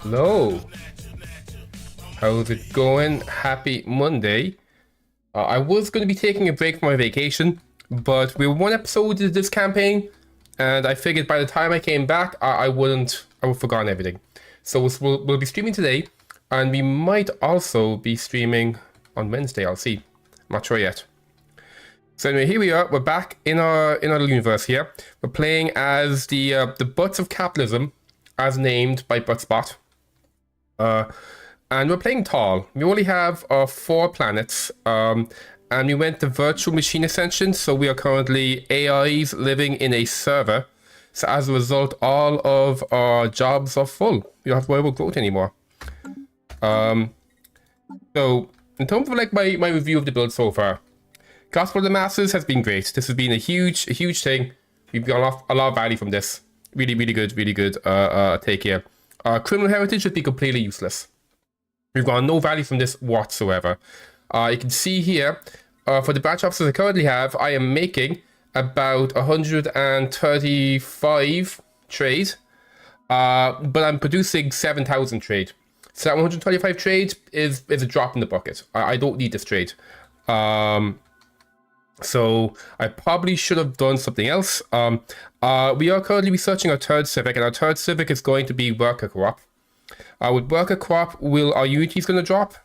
Hello. How's it going? Happy Monday. I was going to be taking a break from my vacation, but we're one episode into this campaign, and I figured by the time I came back, I would have forgotten everything. So we'll be streaming today, and we might also be streaming on Wednesday. I'll see. I'm not sure yet. So anyway, here we are. We're back in our little universe here. We're playing as the butts of capitalism, as named by Butspot. And we're playing tall. We only have 4 planets, and we went to virtual machine ascension, so we are currently AIs living in a server. So as a result, all of our jobs are full. We don't have to worry about growth anymore. So in terms of like my review of the build so far, Gospel of the Masses has been great. This has been a huge thing. We've got a lot of value from this. Really good take here. Criminal heritage would be completely useless. We've got no value from this whatsoever. You can see here, for the branch officers I currently have, I am making about 135 trade, but I'm producing 7,000 trade. So that 125 trade is a drop in the bucket. I don't need this trade. So I probably should have done something else. We are currently researching our third civic, and our third civic is going to be worker co-op. With worker co-op, our unity is going to drop,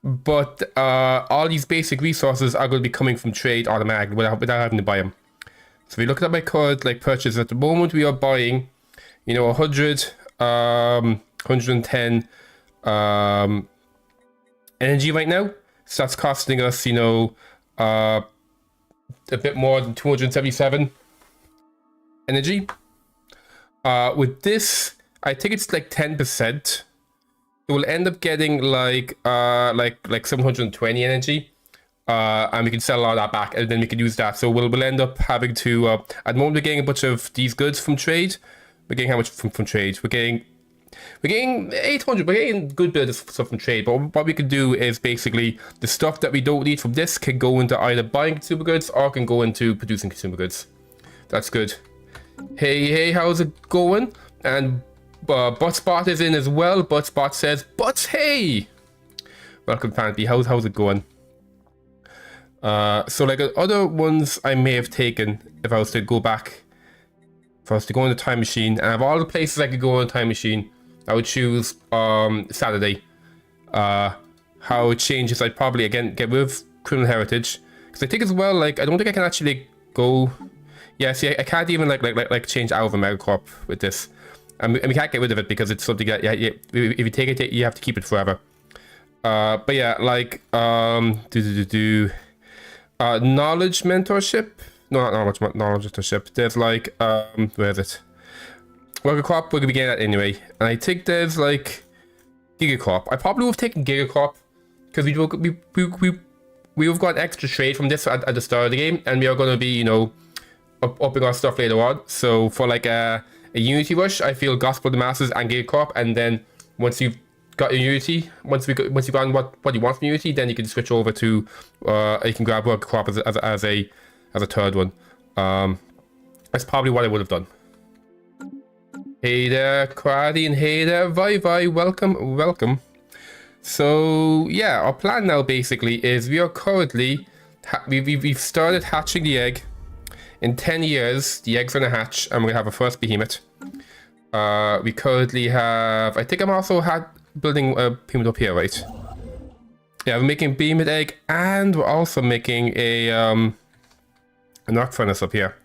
but all these basic resources are going to be coming from trade automatically without having to buy them. So if you look at my current purchase at the moment, we are buying, 100, 110 energy right now. So that's costing us, a bit more than 277 energy. With this, I think it's like 10%. So we'll end up getting like 720 energy, and we can sell all that back, and then we can use that. So we'll end up having to. At the moment, we're getting a bunch of these goods from trade. We're getting how much from trade? We're getting 800. We're getting good bit of stuff from trade. But what we can do is basically the stuff that we don't need from this can go into either buying consumer goods or can go into producing consumer goods. That's good. Hey, how's it going? And Butspot is in as well. Butspot says, "Butts, hey!" Welcome, Fancy. How's it going? So like other ones I may have taken if I was to go back, if I was to go in the time machine, and I have all the places I could go in the time machine, I would choose Saturday. How it changes, I'd probably again get rid of criminal heritage, because I think as well, I don't think I can actually go. Yeah, see, I can't even like change out of a Megacorp with this. And we can't get rid of it because it's something that if you take it, you have to keep it forever. But yeah, knowledge mentorship. No, not knowledge mentorship. There's where is it? Worker co-op, we're gonna be getting that anyway. And I think there's Gigacorp. I probably would have taken Gigacorp because we have got extra trade from this at the start of the game, and we are gonna be upping our stuff later on. So for a unity rush, I feel Gospel of the Masses and Megacorp, and then once you've got your unity, once you've gotten what you want from unity, then you can switch over to you can grab Worker Co-op as a third one. That's probably what I would have done. Hey there, Quaddy, and hey there, Vi, welcome. So yeah, our plan now basically is we are currently we've started hatching the egg. In 10 years, the egg's gonna hatch, and we're gonna have a first behemoth. We currently have. I think I'm also building a behemoth up here, right? Yeah, we're making behemoth egg, and we're also making an arc furnace up here.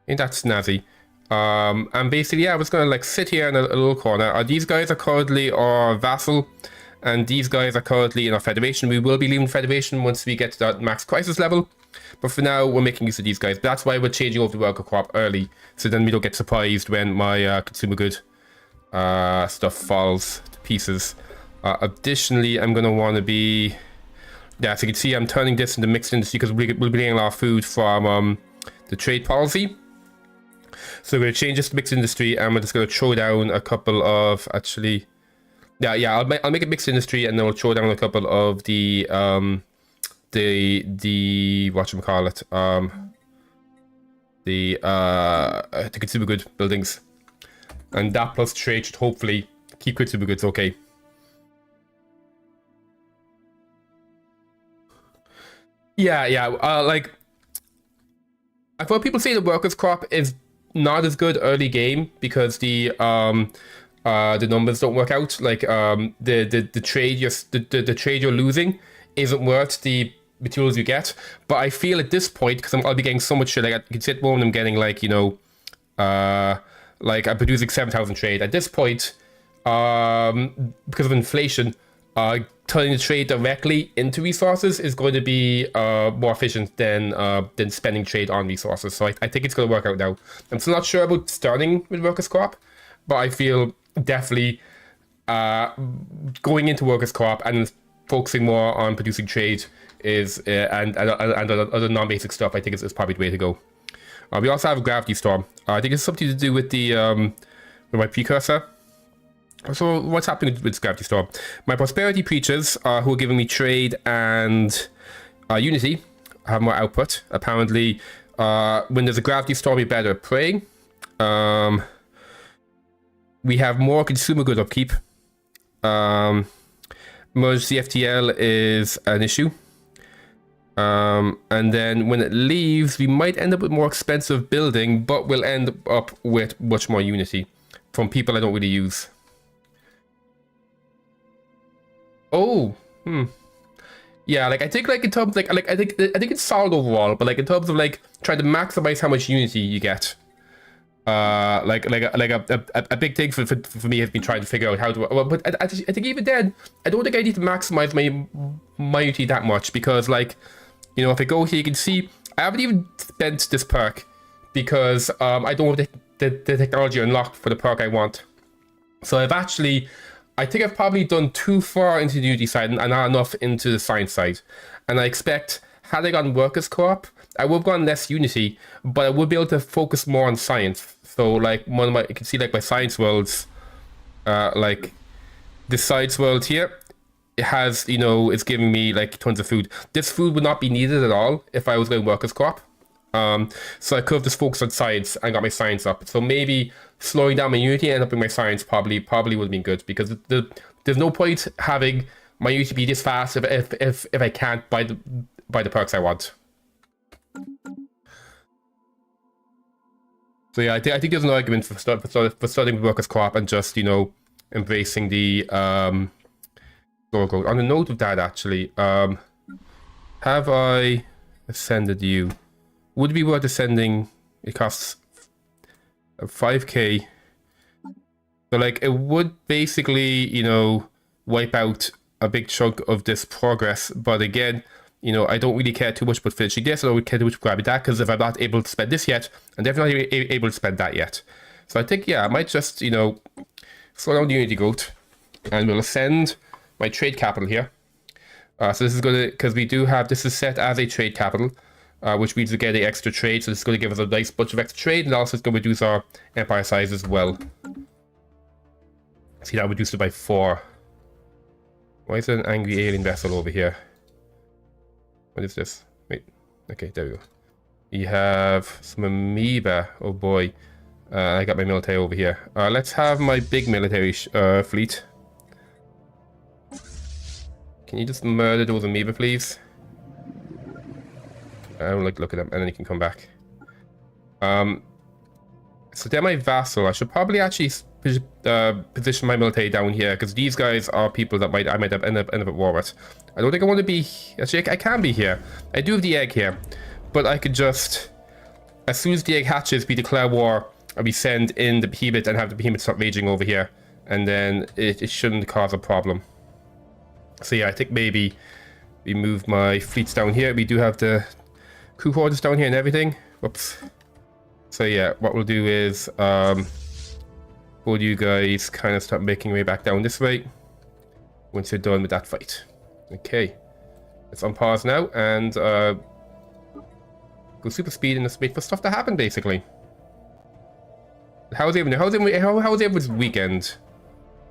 Ain't that snazzy? And basically, yeah, I was gonna sit here in a little corner. These guys are currently our vassal, and these guys are currently in our federation. We will be leaving federation once we get to that max crisis level. But for now, we're making use of these guys. But that's why we're changing over to worker co-op early, so then we don't get surprised when my consumer good stuff falls to pieces. Additionally, I'm going to want to be... Yeah, so you can see I'm turning this into mixed industry because we'll be getting a lot of food from the trade policy. So we're going to change this to mixed industry, and we're just going to throw down a couple of... Actually... Yeah, I'll make it mixed industry, and then we'll throw down a couple of the whatchamacallit, the consumer good buildings, and that plus trade should hopefully Keep consumer goods, okay. Yeah. Like, I've heard people say the workers crop is not as good early game because the numbers don't work out. Like the trade the trade you're losing isn't worth the materials you get. But I feel at this point, because I'll be getting so much shit, like I can sit more and I'm getting like, you know, like I'm producing 7,000 trade at this point, because of inflation. Turning the trade directly into resources is going to be more efficient than spending trade on resources. So I think it's going to work out now. I'm still not sure about starting with workers crop, but I feel definitely going into workers crop and focusing more on producing trade is and other non-basic stuff, I think is probably the way to go. We also have gravity storm. I think it's something to do with the with my precursor. So what's happening with gravity storm? My prosperity preachers, who are giving me trade and unity, have more output. Apparently, when there's a gravity storm, we're better at praying. We have more consumer good upkeep. Merge CFTL is an issue. And then when it leaves, we might end up with more expensive building, but we'll end up with much more unity from people I don't really use. Oh, yeah, like I think like in terms like I think it's solid overall, but like in terms of like trying to maximize how much unity you get, like a big thing for me has been trying to figure out how to. Well, but I think even then, I don't think I need to maximize my unity that much because like, you know, if I go here, you can see I haven't even spent this perk because I don't have the technology unlocked for the perk I want. So I think I've probably done too far into the unity side and not enough into the science side. And I expect, had I gone workers co-op, I would have gone less unity, but I would be able to focus more on science. So like you can see like my science worlds, like this science world here, it has, you know, it's giving me like tons of food. This food would not be needed at all if I was going workers co-op. So I could have just focused on science and got my science up. So maybe slowing down my unity and upping my science probably would have been good because there's no point having my unity be this fast if I can't buy the perks I want. So yeah, I think there's an argument for starting with workers co-op and just, you know, embracing the lower gold. On the note of that, actually, have I ascended you? Would it be worth ascending? It costs 5k. So like it would basically, you know, wipe out a big chunk of this progress. But again, you know, I don't really care too much about finishing this. I don't care too much about grabbing that because if I'm not able to spend this yet, I'm definitely able to spend that yet. So I think, yeah, I might just, you know, slow down the unity growth and we'll ascend my trade capital here. So this is going to, because we do have, this is set as a trade capital. Which means we're getting extra trade, so this is going to give us a nice bunch of extra trade, and also it's going to reduce our empire size as well. See, that reduced it by 4. Why is there an angry alien vessel over here? What is this? Wait, okay, there we go. We have some amoeba, oh boy. I got my military over here. Let's have my big military fleet. Can you just murder those amoeba, please? I don't like looking at them, and then you can come back. So they're my vassal. I should probably actually position my military down here because these guys are people that I might end up at war with. I don't think I want to be. Actually, I can be here. I do have the egg here, but I could just, as soon as the egg hatches, we declare war and we send in the behemoth and have the behemoth start raging over here, and then it shouldn't cause a problem. So yeah, I think maybe we move my fleets down here. We do have the crew quarters down here and everything. Whoops. So yeah, what we'll do is all you guys kind of start making your way back down this way once you're done with that fight. Okay, let's unpause now and go super speed and just wait for stuff to happen basically. How's everyone's weekend?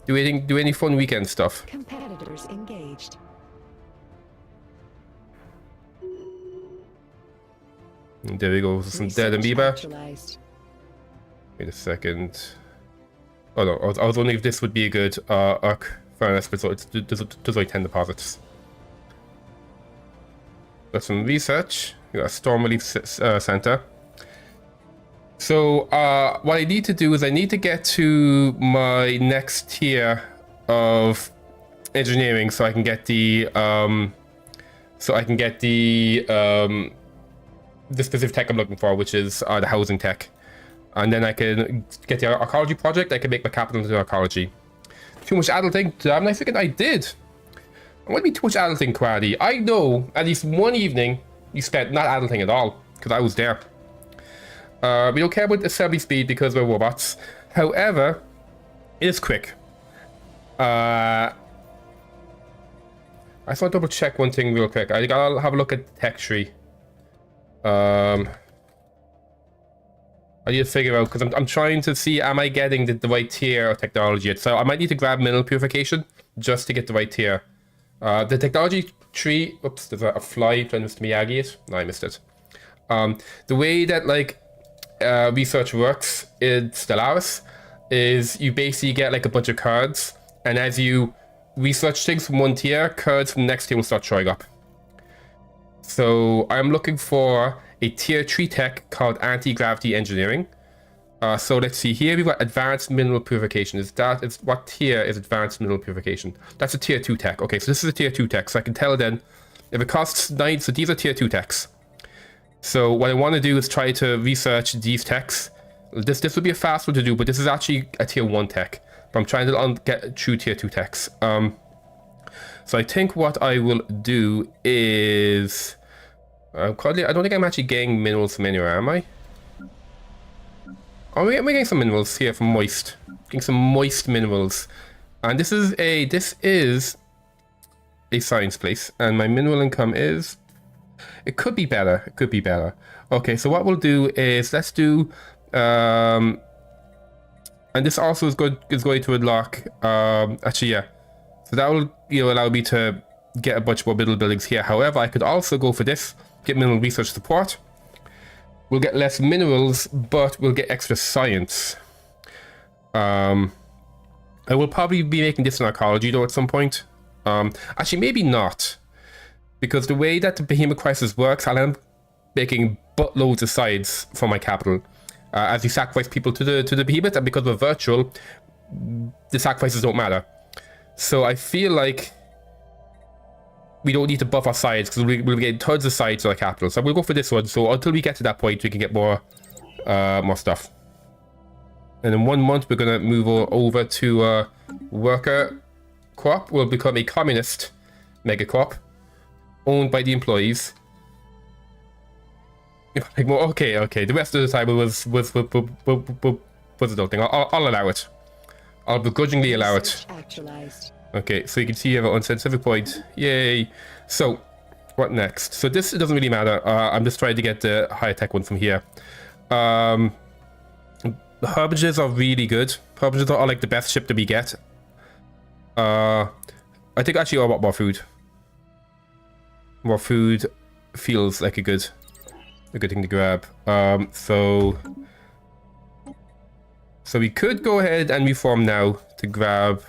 Do any fun weekend stuff? Competitors engaged. There we go, some dead amoeba. Wait a second. Oh no, I was wondering if this would be a good arc furnace, but so it does like 10 deposits. Got some research. We got a storm relief center. So what I need to do is I need to get to my next tier of engineering so I can get the the specific tech I'm looking for, which is the housing tech. And then I can get the archaeology project. I can make my capital into archaeology. Too much adulting? Damn, I figured I did. What do you mean too much adulting, Quaddy? I know at least one evening you spent not adulting at all, because I was there. We don't care about assembly speed because we're robots. However, it is quick. I just want to double check one thing real quick. I gotta have a look at the tech tree. I need to figure out, because I'm trying to see, am I getting the right tier of technology? So I might need to grab mineral purification just to get the right tier. The technology tree, oops, there's a fly trying to Miyagi it. No, I missed it. The way that like research works in Stellaris is you basically get like a bunch of cards, and as you research things from one tier, cards from the next tier will start showing up. So I'm looking for a tier 3 tech called anti-gravity engineering. So let's see here, we've got advanced mineral purification. What tier is advanced mineral purification? That's a tier 2 tech. Okay, so this is a tier 2 tech, so I can tell then if it costs 9, so these are tier 2 techs. So what I want to do is try to research these techs. This would be a fast one to do, but this is actually a tier 1 tech. But I'm trying to get through tier 2 techs. So I think what I will do is... I don't think I'm actually getting minerals from anywhere, am I? Oh, we're getting some minerals here from moist. Getting some moist minerals. And this is a science place. And my mineral income is... It could be better. It could be better. Okay, so what we'll do is let's do... and this also is going to unlock... actually, yeah. So that will allow me to get a bunch more mineral buildings here. However, I could also go for this. Get mineral research support. We'll get less minerals, but we'll get extra science. I will probably be making this in archaeology though at some point. Actually, maybe not. Because the way that the Behemoth crisis works, I'll end up making buttloads of sides for my capital. As you sacrifice people to the Behemoth, and because we're virtual, the sacrifices don't matter. So I feel like we don't need to buff our sides because we'll get tons of sides to our capital. So we'll go for this one. So until we get to that point, we can get more stuff. And in 1 month, we're gonna move over to worker corp. We'll become a communist megacorp owned by the employees. Okay. The rest of the time it was adulting. I'll allow it. I'll begrudgingly allow it. Actualized. Okay, so you can see you have an unsensitivic point. Yay. So, what next? So this doesn't really matter. I'm just trying to get the higher tech one from here. The herbages are really good. Herbages are like the best ship that we get. I think actually I want more food. More food feels like a good thing to grab. So we could go ahead and reform now to grab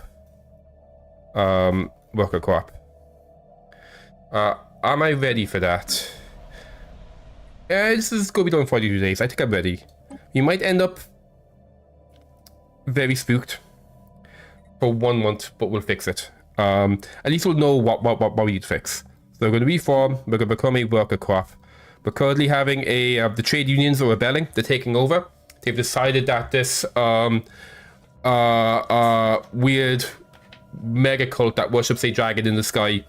worker co-op. Am I ready for that? Yeah, this is gonna be done in 42 days. I think I'm ready. You might end up very spooked for 1 month, but we'll fix it. At least we'll know what we need to fix. So we're going to reform. We're going to become a worker co-op. We're currently having the trade unions are rebelling. They're taking over. They've decided that this weird mega cult that worships a dragon in the sky,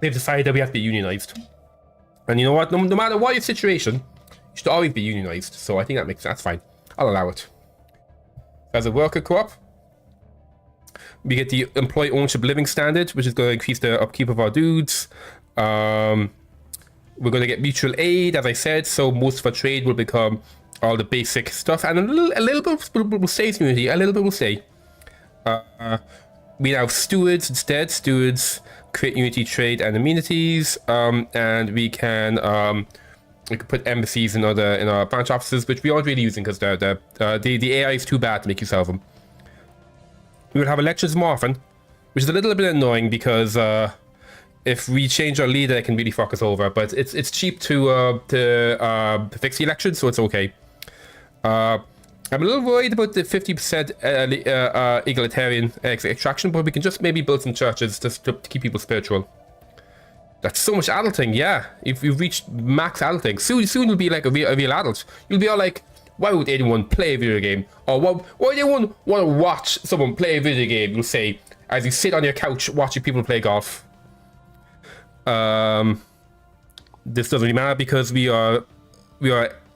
they've decided that we have to be unionized. And you know what? No matter what your situation, you should always be unionized. So I think that's fine. I'll allow it. As a worker co-op, we get the employee ownership living standard, which is going to increase the upkeep of our dudes. We're going to get mutual aid, as I said, so most of our trade will become all the basic stuff, and a little bit will stay community, a little bit will stay. We now have stewards instead. Stewards create unity trade and amenities, and we can we could put embassies in our branch offices, which we aren't really using because the AI is too bad to make use of them. We will have elections more often, which is a little bit annoying because if we change our leader, it can really fuck us over. But it's cheap to fix the elections, so it's okay. I'm a little worried about the 50% egalitarian extraction, but we can just maybe build some churches just to keep people spiritual. That's so much adulting, yeah. If you've reached max adulting, soon you'll be like a real adult. You'll be all like, why would anyone play a video game? Or why would anyone want to watch someone play a video game, you'll say, as you sit on your couch watching people play golf. This doesn't really matter because we are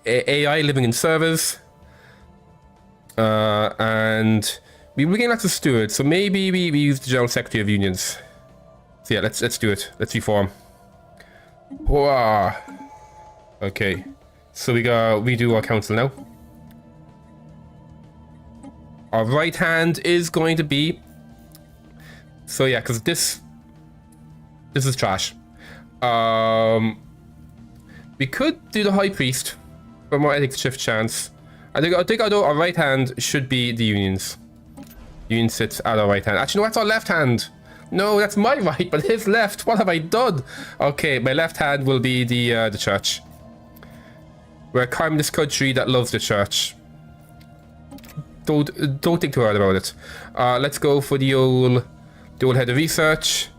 AI living in servers. And we're getting lots of stewards, so maybe we use the General Secretary of Unions. So yeah, let's do it. Let's reform. Wow. Okay. So we do our council now. Our right hand is going to be. So yeah, because this is trash. We could do the High Priest for more ethics shift chance. I think although our right hand should be the unions. Union sits at our right hand. Actually, no, that's our left hand. No, that's my right, but his left. What have I done? Okay, my left hand will be the church. We're a communist country that loves the church. Don't think too hard about it. Let's go for the old head of research,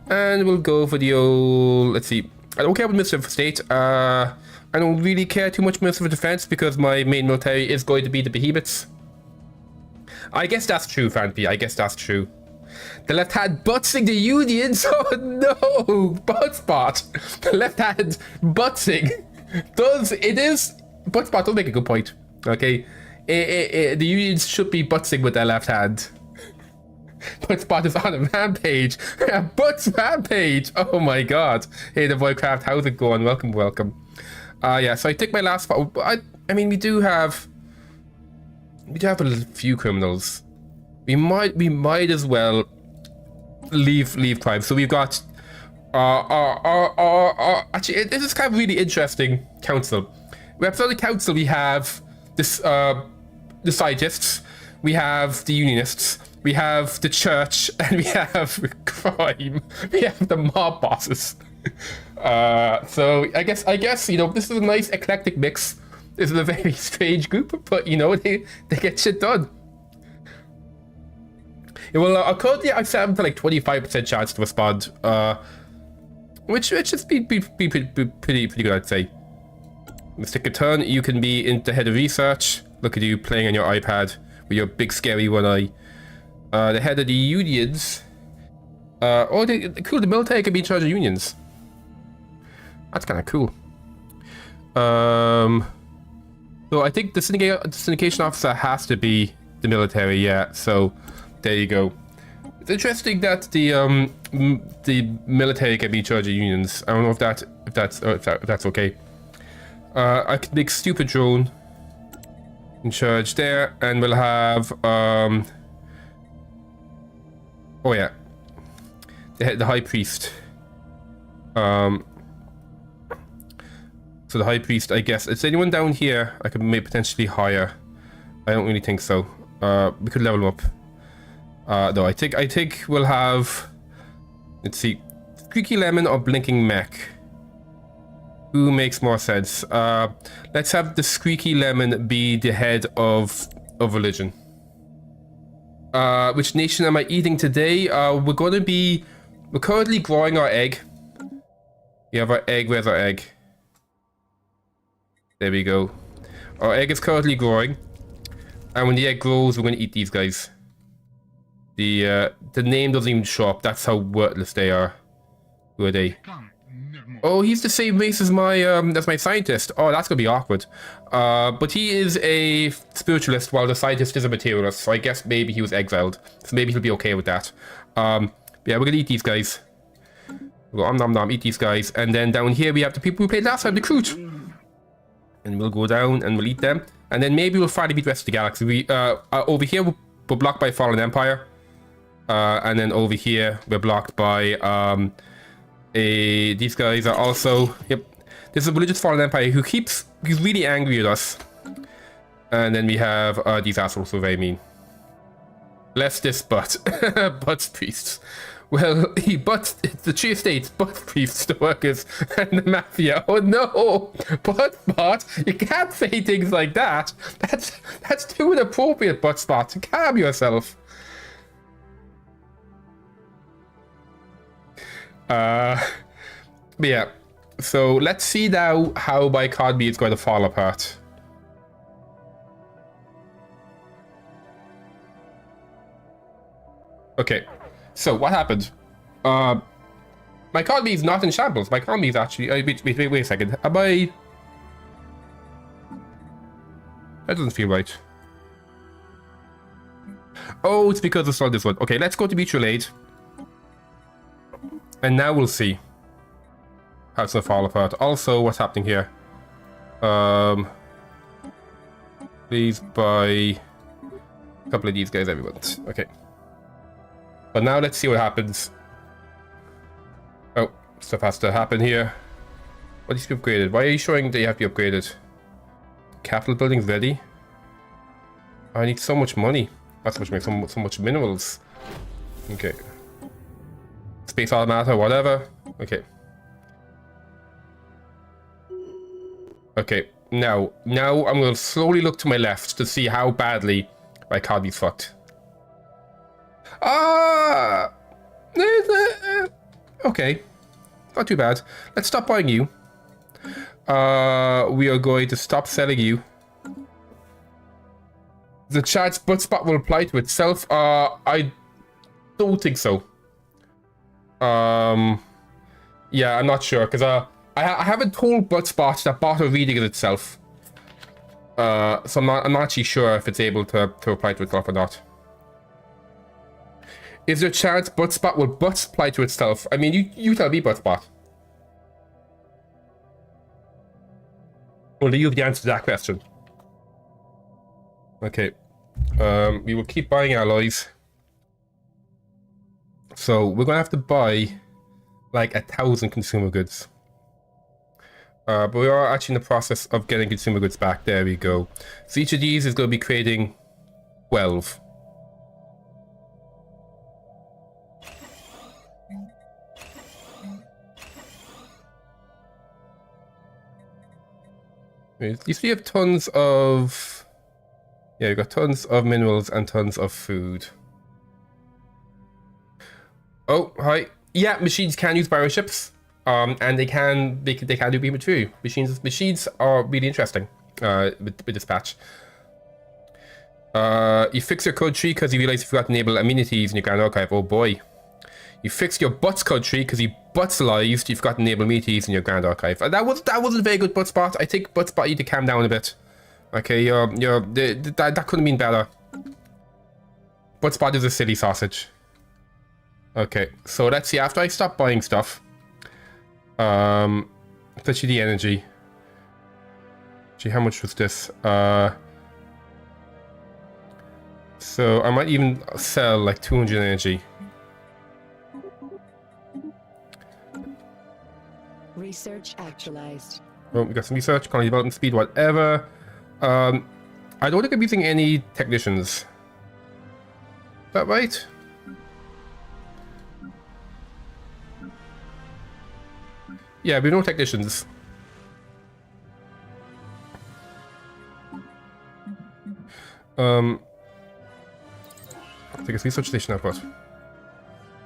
and we'll go for the old. Let's see. I don't care about Minister of State. I don't really care too much Minister of Defense because my main military is going to be the Behemoths. I guess that's true, Fanpy. I guess that's true. The left hand buttsing the unions. Oh no, Buttspot. The left hand buttsing Buttspot don't make a good point. Okay, the unions should be buttsing with their left hand. Buttspot is on a rampage. Butts rampage. Oh my god. Hey, the Voidcraft, how's it going? Welcome. Yeah. So I take my last. I mean, we do have a few criminals. We might as well leave crime. So we've got actually this is kind of really interesting council. We have the council. We have this the scientists. We have the unionists. We have the church, and we have crime. We have the mob bosses. So I guess this is a nice eclectic mix. This is a very strange group, but they get shit done. Yeah, well, currently I set them to like 25% chance to respond, which is be pretty good, I'd say. Mr. Catan, you can be in the head of research. Look at you playing on your iPad with your big scary one eye. The head of the unions. Cool. The military can be in charge of unions. That's kind of cool. So I think the syndication officer has to be the military. Yeah. So there you go. It's interesting that the military can be in charge of unions. I don't know if that's okay. I could make stupid drone in charge there, and we'll have oh yeah, the high priest. So the high priest, I guess. Is anyone down here I could maybe potentially hire? I don't really think so. We could level him up. No, I think we'll have. Let's see, Squeaky Lemon or Blinking Mech. Who makes more sense? Let's have the Squeaky Lemon be the head of religion. Which nation am I eating today? We're currently growing our egg. We have our egg. Where's our egg? There we go. Our egg is currently growing, and when the egg grows, we're going to eat these guys. The name doesn't even show up. That's how worthless they are. Who are they? Oh, he's the same race as my scientist. Oh, that's gonna be awkward. But he is a spiritualist, while the scientist is a materialist. So I guess maybe he was exiled. So maybe he'll be okay with that. Yeah, we're gonna eat these guys. We'll go nom, eat these guys, and then down here we have the people who played last time, the Recruit. And we'll go down and we'll eat them, and then maybe we'll finally beat the rest of the galaxy. We over here we're blocked by Fallen Empire, and then over here we're blocked by these guys are also, yep, There's a religious fallen empire he's really angry at us. And then we have these assholes who are very mean. Bless this butt. Butts priests. Well, the tree estates, butt priests, the workers, and the mafia. Oh no! Butt, you can't say things like that. That's too inappropriate, butt spot. Calm yourself. But yeah. So let's see now how my economy is going to fall apart. Okay, so what happened? My economy is not in shambles. My economy is actually... wait a second. Am I... That doesn't feel right. Oh, it's because it's not this one. Okay, let's go to mutual aid. And now we'll see how it's gonna fall apart. Also, what's happening here? Please buy a couple of these guys every month. Okay. But now let's see what happens. Oh, stuff has to happen here. What needs to be upgraded? Why are you showing that you have to be upgraded? Capital building's ready. I need so much money. Not so much money, so much minerals. Okay. Space automata, whatever. Okay. Okay, now I'm going to slowly look to my left to see how badly my economy's fucked. Okay, not too bad. Let's stop buying you. We are going to stop selling you. The chat's butt spot will apply to itself. I don't think so. Yeah, I'm not sure because I haven't told butt spot that bot are reading it itself. So I'm not actually sure if it's able to apply to itself or not. Is there a chance buttspot will apply to itself? I mean, you tell me, buttspot. Well, do you have the answer to that question? Okay. We will keep buying alloys. So we're gonna have to buy like 1,000 consumer goods. But we are actually in the process of getting consumer goods back. There we go. So each of these is going to be creating 12. At least we have tons of... Yeah, we've got tons of minerals and tons of food. Oh, hi. Yeah, machines can use bioships. And they can do Behemoth too. Machines are really interesting with this patch. You fix your code tree because you realize you forgot to enable amenities in your grand archive. Oh boy. You fixed your butts code tree because you buttsalized. You forgot to enable amenities in your grand archive. That wasn't a very good butt spot. I think butt spot you need to calm down a bit. Okay, that could have been better. Butt spot is a silly sausage. Okay, so let's see. After I stop buying stuff, especially the energy. Gee, how much was this? So I might even sell like 200 energy. Research actualized. Oh, we got some research, colony development speed, whatever. I don't think I'm using any technicians. Is that right? Yeah, we have no technicians. I think it's research station output.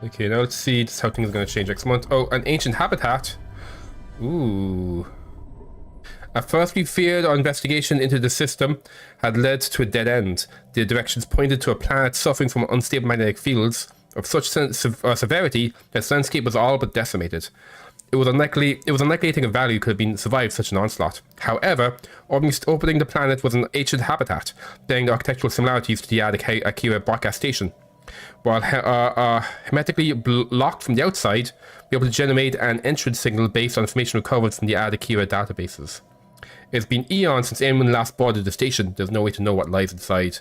Okay, now let's see just how things are going to change next month. Oh, an ancient habitat. Ooh. At first we feared our investigation into the system had led to a dead end. The directions pointed to a planet suffering from unstable magnetic fields of such severity that its landscape was all but decimated. It was unlikely anything of value could have been survived such an onslaught. However, opening the planet was an ancient habitat, bearing the architectural similarities to the Akira broadcast station. While hermetically locked from the outside, we were able to generate an entrance signal based on information recovered from the Akira databases. It's been eons since anyone last boarded the station. There's no way to know what lies inside.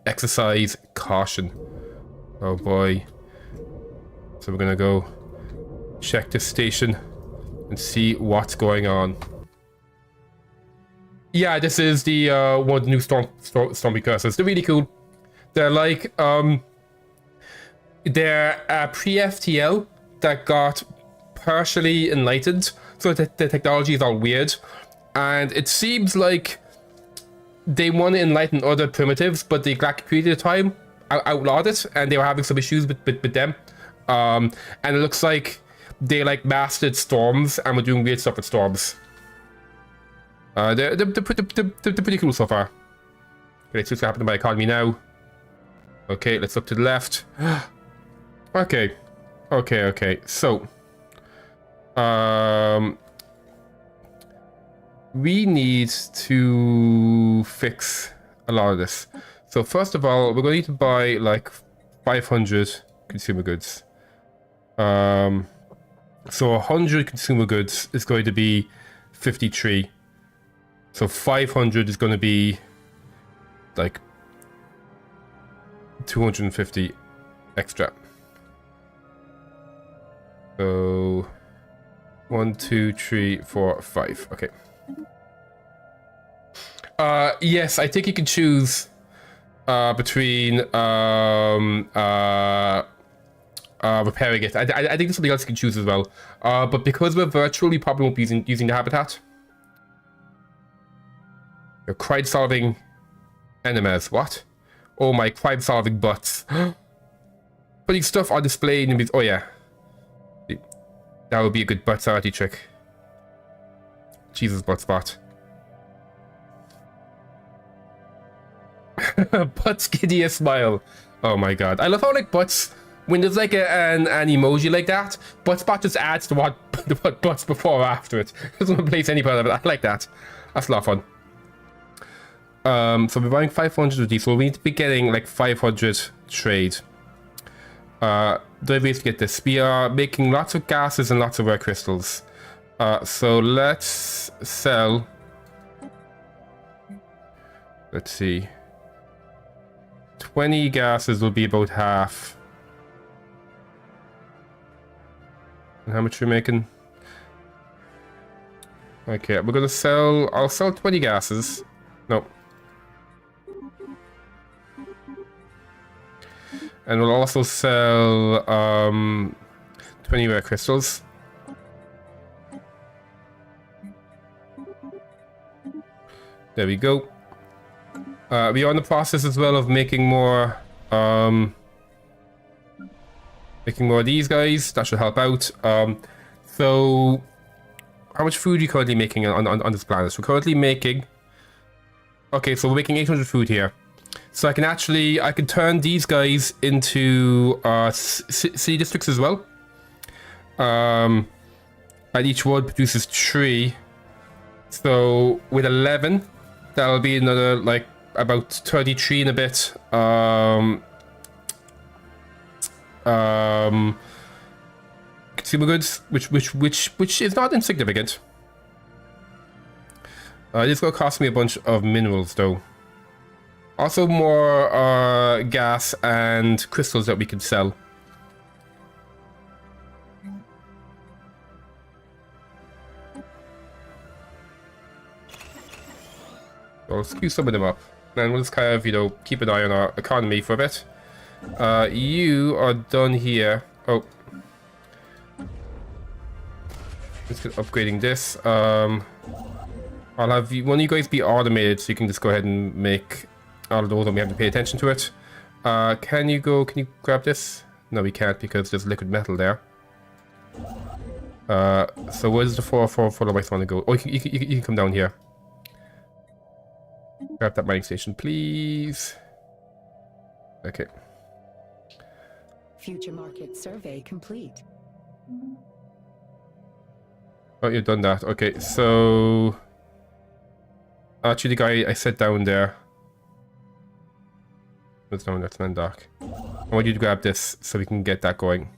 Exercise caution. Oh boy. So we're gonna go check this station and see what's going on. Yeah, this is the one of the new storm precursors. They're really cool. They're like they're a pre-FTL that got partially enlightened, so the technology is all weird, and it seems like they want to enlighten other primitives, but the Galactic Community at the time outlawed it, and they were having some issues with them. And it looks like they like mastered storms and were doing weird stuff with storms. They're pretty cool so far. Okay, let's see what's happening to my economy now. Okay, let's look to the left. Okay. So, we need to fix a lot of this. So first of all, we're going to need to buy like 500 consumer goods. So 100 consumer goods is going to be 53. So 500 is going to be like 250 extra. So 1, 2, 3, 4, 5. Okay. Yes, I think you can choose between repairing it. I think there's something else you can choose as well. But because we're virtual, we probably won't be using the habitat. Your crime-solving enemies. What? Oh my crime-solving butts. Putting stuff on display in the... Oh yeah. That would be a good butt sanity trick. Jesus, butt spot. Butts giddy a smile. Oh my god. I love how like butts, when there's like an emoji like that, butt spot just adds to what butts before or after it. It doesn't replace any part of it. I like that. That's a lot of fun. So we're buying 500 of these, so we need to be getting like 500 trade. The ways to get this. We are making lots of gases and lots of rare crystals. So let's sell. Let's see. 20 gases will be about half. And how much are we making? Okay, we're gonna sell. I'll sell 20 gases. No. And we'll also sell 20 rare crystals. There we go. We are in the process as well of making more of these guys. That should help out. So how much food are you currently making on this planet? We're currently making... Okay, so we're making 800 food here. So I can turn these guys into city districts as well. And each one produces 3. So with 11, that'll be another like about 33 and a bit. Consumer goods, which is not insignificant. This is gonna cost me a bunch of minerals though. Also more gas and crystals that we can sell. So let's queue some of them up. And we'll just kind of, you know, keep an eye on our economy for a bit. You are done here. Oh. Let's get upgrading this. I'll have one of you guys be automated so you can just go ahead and make all of those and we have to pay attention to it. Can you grab this? No, we can't because there's liquid metal there. So where's the 444 device want to go? Oh, you can come down here. Grab that mining station, please. Okay. Future market survey complete. Oh, you've done that. Okay, so... Actually, the guy I set down there... What's down there? It's man dock. I want you to grab this so we can get that going.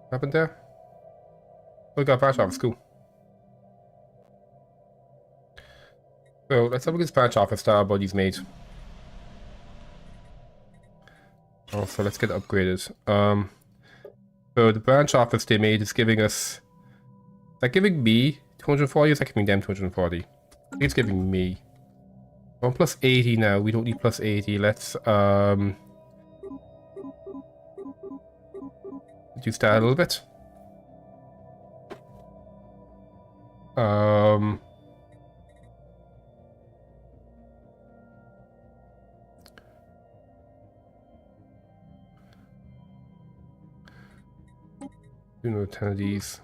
What happened there? Oh, we got a patch office, cool. So let's have a good patch office that our buddy's made. Also, let's get upgraded. So the branch office they made is giving us... Is that giving me 240? Is that giving them 240? I think it's giving me. I'm plus 80 now. We don't need plus 80. Let's reduce that a little bit. You know, 10 of these.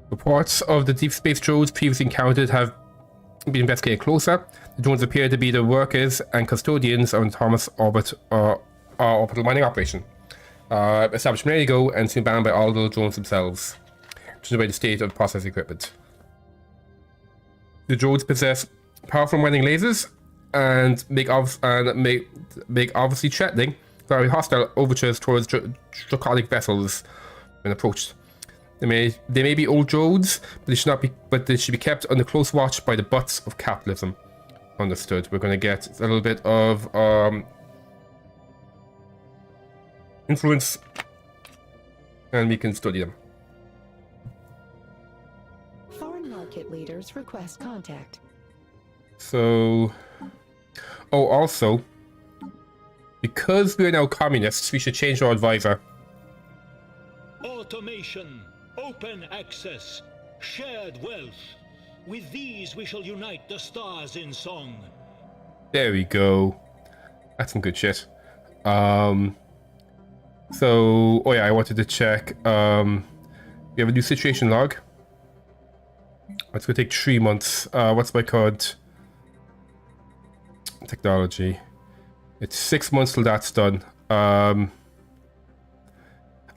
Reports of the deep space drones previously encountered have been investigated closer. The drones appear to be the workers and custodians of Thomas orbital mining operation. Established many ago and soon banned by all the drones themselves, judged by the state of processing equipment. The drones possess powerful mining lasers and make obviously threatening, very hostile overtures towards draconic vessels when approached. They may be old drones, but they should be kept under close watch by the butts of capitalism. Understood. We're going to get a little bit of influence, and we can study them. Foreign market leaders request contact. So, oh, also, because we are now communists, we should change our advisor. Automation, open access, shared wealth. With these we shall unite the stars in song. There we go. That's some good shit. So, oh yeah, I wanted to check. We have a new situation log. It's gonna take 3 months. What's my code? Technology. It's 6 months till that's done.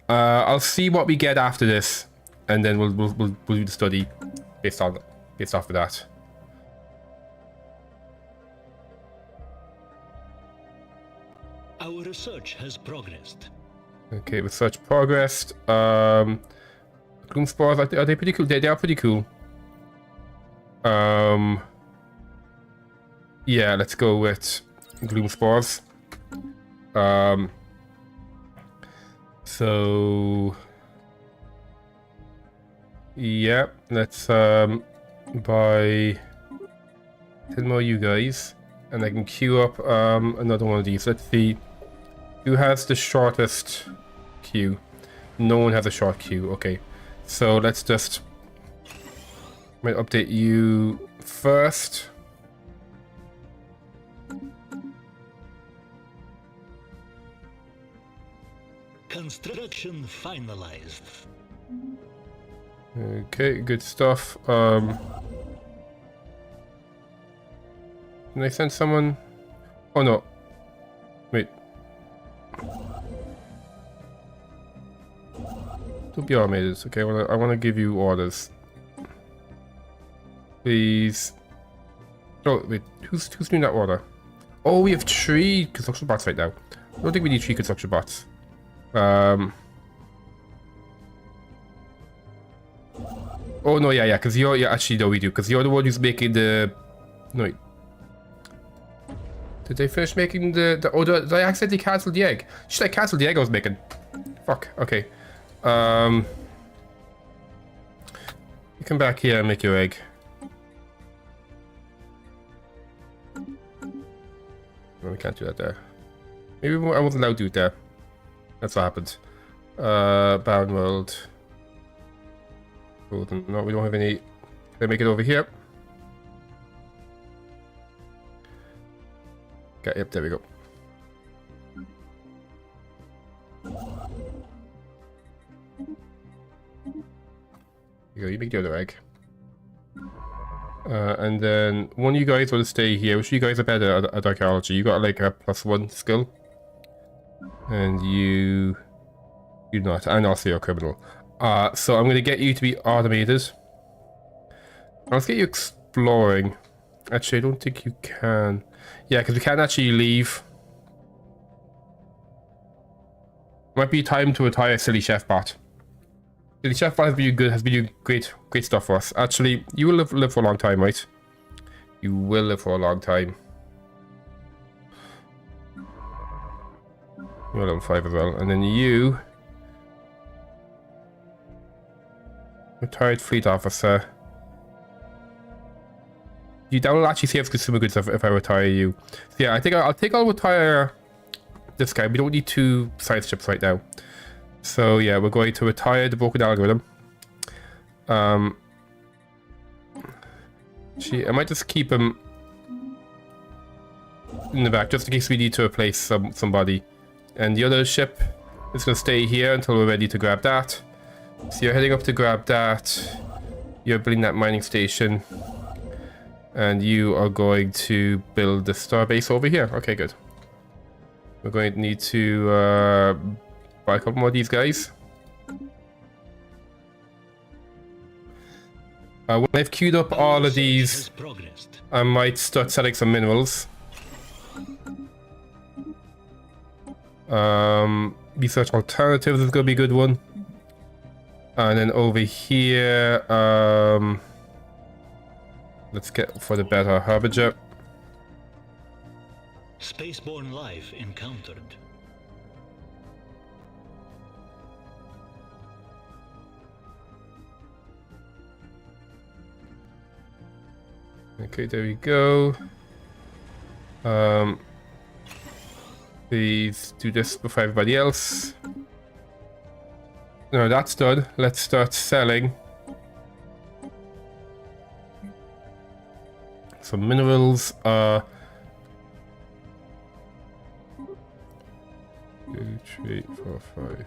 I'll see what we get after this, and then we'll do the study based off of that. Our research has progressed. Okay, research progressed. Gloom spores, are they pretty cool? They are pretty cool. Yeah, let's go with gloom spores. So yeah, let's buy 10 more you guys, and I can queue up another one of these. Let's see who has the shortest queue. No one has a short queue. Okay, so let's just might update you first. Construction finalized. Okay, good stuff. Can I send someone? Oh no. Wait. Don't be automated. Okay, I wanna give you orders. Please. Oh wait, who's doing that order? Oh, we have 3 construction bots right now. I don't think we need 3 construction bots. Oh no, yeah, because you're actually no, we do, because you're the one who's making the. No, wait. Did they finish making the? Oh, did I accidentally cancel the egg? Should I cancel the egg I was making? Fuck. Okay. You come back here and make your egg. No, we can't do that there. Maybe I wasn't allowed to do it there. That's what happened. Barren world. No, we don't have any. Can I make it over here? Okay, yep, there we go. You make the other egg. And then one of you guys will stay here. Which of you guys are better at archaeology? You got like a +1 skill. And you're not. And also you're a criminal. So I'm going to get you to be automated. Let's get you exploring. Actually, I don't think you can. Yeah, because we can't actually leave. Might be time to retire silly chef bot. The chef has been good, great stuff for us. Actually, you will live for a long time, right? You will live for a long time. You're level 5 as well. And then you... Retired fleet officer. That will actually save consumer goods if I retire you. So yeah, I think I'll retire this guy. We don't need 2 science ships right now. So yeah, we're going to retire the broken algorithm. Gee, I might just keep him in the back just in case we need to replace somebody. And the other ship is going to stay here until we're ready to grab that. So you're heading up to grab that. You're building that mining station. And you are going to build the starbase over here. Okay, good. We're going to need to buy a couple more of these guys. When I've queued up all of these, I might start selling some minerals. Research alternatives is going to be a good one. And then over here, let's get for the better harbinger. Spaceborne life encountered. Okay, there we go. Please do this before everybody else. No, that's done. Let's start selling some minerals. 2, 3, 4, 5.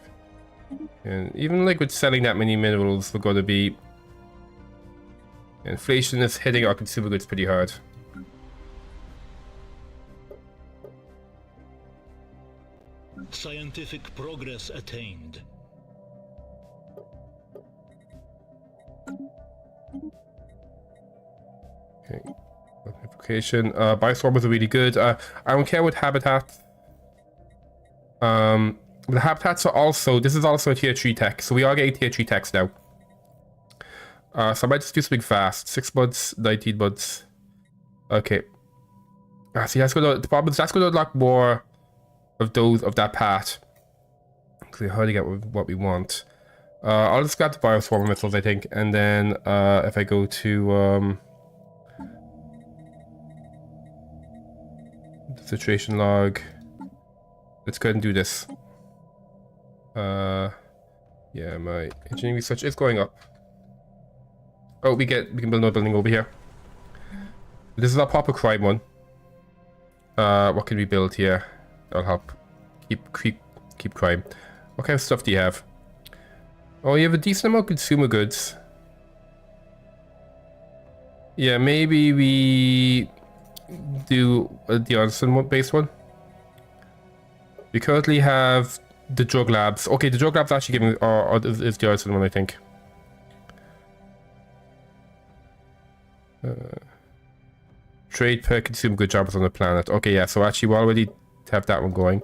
And even like with selling that many minerals, we're going to be... Inflation is hitting our consumer goods pretty hard. Scientific progress attained. Okay, application. Bioswarmers are really good. I don't care what habitat. The habitats are also... This is also a tier 3 tech, so we are getting tier 3 techs now. So I might just do something fast. 6 months, 19 months. Okay. See, that's gonna... The problem is that's gonna unlock more of that part. Because we hardly get what we want. I'll just grab the bioswarmer missiles, I think, and then if I go to the situation log, let's go ahead and do this. Yeah, my engineering research is going up. Oh, we can build another building over here. This is our proper crime one. What can we build here? That'll help keep crime. What kind of stuff do you have? Oh, you have a decent amount of consumer goods. Yeah, maybe we do the Artisan-based one. We currently have the drug labs. Okay, the drug labs actually giving is the Artisan one, I think. Trade per consumer good jobs on the planet. Okay, yeah, so actually we already have that one going.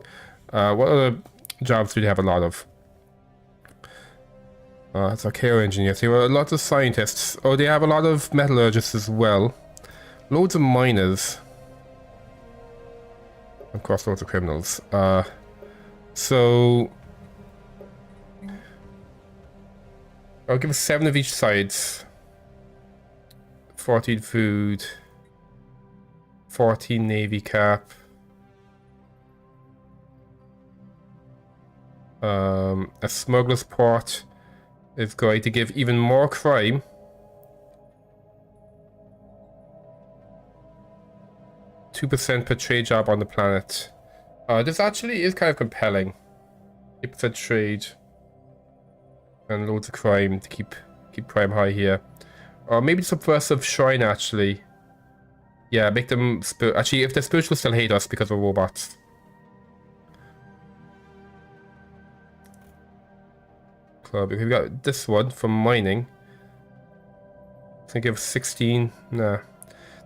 What other jobs do they have a lot of? It's our care engineers. There are lots of scientists. Oh, they have a lot of metallurgists as well. Loads of miners. Of course, loads of criminals. So I'll give us 7 of each sides. 14 food. 14 navy cap. A smuggler's port is going to give even more crime. %2 per trade job on the planet. This actually is kind of compelling. 8% trade. And loads of crime to keep crime high here. Or maybe subversive shrine actually. Yeah, make them... Actually, if they're spiritual, still hate us because we're robots. Club. We've got this one from mining. It's gonna give us 16. Nah.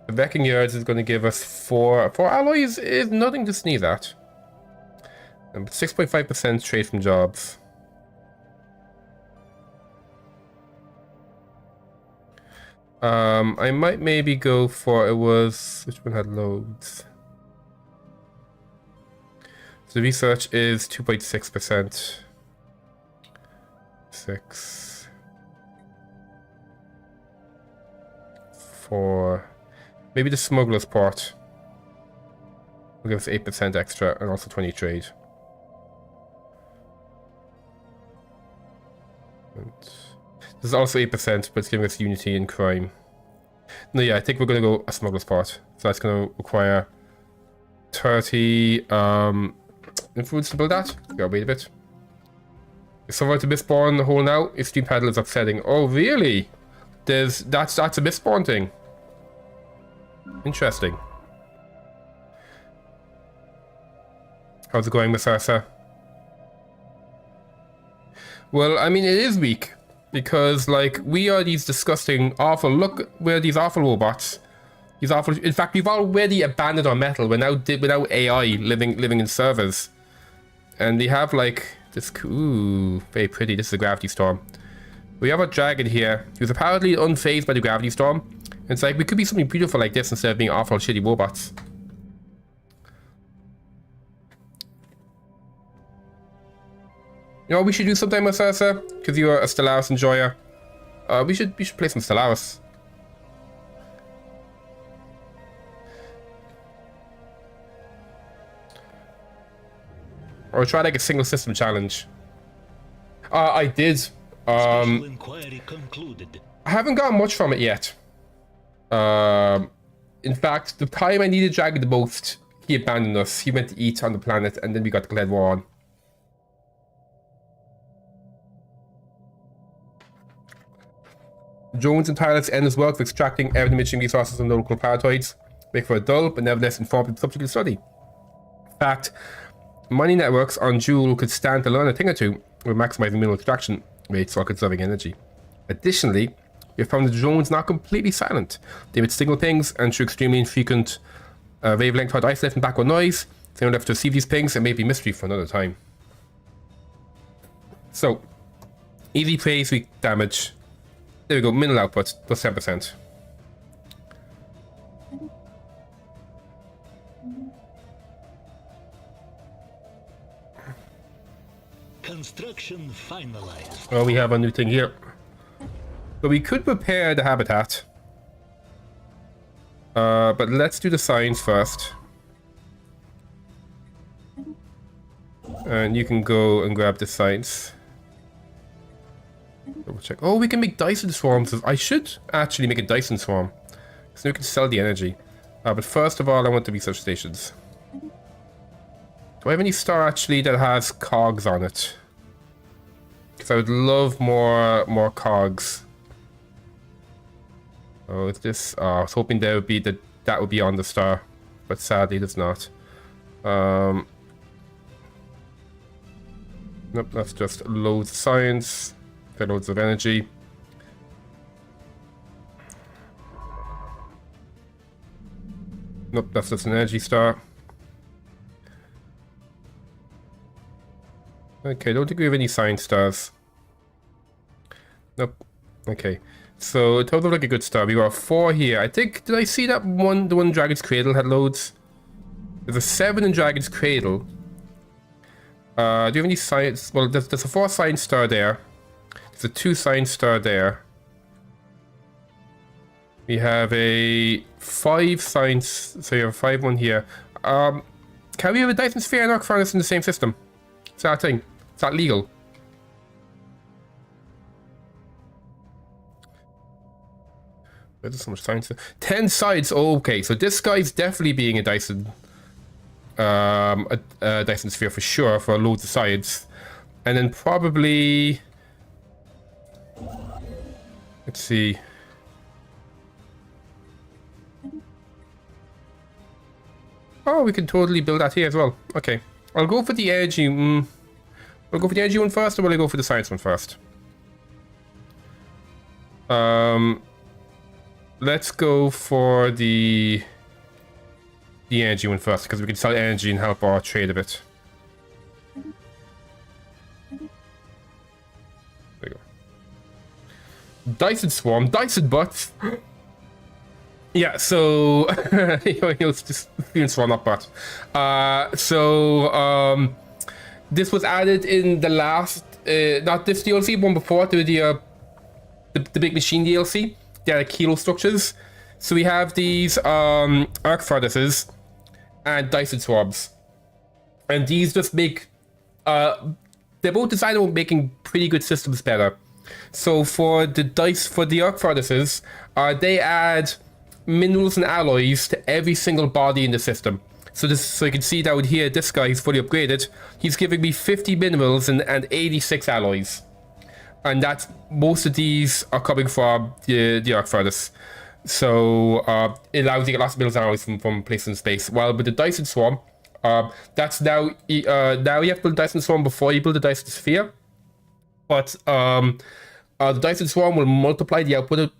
The wrecking yards is gonna give us 4. 4 alloys is nothing to sneeze at. And 6.5% trade from jobs. I might maybe go for, it was, which one had loads? So research is 2.6%. 6. 4. Maybe the smuggler's port will give us 8% extra and also 20 trade. And this is also 8%, but it's giving us unity and crime. No, yeah, I think we're going to go a smuggler's port. So that's going to require 30 influence to build that. Gotta wait a bit. If someone to misspawn the hole now, extreme paddle is upsetting. Oh, really? That's a misspawn thing. Interesting. How's it going, Miss Ursa? Well, I mean, it is weak. Because, like, we are these disgusting, awful... Look, we're these awful robots. These awful... In fact, we've already abandoned our metal. We're now without AI living in servers. And they have, like, this... Ooh, very pretty. This is a gravity storm. We have a dragon here who's apparently unfazed by the gravity storm. It's like, we could be something beautiful like this instead of being awful, shitty robots. You know what we should do sometime, Miss Ursa? Because you're a Stellaris enjoyer. We should play some Stellaris. Or try like a single system challenge. I did. Special inquiry concluded. I haven't gotten much from it yet. In fact, the time I needed Dragon the most, he abandoned us. He went to eat on the planet, and then we got declared war on. Jones and Tyler's endless work of extracting ever-diminishing resources from the local paratoids make for a dull but nevertheless informative subject of study. In fact, mining networks on Joule could stand to learn a thing or two with maximizing mineral extraction rates while conserving energy. Additionally, we have found that drones are not completely silent. They emit signal pings, and through extremely infrequent wavelength hard isolate and background noise, they don't have to receive these pings and may be mystery for another time. So, easy phase, weak damage. There we go, mineral output, plus 10%. Construction finalized. Oh, we have a new thing here. So we could prepare the habitat. But let's do the science first. And you can go and grab the science. Double check. Oh, we can make Dyson swarms. I should actually make a Dyson swarm. So we can sell the energy. But first of all, I want the research stations. Do I have any star actually that has cogs on it? Because I would love more cogs. Oh, is this? Oh, I was hoping there would be that would be on the star, but sadly, it's not. Nope, that's just loads of science, loads of energy. Nope, that's just an energy star. Okay, don't think we have any science stars. Nope. Okay. So it does look like a good star. We got 4 here. I think, did I see that one, the one in Dragon's Cradle had loads? There's a 7 in Dragon's Cradle. Do you have any science? Well, there's a 4 science star there. There's a 2 science star there. We have a 5 science, so you have a 5 one here. Can we have a Dyson Sphere and Arc Furnace in the same system? Is that a thing? Is that legal? There's so much science. 10 sides. Oh, okay, so this guy's definitely being a Dyson, a Dyson Sphere for sure for loads of sides, and then probably. Let's see. Oh, we can totally build that here as well. Okay, I'll go for the energy. I'll go for the energy one first, or will I go for the science one first? Let's go for the energy one first, because we can sell energy and help our trade a bit. There you go. Dyson swarm, Dyson butts. Yeah, so it's just feeling swarm, not butt. This was added in the last, not this DLC, one before, to the big machine DLC. They are kilo structures. So we have these arc furnaces and Dyson swarms, and these just make they're both designed on making pretty good systems better. So for the arc furnaces, they add minerals and alloys to every single body in the system. So you can see down here, this guy is fully upgraded. He's giving me 50 minerals and 86 alloys. And that's, most of these are coming from the arc furnace. So it allows you to get lots of minerals and alloys from places in space. While with the Dyson swarm, that's now you have to build a Dyson swarm before you build a Dyson sphere. But the Dyson swarm will multiply the output of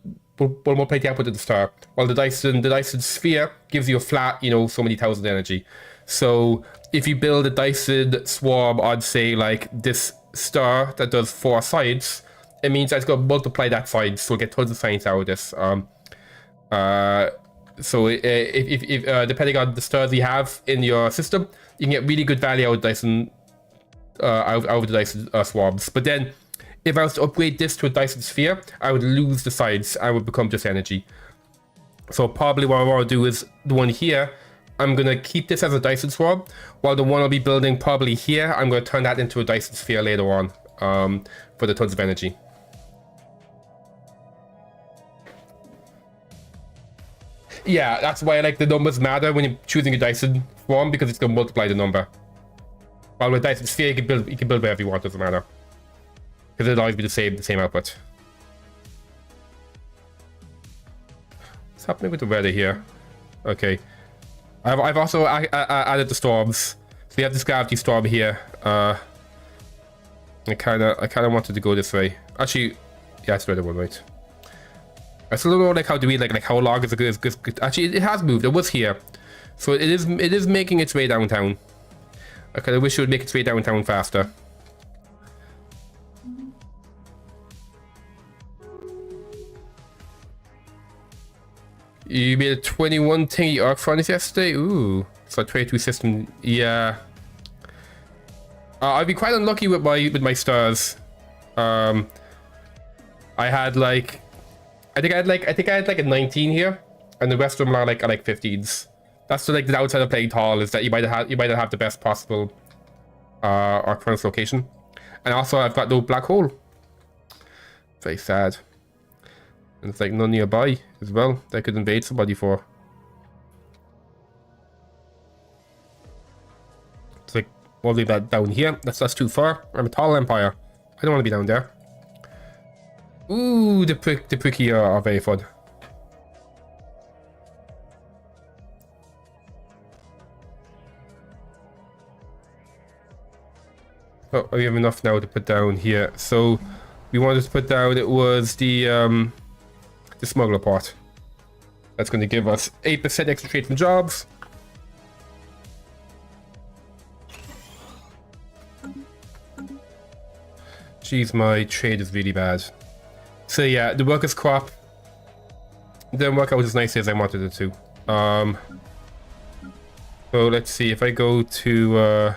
the star, while the Dyson sphere gives you a flat, so many thousand energy. So if you build a Dyson swarm on, say, like this star that does 4 sides, it means that's going to multiply that side, so we'll get tons of science out of this. So if depending on the stars you have in your system, you can get really good value out of Dyson, out of the Dyson swarms. But then, if I was to upgrade this to a Dyson sphere, I would lose the sides. I would become just energy. So probably what I want to do is the one here, I'm going to keep this as a Dyson swarm, while the one I'll be building probably here, I'm going to turn that into a Dyson sphere later on, for the tons of energy. Yeah, that's why I like the numbers matter when you're choosing a Dyson swarm, because it's going to multiply the number. While with Dyson sphere, you can build wherever you want, doesn't matter. Because it'll always be the same output. What's happening with the weather here? Okay. I've also added the storms. So we have this gravity storm here. I kinda wanted to go this way. Actually, yeah, it's the other one, right? I still don't know how to read like how long is a good. Actually, it has moved. It was here, so it is making its way downtown. I kinda wish it would make its way downtown faster. You made a 21 thingy arc furnace yesterday? Ooh, it's a 22 system. Yeah. I've been quite unlucky with my stars. I had like, I think I had like a 19 here, and the rest of them are like 15s. That's the downside of playing tall, is that you might have the best possible arc furnace location, and also I've got no black hole. Very sad. And it's like none nearby as well that I could invade somebody for. It's like all the way down here. That's too far. I'm a tall empire. I don't want to be down there. Ooh, the pricky are very fun. Oh, we have enough now to put down here. So we wanted to put down, it was the smuggler part. That's going to give us 8% extra trade from jobs. Jeez, my trade is really bad. So yeah, the workers crop didn't work out as nicely as I wanted it to. So let's see, if I go to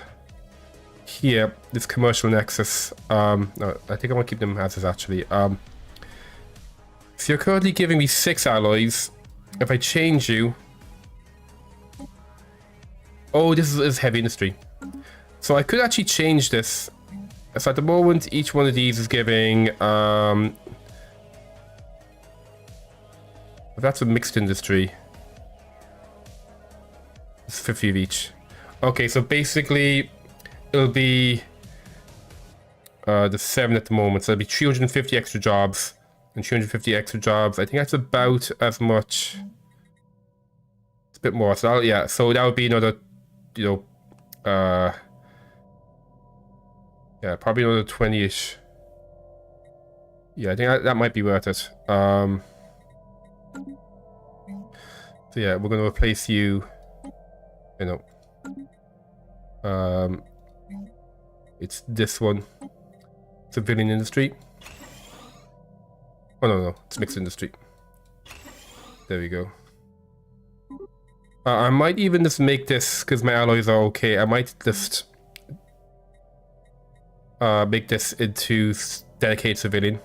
here, this commercial nexus, no, I think I want to keep them as is actually. So you're currently giving me 6 alloys. If I change you, oh, this is heavy industry. So I could actually change this. So at the moment, each one of these is giving that's a mixed industry. It's 50 of each. Okay, so basically it'll be the 7 at the moment. So it'll be 350 extra jobs and 250 extra jobs. I think that's about as much. It's a bit more. So yeah, so that would be another, yeah, probably another 20-ish. Yeah, I think that might be worth it. So yeah, we're going to replace you. It's this one. Civilian industry. Oh no, it's mixed industry. There we go. I might even just make this, because my alloys are okay, I might just make this into dedicated civilian.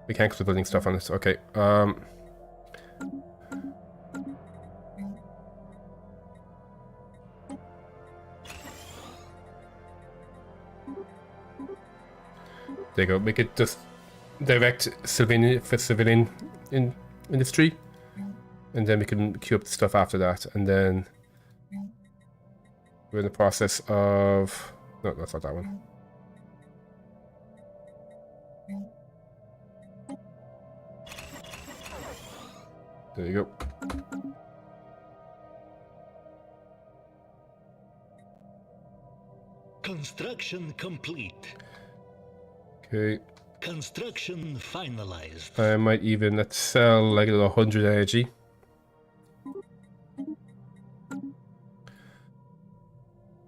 We can't keep building stuff on this. Okay. There you go. Make it just direct civilian for civilian industry, and then we can queue up the stuff after that. And then we're in the process of. No, that's not that one. There you go. Construction complete. Okay. Construction finalized. I might even let's sell like 100 energy.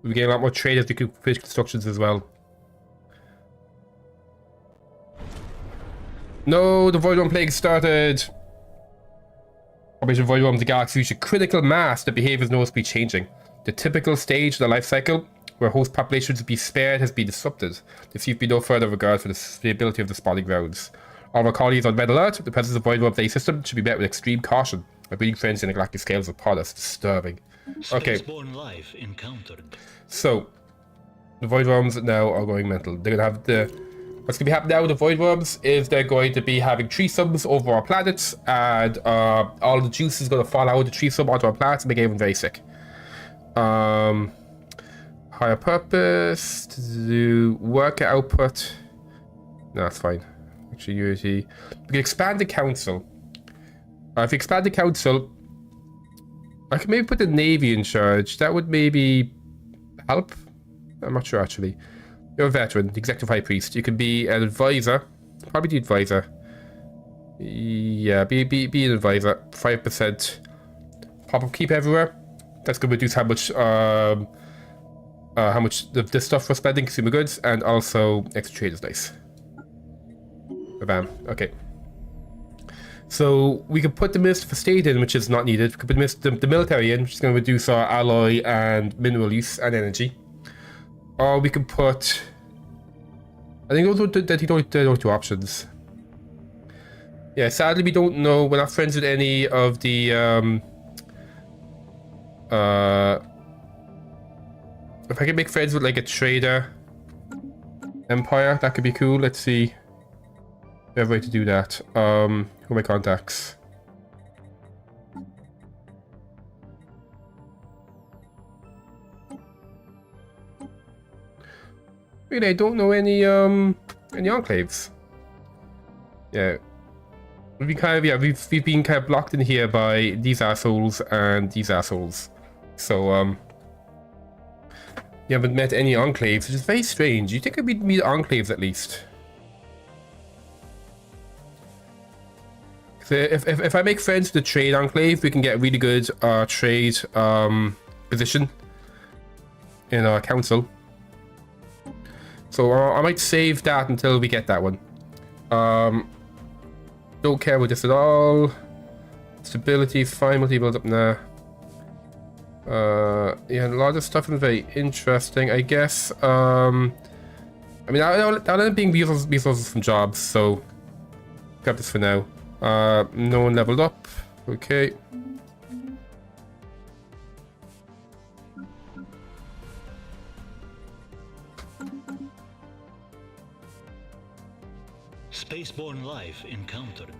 We get a lot more trade as we could finish constructions as well. No, the Void Worm Plague started. Operation Void Worm, the galaxy reached a critical mass. The behavior is noticeably changing. The typical stage of the life cycle, where host populations would be spared, has been disrupted. There seems to be no further regard for the stability of the spawning grounds. All of our colonies on red alert. The presence of Void Worm Plague system should be met with extreme caution. Our breeding frenzy in the galactic scales of pod us. Disturbing. Okay. Spaceborne life encountered. So, the Void Worms now are going mental. They're gonna have what's gonna be happening now with the Void Worms is they're going to be having threesomes over our planets, and all the juice is gonna fall out of the threesome onto our planets and make everyone very sick. Higher purpose to do worker output. No, that's fine. Actually, unity. We can expand the council. If we expand the council, I can maybe put the Navy in charge. That would maybe help. I'm not sure actually. You're a veteran, the executive high priest. You can be an advisor. Probably the advisor. Yeah, be an advisor. 5% pop-up keep everywhere. That's gonna reduce how much this stuff we're spending, consumer goods, and also extra trade is nice. Bam. Okay. So we could put the Minister for State in, which is not needed. We could put the military in, which is going to reduce our alloy and mineral use and energy. Or we could put. I think those are the two options. Yeah, sadly we don't know. We're not friends with any of the if I can make friends with like a trader empire, that could be cool. Let's see. We have a way to do that. Who are my contacts? Really, I don't know any enclaves. Yeah. We've been kind of we've been kind of blocked in here by these assholes and these assholes. So you haven't met any enclaves, which is very strange. You think we'd meet enclaves at least? So if I make friends with the trade enclave, we can get a really good trade position in our council. So I might save that until we get that one. Don't care about this at all. Stability, fine, multi-build up now. Yeah, a lot of stuff is very interesting, I guess. I mean, I'll end up being resources from jobs, so grab this for now. No one leveled up. Okay. Spaceborne life encountered.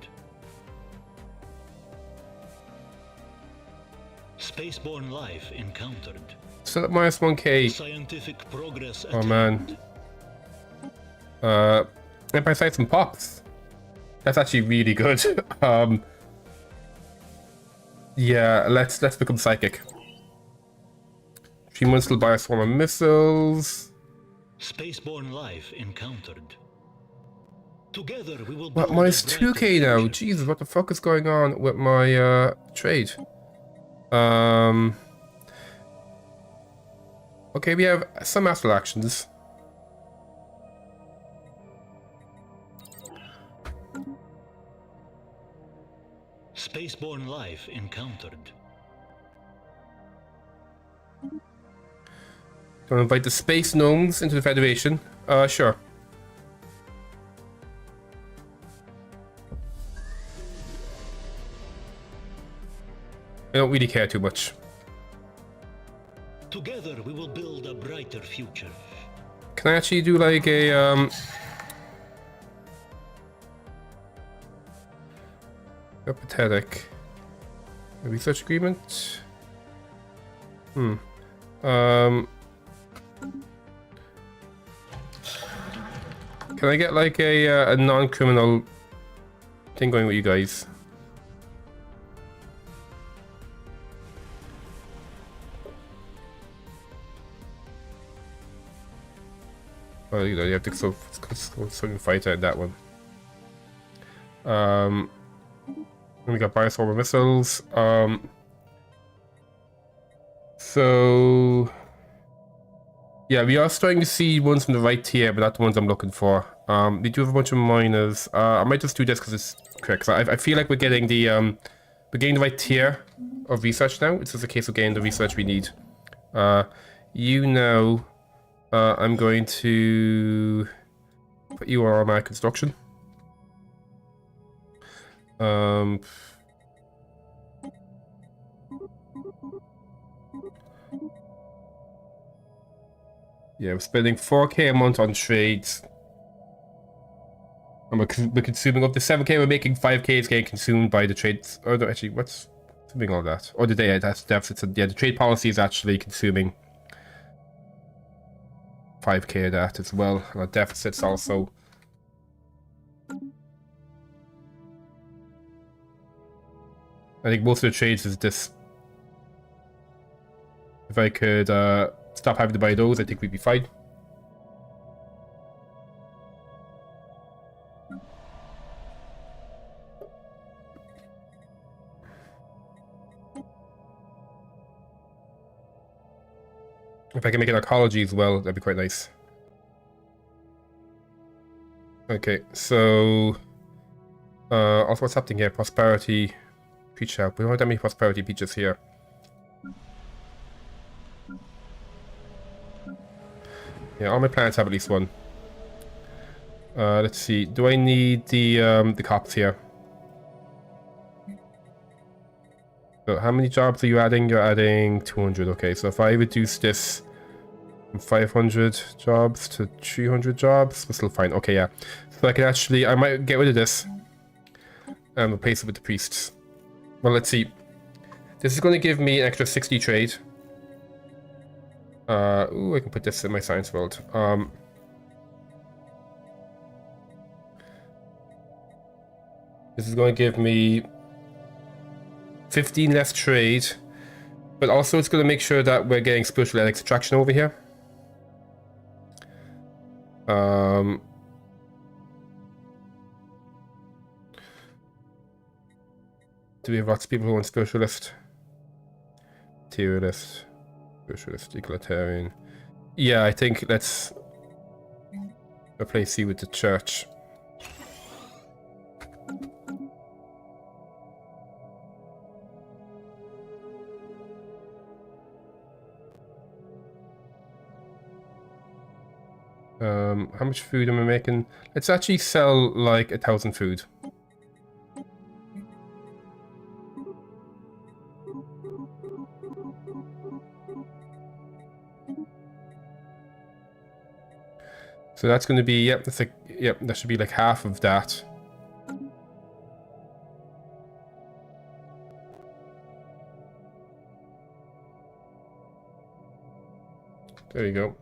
Spaceborne life encountered. Still at minus 1k. Scientific progress Oh attained. man. Empire Sites and Pops. That's actually really good. Yeah, let's become psychic. 3 months till buy a swarm of missiles. Spaceborne life encountered. Together we will What, build minus a brighter 2k now? future. Jesus, what the fuck is going on with my trade? Okay, we have some astral actions. spaceborne life encountered. Don't invite the space gnomes into the Federation. Sure. I don't really care too much. Together we will build a brighter future. Can I actually do like a pathetic research agreement? Can I get like a non-criminal thing going with you guys? Well, you know, you have to so fighter in that one. We got biosolar missiles. So yeah, we are starting to see ones from the right tier, but not the ones I'm looking for. We do have a bunch of miners. I might just do this because it's quick. So I feel like we're getting the right tier of research now. It's just a case of getting the research we need. You know, I'm going to put you on my construction. Yeah, we're spending 4k a month on trades. And we're consuming up to 7k. We're making 5k is getting consumed by the trades. Oh, no, actually, what's consuming all that? Oh, the data, that's deficits. Yeah, the trade policy is actually consuming 5k of that as well. And our deficits also. I think most of the trades is this. If I could stop having to buy those, I think we'd be fine. If I can make an ecology as well, that'd be quite nice. Okay, so also what's happening here? Prosperity peach out. We don't have that many prosperity peaches here. Yeah, all my planets have at least one. Let's see. Do I need the cops here? So how many jobs are you adding? You're adding 200. Okay, so if I reduce this from 500 jobs to 300 jobs, we're still fine. Okay, yeah. So I can actually, I might get rid of this and replace it with the priests. Well, let's see. This is going to give me an extra 60 trade. Ooh, I can put this in my science world. This is going to give me 15 less trade, but also it's going to make sure that we're getting spiritual extraction over here. Do we have lots of people who want spiritualist? Materialist, spiritualist, egalitarian. Yeah, I think let's replace you with the church. How much food am I making? Let's actually sell like 1,000 food. So that's going to be, yep, that's like, yep, that should be like half of that. There you go.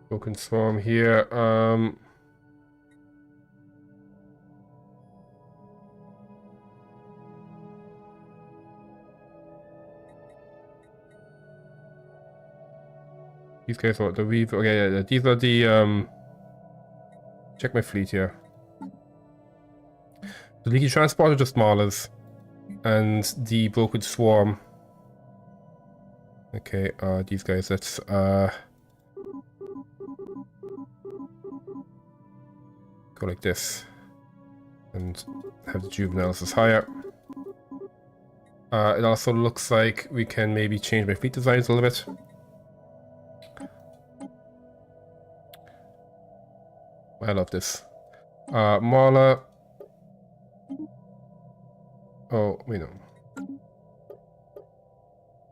Broken swarm here. These guys are the weave. Okay, yeah, these are the check my fleet here. The leaky transport are just smallers, and the broken swarm. Okay, these guys. Let's go like this. And have the juveniles as higher. It also looks like we can maybe change my fleet designs a little bit. I love this. Marla. Oh, wait, no.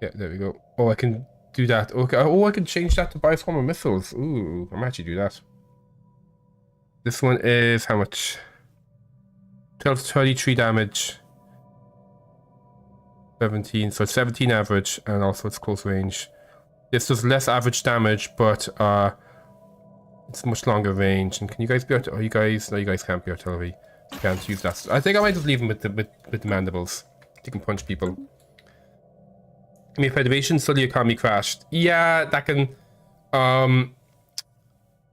Yeah, there we go. Oh, I can do that. Okay. Oh, I can change that to bioswarmer missiles. Ooh, I might actually do that. This one is how much? 12 to 33 damage. 17, so 17 average, and also it's close range. This does less average damage, but it's much longer range. And can you guys be able to, oh, you guys, no, you guys can't be artillery. You can't use that. I think I might just leave them with the mandibles. You can punch people. Give me a federation, suddenly your economy crashed. Yeah, that can,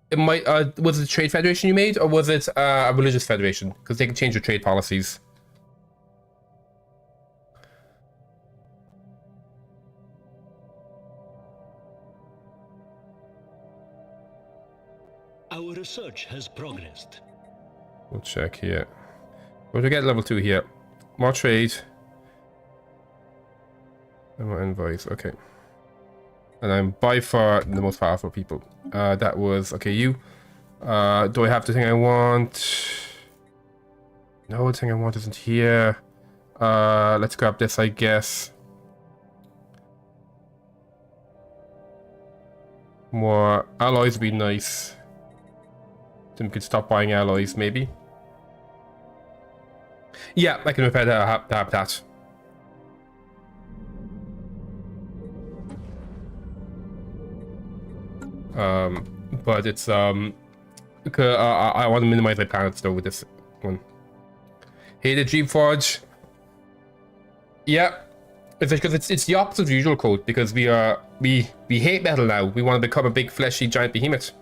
it might, was it a trade federation you made, or was it a religious federation? Because they can change your trade policies. Our research has progressed. We'll check here. What do we get level 2 here? More trade. And more envoys, okay. And I'm by far the most powerful people. That was, okay, you. Do I have the thing I want? No, the thing I want isn't here. Let's grab this, I guess. More alloys would be nice. Then we could stop buying alloys, maybe. Yeah, I can repair the habitat. But it's I want to minimize my planets though with this one. Hey, the Dreamforge. Yeah, it's because it's the opposite of the usual code, because we hate metal now. We want to become a big fleshy giant behemoth.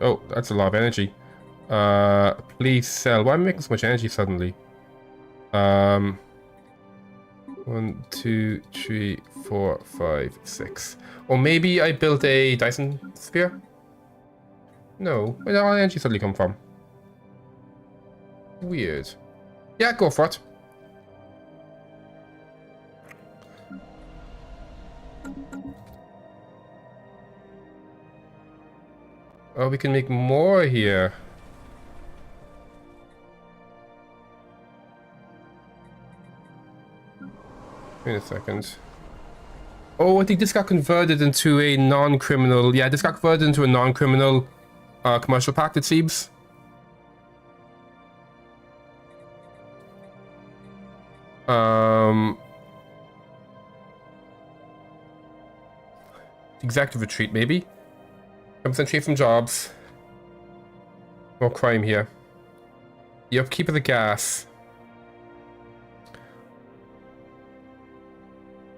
Oh, that's a lot of energy. Please sell. Why am I making so much energy suddenly? 1, 2, 3, 4, 5, 6. Or maybe I built a Dyson sphere? No. Where did all the energy suddenly come from? Weird. Yeah, go for it. Oh, we can make more here. Wait a second. Oh, I think this got converted into a non-criminal. Yeah, this got converted into a non-criminal commercial pact, it seems. Executive retreat, maybe. 10% trade from jobs. More crime here. The upkeep of the gas.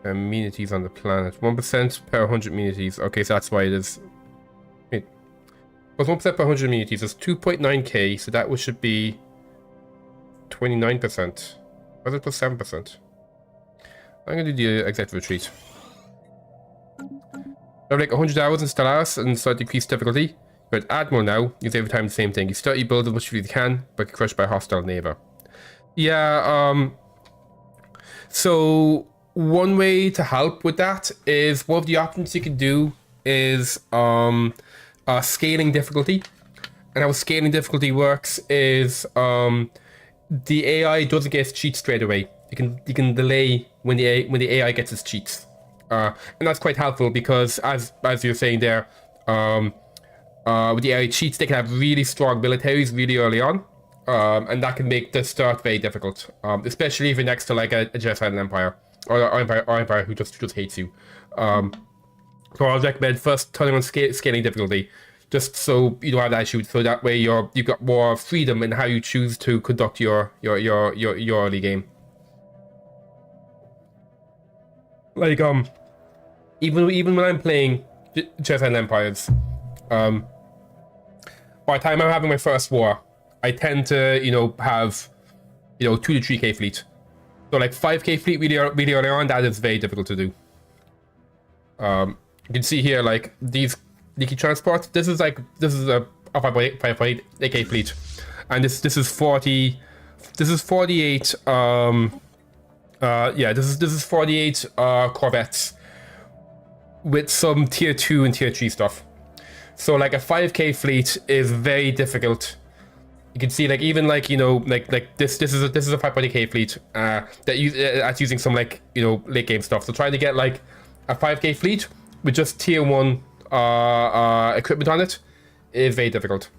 Amenities on the planet. 1% per 100 amenities. Okay, so that's why it is. Wait. Plus 1% per 100 amenities. That's 2.9k, so that should be 29%. Or is it plus 7%? I'm gonna do the executive retreat. I have like 100 hours in Stellaris and start decrease difficulty. But Admiral now, use every time the same thing. You start, you build as much as you can, but get crushed by a hostile neighbor. Yeah, so one way to help with that is one of the options you can do is scaling difficulty. And how scaling difficulty works is the AI doesn't get its cheats straight away. You can delay when the AI gets its cheats. And that's quite helpful because as you're saying there, with the AI cheats, they can have really strong militaries really early on. And that can make the start very difficult, especially if you're next to like a genocidal empire or empire who just hates you. So I'll recommend first turning on scaling difficulty, just so you don't have that issue. So that way you've got more freedom in how you choose to conduct your early game. Like even when I'm playing genocidal empires, by the time I'm having my first war, I tend to, have, 2 to 3k fleet. So like 5k fleet really early on, that is very difficult to do. You can see here, like, these leaky transport. This is a 5.8 AK fleet, and this is 40. This is 48. Yeah, this is 48 corvettes with some tier 2 and tier 3 stuff. So like a 5k fleet is very difficult. You can see, like, even like, you know, like this is a 5.8k fleet that's using some, like, you know, late game stuff. So trying to get like a 5k fleet with just tier 1 equipment on it is very difficult.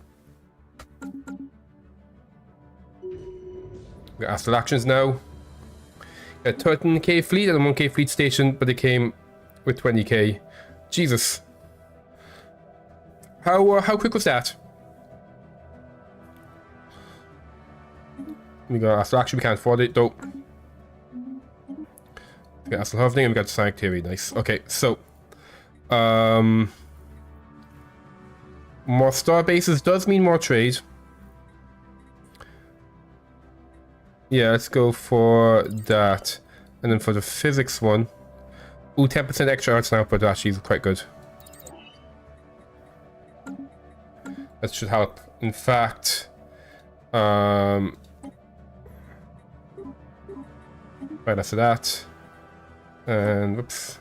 We got Astral Actions now. A 13k fleet and a 1k fleet station, but they came with 20k. Jesus. How quick was that? We got Astral Action, we can't afford it though. We got Astral Hovering and we got Sonic Theory, nice. Okay, so more star bases does mean more trade. Yeah, let's go for that. And then for the physics one, ooh, 10% extra arts output actually is quite good. That should help. In fact, right after that, and whoops.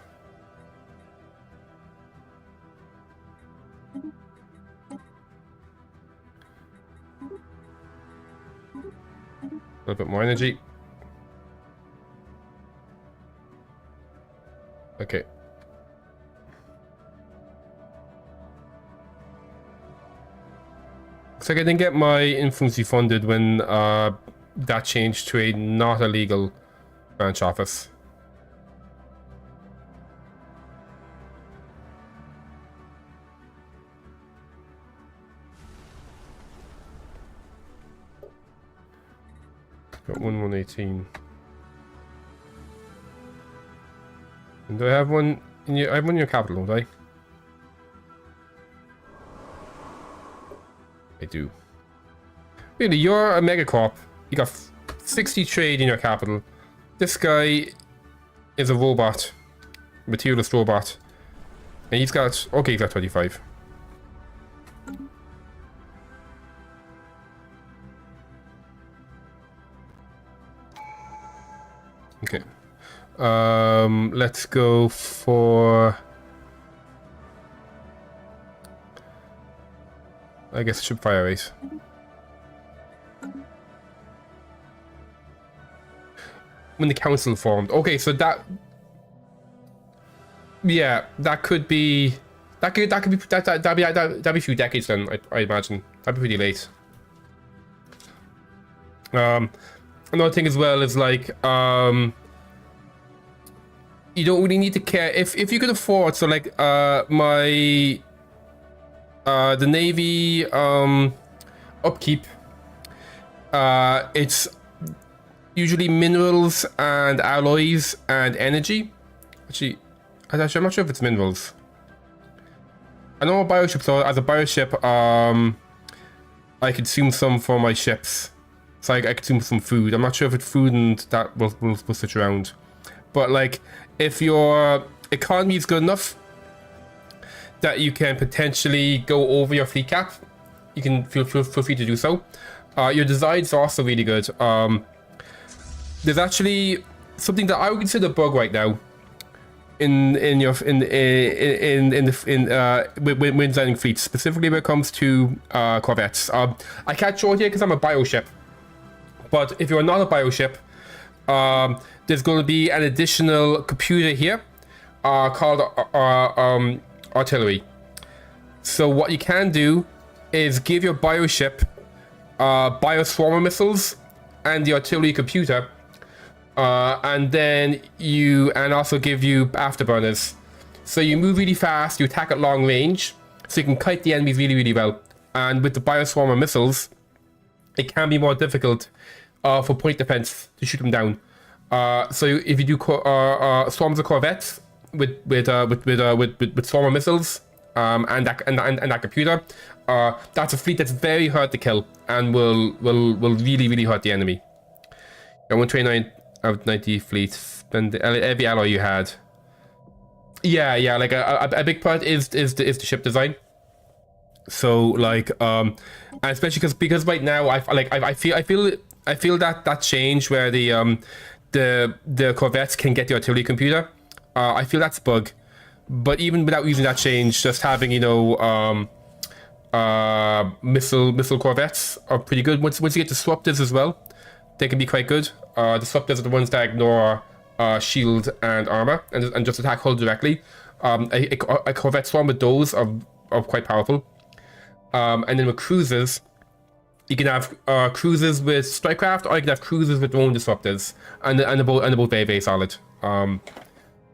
A little bit more energy. Okay. Looks like I didn't get my influence refunded when that changed to a not illegal branch office. Got 118. And do I have one in your? I have one in your capital, don't I? I do. Really, you're a Megacorp. You got 60 trade in your capital. This guy is a robot, materialist robot, and he's got he's got 25. Okay. Let's go for, I guess, ship fire race. When the council formed. Okay, so that, yeah, that could be, that'd be a few decades then, I imagine. That'd be pretty late. Another thing as well is, like, you don't really need to care if you could afford. So, like, the Navy upkeep, it's usually minerals and alloys and energy. Actually, I'm not sure if it's minerals. I know bioship, so as a bioship, I consume some for my ships. So I consume some food. I'm not sure if it's food and that will switch around. But, like, if your economy is good enough that you can potentially go over your fleet cap, you can feel free to do so. Your designs are also really good. There's actually something that I would consider a bug right now when designing fleets, specifically when it comes to corvettes. I can't show it here because I'm a bioship. But if you're not a bioship, there's going to be an additional computer here called artillery. So what you can do is give your bioship bioswarmer missiles and the artillery computer, and then also give you afterburners. So you move really fast, you attack at long range, so you can kite the enemies really, really well. And with the bioswarmer missiles, it can be more difficult for point defense to shoot them down. So if you do swarms of corvettes with swarmer missiles and that computer, that's a fleet that's very hard to kill and will really, really hurt the enemy. Got 129 out of 90 fleet. Spend every alloy you had. Yeah. Like a big part is the ship design. So like and especially because right now I feel that change where the corvettes can get the artillery computer. I feel that's a bug. But even without using that change, just having missile corvettes are pretty good. Once you get to disruptors as well, they can be quite good. Disruptors are the ones that ignore shield and armor and just attack hull directly. A corvette swarm with those are quite powerful. And then with cruisers, you can have cruisers with strikecraft, or you can have cruisers with drone disruptors, and they're both very solid.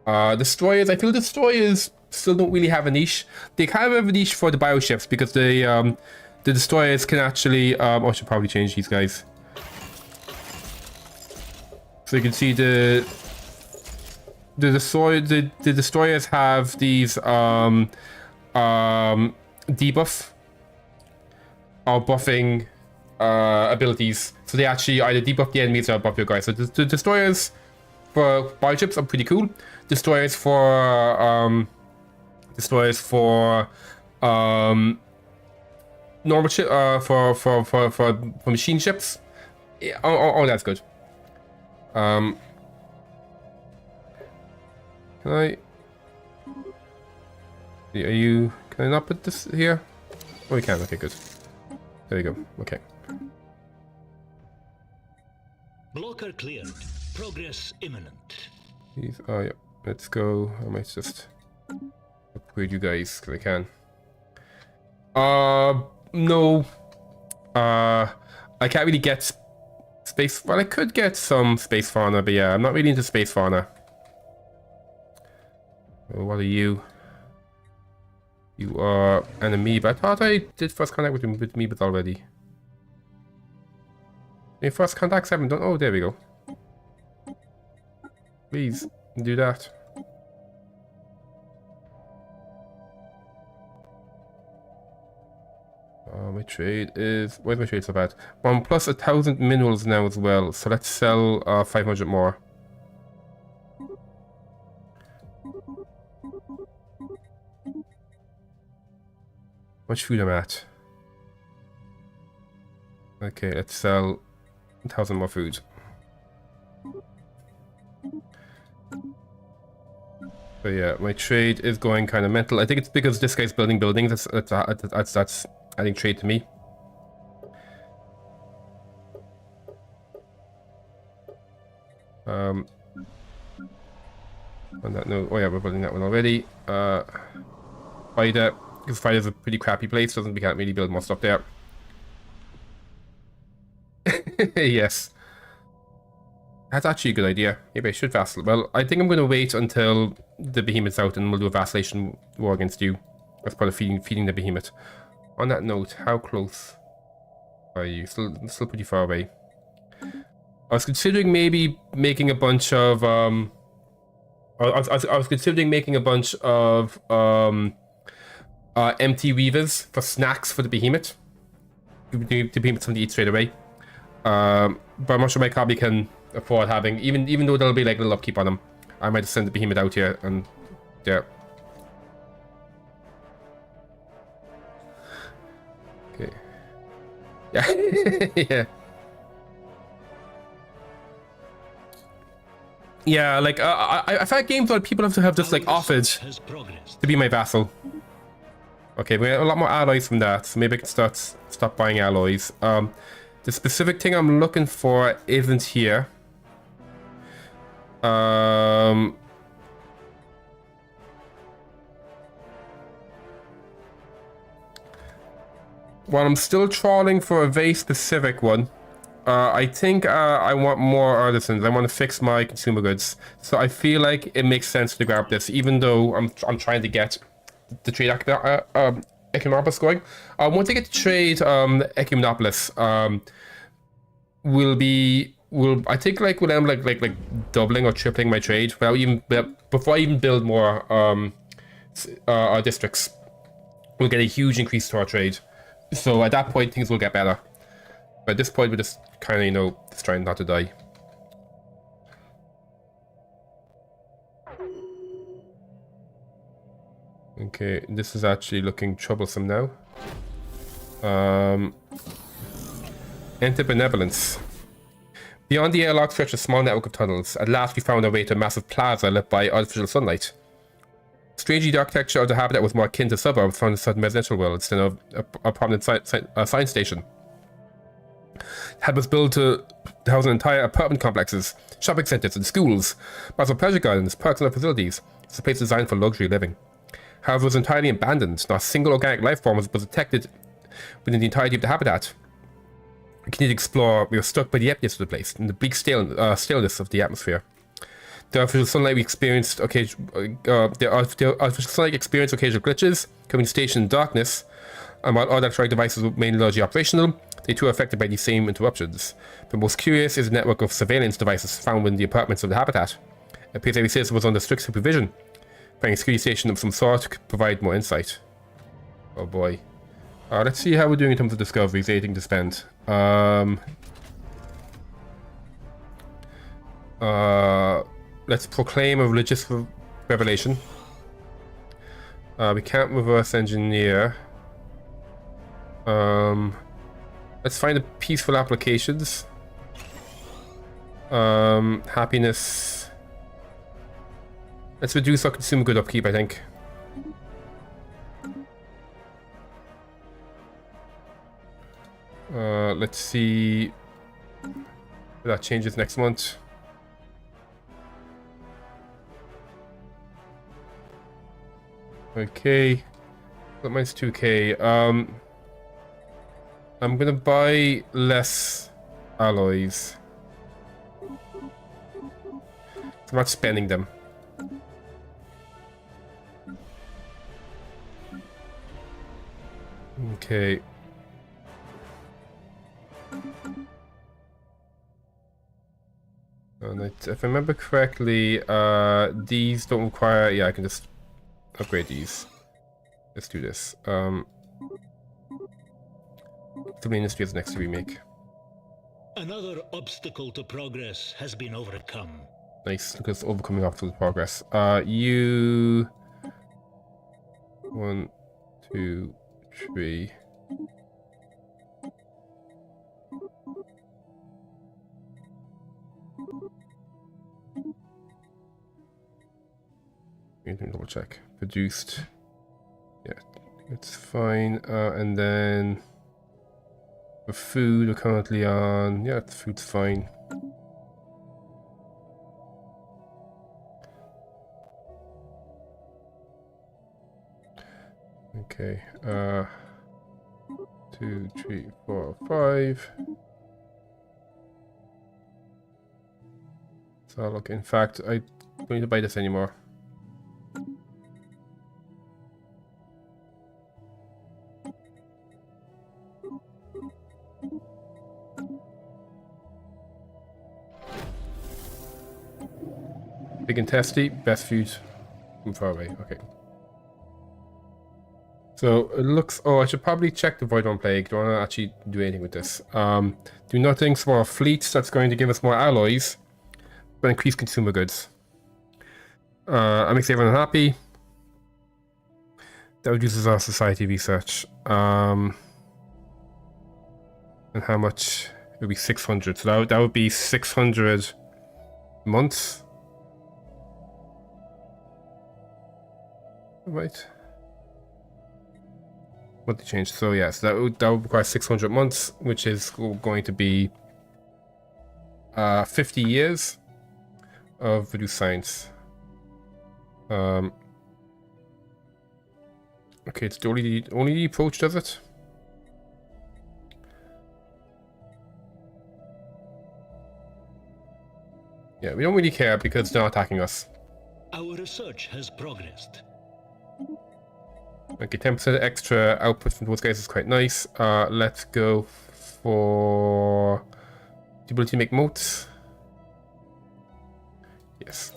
Destroyers, I feel destroyers still don't really have a niche. They kind of have a niche for the bioships because the destroyers can actually. I should probably change these guys. So you can see the destroyers have these debuff or buffing abilities. So they actually either debuff the enemies or buff your guys. So the destroyers for bioships are pretty cool. Destroyers for normal ship for machine ships. Yeah, oh, that's good. Can I? Can I not put this here? Oh, we can. Okay, good. There we go. Okay. Blocker cleared. Progress imminent. Oh yeah. Let's go. I might just upgrade you guys because I can. No. I can't really get space. Well, I could get some space fauna, but yeah, I'm not really into space fauna. Oh, what are you? You are an amoeba. I thought I did first contact with amoebas already. Any first contacts haven't done? Oh, there we go. Please do that. My trade is... Where's my trade so bad? I'm plus 1,000 minerals now as well. So let's sell 500 more. How much food I'm at? Okay, let's sell 1,000 more food. So yeah, my trade is going kind of mental. I think it's because this guy's building buildings. That's adding trade to me. On that note, oh yeah, we're building that one already. Spider, because Spider's a pretty crappy place, we can't really build more stuff there. Yes. That's actually a good idea. Maybe I should vassal. Well, I think I'm going to wait until the Behemoth's out and we'll do a vacillation war against you. As part of feeding the Behemoth. On that note, how close are you? Still pretty far away. I was considering maybe making a bunch of I was considering making a bunch of empty weavers for snacks for the Behemoth. The Behemoth something to eat straight away. But I'm not sure my copy can afford having, even though there'll be like a little upkeep on them. I might just send the Behemoth out here and yeah. Okay. Yeah. Yeah. Yeah, like I've had games where people have just like offered to be my vassal. Okay, we get a lot more alloys from that, so maybe I can stop buying alloys. The specific thing I'm looking for isn't here. While I'm still trawling for a very specific one, I think I want more artisans. I want to fix my consumer goods. So I feel like it makes sense to grab this, even though I'm trying to get the trade Echinopolis going. Once I get to trade Echinopolis, I think like we'll end like doubling or tripling my trade before I even build more districts. We'll get a huge increase to our trade. So at that point things will get better. But at this point we're just kind of, just trying not to die. Okay, this is actually looking troublesome now. Enter benevolence. Beyond the airlock stretched a small network of tunnels. At last we found our way to a massive plaza lit by artificial sunlight. Strangely, the architecture of the habitat was more akin to suburbs found in certain residential worlds than a prominent science station. The hub was built to house an entire apartment complexes, shopping centres and schools, massive pleasure gardens, parks and other facilities. It's a place designed for luxury living. However, it was entirely abandoned. Not a single organic life form was detected within the entirety of the habitat. We continued to explore. We were struck by the emptiness of the place and the bleak staleness of the atmosphere. The artificial sunlight experienced occasional glitches, coming to station in darkness, and while all electronic devices were mainly largely operational, they too were affected by these same interruptions. But most curious is the network of surveillance devices found within the apartments of the habitat. It appears every citizen was under strict supervision, finding a security station of some sort could provide more insight. Oh boy. Let's see how we're doing in terms of discoveries, anything to spend. Let's proclaim a religious revelation. We can't reverse engineer. Let's find the peaceful applications. Happiness. Let's reduce our consumer good upkeep, I think. Let's see if that changes next month. Okay, that mine's 2k. I'm gonna buy less alloys. I'm not spending them. Okay. And if I remember correctly, these don't require. Yeah, I can just upgrade these. Let's do this. The industry is next to remake. Another obstacle to progress has been overcome. Nice, because overcoming obstacles to progress. You 1, 2, 3. Double check. Produced. Yeah, it's fine. And then the food we're currently on. Yeah, the food's fine. Okay. 2, 3, 4, 5. So look, in fact, I don't need to buy this anymore. Big and testy, best food from far away. Okay. So it looks. Oh, I should probably check the Void One Plague. Don't want to actually do anything with this. Do nothing. Small fleet. That's going to give us more alloys, but increase consumer goods. That makes everyone happy. That reduces our society research. And how much? It would be 600. So that would be 600 months. Right. Monthly change. So yes, that would require 600 months, which is going to be 50 years of reduced science. Okay, it's only the approach, does it? Yeah, we don't really care because they're not attacking us. Our research has progressed. Okay, 10% extra output from those guys is quite nice. Let's go for the ability to make moats. Yes.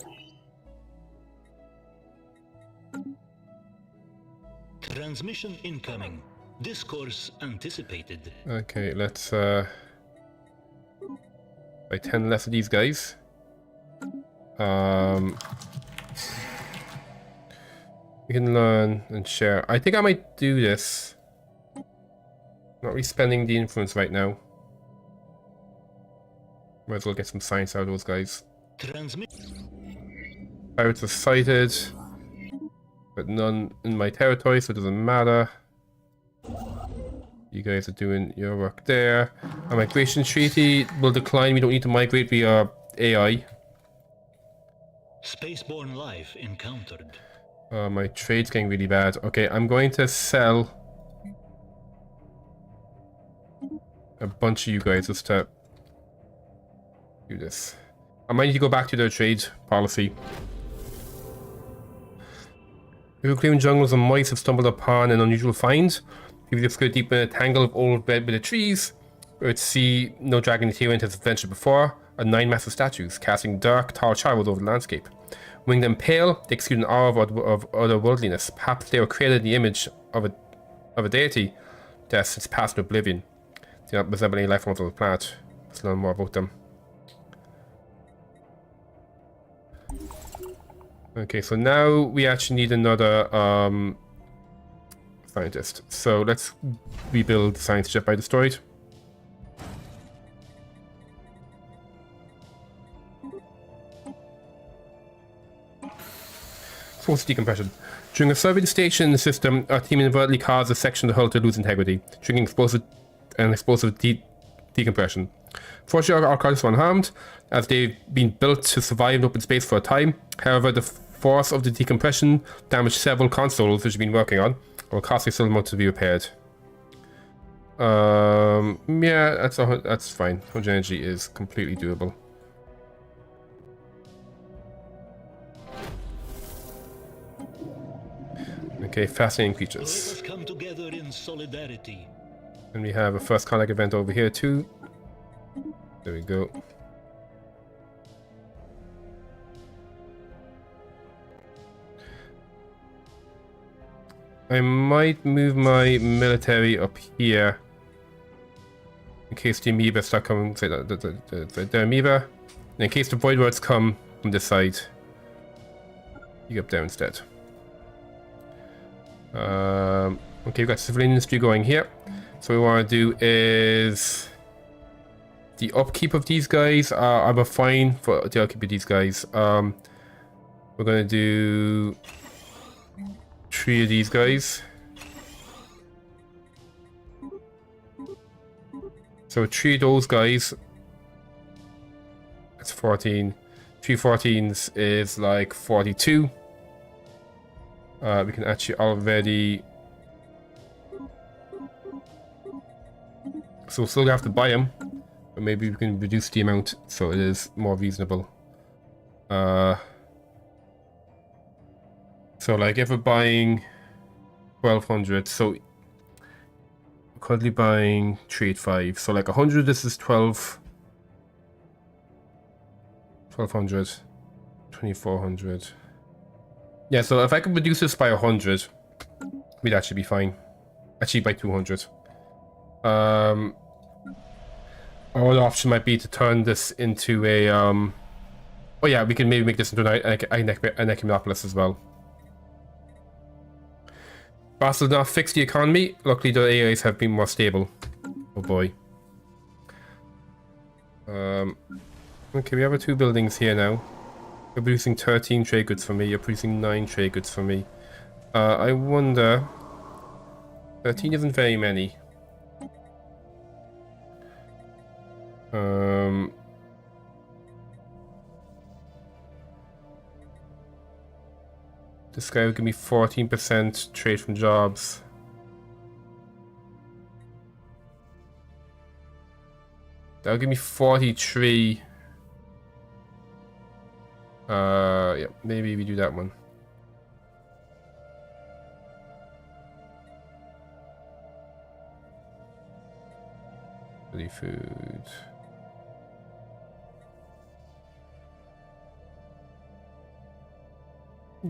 Transmission incoming. Discourse anticipated. Okay, let's buy 10 less of these We can learn and share. I think I might do this. Not really spending the influence right now. Might as well get some science out of those guys. Transmit. Pirates are sighted, but none in my territory, so it doesn't matter. You guys are doing your work there. Our migration treaty will decline. We don't need to migrate via AI. Spaceborne life encountered. My trade's getting really bad. Okay, I'm going to sell a bunch of you guys just to do this. I might need to go back to their trade policy. People claiming jungles and mice have stumbled upon an unusual find. People just go deep in a tangle of old red with the trees, where it's see no dragon adherent has ventured before, are 9 massive statues, casting dark, tall shadows over the landscape. Winged and pale, they exude an aura of otherworldliness. Perhaps they were created in the image of a deity that has since passed in oblivion. They do not resemble any life forms on the planet. Let's learn more about them. Okay, so now we actually need another scientist. So let's rebuild the science ship I destroyed. Force decompression. During a survey of the station in the system, our team inadvertently caused a section of the hull to lose integrity, triggering explosive decompression. Fortunately, our cars were unharmed, as they've been built to survive in open space for a time. However, the force of the decompression damaged several consoles which we've been working on, or cost a still amount to be repaired. Yeah, that's fine. 100 energy is completely doable. Okay, fascinating creatures. Let us come together in solidarity. And we have a first contact event over here too. There we go. I might move my military up here in case the amoeba start coming. Say the amoeba. And in case the void words come from this side, you get up there instead. Okay, we've got civilian industry going here. So what we want to do is the upkeep of these guys. I'm fine for the upkeep of these guys. We're gonna do 3 of these guys. So 3 of those guys. That's 14. 3 14s is like 42. We can actually already. So we'll still have to buy them, but maybe we can reduce the amount so it is more reasonable. So like if we're buying 1200, so we're currently buying 385. So like 100, this is 1200, 2400. Yeah, so if I could reduce this by 100, we'd actually be fine. Actually by 200. Our other option might be to turn this into a oh yeah, we can maybe make this into an Echinopolis as well. Basel did not fix the economy. Luckily the AIs have been more stable. Oh boy. Okay, we have our 2 buildings here now. You're producing 13 trade goods for me. You're producing 9 trade goods for me. I wonder. 13 isn't very many. This guy will give me 14% trade from jobs. That'll give me 43. Yeah, maybe we do that one. Ready food.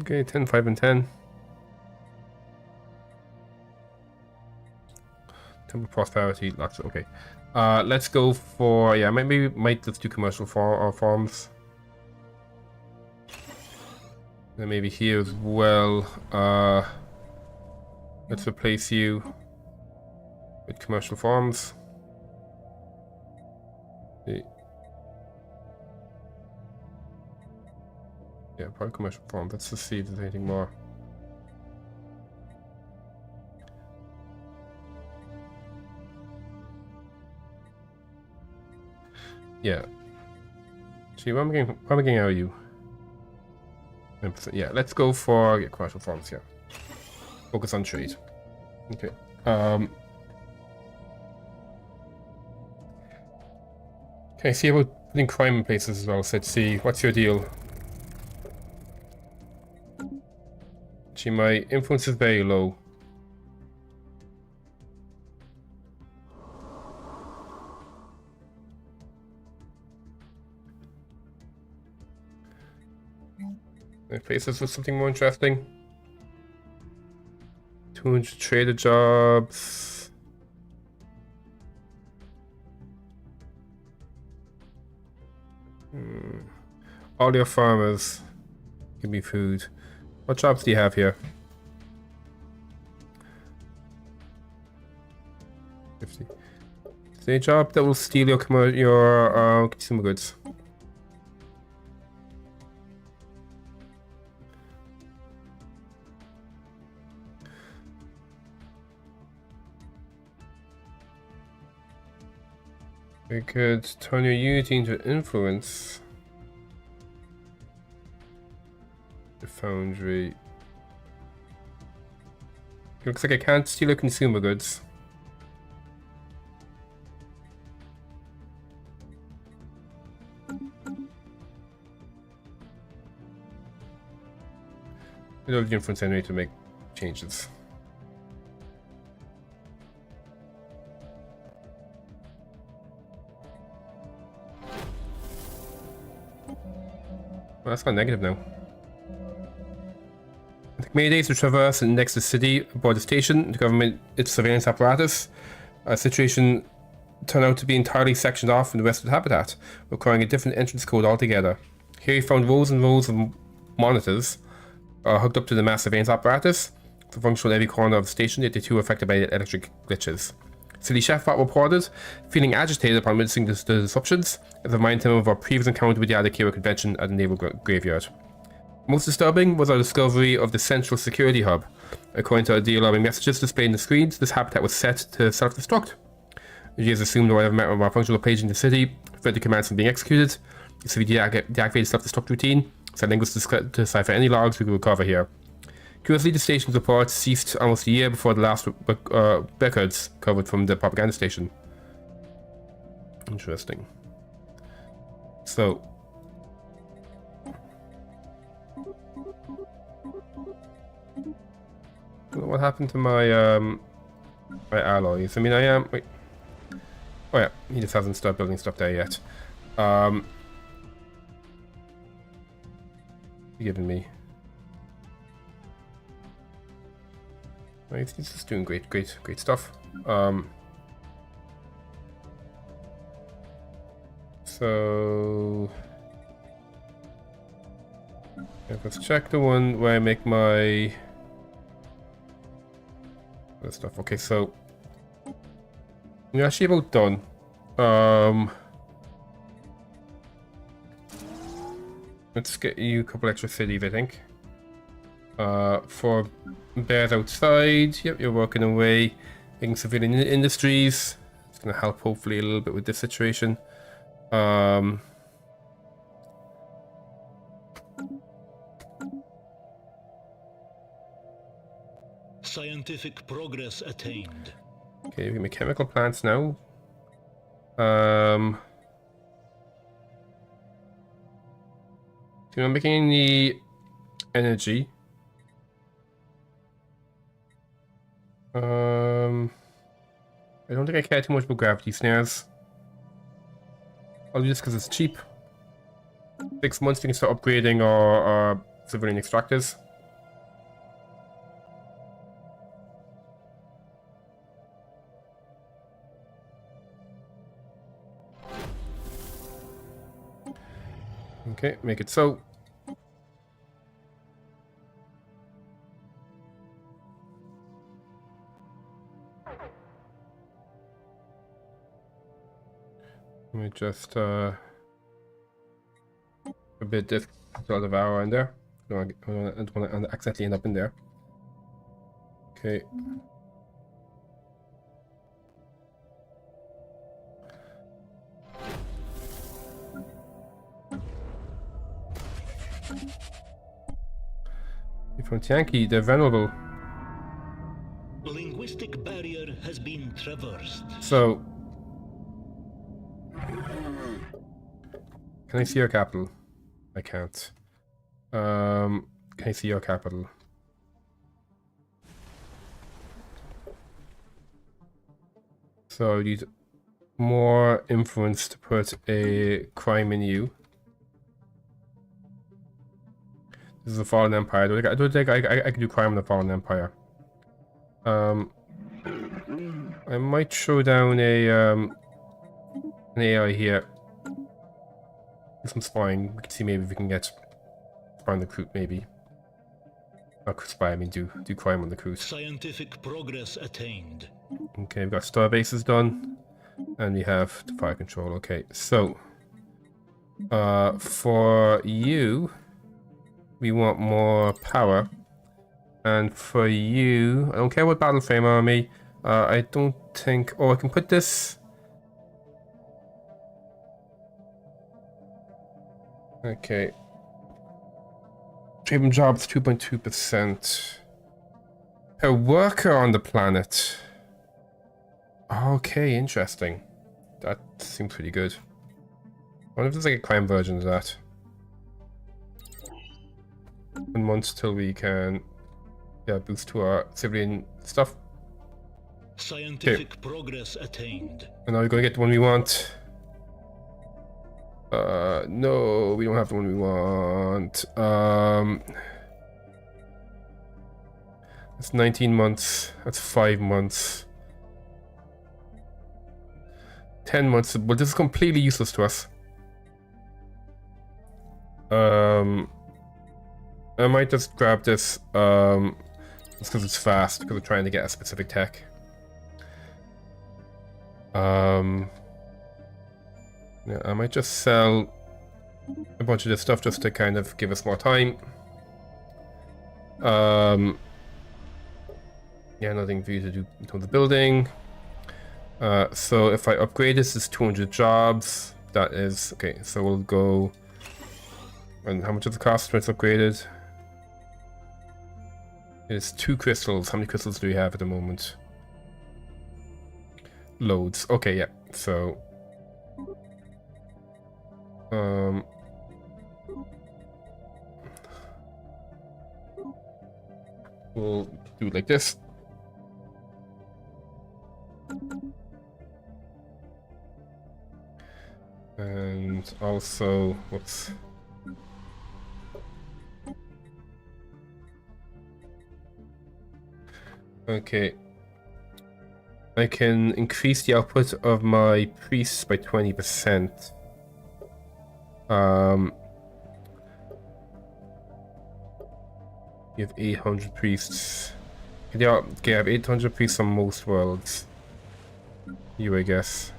Okay, 10, 5, and 10. Temple prosperity, lots. Okay. Let's go for maybe might let's do commercial farms. And maybe here as well. Let's replace you with commercial farms. Yeah, probably commercial farm. Let's just see if there's anything more. Yeah. See, what am I getting out of you? 9%. Yeah, let's go for commercial farms. Yeah. Focus on trade. Okay. Okay, see about putting crime in places as well. So let's see, what's your deal? See, my influence is very low. Replace this with something more interesting. 200 trader jobs. All your farmers give me food. What jobs do you have here? 50. Is there a job that will steal your consumer goods? We could turn your unity into influence. The foundry. It looks like I can't steal your consumer goods. It'll have the influence anyway to make changes. Well, that's not negative now. It took many days to traverse and next to the city aboard the station. The government, its surveillance apparatus. A situation turned out to be entirely sectioned off from the rest of the habitat, requiring a different entrance code altogether. Here he found rows and rows of monitors hooked up to the mass surveillance apparatus. The functional in every corner of the station, yet the two were affected by electric glitches. City Chef reported, feeling agitated upon witnessing the disruptions, as reminded him of our previous encounter with the Adakira convention at the naval graveyard. Most disturbing was our discovery of the central security hub. According to the alarming messages displayed on the screens, this habitat was set to self-destruct. It is assumed that whatever matter of malfunctional page in the city prevented commands from being executed. So we deactivated self-destruct routine, so linguists to decipher any logs we could recover here. Curiously, the station's report ceased almost a year before the last records covered from the propaganda station. Interesting. So, what happened to my my alloys? I mean, I am. Wait. Oh yeah, he just hasn't started building stuff there yet. Giving me. Right, he's just doing great stuff. So let's check the one where I make my other stuff. Okay, so you're actually about done. Let's get you a couple extra cities, I think. For bears outside, yep, you're working away, making civilian industries. It's gonna help hopefully a little bit with this situation. Scientific progress attained. Okay, we can make chemical plants now. So I'm making any energy. I don't think I care too much about gravity snares. I'll do this because it's cheap. 6 months you can start upgrading our civilian extractors. Okay, make it so. Let me just a bit this sort of hour in there. I don't want to accidentally end up in there. Okay. From Yankee, they're venerable. Linguistic barrier has been traversed. So, can I see your capital? I can't. Can I see your capital? So, you need more influence to put a crime in you. This is a fallen empire. I don't think I can do crime in the fallen empire. I might show down a an AI here. Do some spying. We can see maybe if we can get spy on the recruit, maybe. Not spy, I mean do crime on the recruit. Scientific progress attained. Okay, we've got star bases done. And we have the fire control. Okay, so for you, we want more power. And for you, I don't care what battle frame army. I don't think. Oh, I can put this. Okay. Trading jobs 2.2%. A worker on the planet. Okay, interesting. That seems pretty good. I wonder if there's like a crime version of that. 1 month till we can, yeah, boost to our civilian stuff. Scientific progress attained. And now we're gonna get the one we want. No, we don't have the one we want. That's 19 months. That's 5 months. 10 months. But this is completely useless to us. I might just grab this, just because it's fast, because we're trying to get a specific tech. Yeah, I might just sell a bunch of this stuff just to kind of give us more time. Yeah, nothing for you to do until the building. So if I upgrade this, is 200 jobs. That is okay. So we'll go. And how much does it cost when it's upgraded? It's 2 crystals. How many crystals do we have at the moment? Loads. Okay, yeah. So we'll do it like this. And also, whoops. Okay. I can increase the output of my priests by 20%. You have 800 priests. Okay, I have 800 priests on most worlds. You, I guess.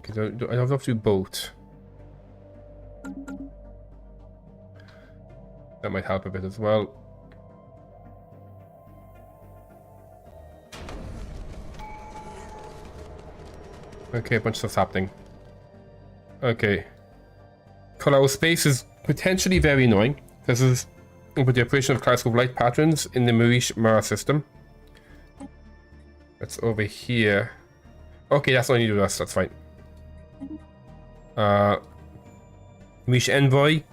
Okay, I have to do both. That might help a bit as well. Okay, a bunch of stuff's happening. Okay. Color space is potentially very annoying. This is with the operation of kaleidoscope light patterns in the Marish Mara system. That's over here. Okay, that's all I need to do. That's fine. Marish Envoy.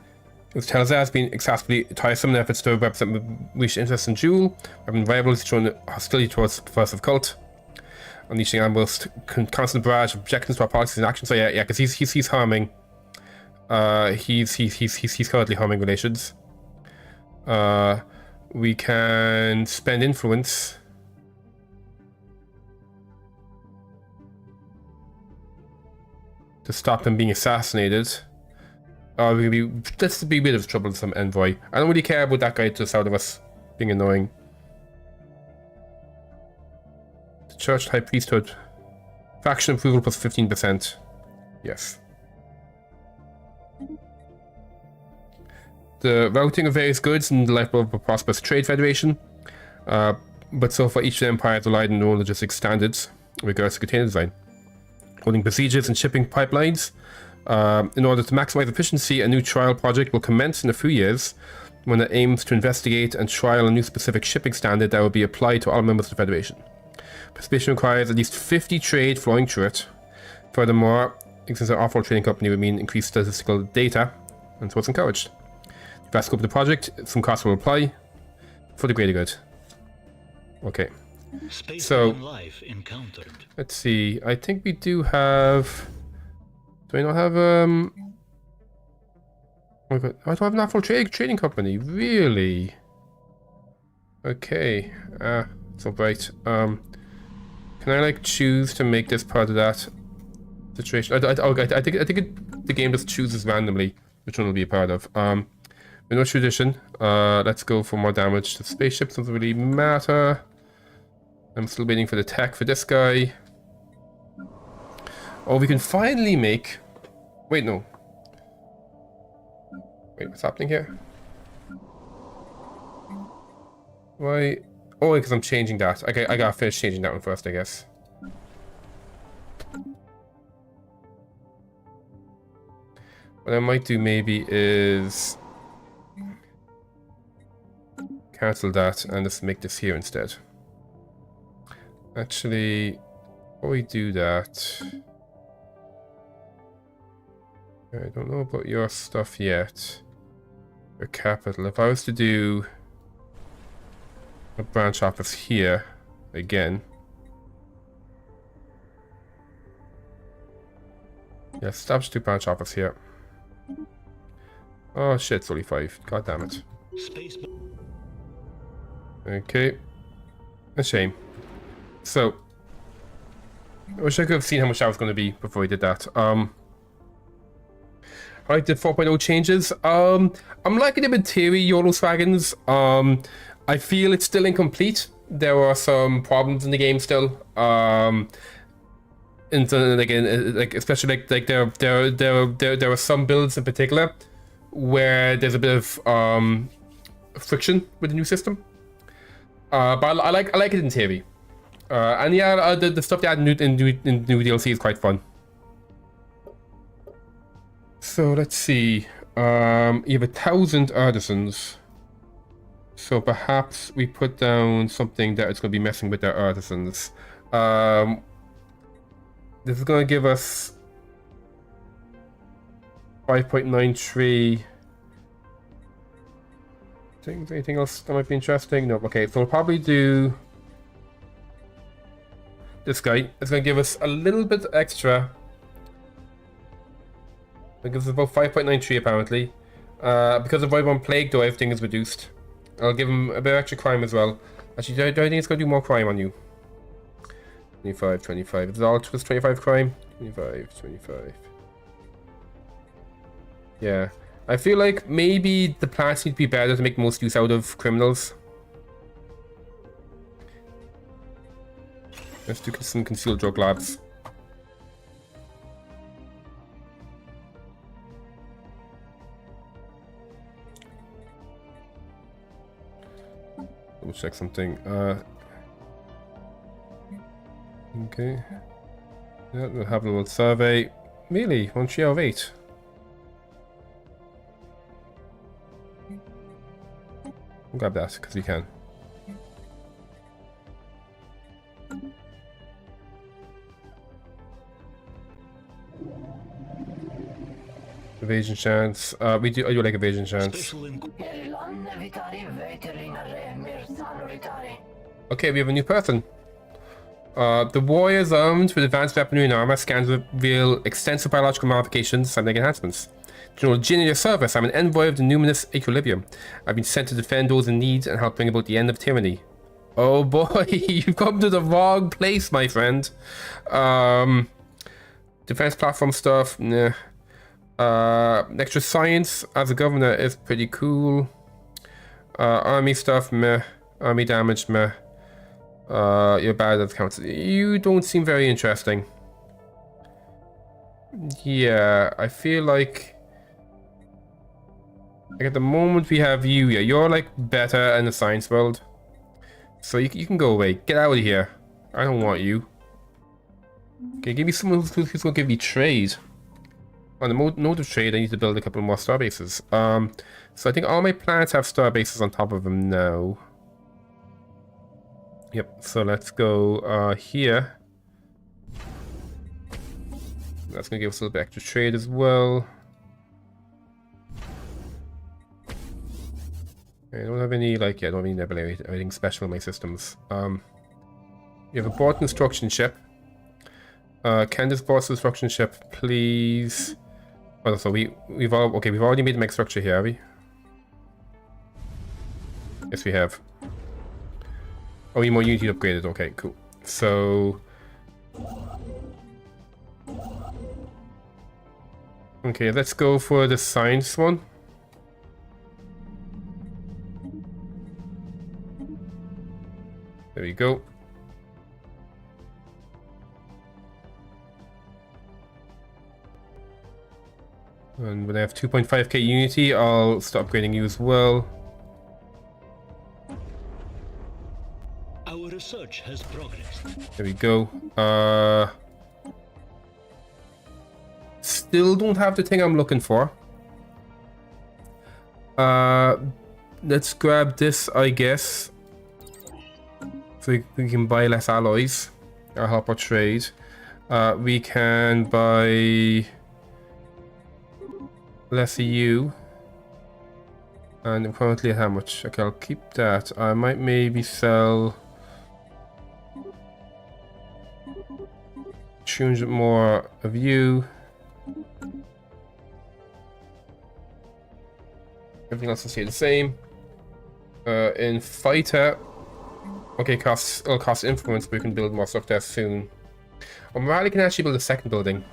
It tells us has been excessively tiresome in efforts to represent Marish interest in Jewel. Having rivals shown hostility towards the first of cult. Unleashing almost constant barrage of objections to our policies and actions. So yeah, because he's harming. He's currently harming relations. We can spend influence to stop him being assassinated. Let's be a bit of troublesome envoy. I don't really care about that guy to the south of us being annoying. The Church High Priesthood. Faction approval plus 15%. Yes. The routing of various goods in the life of a prosperous trade federation. But so far each empire has relied on their own logistics standards in regards to container design. Holding procedures and shipping pipelines. In order to maximize efficiency, a new trial project will commence in a few years when it aims to investigate and trial a new specific shipping standard that will be applied to all members of the Federation. Participation requires at least 50 trade flowing through it. Furthermore, since an off-world trading company would mean increased statistical data, and so it's encouraged. The vast scope of the project, some costs will apply for the greater good. Okay. So, life encountered. Let's see. I think we do have... Do I not have oh my god, I don't have an actual trading company. Really? Okay. So right. Can I like choose to make this part of that situation? I think the game just chooses randomly which one will be a part of. No tradition. Let's go for more damage to spaceships. Doesn't really matter. I'm still waiting for the tech for this guy. Oh, we can finally make... Wait, no. Wait, what's happening here? Why? Oh, because I'm changing that. Okay, I gotta finish changing that one first, I guess. What I might do maybe is... cancel that and just make this here instead. Actually, before we do that... I don't know about your stuff yet. Your capital. If I was to do a branch office here again. Yeah, establish 2 branch office here. Oh shit, it's only 5. God damn it. Okay. A shame. So, I wish I could have seen how much that was going to be before we did that. I did 4.0 changes. I'm liking them in theory, YOLO Swagons. I feel it's still incomplete. There are some problems in the game still. And so, again, like especially like there are some builds in particular where there's a bit of friction with the new system. But I like it in theory. And yeah, the stuff they add in new DLC is quite fun. So let's see. You have 1,000 artisans. So perhaps we put down something that is going to be messing with their artisans. This is going to give us 5.93. Anything else that might be interesting? No. Okay, so we'll probably do this guy. It's going to give us a little bit extra. It gives us about 5.93 apparently. Because of Voidborn Plague though, everything is reduced. I'll give him a bit of extra crime as well. Actually, do I think it's going to do more crime on you? 25, 25. Is it all just 25 crime? 25, 25. Yeah. I feel like maybe the plants need to be better to make most use out of criminals. Let's do some concealed drug labs. We'll check something. Okay. Yeah, we'll have a little survey. Really? 1 3 out of 8. We'll grab that because we can. Evasion chance. We do. I do like evasion chance. Okay, we have a new person. The warriors armed with advanced weaponry and armor scans reveal extensive biological modifications and enhancements. General Jin in your service. I'm an envoy of the numinous equilibrium. I've been sent to defend those in need and help bring about the end of tyranny. Oh boy, you've come to the wrong place, my friend. Defense platform stuff, nah. Extra science as a governor is pretty cool. Army stuff, meh. Army damage, meh. You're bad at counts. You don't seem very interesting. Yeah, I feel like at the moment we have you. Yeah, you're like better in the science world. So you can go away. Get out of here. I don't want you. Okay, give me someone who's gonna give me trade. On the note of trade, I need to build a couple more star bases. So I think all my planets have star bases on top of them now. Yep, so let's go here. That's gonna give us a little bit extra trade as well. I don't have any, like, yeah, I don't have anything special in my systems. You have a port construction ship. Can this port construction ship please? Oh, so we've already made the mech structure here, have we? Yes, we have. Oh, we need more unity upgraded. Okay, cool. So, okay, let's go for the science one. There we go. And when I have 2.5k unity, I'll start upgrading you as well. Our research has progressed. There we go. Still don't have the thing I'm looking for. Let's grab this, I guess. So we can buy less alloys. That'll help our trade. We can buy less EU. And I'm currently at how much? Okay, I'll keep that. I might maybe sell... Change it more of you. Everything else will stay the same. In fighter, okay, it'll cost influence, but we can build more stuff there soon. Or morale can actually build a second building.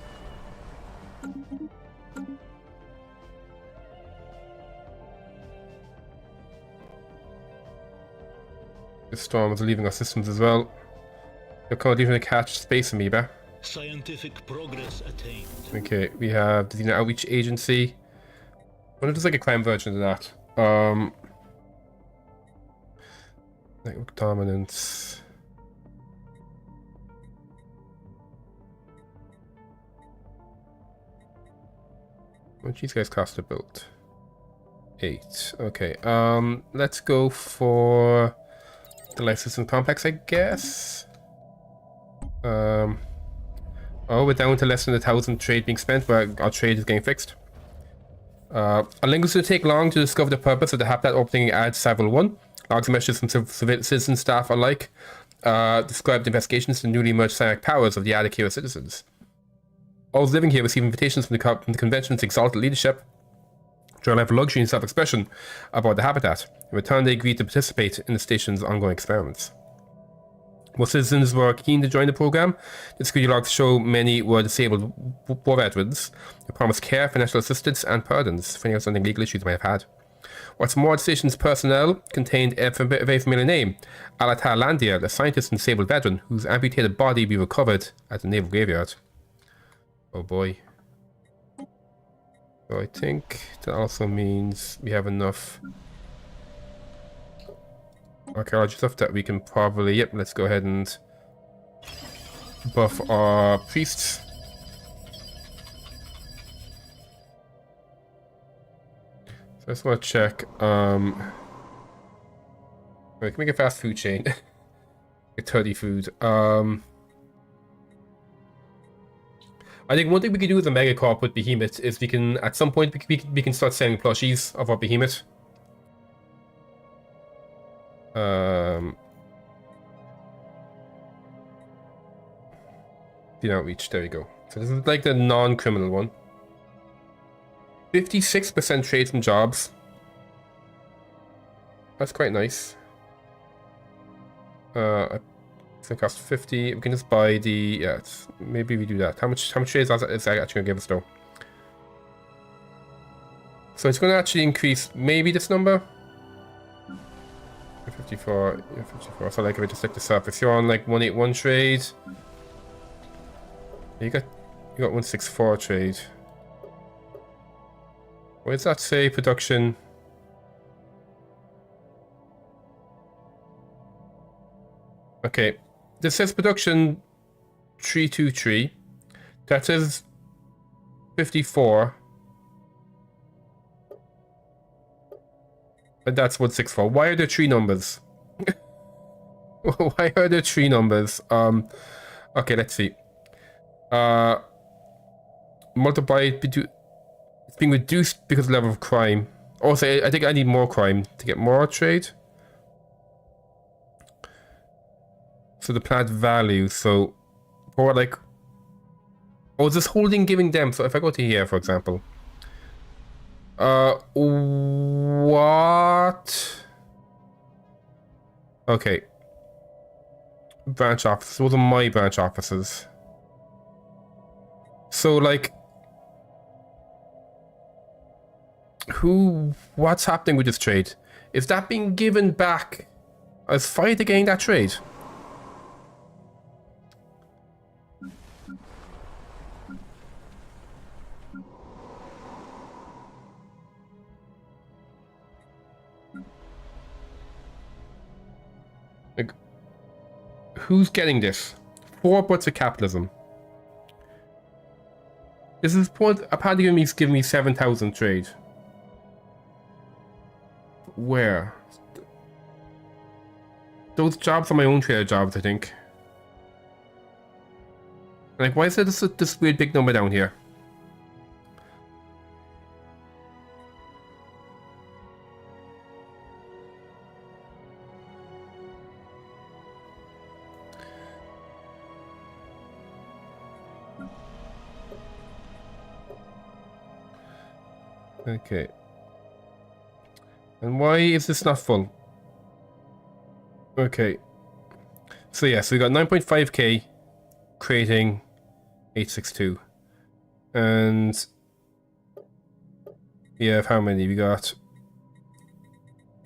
The storm is leaving our systems as well. They're currently trying to catch space amoeba. Scientific progress attained. Okay, we have the Xena Outreach Agency. I wonder if there's like a crime version of that. Network dominance. How much these guys cost to build? 8. Okay. Let's go for the life system complex, I guess. Oh, we're down to less than 1,000 trade being spent, but our trade is getting fixed. A link is going to take long to discover the purpose of the habitat opening at Savile 1. Logs and messages from citizen staff alike describe the investigations and newly emerged psionic powers of the Adakira citizens. All those living here receive invitations from the convention's exalted leadership to have luxury and self-expression about the habitat. In return, they agreed to participate in the station's ongoing experiments. Most citizens were keen to join the program. The security logs show many were disabled war veterans who promised care, financial assistance, and pardons for any outstanding legal issues they might have had. What's more, the station's personnel contained a very familiar name, Alatar Landia, a scientist and disabled veteran whose amputated body we recovered at the naval graveyard. Oh boy. So I think that also means we have enough archaeology stuff that we can probably, yep, let's go ahead and buff our priests. So I just want to check, we can make a fast food chain. Get 30 food. I think one thing we can do with the Megacorp with Behemoth is we can, at some point, we can start selling plushies of our Behemoth. The outreach, there we go. So this is like the non-criminal one. 56% trade from jobs. That's quite nice. It's gonna cost 50. We can just buy the, yeah, maybe we do that. How much trade is that actually gonna give us though? So it's going to actually increase maybe this number. 54, 54. So like if I just like the surface, you're on like 181 trade. You got 164 trade. What does that say? Production. Okay, this says production 323. That says 54. And that's 164. Why are there three numbers? Why are there three numbers? Okay, let's see. Multiplied, it's being reduced because of the level of crime. Also, I think I need more crime to get more trade. So the plant value, so, or like, oh, is this holding giving them? So if I go to here, for example. What? Okay. Branch offices. Those are my branch offices. So, like, what's happening with this trade? Is that being given back as fight to gain that trade? Like, who's getting this? 4 buts of capitalism. This is apparently giving me 7,000 trade. Where? Those jobs are my own trader jobs, I think. Like, why is there this weird big number down here? Okay. And why is this not full? Okay. So yeah, so we got 9.5k creating 862. And we have how many? We got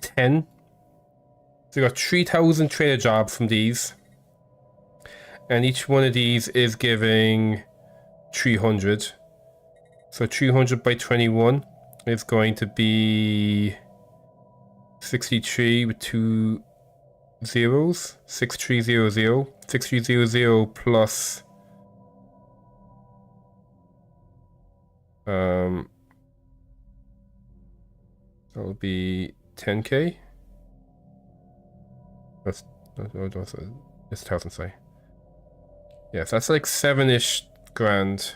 10. So we got 3,000 trader jobs from these. And each one of these is giving 300. So 300 by 21 is going to be 63 with 2 zeros. 6300. 6300 plus that'll be 10k. That's this 1,000, sorry. Yes, that's like 7-ish grand.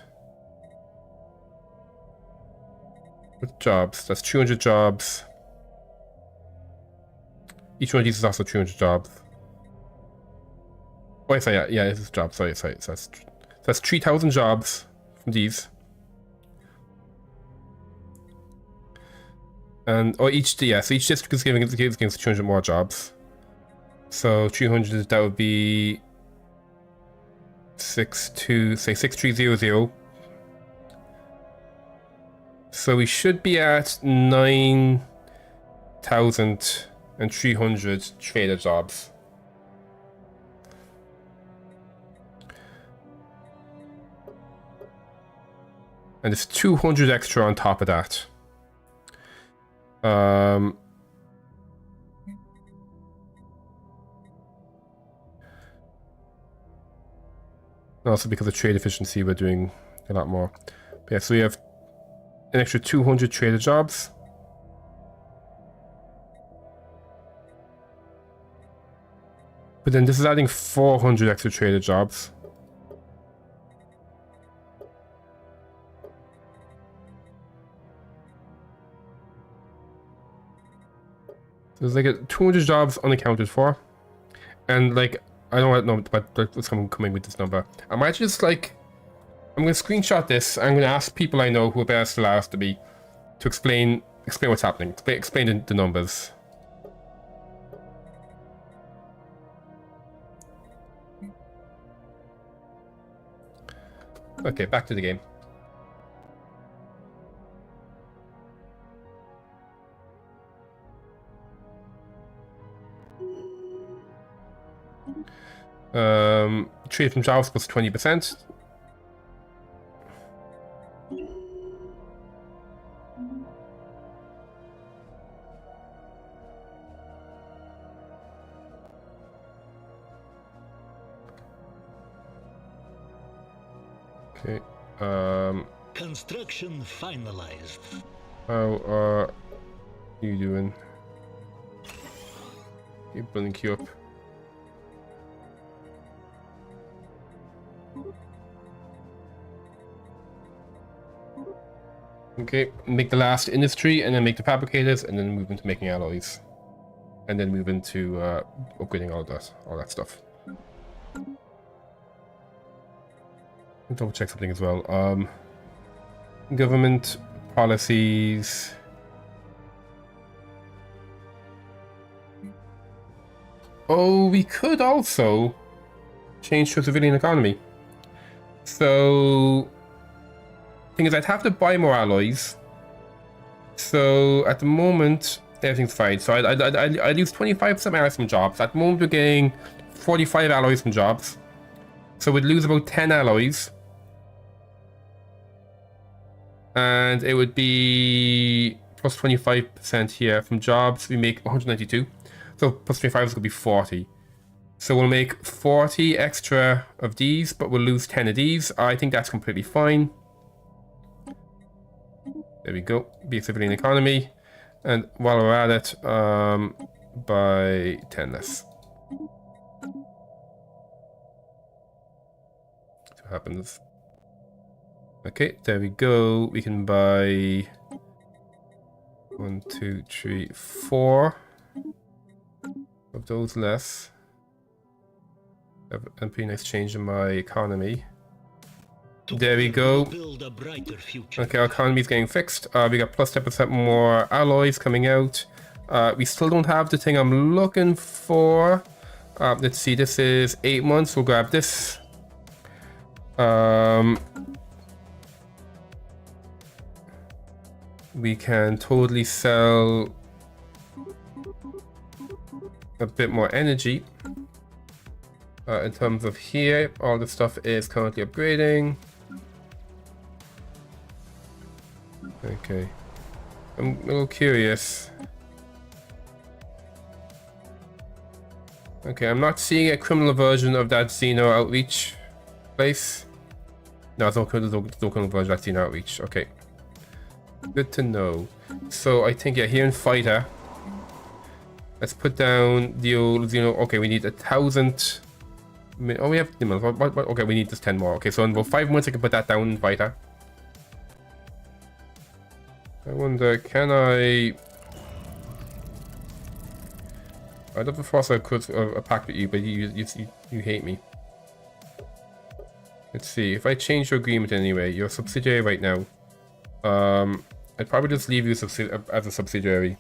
With jobs, that's 200 jobs. Each one of these is also 200 jobs. Oh, sorry, yeah, this is jobs. Sorry. So that's 3,000 jobs from these. And so each district is giving 200 more jobs. So 300, that would be 6300. So we should be at 9,300 trader jobs. And there's 200 extra on top of that. Also because of trade efficiency, we're doing a lot more. But yeah, so we have an extra 200 trader jobs. But then this is adding 400 extra trader jobs. So there's like 200 jobs unaccounted for. And like, I don't know what's coming with this number. I might just like, I'm going to screenshot this. I'm going to ask people I know who are better Stellaris to be to explain what's happening. Explain the numbers. Okay, back to the game. Trade from jobs plus 20%. Okay. Construction finalized. How are you doing? Keep building you up. Okay, make the last industry, and then make the fabricators, and then move into making alloys, and then move into upgrading all that stuff. Double check something as well. Government policies. Oh, we could also change to a civilian economy. So, thing is, I'd have to buy more alloys. So at the moment, everything's fine. So I'd use 25% alloys from jobs. At the moment, we're getting 45 alloys from jobs. So we'd lose about 10 alloys. And it would be plus 25% here from jobs. We make 192. So plus 25 is going to be 40. So we'll make 40 extra of these, but we'll lose 10 of these. I think that's completely fine. There we go. Be a civilian economy. And while we're at it, buy 10 less. See what happens. Okay, there we go. We can buy 1, 2, 3, 4 of those less. Have a pretty nice change in my economy. There we go. Okay, our economy is getting fixed. We got plus 10% more alloys coming out. We still don't have the thing I'm looking for. Let's see, this is 8 months. We'll grab this. We can totally sell a bit more energy. In terms of here, all the stuff is currently upgrading. Okay. I'm a little curious. Okay, I'm not seeing a criminal version of that Xeno outreach place. No, there's no criminal version of that Xeno outreach. Okay. Good to know. So I think, yeah, here in Fighter, let's put down the old Xeno. Okay, we need 1,000. Oh, we have. Okay, we need just 10 more. Okay, so in about 5 months, I can put that down in Fighter. I wonder, can I... I'd love to force a pact with you, but you hate me. Let's see, if I change your agreement anyway, you're a subsidiary right now. I'd probably just leave you as a subsidiary.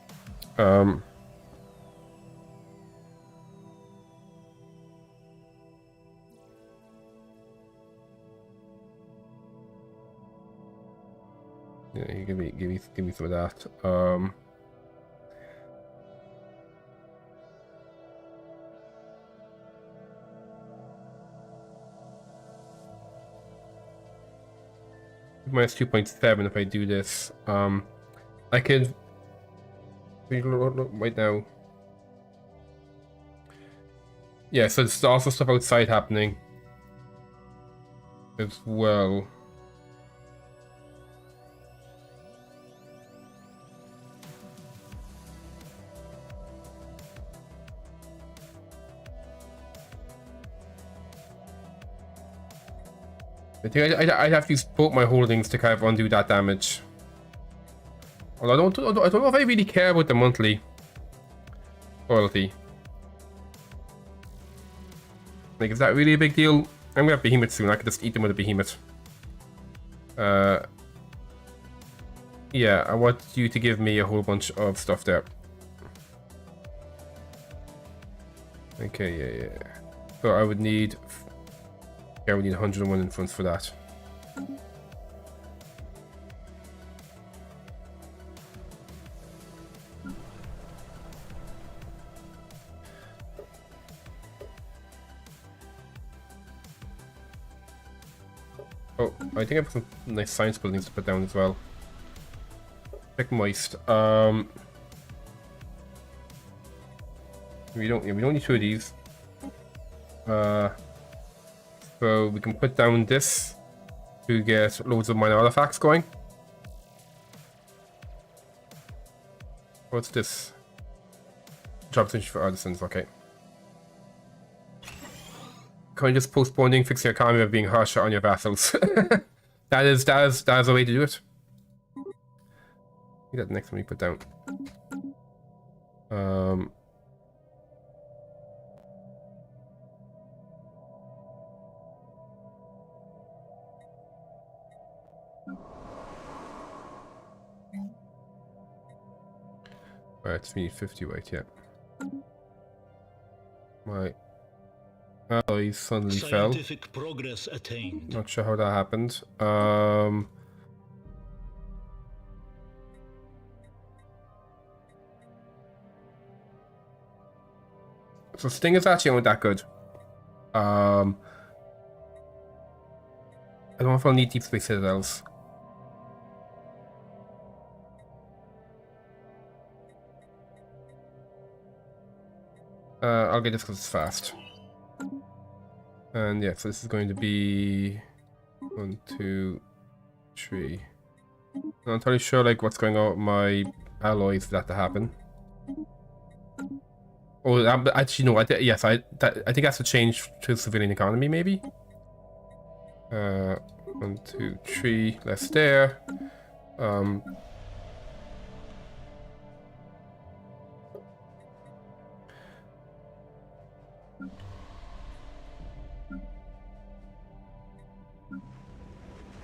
Yeah, you give me some of that. Minus 2.7 if I do this. I could right now. Yeah, so there's also stuff outside happening as well. I think I'd have to use both my holdings to kind of undo that damage. Although I don't know if I really care about the monthly royalty. Like, is that really a big deal? I'm gonna have Behemoth soon. I could just eat them with a Behemoth. Yeah, I want you to give me a whole bunch of stuff there. Okay, yeah. So I would need... Yeah, we need 101 influence for that. Oh, I think I have some nice science buildings to put down as well. Check moist. We don't need two of these. So we can put down this to get loads of minor artifacts going. What's this? Job potential for artisans, okay. Can you just postponing fixing your economy by being harsher on your vassals? that is a way to do it. I think that's the next one we put down. Alright, we need 50 weight, yeah. My alloy suddenly fell. Scientific progress attained. Not sure how that happened. So Sting is actually not that good. I don't know if I'll need deep space citadels. I'll get this because it's fast. And yeah, so this is going to be 1, 2, 3. I'm not entirely sure like what's going on with my alloys for that to happen. Oh, actually no. I think that's a change to the civilian economy, maybe. 1, 2, 3. Less there.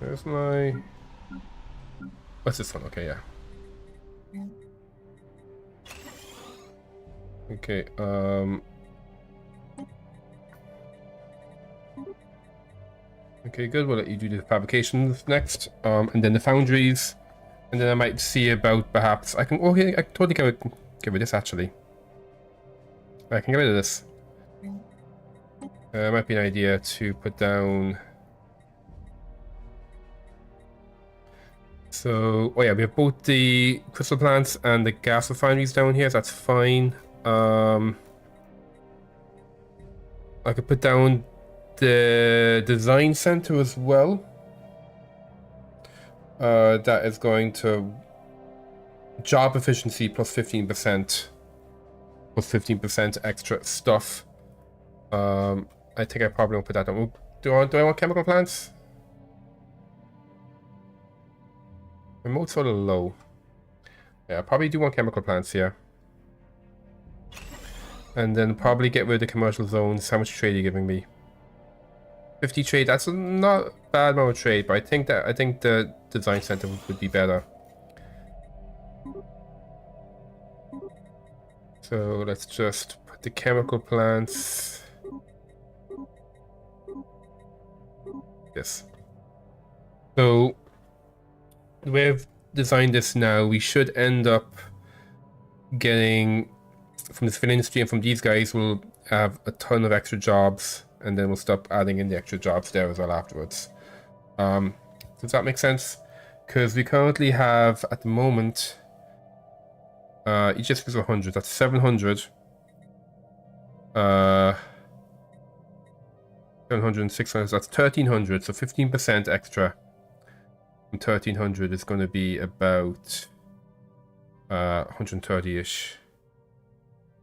There's my... What's this one? Okay, yeah. Okay, okay, good. We'll let you do the fabrications next. And then the foundries. And then I might see about perhaps... I can... Okay, I can totally get rid of this, actually. I can get rid of this. Might be an idea to put down... So, oh yeah, we have both the crystal plants and the gas refineries down here, so that's fine. I could put down the design center as well. That is going to job efficiency plus 15%. Plus 15% extra stuff. I think I probably won't put that down. Do I want chemical plants? Remote's sort of low. Yeah, I probably do want chemical plants here. And then probably get rid of the commercial zones. How much trade are you giving me? 50 trade. That's not a bad amount of trade, but I think the design center would be better. So let's just put the chemical plants. Yes. So we've designed this now. We should end up getting from the civilian industry and from these guys. We'll have a ton of extra jobs, and then we'll stop adding in the extra jobs there as well afterwards. Does that make sense? Because we currently have at the moment each just gives 100. That's 700. 700 and 600. That's 1300. So 15% extra. 1300 is going to be about 130-ish.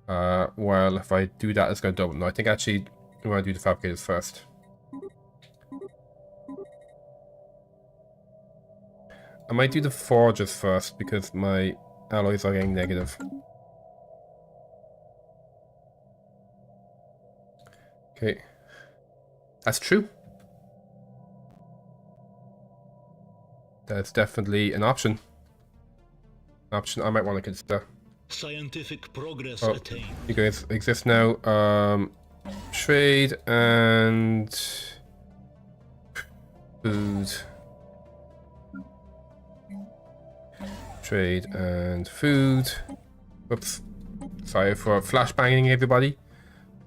Well, if I do that, it's going to double. No, I think actually I want to do the fabricators first. I might do the forges first because my alloys are getting negative. Okay. That's true. That's definitely an option. An option I might want to consider. Scientific progress Oh, attained. you guys exist now. Trade and food. Trade and food. Oops. Sorry for flashbanging everybody.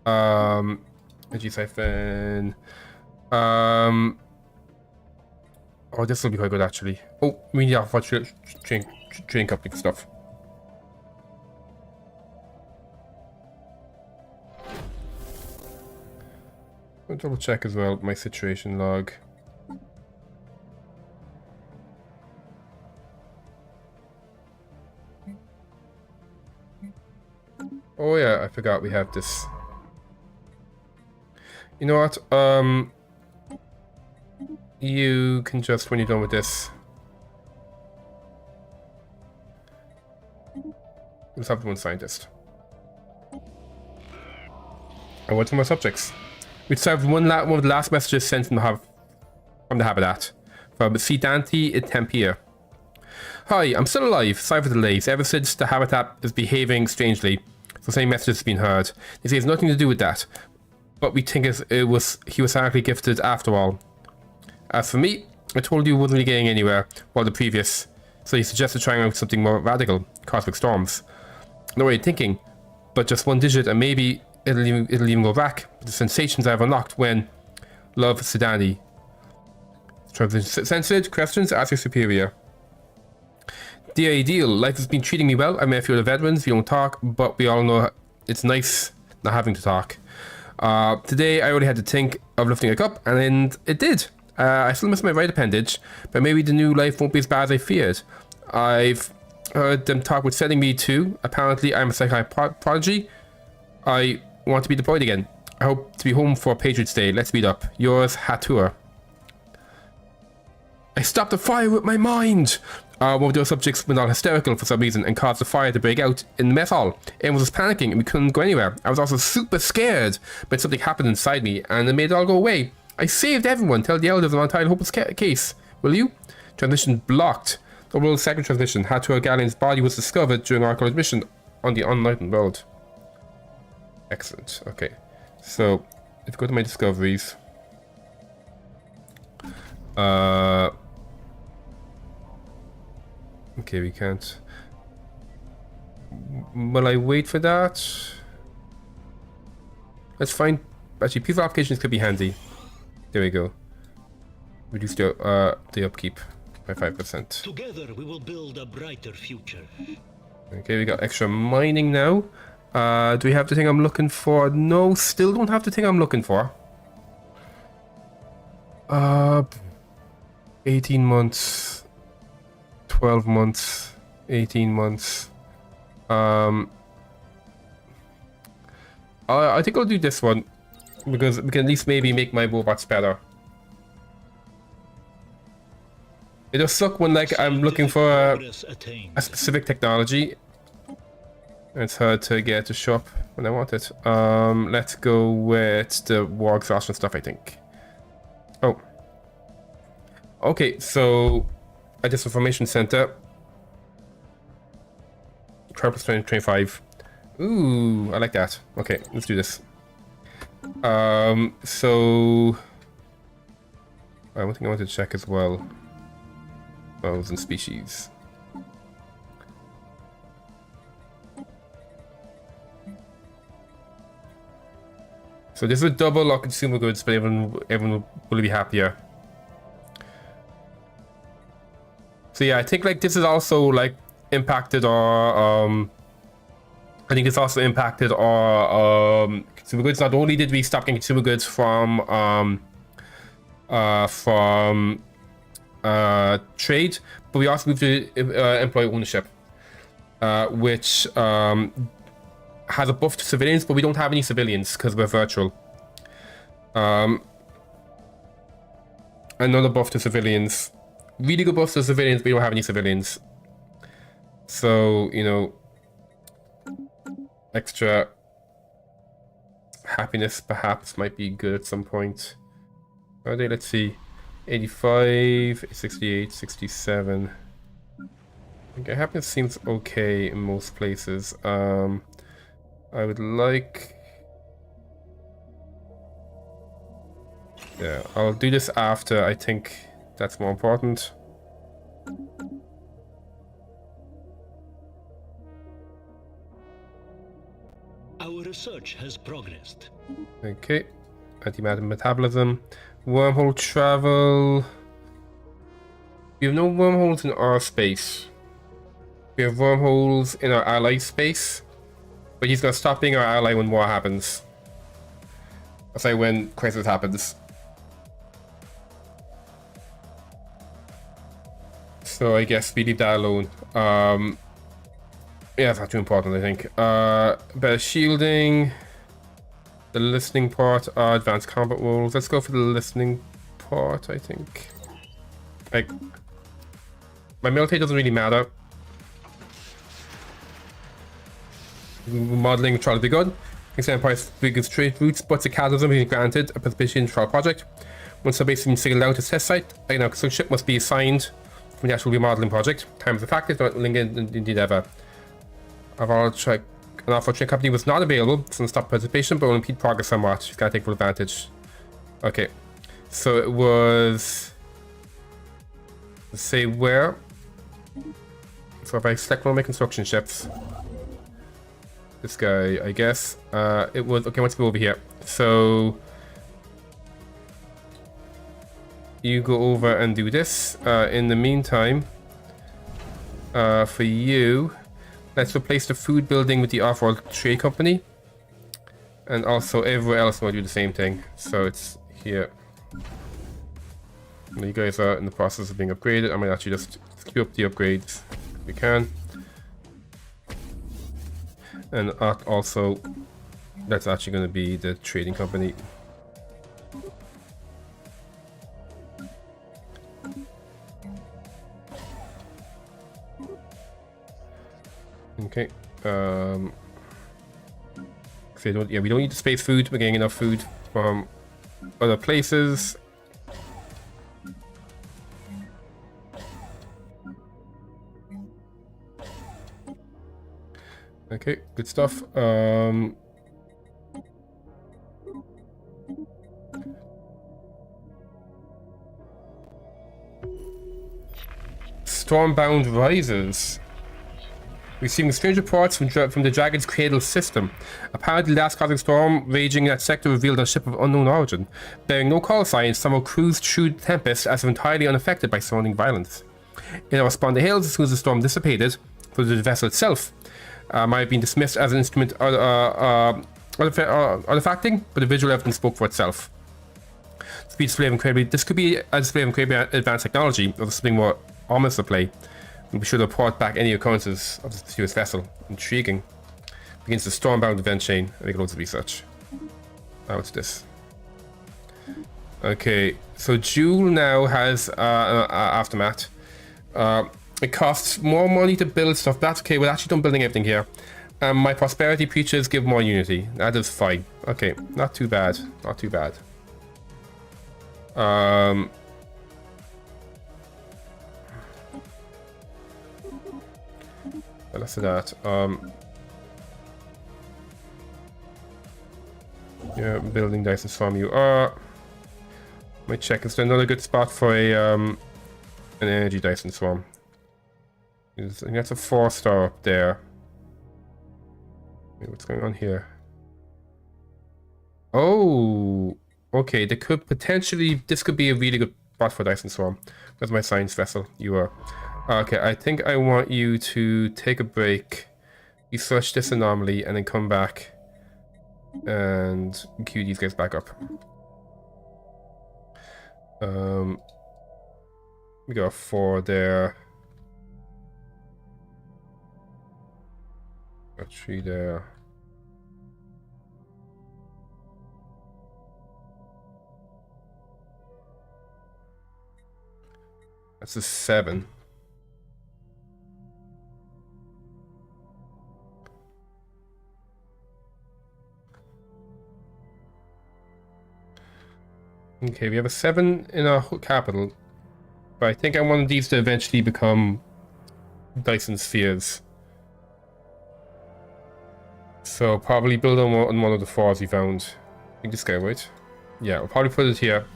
Energy siphon. Oh, this will be quite good actually. Oh, we need for train company stuff. I'll double check as well my situation log. Oh yeah, I forgot we have this. You know what? You can just, when you're done with this, let's have one scientist. And what's some more subjects? We just have one of the last messages sent from the habitat. From C. Dante in Tempia. Hi, I'm still alive. Sorry for the delays. Ever since the habitat is behaving strangely, the same message has been heard. They say it's nothing to do with that, but we think he was sadly gifted after all. As for me, I told you I wasn't really getting anywhere while the previous, so he suggested trying out something more radical, cosmic storms. No way thinking, but just one digit and maybe it'll even go back. The sensations I've unlocked when love Sedani. Censored questions, ask your superior. The ideal, life has been treating me well. I met a few of the veterans, we don't talk, but we all know it's nice not having to talk. Today I already had to think of lifting a cup, and it did. I still miss my right appendage, but maybe the new life won't be as bad as I feared. I've heard them talk with sending me too. Apparently I'm a psychic prodigy. I want to be deployed again. I hope to be home for Patriots Day. Let's meet up. Yours, Hatur. I stopped the fire with my mind! One of those subjects went all hysterical for some reason and caused the fire to break out in the mess hall. Everyone was panicking and we couldn't go anywhere. I was also super scared, but something happened inside me and it made it all go away. I saved everyone. Tell the elders I'm on title hopeless case. Will you? Transmission blocked. The world's second transmission. Hatur Gallian's body was discovered during our mission on the unlightened world. Excellent. Okay. So, if you go to my discoveries. Okay, we can't. Will I wait for that? Let's find. Actually, peaceful applications could be handy. There we go. Reduce the upkeep by 5%. Together we will build a brighter future. Okay, we got extra mining now. Do we have the thing I'm looking for? No, still don't have the thing I'm looking for. 18 months. 12 months. 18 months. I think I'll do this one. Because we can at least maybe make my robots better. It does suck when like I'm looking for a specific technology. And it's hard to get to show up when I want it. Let's go with the war exhaustion stuff, I think. Oh. Okay, so at this information center. Purpose 2025. Ooh, I like that. Okay, let's do this. So one thing I want to check as well. Wells and species. So this is a double on consumer goods, but everyone will be happier. So yeah, I think like this is also like impacted our I think it's also impacted our consumer goods. Not only did we stop getting consumer goods from trade, but we also moved to employee ownership, which has a buff to civilians, but we don't have any civilians because we're virtual. Another buff to civilians. Really good buffs to civilians, but we don't have any civilians. So, you know, extra happiness perhaps might be good at some point. Are they? Let's see. 85, 68, 67. Okay, happiness seems okay in most places. I would like... Yeah, I'll do this after. I think that's more important. Our research has progressed. Okay. Antimatter metabolism. Wormhole travel. We have no wormholes in our space. We have wormholes in our ally space. But he's gonna stop being our ally when war happens. I'll say when crisis happens. So I guess we leave that alone. Yeah, it's not too important, I think. Better shielding. The listening part, advanced combat rules. Let's go for the listening part, I think. Like, my military doesn't really matter. Modeling trial to be good. Extend Empire's biggest trade routes, but the catalysm being granted a participation trial project. Once the base has been signaled out as test site, a construction ship must be assigned from the actual remodeling project. Time is a factor, don't link it indeed ever. An offer train company was not available, so stop participation, but will impede progress somewhat. She's gotta take full advantage. Okay. So it was, let's say where. So if I select one of my construction ships, this guy, I guess, it was, okay, let's go over here. So you go over and do this. In the meantime, for you, let's replace the food building with the off-world trade company. And also everywhere else we'll do the same thing. So it's here. You guys are in the process of being upgraded. I might actually just queue up the upgrades if we can. And also, that's actually going to be the trading company. Okay. So we don't need the space food. We're getting enough food from other places. Okay, good stuff. Stormbound rises. Receiving strange reports from the Dragon's Cradle system. Apparently, the last cosmic storm raging in that sector revealed a ship of unknown origin. Bearing no call signs, somehow cruised through the Tempest as if entirely unaffected by surrounding violence. In our spawn the hills, as soon as the storm dissipated, for the vessel itself might have been dismissed as an instrument artifacting, but the visual evidence spoke for itself. This could be a display of incredibly advanced technology, or something more ominous at play. And be sure to report back any occurrences of this mysterious vessel. Intriguing. Begins the stormbound event chain. I think loads of research. Now what's this? Okay, so Jewel now has aftermath. It costs more money to build stuff. That's okay. We're actually done building everything here. My prosperity preachers give more unity. That is fine. Okay, not too bad. Not too bad. Less of that. Yeah, building Dyson Swarm you are. Let me check. Is there another good spot for a an energy Dyson Swarm? I think that's a 4-star up there. Wait, what's going on here? Oh, okay. There could potentially, this could be a really good spot for Dyson Swarm. Where's my science vessel? You are. Okay, I think I want you to take a break, research this anomaly, and then come back and queue these guys back up. We got 4 there. Got 3 there. That's a 7. Okay, we have a 7 in our capital, but I think I want these to eventually become Dyson spheres. So probably build on one of the 4s we found. I think this guy, right? Yeah, we'll probably put it here.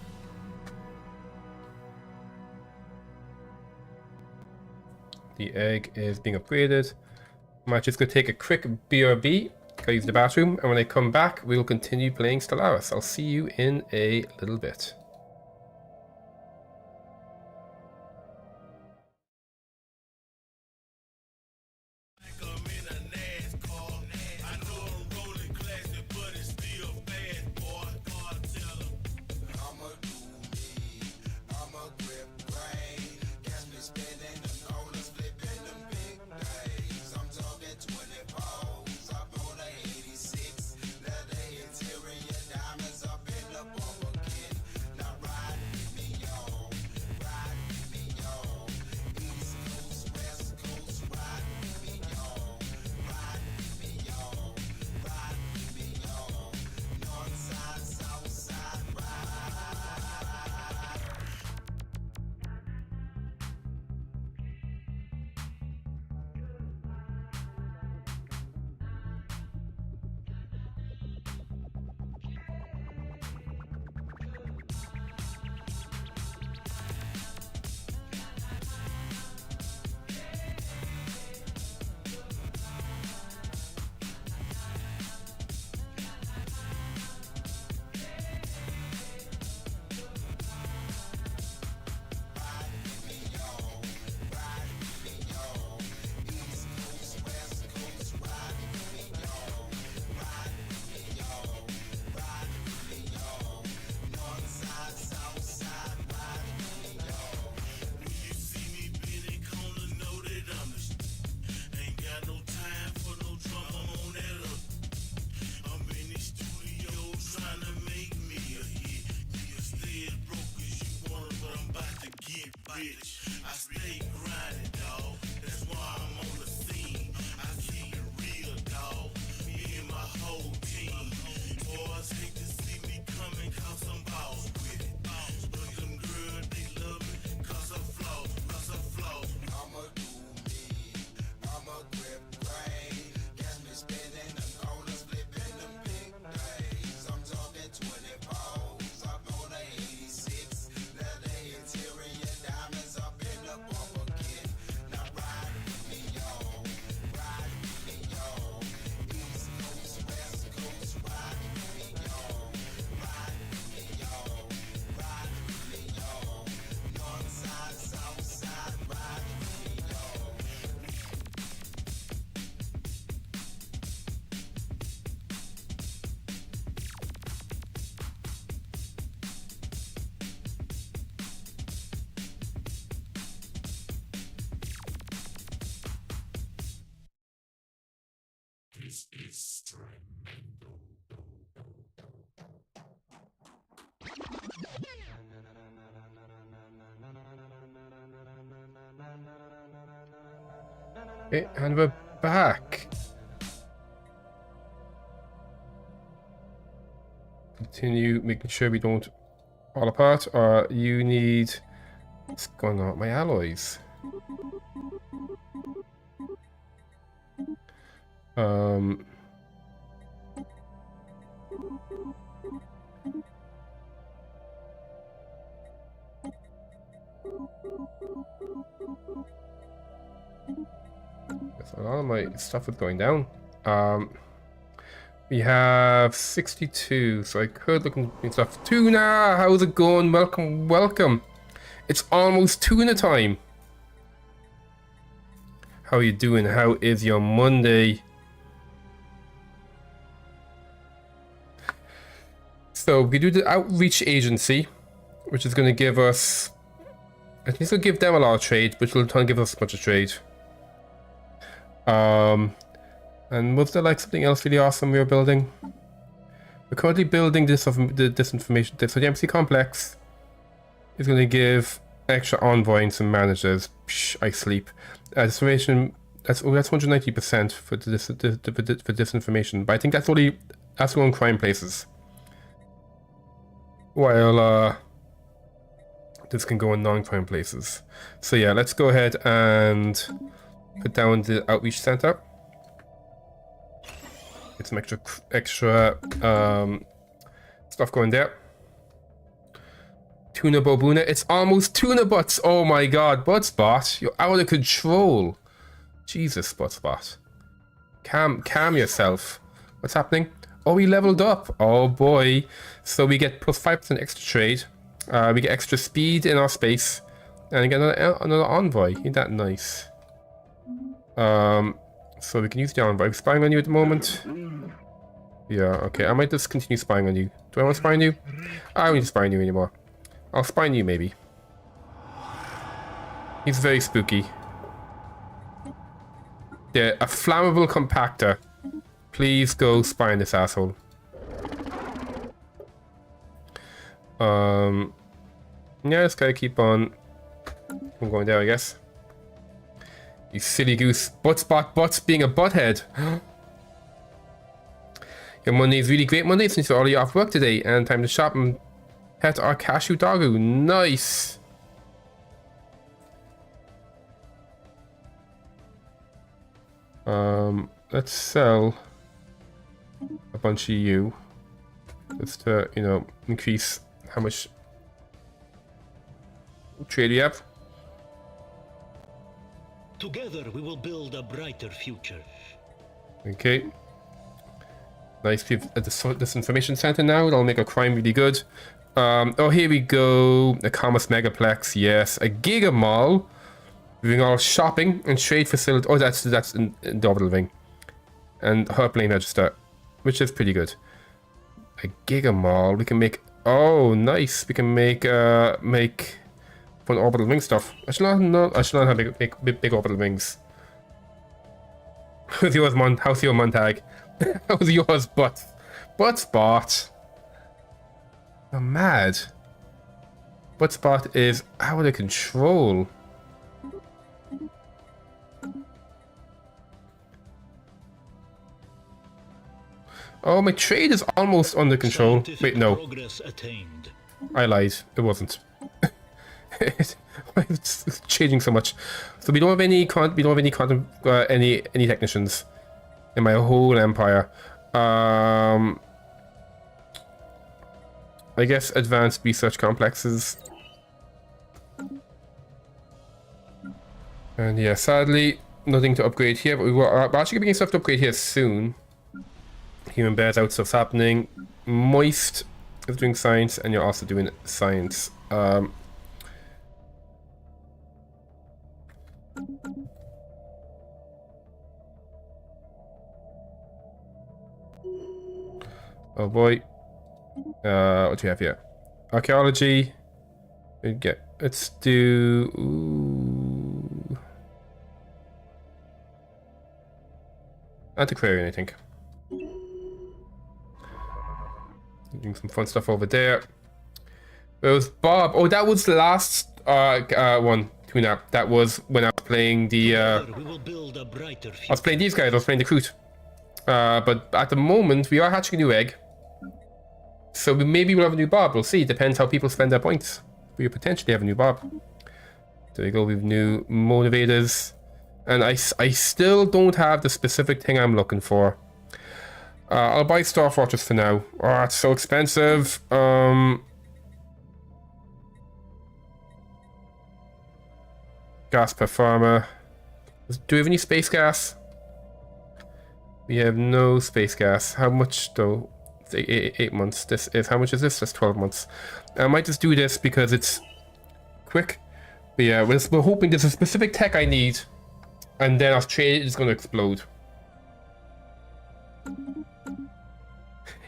The egg is being upgraded. I'm just gonna take a quick BRB. Go use the bathroom, and when I come back, we will continue playing Stellaris. I'll see you in a little bit. Okay, and we're back. Continue making sure we don't fall apart, or you need... What's going on with my alloys? A lot of my stuff is going down. We have 62, so I could look at stuff. Tuna, how's it going? Welcome, welcome. It's almost tuna time. How are you doing? How is your Monday? So we do the outreach agency, which is going to give us... I think it's going to give them a lot of trade, which will try and give us a bunch of trade. And was there like something else really awesome we were building? We're currently building this information. So the MC complex is going to give extra envoy and some managers. Psh, I sleep. Disinformation. That's 190% for disinformation. But I think that's only on crime places. While this can go in non-crime places. So yeah, let's go ahead and put down the outreach center. Get some extra stuff going there. Tuna Bobuna. It's almost tuna butts. Oh my god, Buttspot. You're out of control. Jesus, Buttspot. Calm yourself. What's happening? Oh, we leveled up. Oh boy. So we get plus 5% extra trade. We get extra speed in our space. And we get another envoy. Ain't that nice? So we can use the envoy. I'm spying on you at the moment. Yeah, okay. I might just continue spying on you. Do I want to spy on you? I don't need to spy on you anymore. I'll spy on you, maybe. He's very spooky. Yeah, a flammable compactor. Please go spy on this asshole. Yeah, just gotta keep on. I'm going there, I guess. You silly goose. Butts being a butthead. Your Monday is really great Monday since you're already off work today and time to shop and pet our cashew doggo. Nice. Let's sell a bunch of you just to, you know, increase how much trade we have. Together we will build a brighter future. Okay. Nice. We've at this information center now. That'll make our crime really good. Oh, here we go. A commerce megaplex. Yes. A giga mall. Doing all shopping and trade facility. Oh, that's in the orbital wing. And her plane register, which is pretty good. A giga mall. We can make. Oh, nice. We can make fun orbital wing stuff. I should not have big orbital wings. How's yours, how's your Montag? How's yours, Buttspot? You're mad. Buttspot is out of control. Oh, my trade is almost under control. Wait, no. I lied. It wasn't. It's changing so much. So we don't have any any technicians in my whole empire. I guess advanced research complexes. And yeah, sadly, nothing to upgrade here. But we're actually going to begin stuff to upgrade here soon. Human bears out stuff's happening. Moist is doing science, and you're also doing science. Oh boy. What do you have here? Archaeology. Let's do. Ooh. Antiquarian, I think. Doing some fun stuff over there. There was Bob. Oh, that was the last one. Tune up. That was when I was playing the. We will build a brighter I was playing these guys. I was playing the Kroot. But at the moment, we are hatching a new egg. So maybe we'll have a new Bob. We'll see. Depends how people spend their points. We could potentially have a new Bob. There we go. We've new motivators. And I still don't have the specific thing I'm looking for. I'll buy Star Fortress for now. Oh, it's so expensive. Gas per farmer. Do we have any space gas? We have no space gas. How much though? It's 8 months. This is, how much is this? That's 12 months. I might just do this because it's quick. But yeah, we're hoping there's a specific tech I need. And then our trade is going to explode.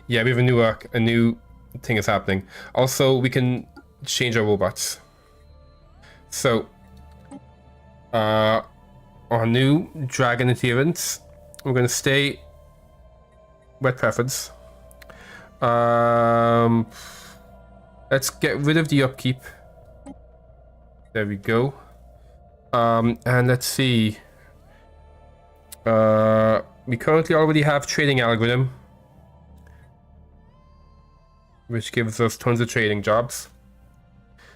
Yeah, we have a new thing is happening. Also, we can change our robots. So, our new dragon adherence. We're going to stay wet preference. Let's get rid of the upkeep. There we go. And let's see. We currently already have trading algorithm, which gives us tons of trading jobs.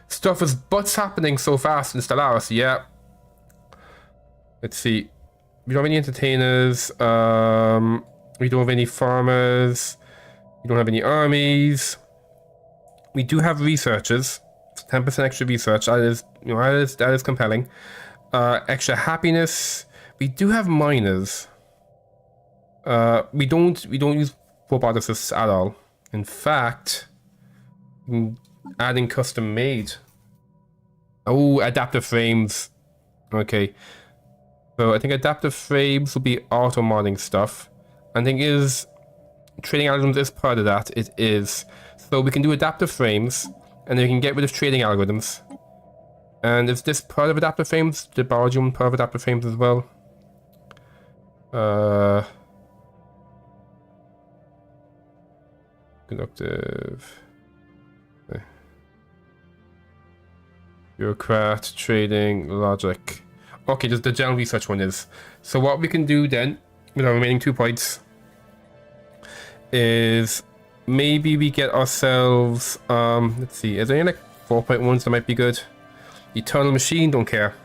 Stuff is butts happening so fast in Stellaris, yeah. Let's see. We don't have any entertainers. We don't have any farmers. We don't have any armies. We do have researchers. 10% extra research. That is, that is compelling. Extra happiness. We do have miners. We don't use roboticists at all. In fact, adding custom made. Oh, adaptive frames. Okay. So I think adaptive frames will be auto modding stuff. I think trading algorithms is part of that. It is. So we can do adaptive frames, and then we can get rid of trading algorithms. And is this part of adaptive frames? The BioGenesis part of adaptive frames as well? Conductive. Okay. Bureaucrat, trading, logic. Okay, the general research one is. So what we can do then, with our remaining 2 points, is maybe we get ourselves, let's see, is there any like 4.1s that might be good? Eternal Machine, don't care.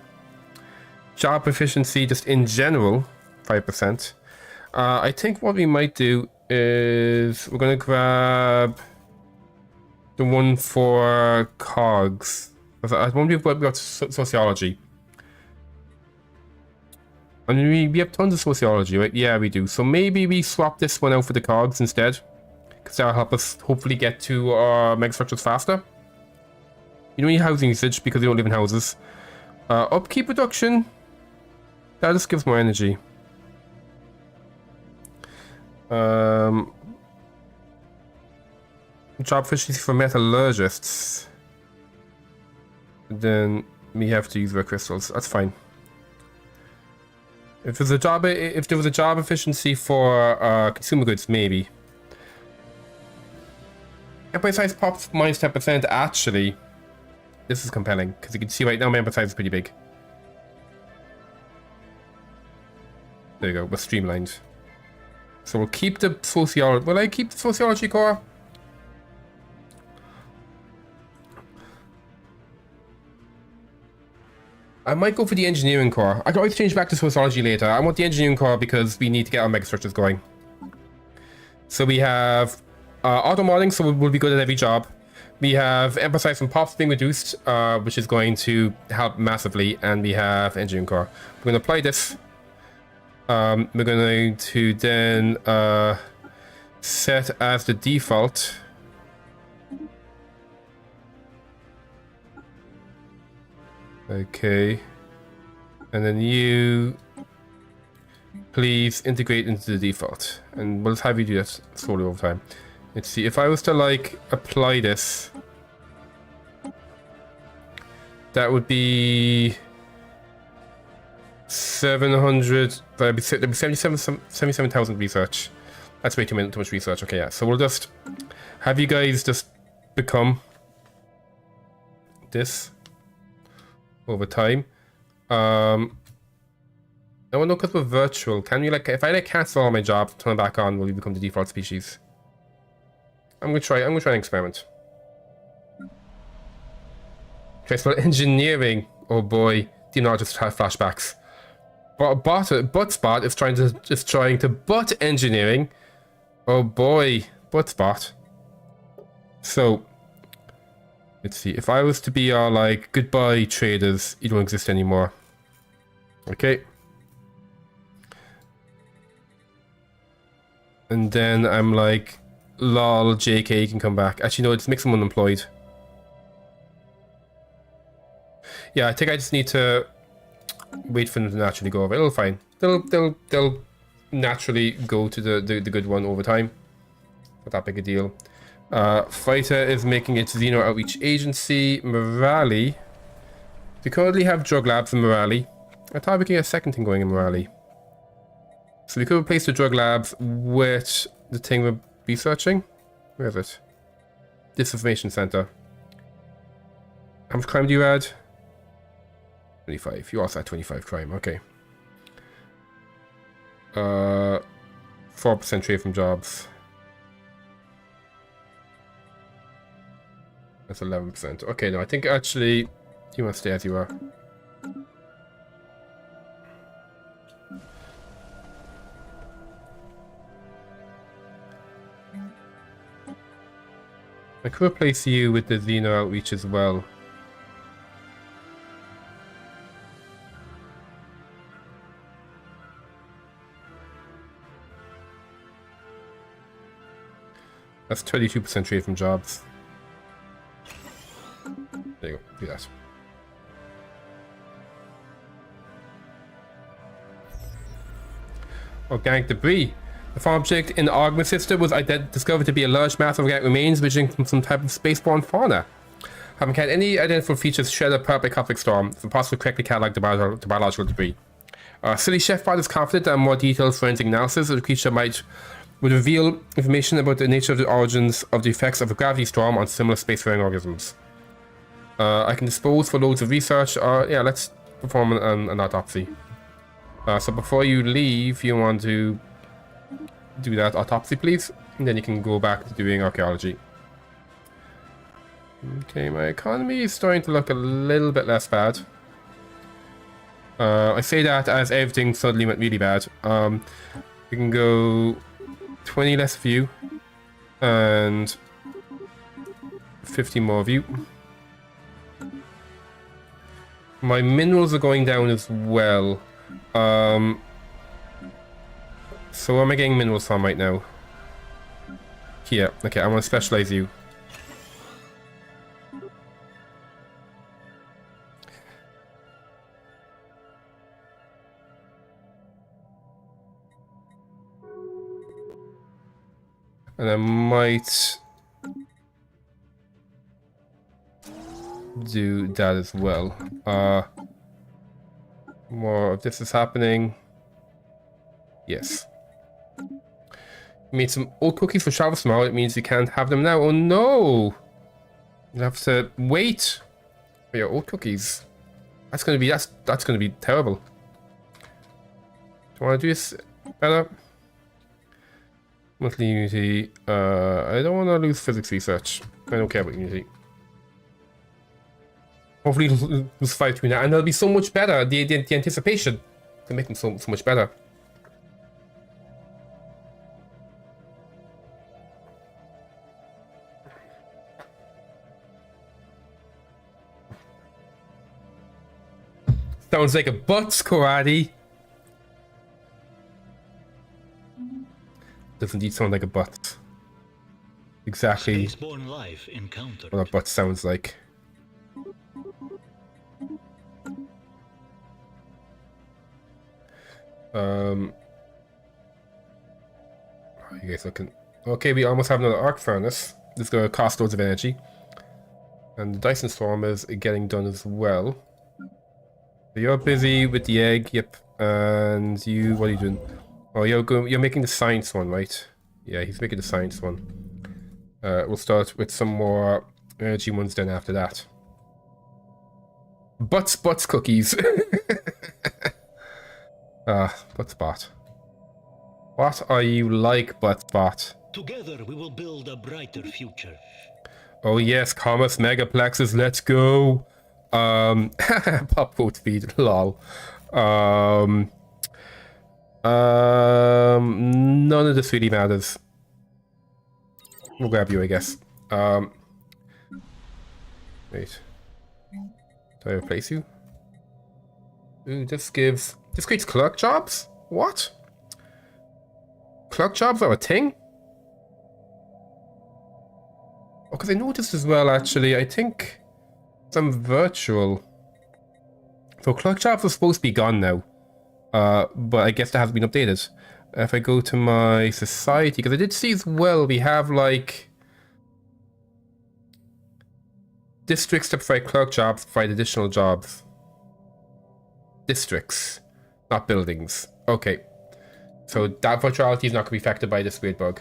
Job efficiency, just in general, 5%. I think what we might do is we're going to grab the one for cogs. I wonder if we've got sociology. I mean, we have tons of sociology, right? Yeah, we do. So maybe we swap this one out for the cogs instead. Because that'll help us hopefully get to our megastructures faster. You don't need housing usage because you don't live in houses. Upkeep reduction. That just gives more energy. Job efficiency for metallurgists. Then we have to use rare crystals. That's fine. If there was a job efficiency for consumer goods, maybe. Empire size pops minus 10%. Actually, this is compelling because you can see right now my empire size is pretty big. There you go. We're streamlined. So we'll keep the sociology. Will I keep the sociology core? I might go for the engineering core. I can always change back to sociology later. I want the engineering core because we need to get our megastructures going. So we have auto modding, so we'll be good at every job. We have emphasize and pops being reduced, which is going to help massively, and we have engineering core. We're going to apply this. We're going to then set as the default. Okay. And then you please integrate into the default. And we'll have you do that slowly over time. Let's see, if I was to like apply this, that would be 700. That'd be 77,000 research. That's way too much research. Okay, yeah. So we'll just have you guys just become this over time. No, no, because we're virtual. Can we, like, if I like cancel all my jobs, turn them back on, will we become the default species? I'm gonna try an experiment. Okay, so engineering. Oh boy, do not just have flashbacks. But Spot is trying to butt engineering. Oh boy, butt Spot. So let's see. If I was to be all like, goodbye traders, you don't exist anymore. Okay. And then I'm like, lol, JK, you can come back. Actually, no, just make someone unemployed. Yeah, I think I just need to wait for them to naturally go over. It'll fine. They'll naturally go to the good one over time. Not that big a deal. Fighter is making its Xeno Outreach Agency. Morale. We currently have drug labs in Morale. I thought we could get a second thing going in Morale. So we could replace the drug labs with the thing we're researching. Where is it? Disinformation Center. How much crime do you add? 25. You also had 25 crime. Okay. 4% trade from jobs. That's 11%. Okay, no, I think actually you must stay as you are. I could replace you with the Xeno Outreach as well. That's 32% trade from jobs. There you go, do that. Organic debris. The farm object in the Augment system was discovered to be a large mass of organic remains originating from some type of spaceborne fauna. Haven't had any identifiable features shared apart by conflict storm. It's impossible to correctly catalog the biological debris. Silly Chef Bot is confident that a more detailed forensic analysis of the creature would reveal information about the nature of the origins of the effects of a gravity storm on similar spacefaring organisms. I can dispose for loads of research. Yeah, let's perform an autopsy. So before you leave, you want to do that autopsy, please, and then you can go back to doing archaeology. Okay, my economy is starting to look a little bit less bad. I say that as everything suddenly went really bad. We can go 20 less of you and 50 more of you. My minerals are going down as well. So where am I getting minerals from right now? Here. Okay, I want to specialize you. And I might do that as well. More of this is happening. Yes. Made some old cookies for Travis tomorrow. It means you can't have them now. Oh no! You have to wait for your old cookies. That's gonna be that's gonna be terrible. Do you want to do this better? Monthly Unity. I don't want to lose physics research. I don't care about Unity. Hopefully lose 5 between that, and they'll be so much better. The anticipation to make them so much better. Sounds like a butts karate. Does indeed sound like a butt. Exactly Life encountered. what a butt sounds like. How are you guys looking? Okay, we almost have another arc furnace. This is going to cost loads of energy. And the Dyson Storm is getting done as well. You're busy with the egg, yep. And you, what are you doing? Oh, you're making the science one, right? Yeah, he's making the science one. We'll start with some more energy ones then after that. Butts cookies. Buttspot. What are you like, Buttspot? Together we will build a brighter future. Oh yes, commerce megaplexes, let's go. Pop vote feed, lol. None of this really matters. We'll grab you, I guess. Wait. Do I replace you? Ooh, this creates clerk jobs? What? Clerk jobs are a thing? Oh, because I noticed as well, actually, I think some virtual. So clerk jobs are supposed to be gone now. But I guess that hasn't been updated. If I go to my society, because I did see as well, we have like districts that provide clerk jobs, provide additional jobs. Districts, not buildings. Okay. So that virtuality is not going to be affected by this weird bug.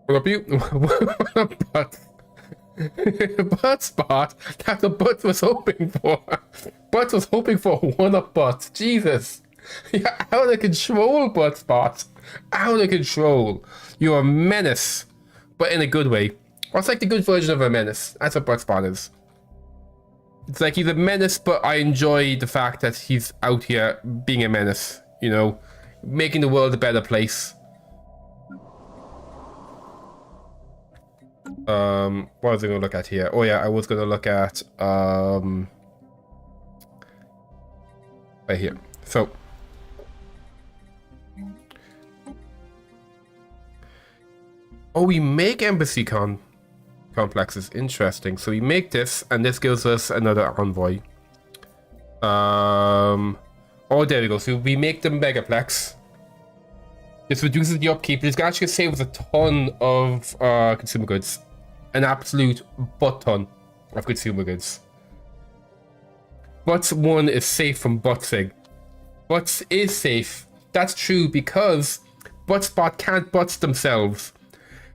What up, you? Butt. Buttspot? That's what Butt was hoping for. Butt was hoping for a one-up Butt. Jesus. You're out of control, Buttspot. Out of control. You're a menace. But in a good way. What's like the good version of a menace? That's what Buttspot is. It's like he's a menace, but I enjoy the fact that he's out here being a menace. You know? Making the world a better place. What was I going to look at here? Oh yeah, I was going to look at right here. So oh, we make embassy complexes. Interesting. So we make this, and this gives us another envoy. Oh, there we go. So we make the megaplex. This reduces the upkeep. This can actually save us a ton of consumer goods. An absolute butt ton of consumer goods. Butts 1 is safe from buttsing. Butts is safe. That's true because Buttspot can't butts themselves.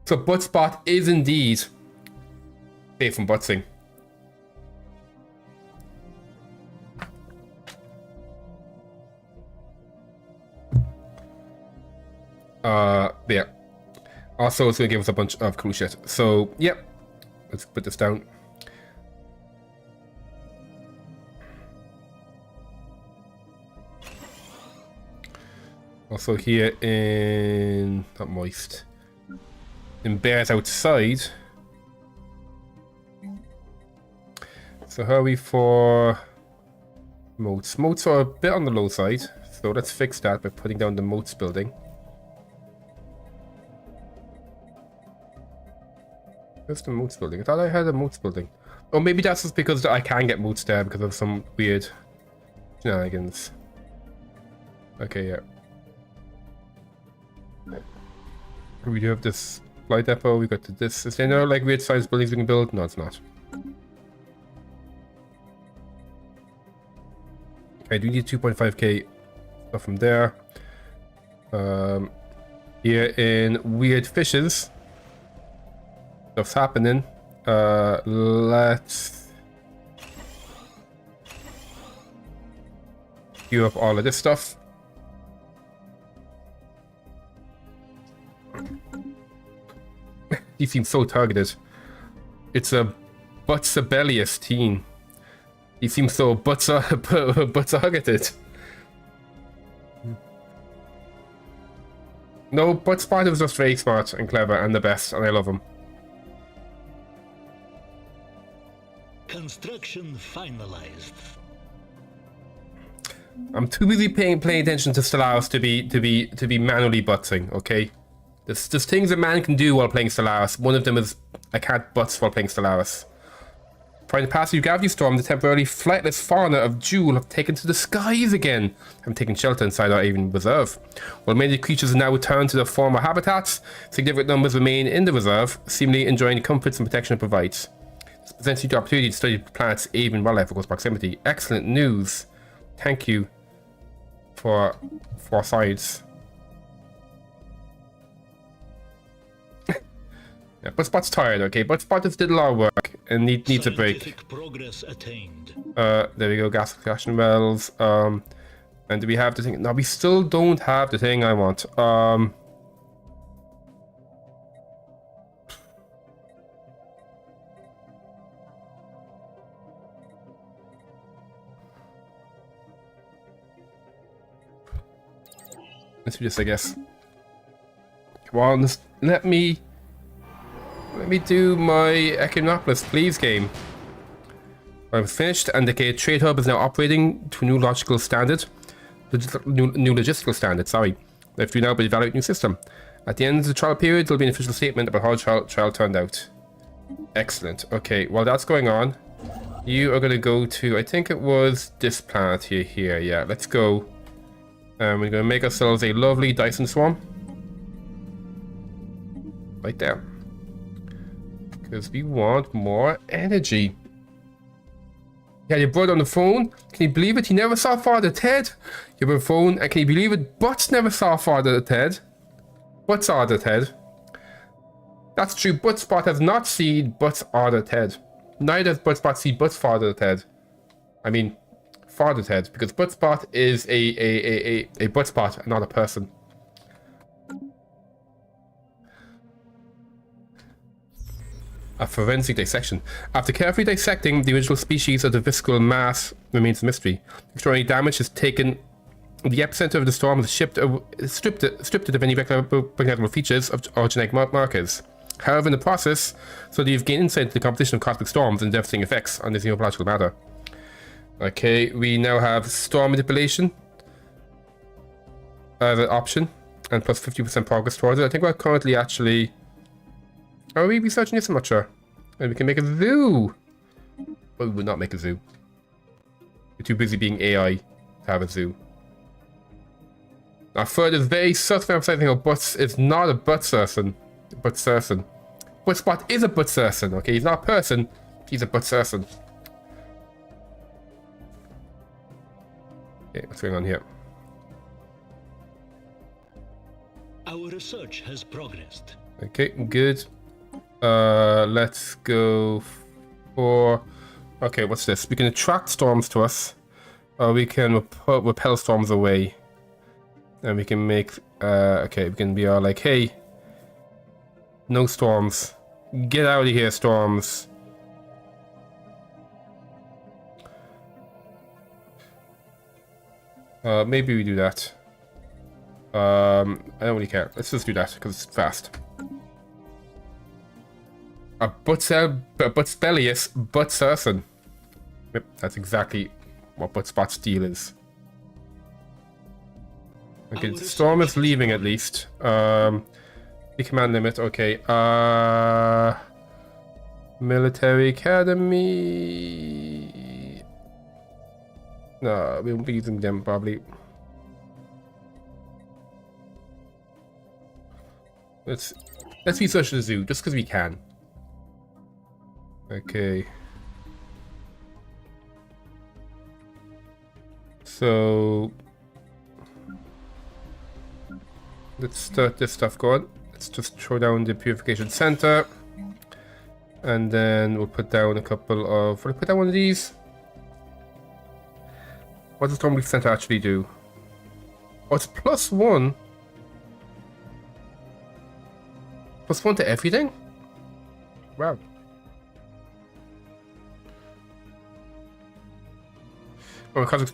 So Buttspot is indeed safe from buttsing. Yeah. Also, it's gonna give us a bunch of cool shit. So, yep. Let's put this down. Also here in... not moist. In bears outside. So how are we for... moats? Moats are a bit on the low side. So let's fix that by putting down the moats building. Where's the moats building? I thought I had a moats building. Or maybe that's just because I can get moats there because of some weird shenanigans. Okay, yeah. We do have this flight depot, we got this. Is there no like weird sized buildings we can build? No, it's not. I do need 2.5k stuff from there. Here in weird fishes. Stuff's happening. Let's queue up all of this stuff. He seems so targeted. It's a Butsabellious teen. He seems so targeted. No, Buttspot is just very smart and clever and the best, and I love him. Construction finalized. I'm too busy paying attention to Stellaris to be manually buttsing, okay? There's things a man can do while playing Stellaris. One of them is I can't butts while playing Stellaris. Trying to pass through gravity storm, the temporarily flightless fauna of Jewel have taken to the skies again. I'm taking shelter inside our Avian reserve. While many creatures have now returned to their former habitats, significant numbers remain in the reserve, seemingly enjoying the comforts and protection it provides. presents you the opportunity to study the planet's avian wildlife in close proximity. Excellent news. Thank you for science. Yeah, Buttspot's tired, okay? Buttspot just did a lot of work and needs a break. Scientific progress attained. There we go, gas extraction wells. And do we have the thing? No, we still don't have the thing I want. Let's do this, I guess. Come on, let me do my Econopolis, please, game. I'm finished, and the trade hub is now operating to a new logical standard. New logistical standard, sorry. If we now evaluate new system. At the end of the trial period, there'll be an official statement about how the trial turned out. Excellent. Okay, while that's going on, you are going to go to, I think it was this planet here. Yeah, let's go. We're going to make ourselves a lovely Dyson swarm. Right there. Because we want more energy. Yeah, your brother on the phone. Can you believe it? He never saw Father Ted. You have a phone, and can you believe it? Butts never saw Father Ted. Butts saw the Ted. That's true. Buttspot has not seen Butts or the Ted. Neither does Buttspot see Butts Father Ted. I mean, Father Ted, because Buttspot is a Buttspot, not a person. A forensic dissection. After carefully dissecting, the original species of the visceral mass remains a mystery. Extraordinary damage has taken the epicenter of the storm, has stripped it of any recognizable features or genetic markers. However, in the process, so that you've gained insight into the composition of cosmic storms and devastating effects on this neobiological matter. Okay, we now have storm manipulation as an option, and plus 50% progress towards it. I think we're currently actually... Are we researching this? I'm not sure. And we can make a zoo! But we would not make a zoo. We're too busy being AI to have a zoo. Our third is very certain emphasizing how Butts is not a Buttserson. Buttserson. Buttspot is a Buttserson, okay? He's not a person, he's a Buttserson. Okay, what's going on here? Our research has progressed. Okay, good. Let's go for... Okay, what's this? We can attract storms to us, or we can repel storms away. And we can make... okay, we can be all like, hey, no storms. Get out of here, storms. Maybe we do that. I don't really care. Let's just do that, because it's fast. A Buttspellius Buttserson. Yep, that's exactly what Buttspot's deal is. Okay, the storm is leaving at least. The command limit, okay. Military Academy. No, we won't be using them probably. Let's research the zoo just because we can. Okay. So let's start this stuff going. Let's just throw down the purification center. And then we'll put down a couple of... Will I put down one of these? What does Storm Center actually do? Oh, it's +1. +1 to everything? Wow. Oh, because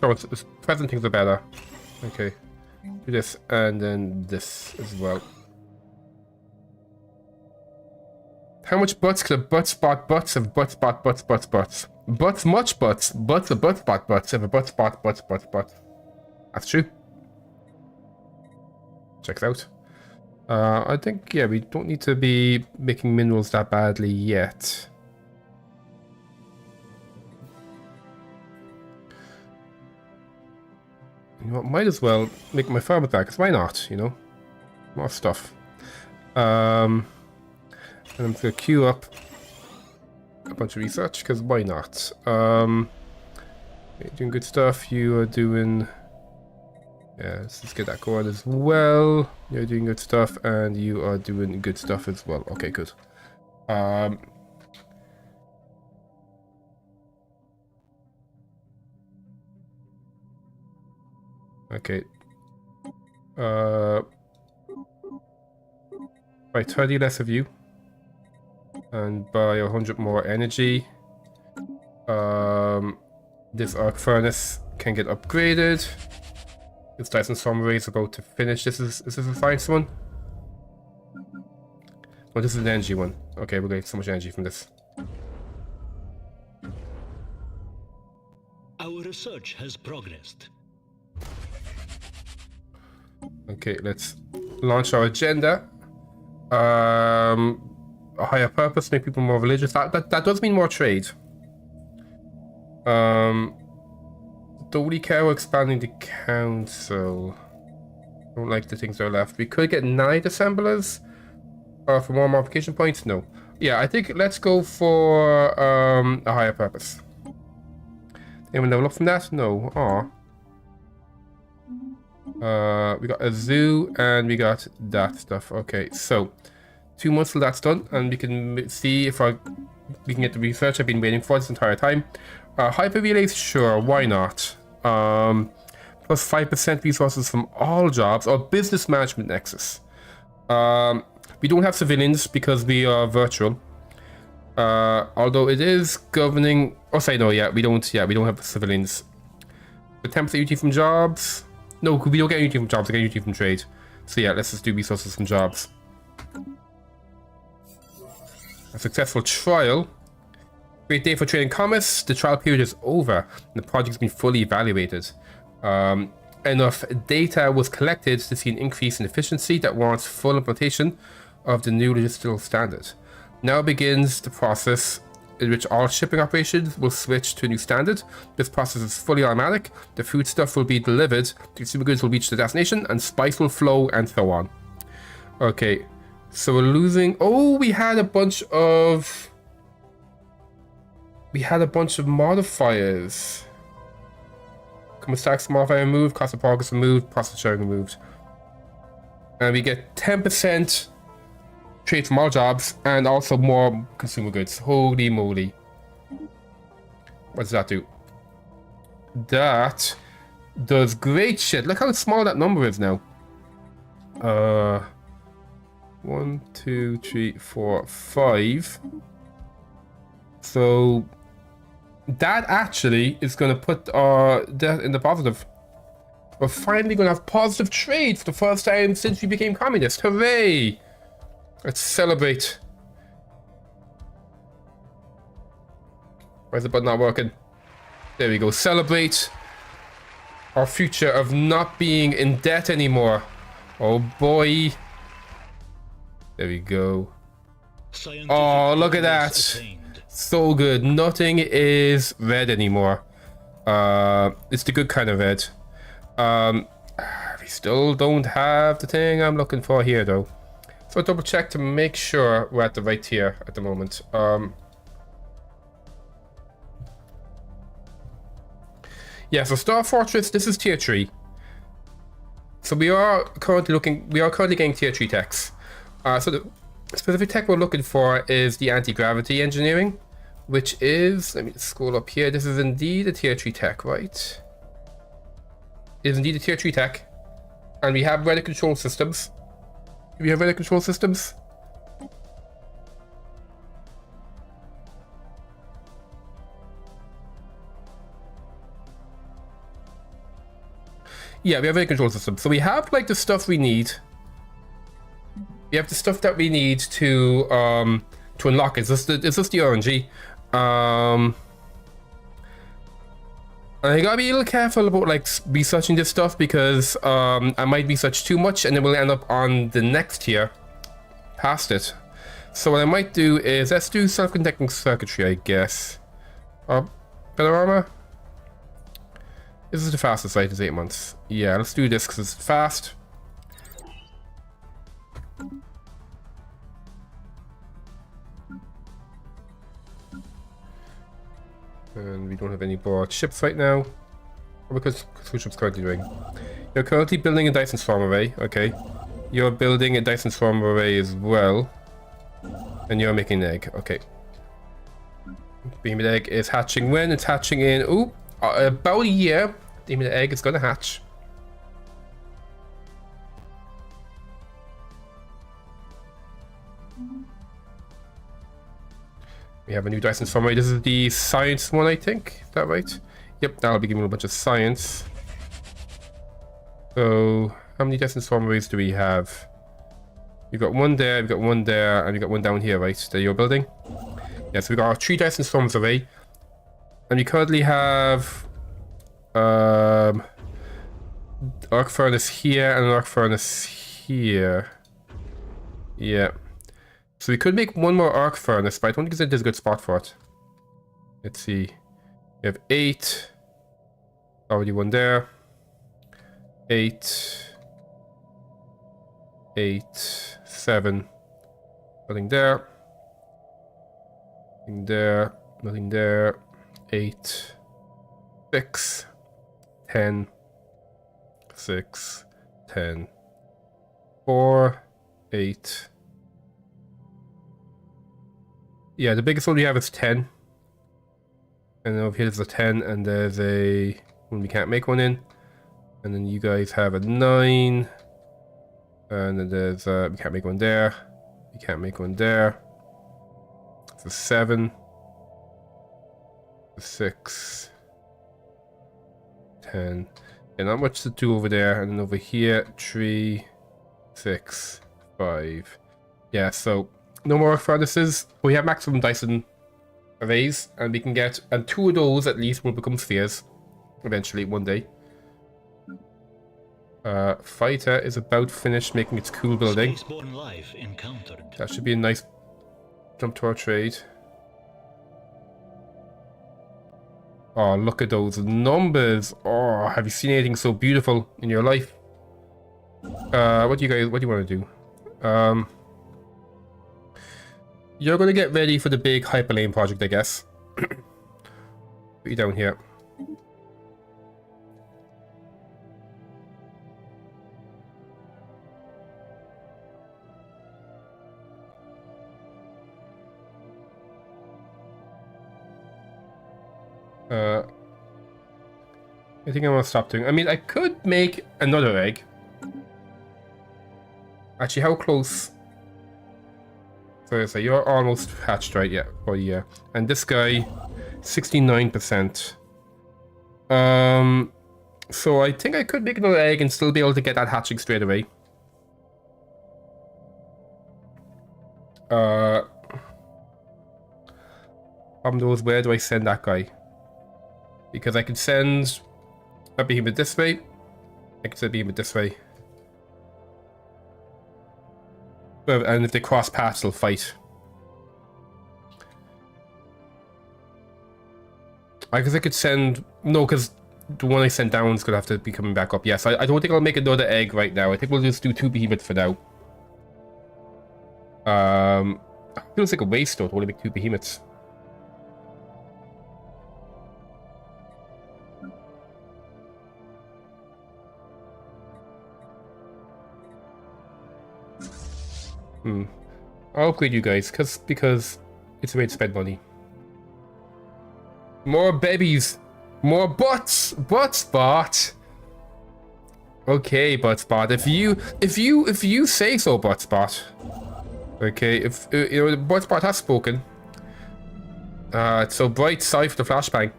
present things are better. Okay. Do this and then this as well. How much butts could a Buttspot butts have Buttspot butts? Butts much butts. Butts a Buttspot butts have a Buttspot butts. That's true. Checks out. I think, yeah, we don't need to be making minerals that badly yet. You know what, might as well make my farm attack, because why not, you know? More stuff. And I'm just going to queue up a bunch of research, because why not? You're doing good stuff. You are doing... Yeah, let's get that going as well. You're doing good stuff, and you are doing good stuff as well. Okay, good. Okay. By 30 less of you. And by 100 more energy. This arc furnace can get upgraded. This Dyson Summary is about to finish. Is this a science one? Oh, this is an energy one. Okay, we're getting so much energy from this. Our research has progressed. Okay, let's launch our agenda. A higher purpose, make people more religious. That does mean more trade. Don't really care about expanding the council. Don't like the things that are left. We could get 9 assemblers. For more modification points? No. Yeah, I think let's go for a higher purpose. Anyone level up from that? No. Aw. We got a zoo and we got that stuff. Okay, so 2 months till that's done, and we can see if we can get the research I've been waiting for this entire time. Hyper relays, sure, why not? Plus 5% resources from all jobs or business management nexus. We don't have civilians because we are virtual. Although it is governing. Oh, sorry, no, yeah, we don't have civilians. The 10% UT from jobs. No, we don't get UT from jobs. We get UT from trade. So yeah, let's just do resources from jobs. A successful trial. Great day for trading commerce. The trial period is over and the project's been fully evaluated. Enough data was collected to see an increase in efficiency that warrants full implementation of the new logistical standard. Now begins the process in which all shipping operations will switch to a new standard. This process is fully automatic. The foodstuff will be delivered, the consumer goods will reach the destination, and spice will flow, and so on. Okay, so we're losing... Oh, we had a bunch of modifiers. Common stacks modifier removed, cost of progress removed, process sharing removed. And we get 10% trade from all jobs and also more consumer goods. Holy moly. What does that do? That does great shit. Look how small that number is now. 1, 2, 3, 4, 5. So that actually is going to put that in the positive. We're finally going to have positive trade for the first time since we became communist. Hooray! Let's celebrate. Why is the button not working? There we go. Celebrate our future of not being in debt anymore. Oh boy. There we go. Oh, look at that. So good. Nothing is red anymore. It's the good kind of red. We still don't have the thing I'm looking for here though. So double check to make sure we're at the right tier at the moment. Yeah, so Star Fortress, this is tier 3. So we are currently getting tier 3 techs. So the specific tech we're looking for is the anti-gravity engineering, which is, let me scroll up here. This is indeed a tier 3 tech, right? It is indeed a tier 3 tech. And we have weather control systems. Do we have weather control systems? Yeah, we have weather control systems. So we have like the stuff we need. We have the stuff that we need to unlock it. It's just the RNG. And I gotta be a little careful about like researching this stuff because I might research too much and then we'll end up on the next tier past it. So what I might do is let's do self-conducting circuitry, I guess. Better armor. This is the fastest site, is 8 months. Yeah, let's do this because it's fast. And we don't have any board ships right now. Because cruise ships currently doing. You're currently building a Dyson Swarm array, okay. You're building a Dyson Swarm array as well. And you're making an egg, okay. Behemoth egg is hatching when? It's hatching in, about a year. Behemoth egg is gonna hatch. We have a new Dyson Swarm array. This is the science one, I think. Is that right? Yep, that'll be giving a bunch of science. So, how many Dyson Swarm arrays do we have? We've got one there, we've got one there, and we've got one down here, right? That you're building? Yeah, so we've got our 3 Dyson Swarms array. And we currently have arc furnace here and an arc furnace here. Yeah. So we could make one more arc furnace, but I don't think there's a good spot for it. Let's see. We have 8. Already one there. 8. 8. 7. Nothing there. Nothing there. Nothing there. 8. 6. 10. 6. 10. 4. 8. Yeah, the biggest one we have is 10. And over here there's a 10, and there's a one we can't make one in. And then you guys have a 9. And then there's we can't make one there. We can't make one there. It's a 7. A 6. 10. And not much to do over there. And then over here, 3, 6, 5. Yeah, so no more furnaces. We have maximum Dyson arrays, and we can get, and 2 of those at least will become spheres eventually one day. Fighter is about finished making its cool building. Life encountered. That should be a nice jump to our trade. Oh, look at those numbers. Oh, have you seen anything so beautiful in your life? What do you want to do? You're gonna get ready for the big hyperlane project, I guess. Put you down here. I think I'm gonna stop doing. I mean, I could make another egg. Actually, how close? So you're almost hatched, right? Yeah. Oh yeah. And this guy, 69%. So I think I could make another egg and still be able to get that hatching straight away. Where do I send that guy? Because I could send a Behemoth this way. I could send a Behemoth this way. And if they cross paths, they'll fight. I guess I could send... No, because the one I sent down is going to have to be coming back up. Yes, I don't think I'll make another egg right now. I think we'll just do 2 Behemoths for now. Feels like a waste though to only make 2 Behemoths. I'll upgrade you guys, because it's a way to spend money. More babies! More butts! Buttspot! Okay, Buttspot. If you say so, Buttspot. Okay, if you know, Buttspot has spoken. It's so bright side for the flashbang.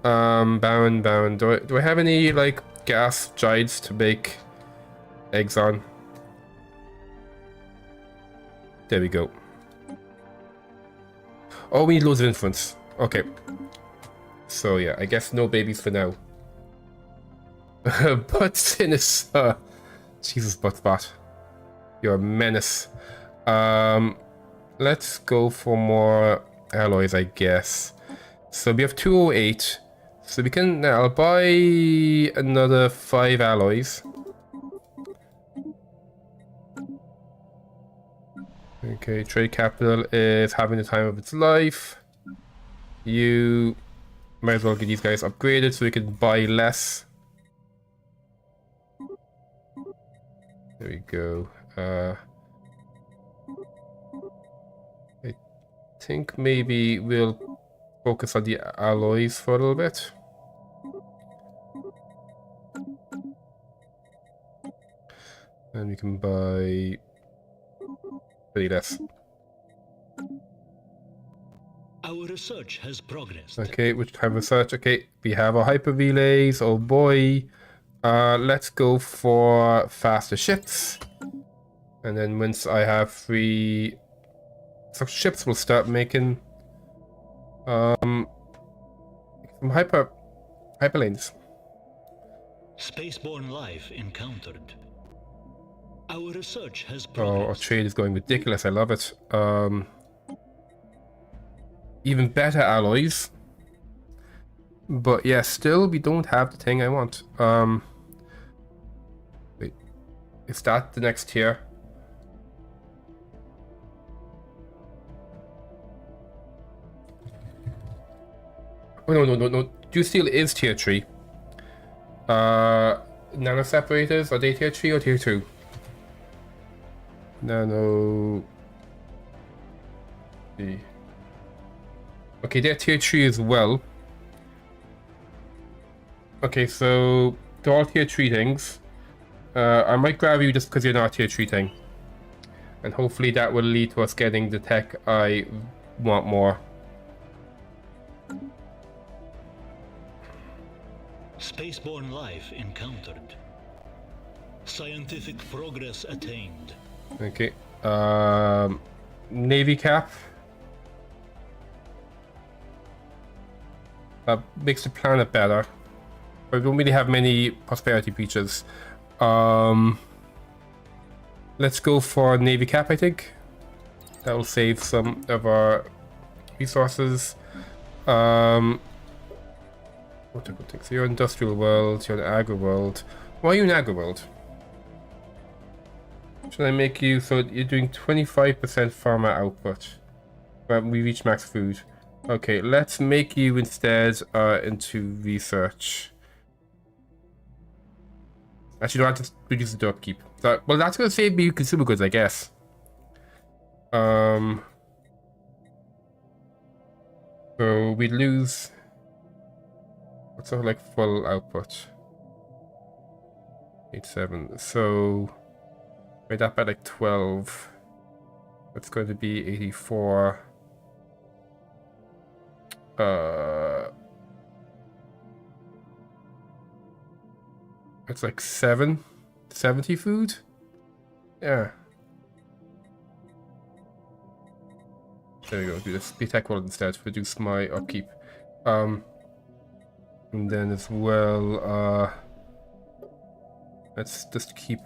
Baron. Do I have any like gas giants to make eggs on? There we go. Oh, we need loads of influence. Okay. So yeah, I guess no babies for now. But Sinister. Jesus, Buttspot. You're a menace. Let's go for more alloys, I guess. So we have 208. So we can... I'll buy another 5 alloys. Okay, trade capital is having the time of its life. You Might as well get these guys upgraded so we can buy less. There we go. I think maybe we'll focus on the alloys for a little bit. And we can buy pretty less. Our research has progressed. Okay, which type of research? Okay, we have our hyper relays. Oh boy. Let's go for faster ships. And then once I have 3 such ships, we'll start making some hyperlanes. Spaceborne life encountered. Our research has Oh, progressed. our trade is going ridiculous. I love it. Even better alloys. But yeah, still we don't have the thing I want. Wait. Is that the next tier? Oh no. Juice Steel is tier 3. Nano separators, are they tier 3 or tier 2? Nano. Okay, they're tier 3 as well. Okay, so they're all tier 3 things. I might grab you just because you're not a tier 3 thing. And hopefully that will lead to us getting the tech I want more. Spaceborne life encountered. Scientific progress attained. Okay. Navy cap. That makes the planet better. But we don't really have many prosperity features. Let's go for Navy cap, I think. That will save some of our resources. What other things? So you're industrial world, you're an agri world. Why are you an agri world? Should I make you so you're doing 25% farmer output when we reach max food? Okay, let's make you instead into research. Actually, no, I just reduce the upkeep. So, well, that's gonna save me consumer goods, I guess. So we lose. What's our like full output? 87. So made that by like 12. That's going to be 84. It's like 70 food. Yeah. There we go. Do this. Be tech world instead. Reduce my upkeep. And then as well, let's just keep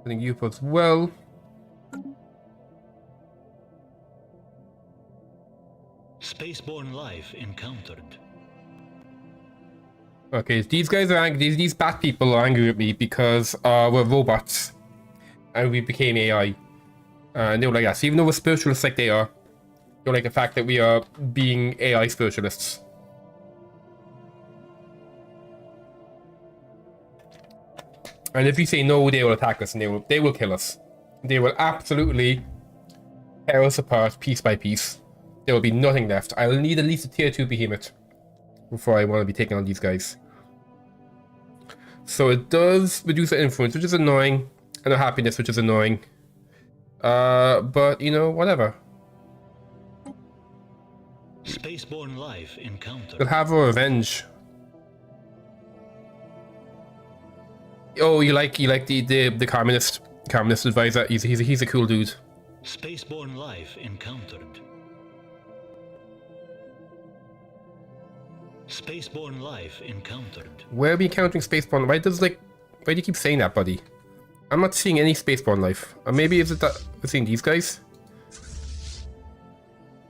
putting you up as well. Spaceborne life encountered. Okay, these guys are angry. These bat people are angry at me because we're robots and we became AI. And they were like us, even though we're spiritualists like they are. They like the fact that we are being AI spiritualists. And if we say no, they will attack us and they will kill us. They will absolutely tear us apart piece by piece. There will be nothing left. I'll need at least a tier 2 behemoth before I want to be taking on these guys. So it does reduce the influence, which is annoying, and the happiness, which is annoying. But you know, whatever. Spaceborne life encountered. We'll have our revenge. Oh, you like the communist advisor? He's a cool dude. Spaceborne life encountered. Spaceborne life encountered. Where are we encountering spaceborne? Why do you keep saying that, buddy? I'm not seeing any spaceborne life. Or maybe is it that we're seeing these guys?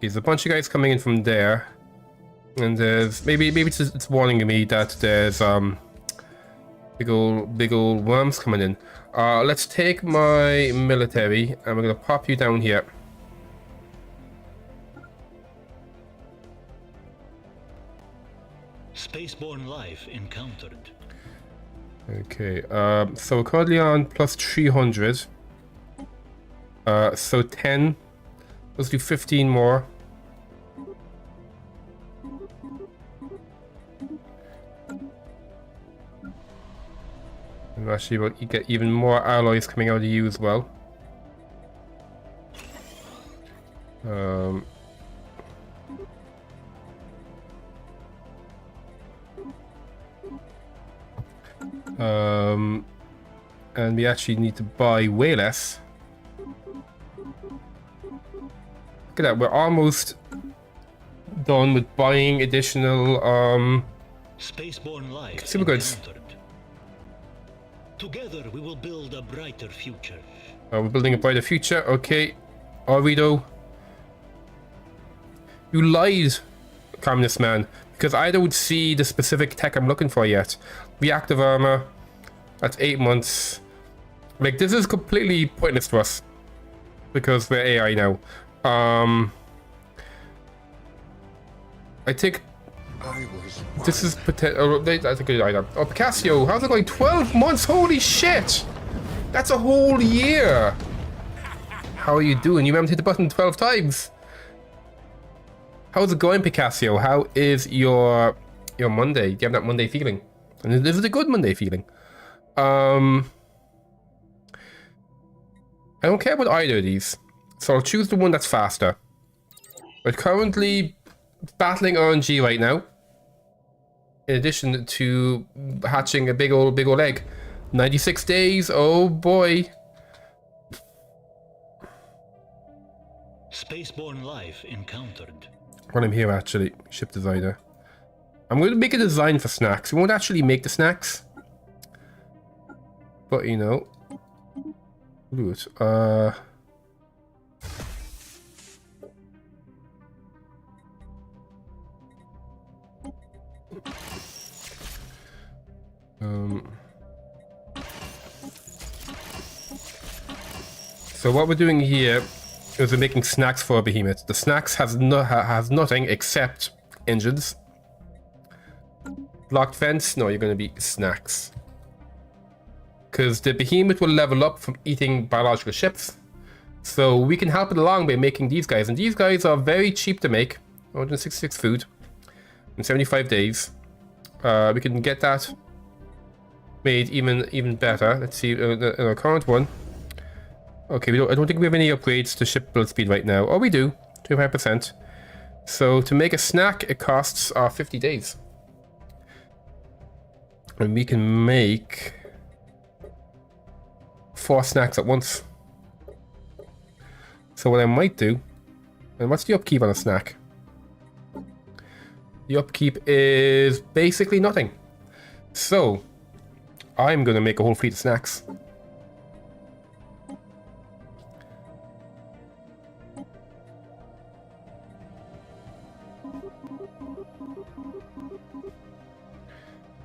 There's a bunch of guys coming in from there, and there's maybe it's warning me that there's big old worms coming in. Let's take my military and we're gonna pop you down here. Spaceborne life encountered. Okay, so we're currently on plus 300. So 10. Let's do 15 more. And actually, we'll get even more alloys coming out of you as well. And we actually need to buy way less. Look at that, we're almost done with buying additional Spaceborne life consumer goods. encountered. Together we will build a brighter future. We're building a brighter future, okay. Are we though? You lied, Communist Man, because I don't see the specific tech I'm looking for yet. Reactive armor, that's 8 months. Like, this is completely pointless to us because we're AI now. I think this is potential. That's a good item. Oh, Picasso, how's it going? 12 months? Holy shit! That's a whole year. How are you doing? You remember to hit the button 12 times. How's it going, Picasso? How is your Monday? Do you have that Monday feeling? And this is a good Monday feeling. I don't care about either of these, so I'll choose the one that's faster. We're currently battling RNG right now, in addition to hatching a big old egg. 96 days, oh boy. Spaceborne life encountered. While I'm here, actually, ship designer. I'm going to make a design for snacks. We won't actually make the snacks, but you know, do it. So what we're doing here is we're making snacks for a Behemoth. The snacks has nothing except engines. Blocked fence? No, you're going to be snacks. Because the Behemoth will level up from eating biological ships. So we can help it along by making these guys. And these guys are very cheap to make. 166 food in 75 days. We can get that made even better. Let's see, in our current one. Okay, I don't think we have any upgrades to ship build speed right now. Oh, we do. 25%. So to make a snack, it costs 50 days. And we can make 4 snacks at once. So what I might do... And what's the upkeep on a snack? The upkeep is basically nothing. So, I'm going to make a whole fleet of snacks.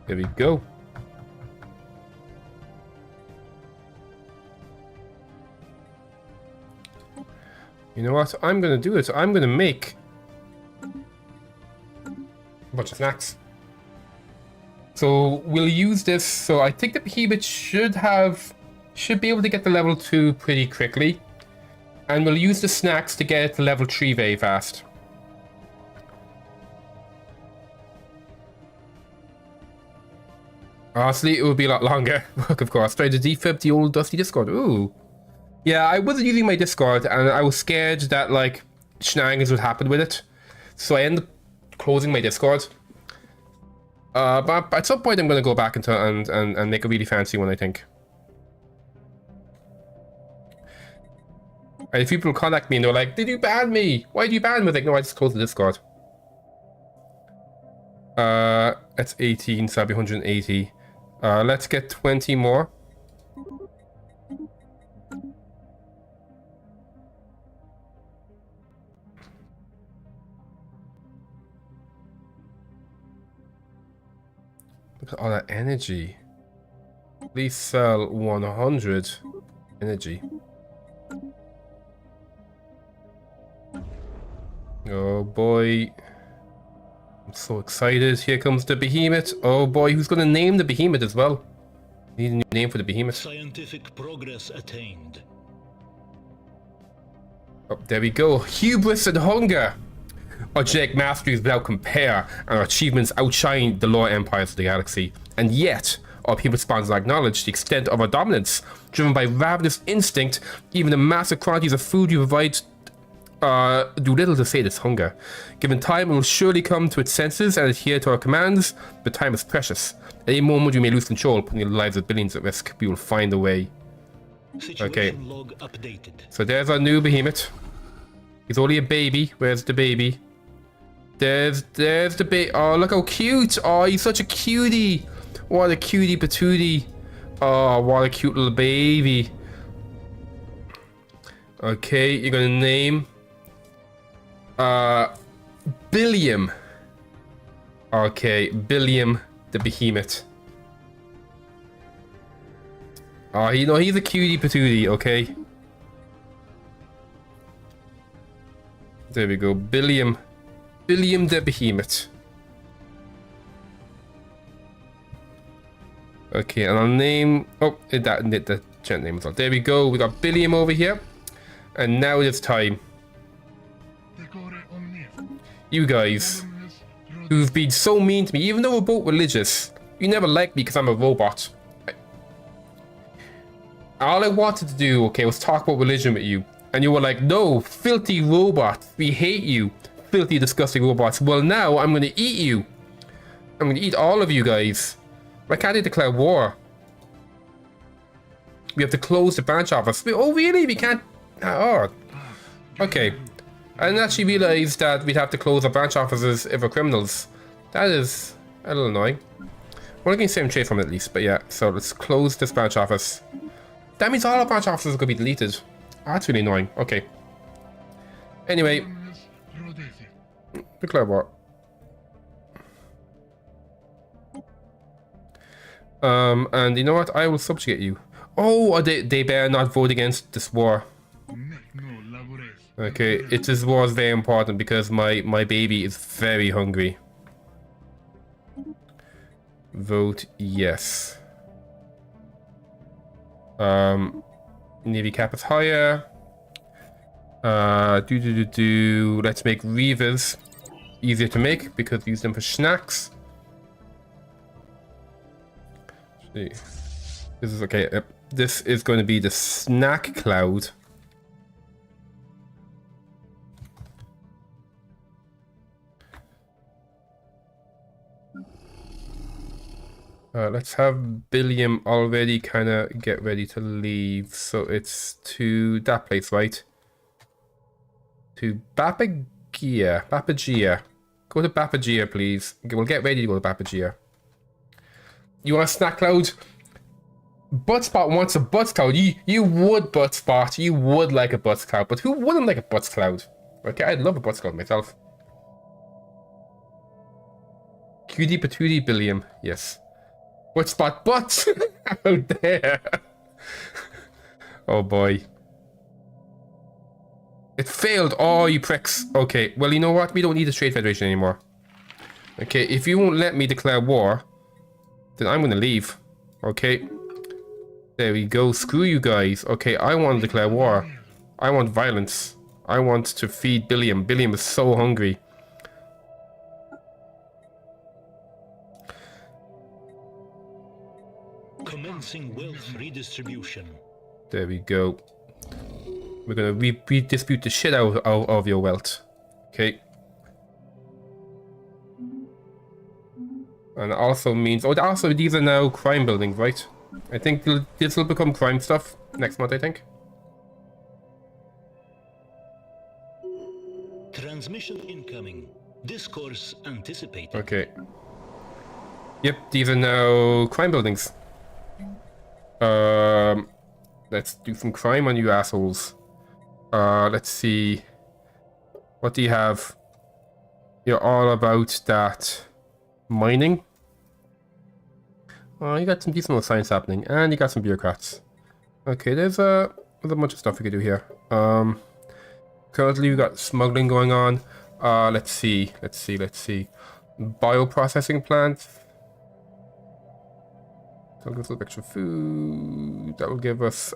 There we go. You know what? I'm going to do it. I'm going to make a bunch of snacks. So we'll use this. So I think the Behemoth should be able to get to level 2 pretty quickly. And we'll use the snacks to get it to level 3 very fast. Honestly, it would be a lot longer. Look, of course. Try to defib the old dusty Discord. Ooh. Yeah, I wasn't using my Discord, and I was scared that, like, shenanigans would happen with it. So I ended up closing my Discord. But at some point I'm going to go back into and make a really fancy one, I think. And if people contact me and they're like, did you ban me? Why did you ban me? Like, no, I just closed the Discord. That's 18, so that'll be 180. Let's get 20 more. Look at all that energy. Please sell 100 energy. Oh boy. I'm so excited. Here comes the Behemoth. Oh boy, who's gonna name the Behemoth as well? Need a new name for the Behemoth. Scientific progress attained. Oh, there we go. Hubris and hunger. Our genetic mastery is without compare, and our achievements outshine the lower empires of the galaxy. And yet, our people spawns acknowledge the extent of our dominance. Driven by ravenous instinct, even the massive quantities of food you provide do little to sate its hunger. Given time, it will surely come to its senses and adhere to our commands, but time is precious. At any moment, we may lose control, putting the lives of billions at risk. We will find a way. Okay. Log updated. So there's our new Behemoth. He's only a baby. Where's the baby? There's the baby. Oh, look how cute. Oh, he's such a cutie. What a cutie patootie. Oh, what a cute little baby. Okay, you're gonna name Billiam. Okay, Billiam the Behemoth. Oh, he's a cutie patootie, okay. There we go, Billiam the Behemoth. Okay, and I'll name, that gent name as well. There we go, we got Billiam over here. And now it's time. You guys, who've been so mean to me, even though we're both religious, you never liked me because I'm a robot. All I wanted to do, okay, was talk about religion with you. And you were like, no, filthy robots, we hate you. Filthy, disgusting robots. Well, now I'm going to eat you. I'm going to eat all of you guys. Why can't I declare war? We have to close the branch office. Oh, really? We can't... Oh. Okay. I didn't actually realize that we'd have to close our branch offices if we're criminals. That is a little annoying. We're getting the same trade from it at least, but yeah. So let's close this branch office. That means all our branch offices are going to be deleted. Oh, that's really annoying. Okay. Anyway. Declare war. And you know what? I will subjugate you. Oh, they better not vote against this war. Okay, this war is very important because my baby is very hungry. Vote yes. Navy cap is higher. Let's make Reavers easier to make because we use them for snacks. This is okay. This is going to be the snack cloud. Let's have Billiam already kind of get ready to leave. So it's to that place, right? To Bapagia. Go to Bapagia, please. We'll get ready to go to Bapagia. You want a snack cloud? Buttspot wants a butts cloud. You would, Buttspot. You would like a butts cloud. But who wouldn't like a butts cloud? Okay, I'd love a butts cloud myself. Cutie patootie Billiam. Yes. Buttspot butts out there. Oh boy. It failed. Oh, you pricks. Okay, well, you know what? We don't need the Trade Federation anymore. Okay, if you won't let me declare war, then I'm gonna leave. Okay. There we go. Screw you guys. Okay, I want to declare war. I want violence. I want to feed Billiam. Billiam is so hungry. Commencing wealth redistribution. There we go. We're gonna redistribute the shit out of your wealth. Okay. And it also means... Oh, also these are now crime buildings, right? I think this will become crime stuff next month, I think. Transmission incoming. Discourse anticipated. Okay. Yep, these are now crime buildings. Let's do some crime on you assholes. Let's see. What do you have? You're all about that mining. Oh, you got some decent science happening, and you got some bureaucrats. Okay, there's a bunch of stuff we could do here. Currently we got smuggling going on. Let's see. bioprocessing plant. That'll give us a little extra food. That will give us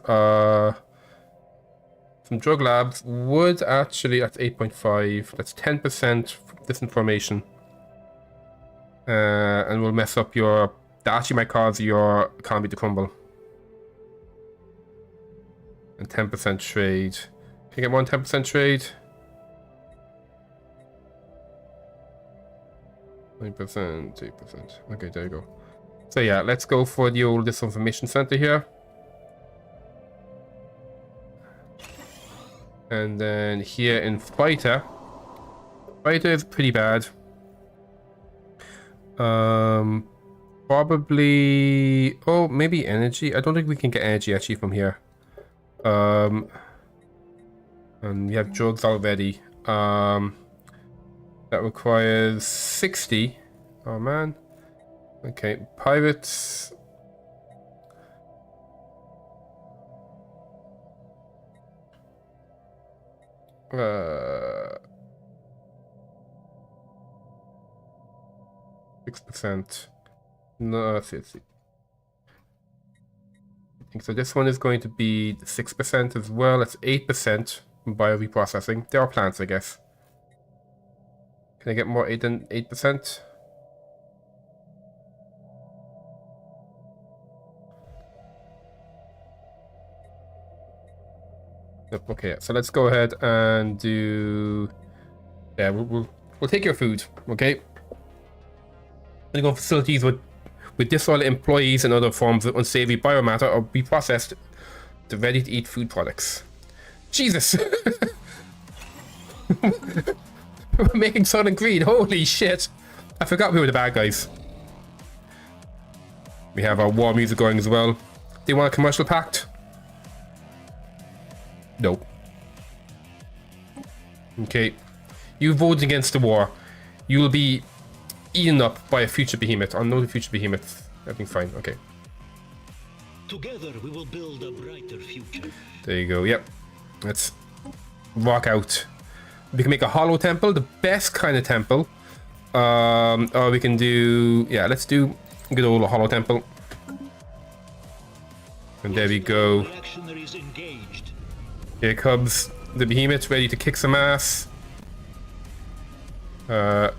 some drug labs. Would actually, that's 8.5. That's 10% disinformation. And will mess up your... That actually might cause your economy to crumble. And 10% trade. Can you get more than 10% trade? 9%, 8%. Okay, there you go. So yeah, let's go for the old disinformation center here. And then here in fighter. Fighter is pretty bad. Probably... Oh, maybe energy. I don't think we can get energy actually from here. And we have drugs already. That requires 60. Oh man. Okay, pirates. Uh, 6%. No, let's see. I think so. This one is going to be 6% as well. That's 8% bio reprocessing. There are plants, I guess. Can I get more 8 than 8%? Nope. Okay, so let's go ahead and do. Yeah, we'll take your food. Okay. And go facilities with disloyal employees and other forms of unsavory biomatter or be processed to ready-to-eat food products. Jesus! We're making Southern Greed. Holy shit! I forgot we were the bad guys. We have our war music going as well. Do you want a commercial pact? No. Okay. You voted against the war. You will be eaten up by a future behemoth. I know the future behemoth. Everything's fine. Okay. Together we will build a brighter future. There you go. Yep. Let's rock out. We can make a hollow temple, the best kind of temple. Or we can do... Yeah, let's do a good old hollow temple. And there we go. Here comes the behemoth, ready to kick some ass. Yeah,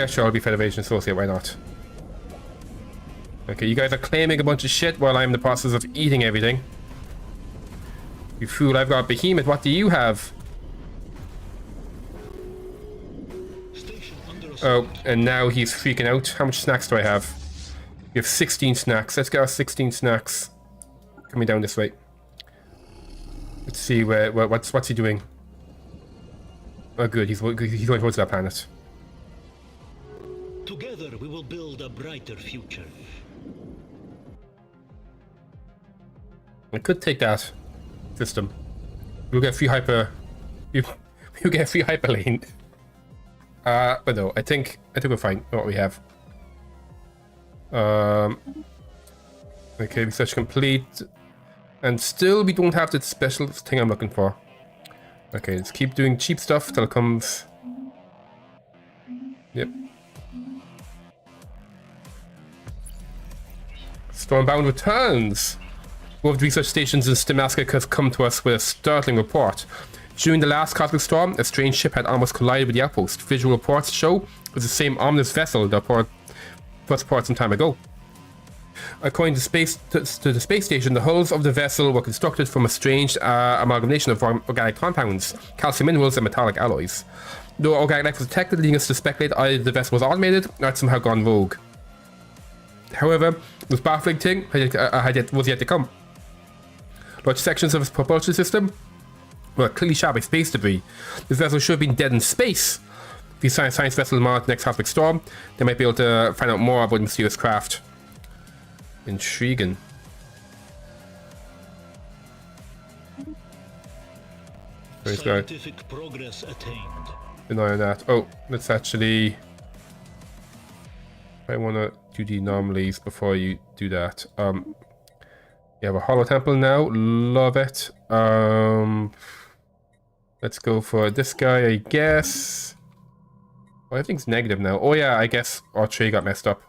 sure, I'll be Federation Associate, why not? Okay, you guys are claiming a bunch of shit while I'm in the process of eating everything. You fool, I've got a behemoth, what do you have? Oh, and now he's freaking out. How much snacks do I have? We have 16 snacks. Let's get our 16 snacks. Coming down this way. Let's see what's he doing. Oh good, he's going towards that planet. Together we will build a brighter future. I could take that system. We'll get free hyper. You get a free hyper lane. But no, I think we're fine. What we have. Okay, research complete. And still we don't have the special thing I'm looking for. Okay, let's keep doing cheap stuff till it comes. Yep. Stormbound returns. Both research stations in Stellaris have come to us with a startling report. During the last cosmic storm, a strange ship had almost collided with the outpost. Visual reports show it was the same ominous vessel that first reported some time ago. According to the space station, the hulls of the vessel were constructed from a strange amalgamation of organic compounds, calcium minerals, and metallic alloys. Though organic life was detected, leading us to speculate either the vessel was automated or had somehow gone rogue. However, this baffling thing was yet to come. Large sections of its propulsion system were clearly shot by space debris. This vessel should have been dead in space. If you science vessel monitor the next cosmic storm, they might be able to find out more about the mysterious craft. Intriguing. Scientific progress attained. An eye on that. Oh, let's actually. I want to do the anomalies before you do that. You have a hollow temple now. Love it. Let's go for this guy, I guess. Oh, everything's negative now. Oh yeah, I guess our trade got messed up.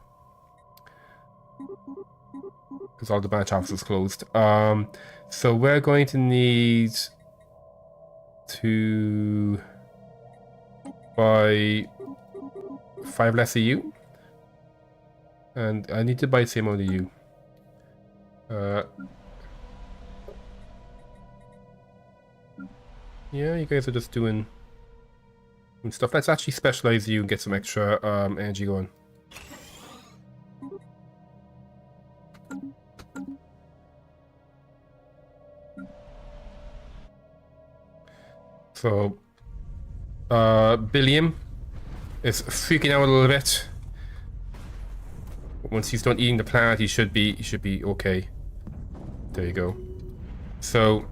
Because all the branch offices closed. So we're going to need to buy 5 less EU. And I need to buy the same amount of EU. Yeah, you guys are just doing stuff. Let's actually specialize you and get some extra energy going. So, Billiam is freaking out a little bit. Once he's done eating the planet, he should be okay. There you go. So,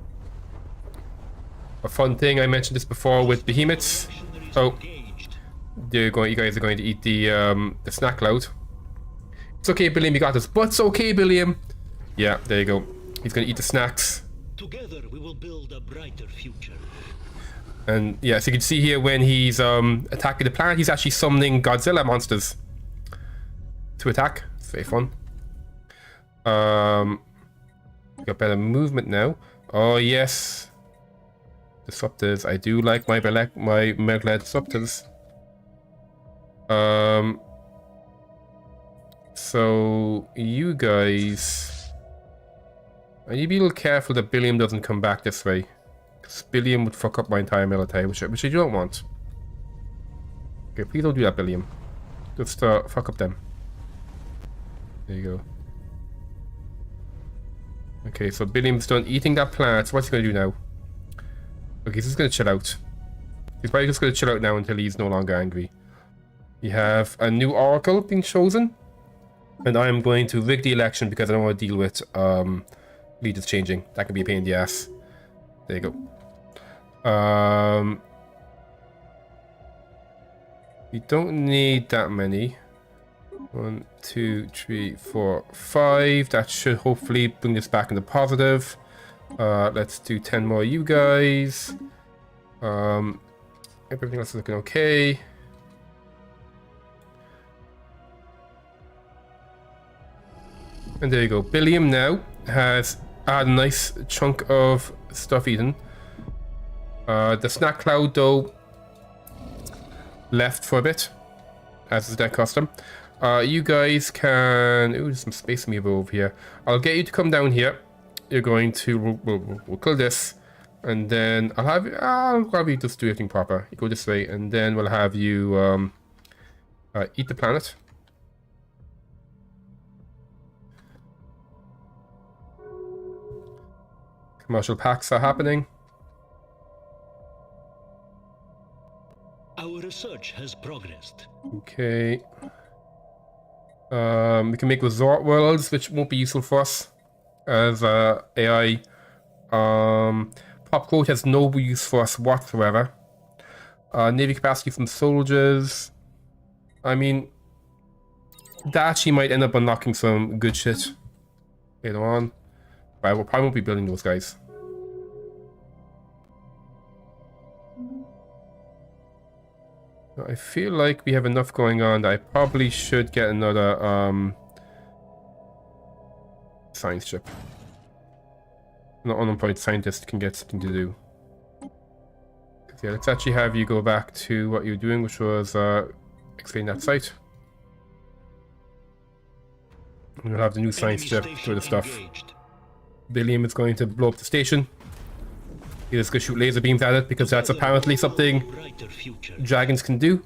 a fun thing, I mentioned this before with behemoths. Oh, you guys are going to eat the snack cloud. It's okay, Billiam, you got this. But it's okay, Billiam. Yeah, there you go. He's going to eat the snacks. Together we will build a brighter future. And yeah, so you can see here when he's attacking the planet, he's actually summoning Godzilla monsters to attack. It's very fun. We got better movement now. Oh yes. Disruptors. I do like my molecular disruptors. So you guys, I need to be a little careful that Billiam doesn't come back this way, because Billiam would fuck up my entire military, which I don't want. Okay, please don't do that, Billiam. Just fuck up them. There you go. Okay, so Billiam's done eating that planet. So what's he gonna do now? Okay, he's just gonna chill out. He's probably just gonna chill out now until he's no longer angry. We have a new oracle being chosen, and I am going to rig the election because I don't want to deal with leaders changing. That can be a pain in the ass. There you go. We don't need that many. 1, 2, 3, 4, 5. That should hopefully bring this back into positive. Let's do 10 more you guys. Everything else is looking okay. And there you go. Billiam now has a nice chunk of stuff eaten. The snack cloud though left for a bit, as is their custom. You guys can... Ooh, there's some space amoeba over here. I'll get you to come down here. You're going to... We'll kill this. And then I'll probably just do everything proper. You go this way, and then we'll have you eat the planet. Commercial packs are happening. Our research has progressed. Okay. We can make resort worlds, which won't be useful for us as AI. Pop quote has no use for us whatsoever. Navy capacity from soldiers. I mean, that actually might end up unlocking some good shit later on. But I probably won't be building those guys. I feel like we have enough going on that I probably should get another science chip. An unemployed scientist can get something to do. Yeah, let's actually have you go back to what you were doing, which was explain that site. And we'll have the new science chip do the stuff. Billiam is going to blow up the station. He's just going to shoot laser beams at it because that's apparently something dragons can do.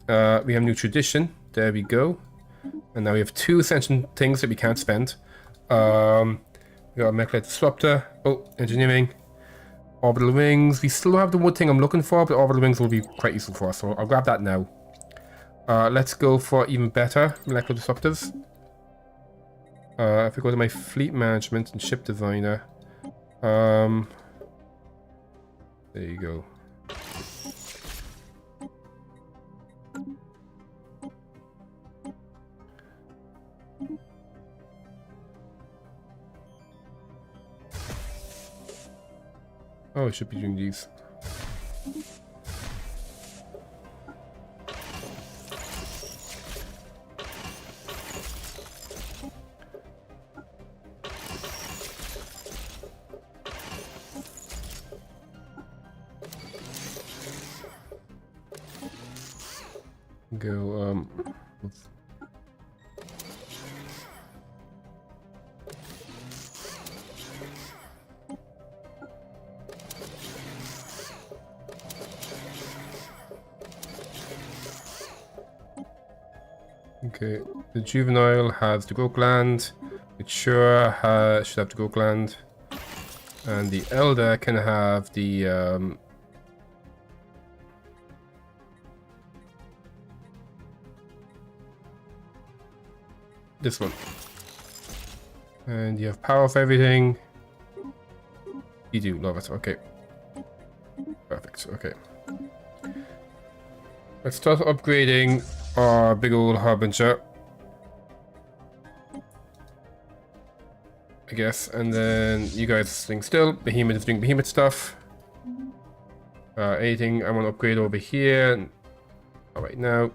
We have new tradition. There we go. And now we have 2 ascension things that we can't spend. We got a Megacorp disruptor. Oh, engineering. Orbital wings. We still don't have the one thing I'm looking for, but orbital wings will be quite useful for us. So I'll grab that now. Let's go for even better molecular disruptors. If we go to my fleet management and ship designer. There you go. Oh, I should be doing these. Go, okay, the juvenile has the growth gland. Mature should have the growth gland. And the elder can have the, this one. And you have power for everything. You do, love it, okay. Perfect, okay. Let's start upgrading our big old harbinger, I guess, and then you guys sitting still. Behemoth is doing Behemoth stuff. Anything I want to upgrade over here? All right, now.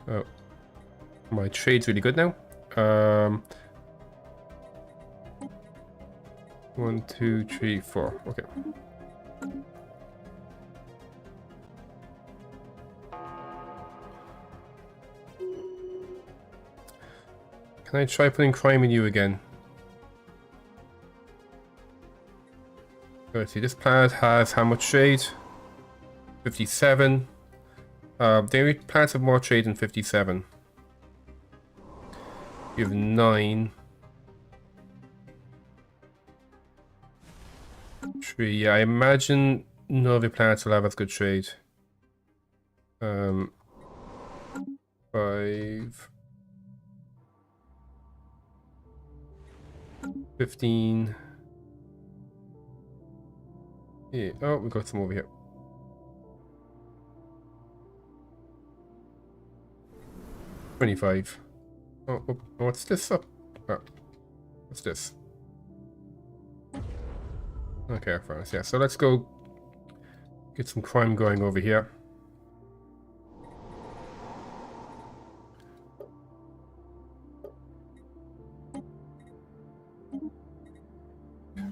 Oh, my trade's really good now. 1, 2, 3, 4. Okay. Can I try putting crime in you again? Let's see, this planet has how much trade? 57. The planets have more trade than 57. You have 9. 3. Yeah, I imagine none of the planets will have as good trade. 5. $15. Yeah. Oh, we got some over here. $25. Oh, what's this up? Oh, what's this? Okay, fine. Yeah, so let's go get some crime going over here.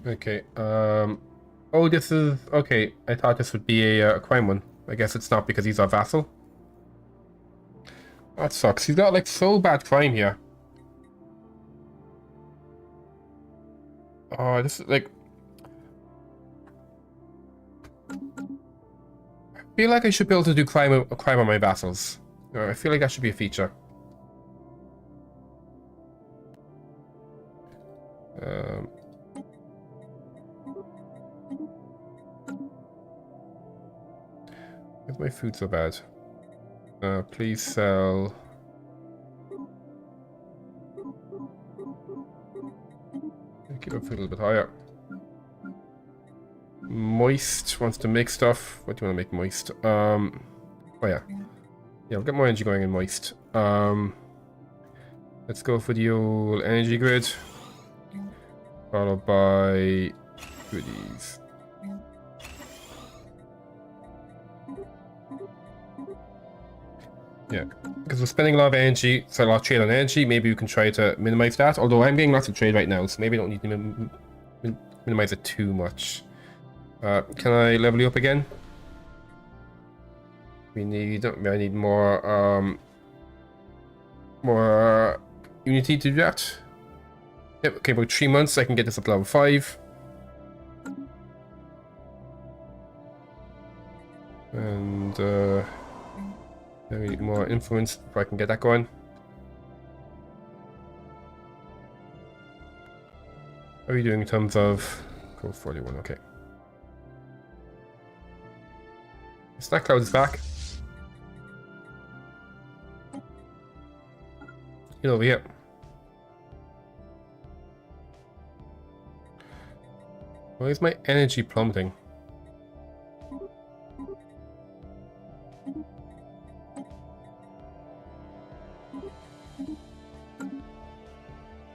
Okay, oh, this is... Okay, I thought this would be a crime one. I guess it's not because he's our vassal. That sucks. He's got, like, so bad crime here. Oh, this is, like... I feel like I should be able to do crime on my vassals. I feel like that should be a feature. Why's my food so bad? Please sell. Keep up food a little bit higher. Moist wants to make stuff. What do you want to make moist? Oh yeah. Yeah, I'll get more energy going in moist. Let's go for the old energy grid. Followed by goodies. Yeah, because we're spending a lot of energy, so a lot of trade on energy. Maybe we can try to minimize that. Although I'm getting lots of trade right now, so maybe I don't need to minimize it too much. Can I level you up again? I need more more unity to do that. Yep. Okay, about 3 months I can get this up to level 5. And I need more influence before I can get that going. How are you doing in terms of... Go 41, okay. Snack Cloud is back. Get over here. Why is my energy plummeting?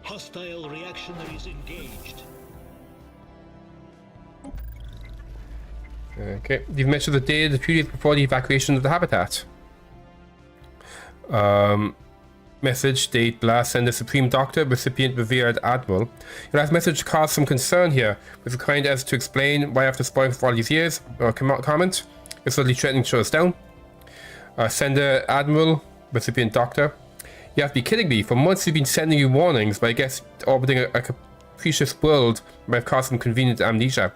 Hostile reactionaries engaged. Okay, you've mentioned the day the 2 days before the evacuation of the habitat. Message, date, blast, send the Supreme Doctor, recipient revered Admiral. Your last message caused some concern here. Was so kind as to explain why after spoiling for all these years, or comment, you're suddenly threatening to shut us down. Sender, Admiral, recipient Doctor. You have to be kidding me. For months we've been sending you warnings, but I guess orbiting a capricious world might have caused some convenient amnesia.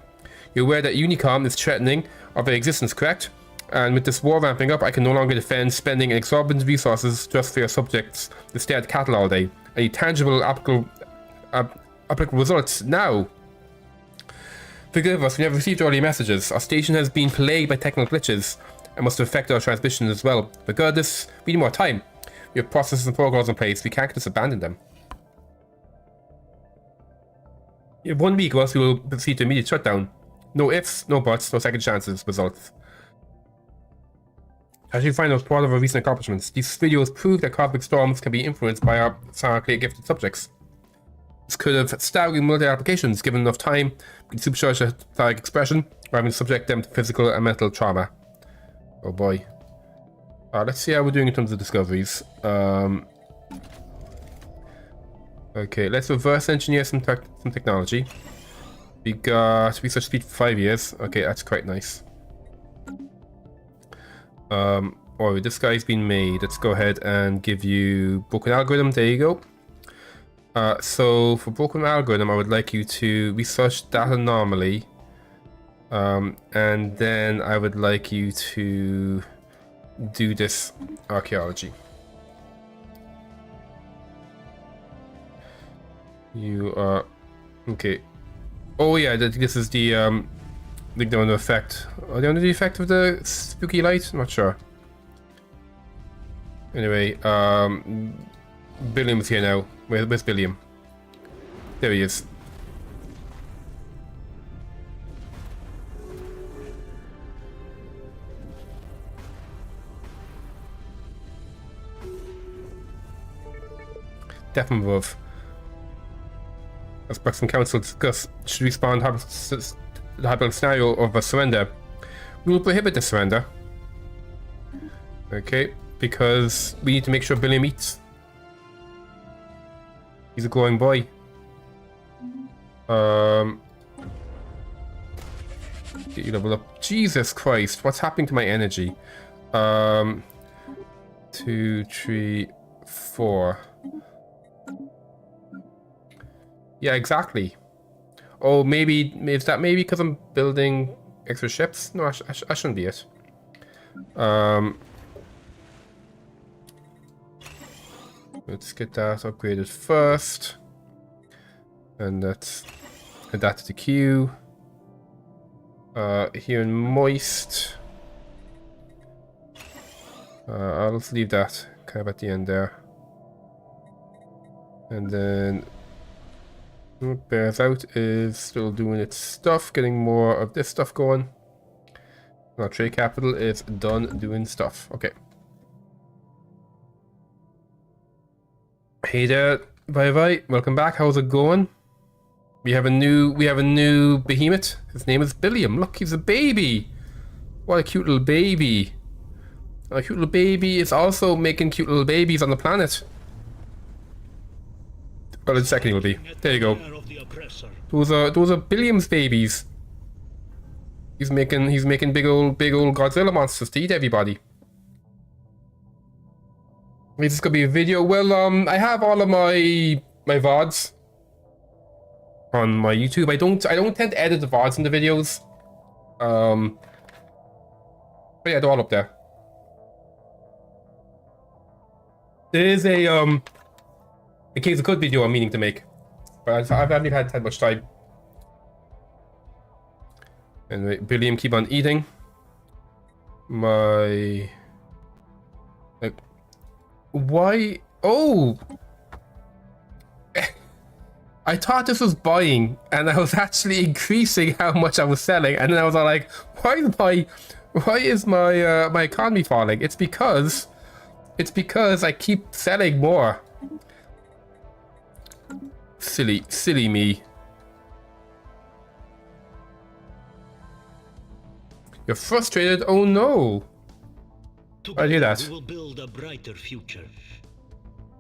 You're aware that Unicom is threatening of their existence, correct? And with this war ramping up, I can no longer defend spending exorbitant resources just for your subjects to stay at cattle all day. I need tangible, applicable results now. Forgive us, we never received early messages. Our station has been plagued by technical glitches and must affect our transmission as well. Regardless, we need more time. We have processes and protocols in place. We can't just abandon them. You have 1 week, or else we will proceed to immediate shutdown. No ifs, no buts, no second chances. Results. As you find, was part of our recent accomplishments. These videos prove that cosmic storms can be influenced by our sonically gifted subjects. This could have staggering multi-applications. Given enough time, we can supercharge their psychic expression, rather than subject them to physical and mental trauma. Oh boy. Let's see how we're doing in terms of discoveries. Okay, let's reverse engineer some technology. We got research speed for 5 years. Okay, that's quite nice. Oh, this guy's been made. Let's go ahead and give you broken algorithm. There you go. So for broken algorithm, I would like you to research that anomaly. And then I would like you to do this archaeology. You are okay. Oh yeah, this is the the effect. Are they under the effect of the spooky light? I'm not sure. Anyway, Billiam's here now. Where's Billiam? There he is. Definitely above. As Bucks and Council discuss, should we spawn the hypothetical scenario of a surrender? We will prohibit the surrender. Okay, because we need to make sure Billiam eats. He's a growing boy. Get you level up. Jesus Christ, what's happening to my energy? 2, 3, 4. Yeah, exactly. Oh, maybe is that maybe because I'm building extra ships? No, I shouldn't be it. Let's get that upgraded first, and let's add that to the queue. Here in moist, I'll just leave that kind of at the end there, and then. Bears out is still doing its stuff, getting more of this stuff going. Now trade capital is done doing stuff. Okay. Hey there, bye. Welcome back. How's it going? We have a new behemoth. His name is Billiam. Look, he's a baby. What a cute little baby. A cute little baby is also making cute little babies on the planet. Well, the second will be. There you go. Those are Billiam's babies. He's making big old Godzilla monsters to eat everybody. Is this gonna be a video? Well, I have all of my VODs on my YouTube. I don't tend to edit the VODs in the videos. But yeah, they're all up there. There is a case of good video I'm meaning to make, but I haven't had much time. Anyway, Billiam, keep on eating. Why? Oh! I thought this was buying, and I was actually increasing how much I was selling, and then I was all like, why is my my economy falling? It's because I keep selling more. Silly me. You're frustrated? Oh no. I hear that. We will build a brighter future.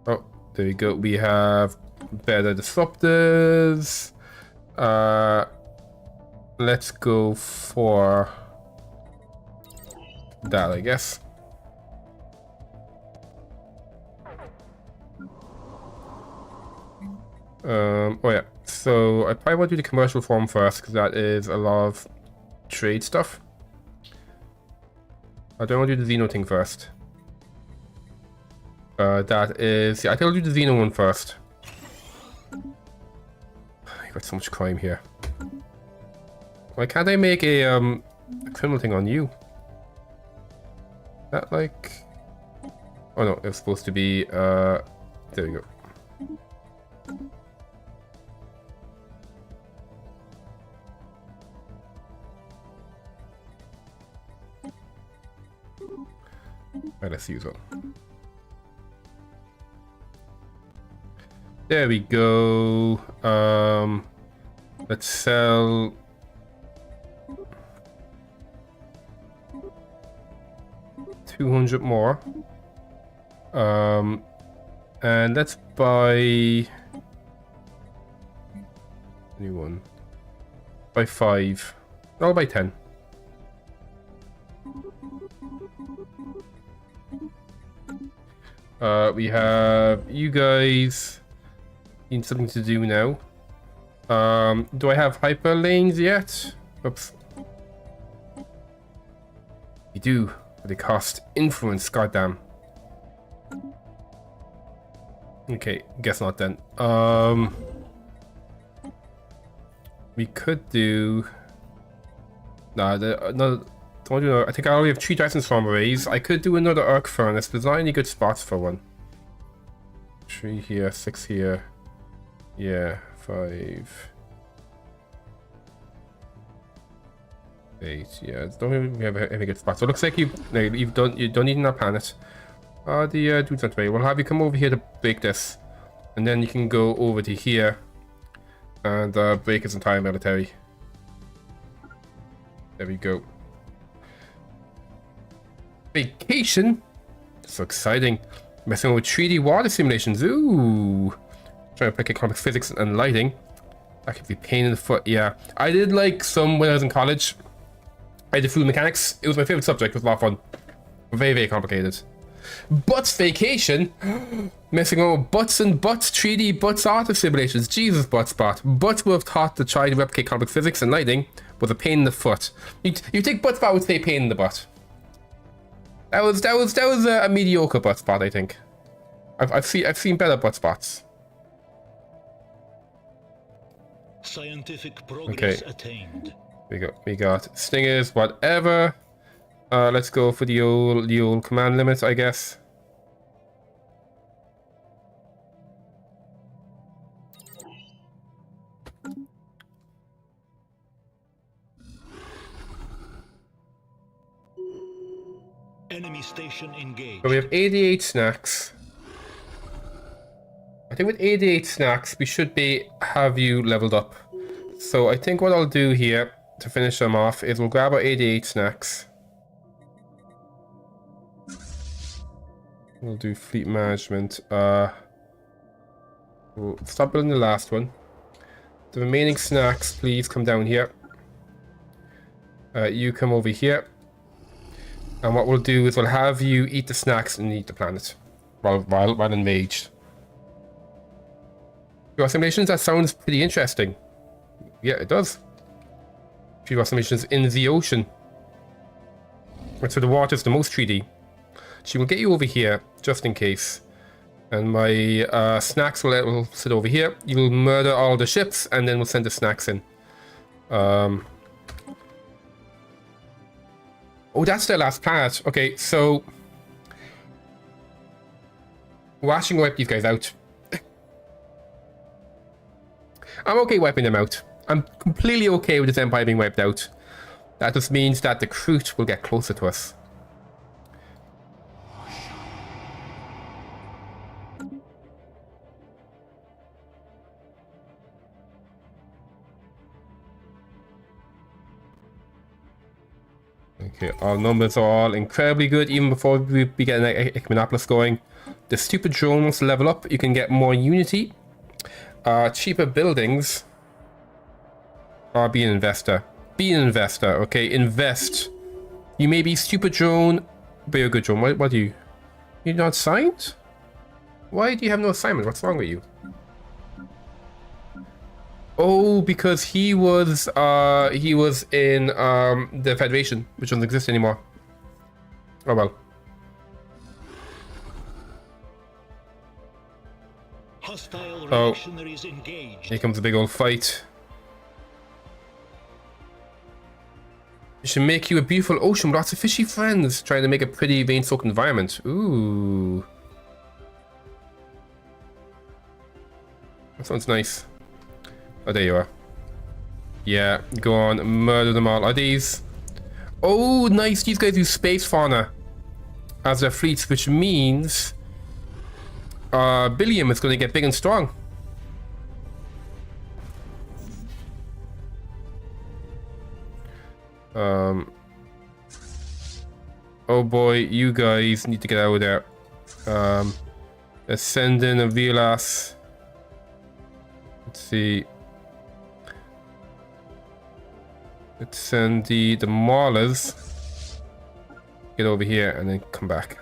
Oh, there we go. We have better disruptors. Let's go for that, I guess. Oh yeah, so I probably want to do the commercial form first because that is a lot of trade stuff. I don't want to do the Xeno thing first. That is, yeah, I think I'll do the Xeno one first. You got so much crime here. Why can't I make a criminal thing on you? That like, oh no, it's supposed to be there we go. Right, let's use one. There we go. Let's sell. $200 more. And let's buy. New one. Buy 5. I'll buy 10. We have you guys need something to do now. Do I have hyper lanes yet? Oops. You do, but they cost influence, goddamn. Okay, guess not then. We could do. Nah, no. Don't do. I think I only have 3 Dyson Storm arrays. I could do another arc furnace. There's not any good spots for one. 3 here, 6 here. Yeah, 5. 8. Yeah, don't really have any good spots. So it looks like you don't need enough planet. The dude's not ready. We'll have you come over here to break this, and then you can go over to here and break his entire military. There we go. Vacation? So exciting. Messing with 3D water simulations. Ooh. Trying to apply complex physics and lighting. That could be a pain in the foot. Yeah. I did like some when I was in college. I did fluid mechanics. It was my favorite subject. It was a lot of fun. Very, very complicated. Butts vacation? Messing around with butts and butts 3D butts art simulations. Jesus, Buttspot. Butts would have thought to try to replicate complex physics and lighting was a pain in the foot. You think Buttspot would say pain in the butt. That was a mediocre butt spot, I think. I've seen better butt spots. Scientific progress attained. We got stingers, whatever. Let's go for the old command limit, I guess. Enemy station engaged. So we have 88 snacks. I think with 88 snacks, we should have you leveled up. So I think what I'll do here to finish them off is we'll grab our 88 snacks. We'll do fleet management. We'll stop building the last one. The remaining snacks, please come down here. You come over here. And what we'll do is we'll have you eat the snacks and eat the planet while enraged. Your simulations, that sounds pretty interesting. Yeah, it does. Few simulations in the ocean. So the water's the most 3D. She will get you over here just in case. And my snacks will sit over here. You'll murder all the ships and then we'll send the snacks in. Oh, that's their last planet. Okay, so we're actually gonna wipe these guys out. I'm okay wiping them out. I'm completely okay with this empire being wiped out. That just means that the Kroot will get closer to us. Okay, our numbers are all incredibly good even before we get an Equinopolis going. The stupid drone wants to level up. You can get more unity. Cheaper buildings. Be an investor. Be an investor, okay? Invest. You may be stupid drone, but you're a good drone. What do you... You're not signed? Why do you have no assignment? What's wrong with you? Oh, because he was in the Federation, which doesn't exist anymore. Oh well. Hostile reactionaries engaged. Here comes a big old fight. It should make you a beautiful ocean with lots of fishy friends, trying to make a pretty rain-soaked environment. Ooh. That sounds nice. Oh, there you are. Yeah, go on, murder them all. Are these... Oh, nice, these guys use space fauna as their fleets, which means... Billium is going to get big and strong. Oh boy, you guys need to get out of there. Let's send in a Velas. Let's see. Let's send the Maulers. Get over here and then come back.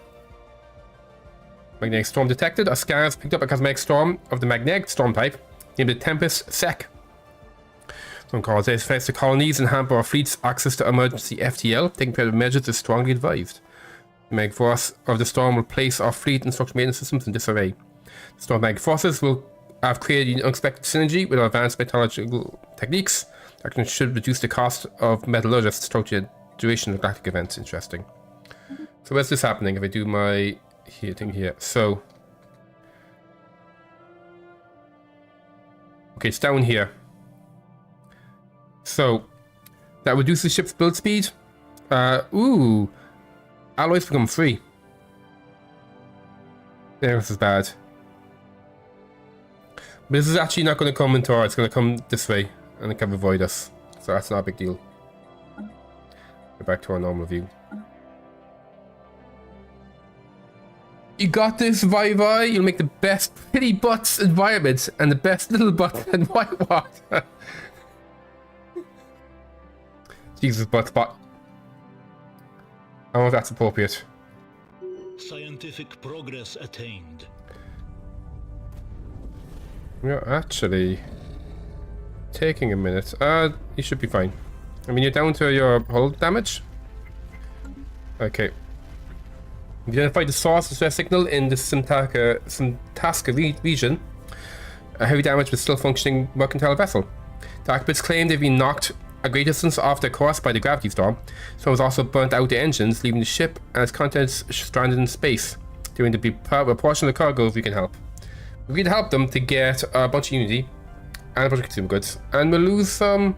Magnetic storm detected. A scan has picked up a cosmetic storm of the magnetic storm type named the Tempest Sec. Some cause this affects the colonies and hamper our fleet's access to emergency FTL. Taking preventive measures is strongly advised. The mag force of the storm will place our fleet and structural maintenance systems in disarray. The storm mag forces will have created an unexpected synergy with our advanced metallurgical techniques. Action should reduce the cost of metallurgists throughout the duration of galactic events. Interesting. So where's this happening? If I do my thing here. So okay, it's down here. So that reduces the ship's build speed. Ooh, alloys become free. Yeah, this is bad. But this is actually not going to come into our. It's going to come this way, and it can avoid us. So that's not a big deal. Go back to our normal view. You got this, Vivi. You'll make the best pretty butts environment and the best little butt and white water. Jesus, butt spot. I don't know if that's appropriate. Scientific progress attained. You're actually taking a minute. You should be fine. I mean, you're down to your hull damage. Okay. We identified the source of the stress signal in the Simtasca region. A heavy damage but still functioning mercantile vessel. The occupants claim they've been knocked a great distance off their course by the gravity storm. So has also burnt out the engines, leaving the ship and its contents stranded in space. During the portion of the cargo if we can help. We can help them to get a bunch of unity and a bunch of consumer goods. And we'll lose some...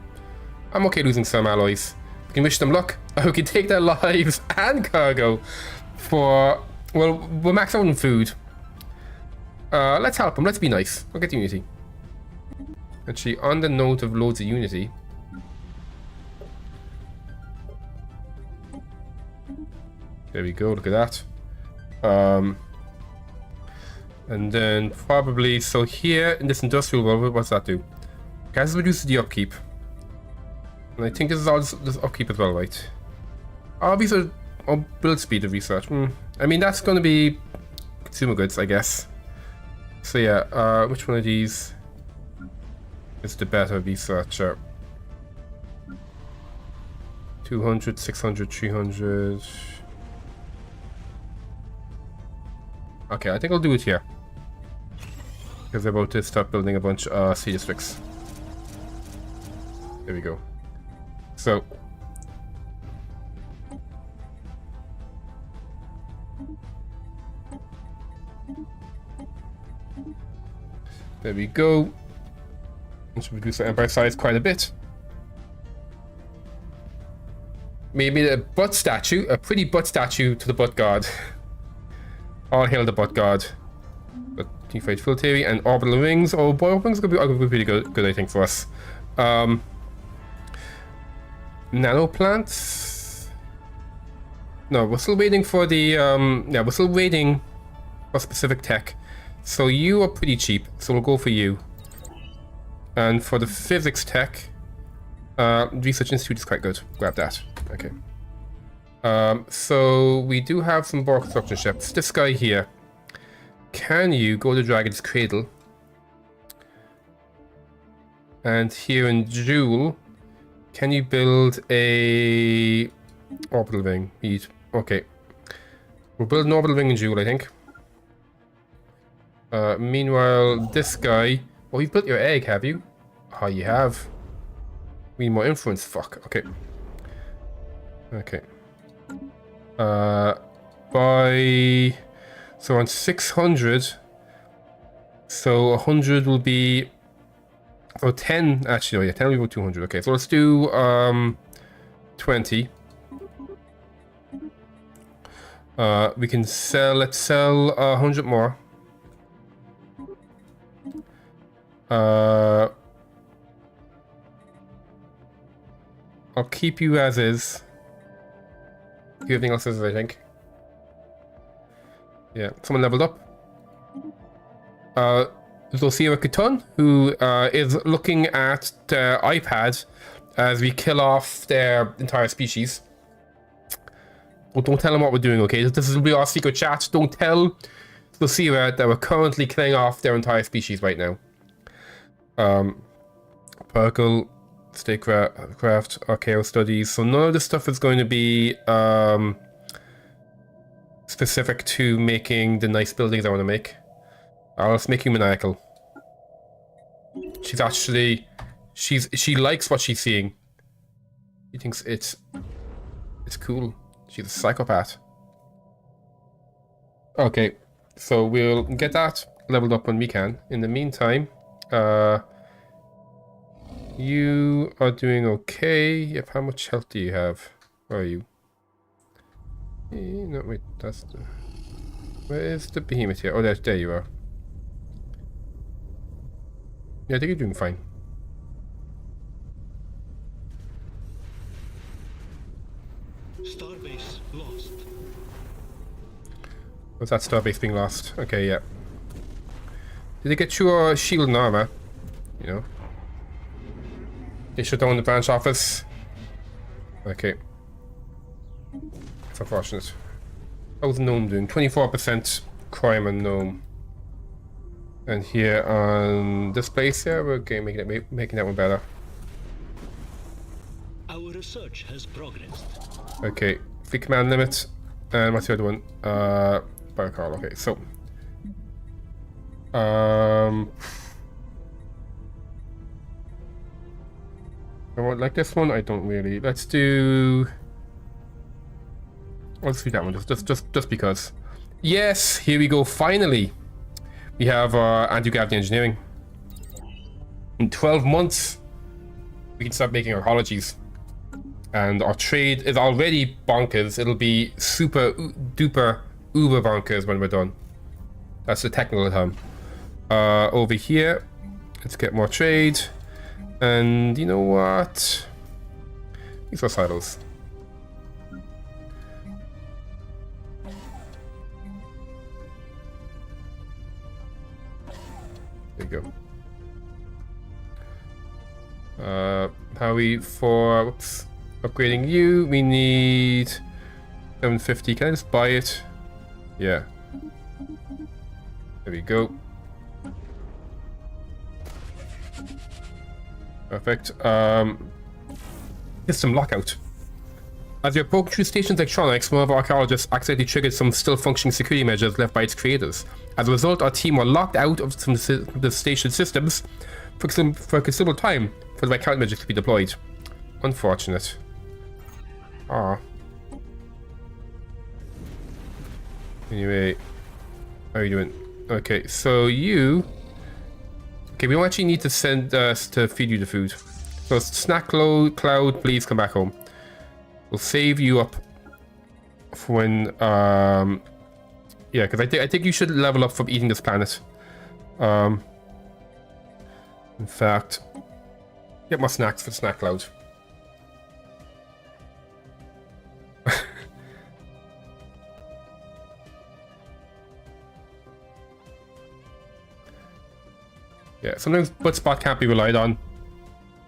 I'm okay losing some alloys. We can wish them luck. We can take their lives and cargo for... Well, we're maxed out on food. Let's help them. Let's be nice. We'll get unity. Actually, on the note of loads of unity... There we go, look at that. And then probably, so here in this industrial world, what's that do? Gas reduces the upkeep. And I think this is all this upkeep as well, right? Oh, these are build speed of research. I mean, that's going to be consumer goods, I guess. So yeah, which one of these is the better researcher? 200, 600, 300... Okay, I think I'll do it here. Because they're about to start building a bunch of sea districts. There we go. So. There we go. This should reduce the empire size quite a bit. Maybe a butt statue, a pretty butt statue to the butt god. All hail the butt god. But T-Fight Field Theory and Orbital Rings. Oh boy, Orbital Rings are going to be pretty good, I think, for us. Nanoplants? No, we're still waiting for the... yeah, we're still waiting for specific tech. So you are pretty cheap, so we'll go for you. And for the physics tech, Research Institute is quite good. Grab that. Okay. So we do have some Borg construction ships. This guy here. Can you go to Dragon's Cradle? And here in Joule, can you build a orbital wing? Okay. We'll build an orbital wing in Joule, I think. Meanwhile, this guy... Oh, you've built your egg, have you? Oh, you have. We need more influence. Fuck. Okay. Okay. By... So on 600... So 100 will be... Oh, 10... Actually, oh yeah, 10 will be 200. Okay, so let's do... 20. We can sell... Let's sell 100 more. I'll keep you as is. Everything else is, I think. Yeah, someone leveled up. Zosira Kuton, who is looking at the iPad as we kill off their entire species. But don't tell them what we're doing, okay? This will be our secret chat. Don't tell Zosira that we're currently killing off their entire species right now. Perkle, statecraft, archaeo studies. So none of this stuff is going to be specific to making the nice buildings I want to make. Let's make you maniacal. She's actually, she likes what she's seeing. She thinks it's cool. She's a psychopath. Okay, so we'll get that leveled up when we can. In the meantime, you are doing okay. Yep, how much health do you have? Where are you? No, wait, that's the... Where is the behemoth here? Oh, there you are. Yeah, I think you're doing fine. Starbase lost. Was that starbase being lost? Okay, yeah. Did they get your shield and armor? You know. They shut down the branch office. Okay. It's unfortunate. How's Gnome doing? 24% crime on Gnome. And here on this place, yeah, we're making that one better. Our research has progressed. Okay, free command limit. And what's the other one? Biocall, okay, so. I won't like this one, I don't really. Let's do that one, just because. Yes, here we go, finally. We have anti-gravity engineering. In 12 months, we can start making arcologies. And our trade is already bonkers. It'll be super duper uber bonkers when we're done. That's the technical term. Over here, let's get more trade. And you know what? These are silos. There you go. How we for whoops, upgrading you? We need 750. Can I just buy it? Yeah. There we go. Perfect. System lockout. As you approach through station's electronics, one of our archaeologists accidentally triggered some still functioning security measures left by its creators. As a result, our team were locked out of some of the station systems for a considerable time for the right countermeasures to be deployed. Unfortunate. Ah. Anyway, how are you doing? Okay, so you... Okay, we don't actually need to send us to feed you the food. So snack cloud, please come back home. We'll save you up for when, yeah, because I think you should level up from eating this planet. In fact, get more snacks for snack cloud. Yeah, sometimes butt spot can't be relied on.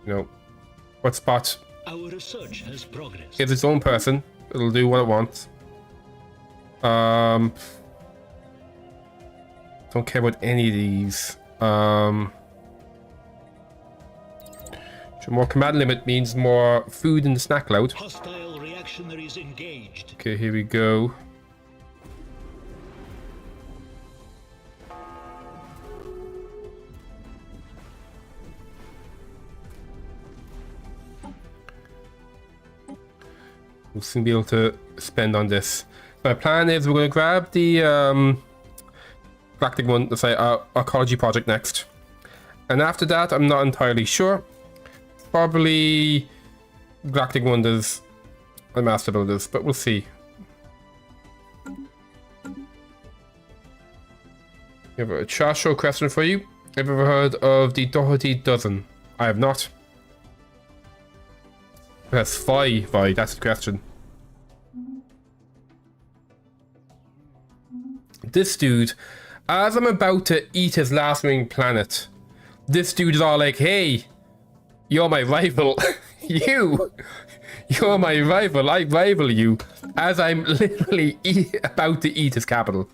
You know, butt spot Our research has progressed. is its own person. It'll do what it wants. Don't care about any of these. So more command limit means more food in the snack cloud. Hostile reactionaries engaged. Okay, here we go. We'll soon be able to spend on this. My plan is we're going to grab the galactic one, let's say ecology project next. And after that, I'm not entirely sure. Probably galactic wonders and master builders, but we'll see. We have a chat show question for you. Have you ever heard of the Doherty Dozen? I have not. That's Vi, that's the question. This dude, as I'm about to eat his last remaining planet, this dude is all like, hey, you're my rival. You're my rival. I rival you. As I'm literally about to eat his capital.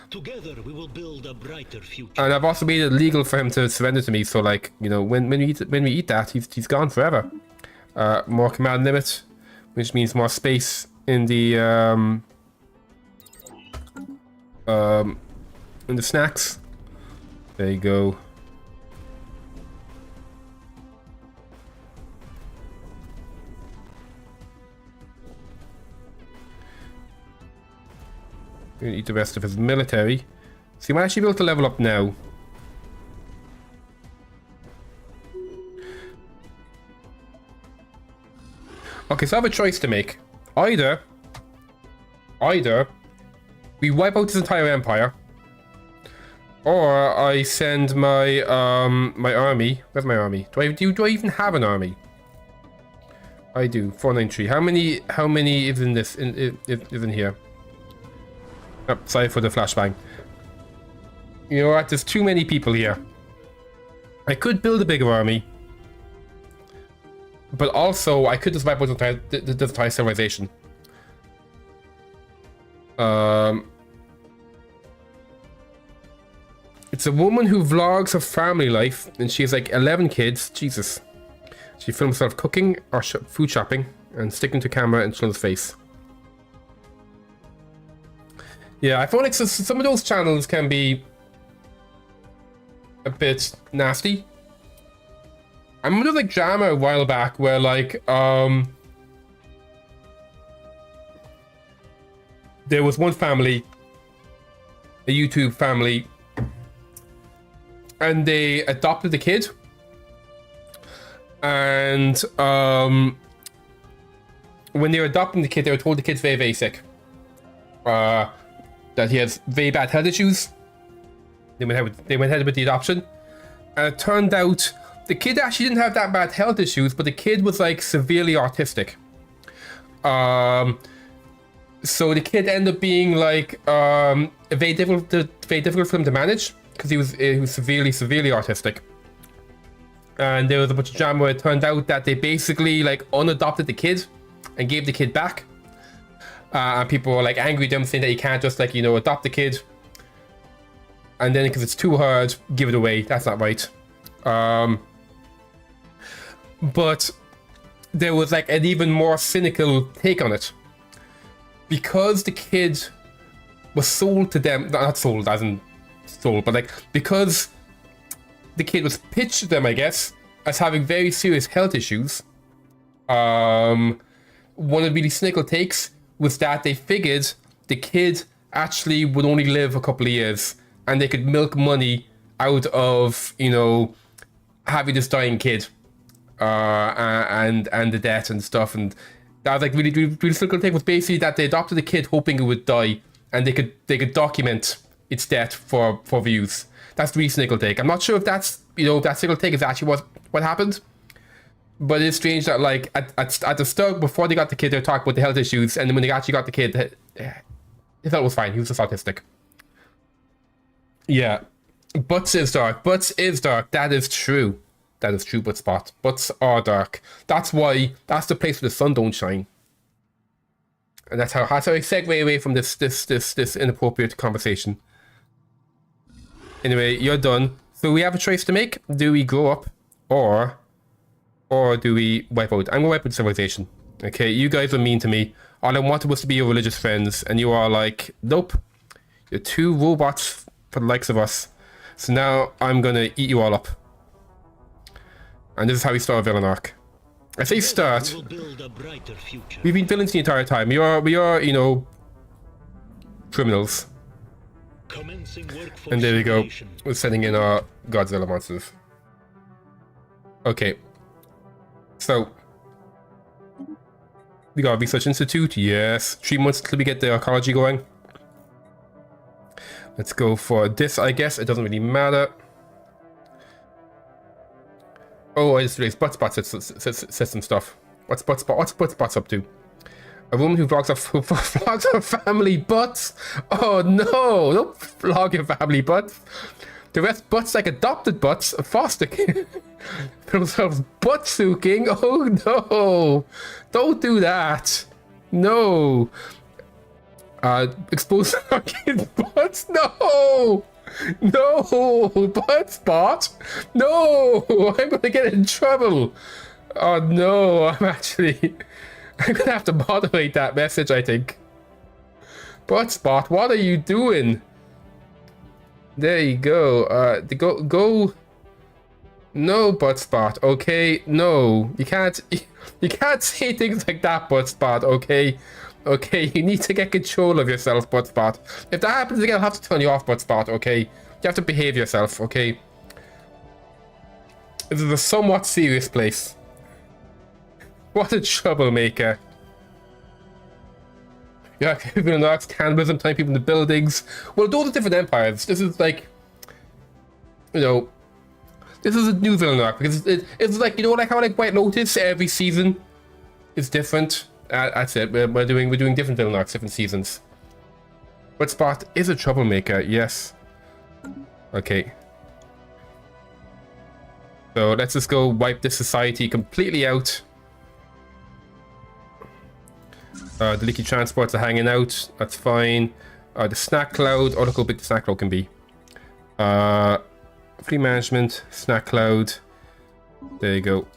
Together we will build a brighter future. And I've also made it legal for him to surrender to me. So, like, you know, when we eat that, he's gone forever. More command limit, which means more space in the snacks. There you go. Gonna eat the rest of his military. So you might actually be able to level up now. Okay, so I have a choice to make. Either we wipe out his entire empire, or I send my my army. Where's my army? Do I even have an army? I do. 493. How many is in this? Is in here? Oh, sorry for the flashbang. You know what? There's too many people here. I could build a bigger army. But also, I could just wipe out the entire civilization. It's a woman who vlogs her family life, and she has like 11 kids. Jesus. She films herself cooking or food shopping and sticking to camera and showing his face. Yeah, I feel like some of those channels can be a bit nasty. I remember like drama a while back where like there was one family, a YouTube family, and they adopted the kid, and when they were adopting the kid, they were told the kid's very, very sick, that he has very bad health issues. They went ahead with the adoption, and it turned out the kid actually didn't have that bad health issues, but the kid was like severely autistic. So the kid ended up being like very difficult for him to manage because he was severely autistic. And there was a bunch of drama where it turned out that they basically like unadopted the kid and gave the kid back. And people were like angry at them, saying that you can't just like, you know, adopt the kid and then because it's too hard, give it away. That's not right. But there was like an even more cynical take on it. Because the kid was sold to them, not sold as in sold, but like because the kid was pitched to them, I guess, as having very serious health issues. One of the really cynical takes was that they figured the kid actually would only live a couple of years and they could milk money out of, you know, having this dying kid. And the death and stuff, and that was like really cynical take was basically that they adopted the kid hoping it would die, and they could document its death for views. That's the really cynical take. I'm not sure if that's, you know, that cynical take is actually what happened, but it's strange that like at the start before they got the kid, they were talking about the health issues, and then when they actually got the kid, they thought it was fine. He was just autistic. Yeah. Butts is dark. Butts is dark. That is true. That is true, Spot. Butts are dark. That's why, that's the place where the sun don't shine. And that's how I segue away from this inappropriate conversation. Anyway, you're done. So we have a choice to make. Do we grow up or do we wipe out? I'm gonna wipe out civilization. Okay, you guys are mean to me. All I wanted was to be your religious friends, and you are like, nope. You're two robots for the likes of us. So now I'm gonna eat you all up. And this is how we start a villain arc. I say start. We've been villains the entire time. We are, you know, criminals. And there we go. We're sending in our Godzilla monsters. Okay. So we got a research institute. Yes. 3 months till we get the archaeology going. Let's go for this, I guess. It doesn't really matter. Oh, I just realized Buttspot says some stuff. What's Buttspot up to? A woman who vlogs her family butts? Oh no! Don't vlog your family butts. The rest butts like adopted butts, foster kids. Themselves butt sucking. Oh no! Don't do that. No. Expose our kids' butts? No! No! Buttspot! No! I'm gonna get in trouble! Oh no, I'm gonna have to moderate that message, I think. Buttspot, what are you doing? There you go. Go. No, Buttspot, okay? No. You can't say things like that, Buttspot, okay? Okay, you need to get control of yourself, Buttspot. If that happens again, I'll have to turn you off, Buttspot, okay? You have to behave yourself, okay? This is a somewhat serious place. What a troublemaker. Yeah, people in the arcs, cannibalism, tying people in the buildings. Well, those are different empires. This is like, you know, this is a new villain arc because it's like, you know, like how like White Lotus every season is different. That's it. We're doing different villain arcs, different seasons. But Spot is a troublemaker, yes. Okay. So let's just go wipe this society completely out. The leaky transports are hanging out. That's fine. The snack cloud. Oh, look how big the snack cloud can be. Free management, snack cloud. There you go.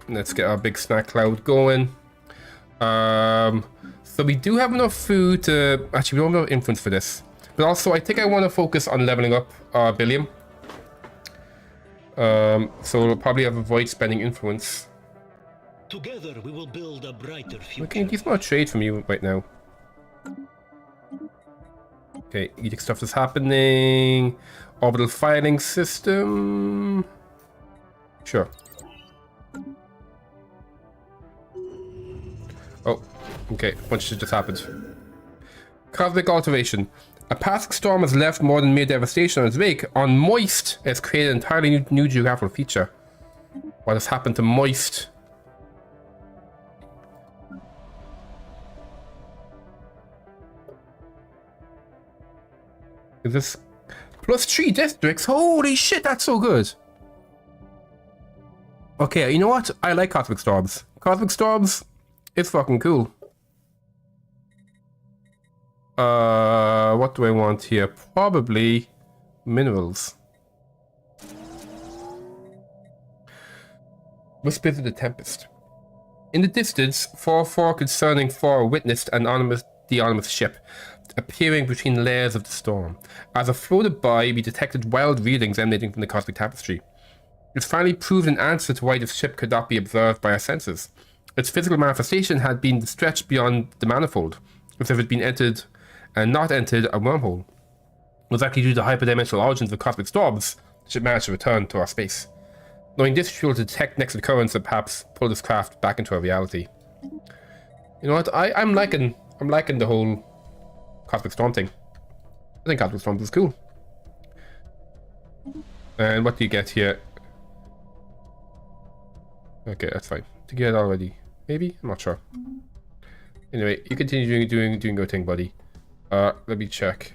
Let's get our big snack cloud going. So we do have enough food to... Actually, we don't have enough influence for this. But also, I think I want to focus on leveling up our Billium. So we'll probably avoid spending influence. Together we will build a brighter future. Okay, these more trade from you right now. Okay, edict stuff is happening. Orbital filing system. Sure. Oh, okay, a bunch of shit just happened. Cosmic alteration. A passing storm has left more than mere devastation on its wake. On Moist, it's created an entirely new geographical feature. What has happened to Moist? Is this +3 districts? Holy shit, that's so good. Okay, you know what? I like Cosmic Storms. Cosmic Storms is fucking cool. What do I want here? Probably minerals. Whispers of the Tempest. In the distance, 4-4 concerning 4 witnessed the anonymous ship appearing between layers of the storm. As it floated by, we detected wild readings emanating from the cosmic tapestry. It finally proved an answer to why the ship could not be observed by our senses. Its physical manifestation had been stretched beyond the manifold, as if it had been entered and not entered a wormhole. It was actually due to the hyperdimensional origins of cosmic storms the ship managed to return to our space. Knowing this, we will detect next occurrence and perhaps pull this craft back into our reality. You know what? I'm liking the whole Cosmic Storm thing. I think Cosmic Storm is cool. And what do you get here? Okay, that's fine. To get already. Maybe? I'm not sure. Anyway, you continue doing your thing, buddy. Let me check.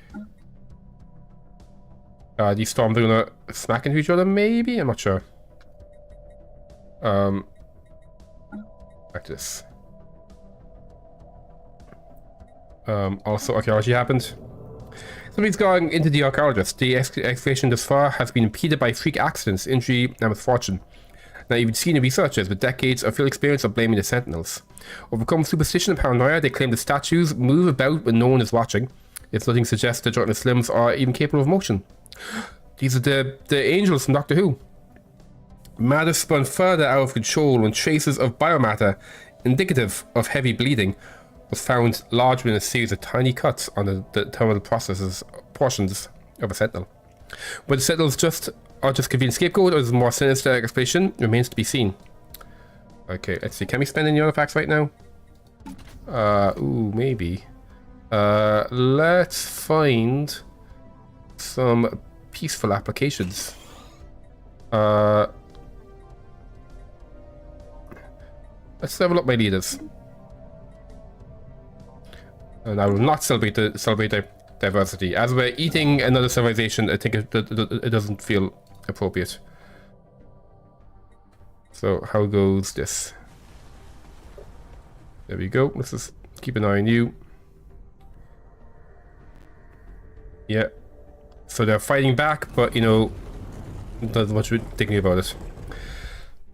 These storms are gonna smack into each other, maybe? I'm not sure. Like this. Also, archaeology happened. Somebody's going into the archaeologist. The excavation thus far has been impeded by freak accidents, injury, and misfortune. Now, even senior researchers with decades of field experience are blaming the Sentinels. Overcome superstition and paranoia, they claim the statues move about when no one is watching. If nothing suggests the jointless limbs are even capable of motion. These are the angels from Doctor Who. Matter spun further out of control when traces of biomatter, indicative of heavy bleeding, was found larger in a series of tiny cuts on the terminal portions of a sentinel. Whether the sentinels are just convenient scapegoat or is a more sinister explanation remains to be seen. Okay, let's see. Can we spend any artifacts right now? Ooh, maybe. Let's find some peaceful applications. Let's level up my leaders. And I will not celebrate diversity. As we're eating another civilization, I think it doesn't feel appropriate. So how goes this? There we go. Let's just keep an eye on you. Yeah. So they're fighting back, but you know, not much thinking about it.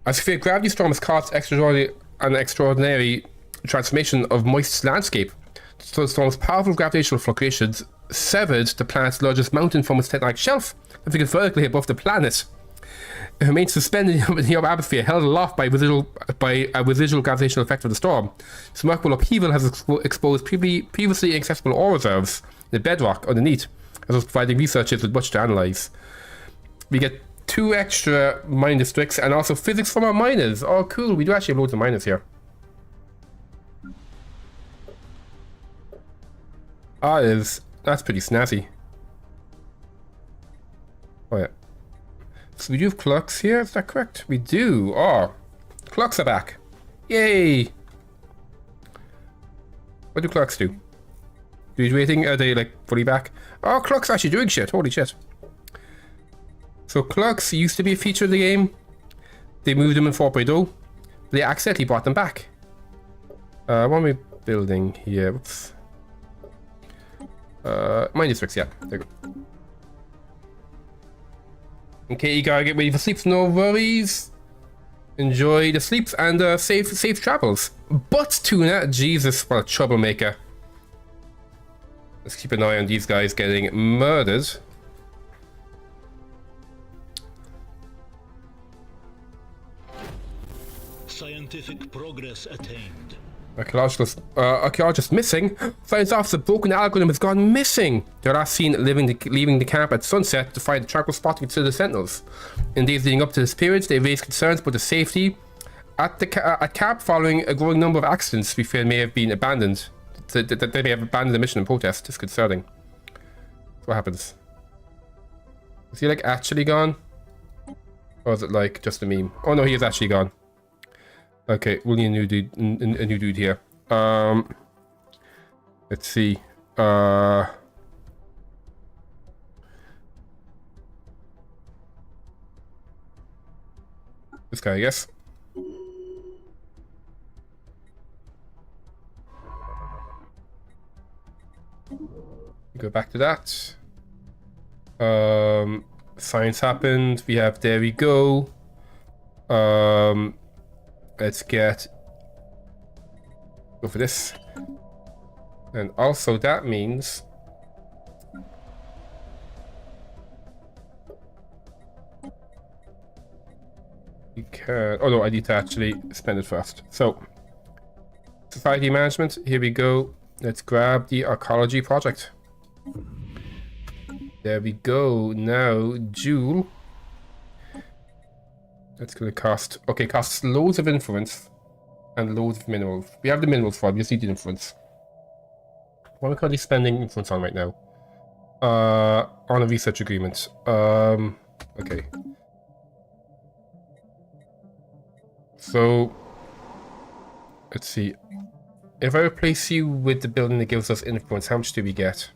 As if a gravity storm has caused an extraordinary transformation of moist landscape. So the storm's powerful gravitational fluctuations severed the planet's largest mountain from its tectonic shelf, lifting it vertically above the planet. It remains suspended in the upper atmosphere, held aloft by a residual gravitational effect of the storm. This remarkable upheaval has exposed previously inaccessible ore reserves in the bedrock underneath, as well as providing researchers with much to analyze. We get 2 extra mining districts and also physics from our miners. Oh, cool. We do actually have loads of miners here. That's pretty snazzy. Oh, yeah. So we do have clocks here, is that correct? We do. Oh, clocks are back. Yay! What do clocks do? Graduating? Are they like fully back? Oh, clocks are actually doing shit. Holy shit. So clocks used to be a feature of the game. They moved them in 4.0. But they accidentally brought them back. What am I building here? Whoops. Mine districts, yeah. There we go. Okay, you gotta get ready for sleeps, no worries. Enjoy the sleeps and safe travels. But Tuna, Jesus, what a troublemaker. Let's keep an eye on these guys getting murdered. Scientific progress attained. Archaeologist missing. Science officer broken algorithm has gone missing. They're last seen leaving the camp at sunset to find a tranquil spot to consider the sentinels. In days leading up to this period, they raised concerns about the safety at camp following a growing number of accidents we fear may have been abandoned. That they may have abandoned the mission in protest. Disconcerting. What happens? Is he like actually gone? Or is it like just a meme? Oh no, he is actually gone. Okay, we'll need a new dude here. Let's see. This guy, I guess. Go back to that. Science happened. We have, there we go. Let's go for this. And also that means you can, oh no, I need to actually spend it first. So society management, here we go. Let's grab the archaeology project. There we go. Now Jewel. That's gonna cost, okay, costs loads of influence and loads of minerals. We have the minerals for it, we just need the influence. What am I currently spending influence on right now? On a research agreement. Okay. So, let's see. If I replace you with the building that gives us influence, how much do we get?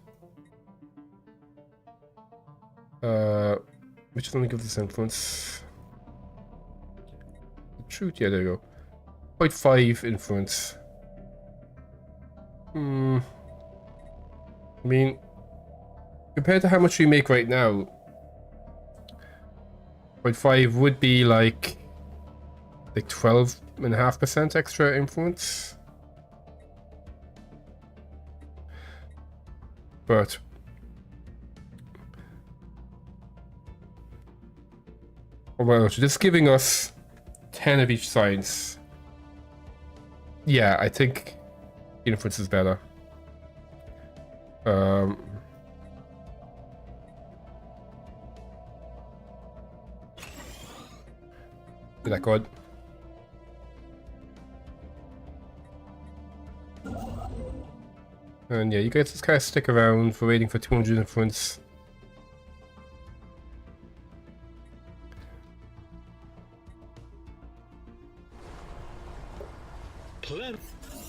Which is only gives us influence. Truth, yeah, there you go. 0.5 influence. I mean, compared to how much we make right now, 0.5 would be like 12.5% extra influence. But well, just giving us 10 of each science. Yeah, I think influence is better. Is that good? And yeah, you guys just kind of stick around for waiting for 200 influence.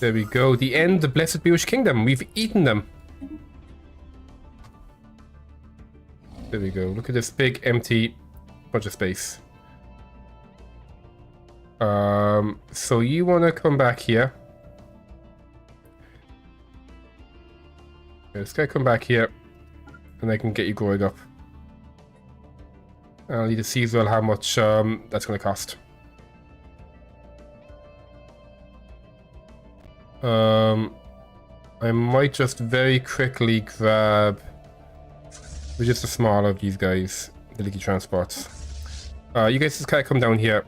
There we go. The end of the Blessed British Kingdom. We've eaten them. There we go. Look at this big empty bunch of space. So you want to come back here. Okay, this guy come back here, and I can get you growing up. I'll need to see as well how much that's going to cost. I might just very quickly grab just a smaller of these guys, the leaky transports. You guys just kind of come down here.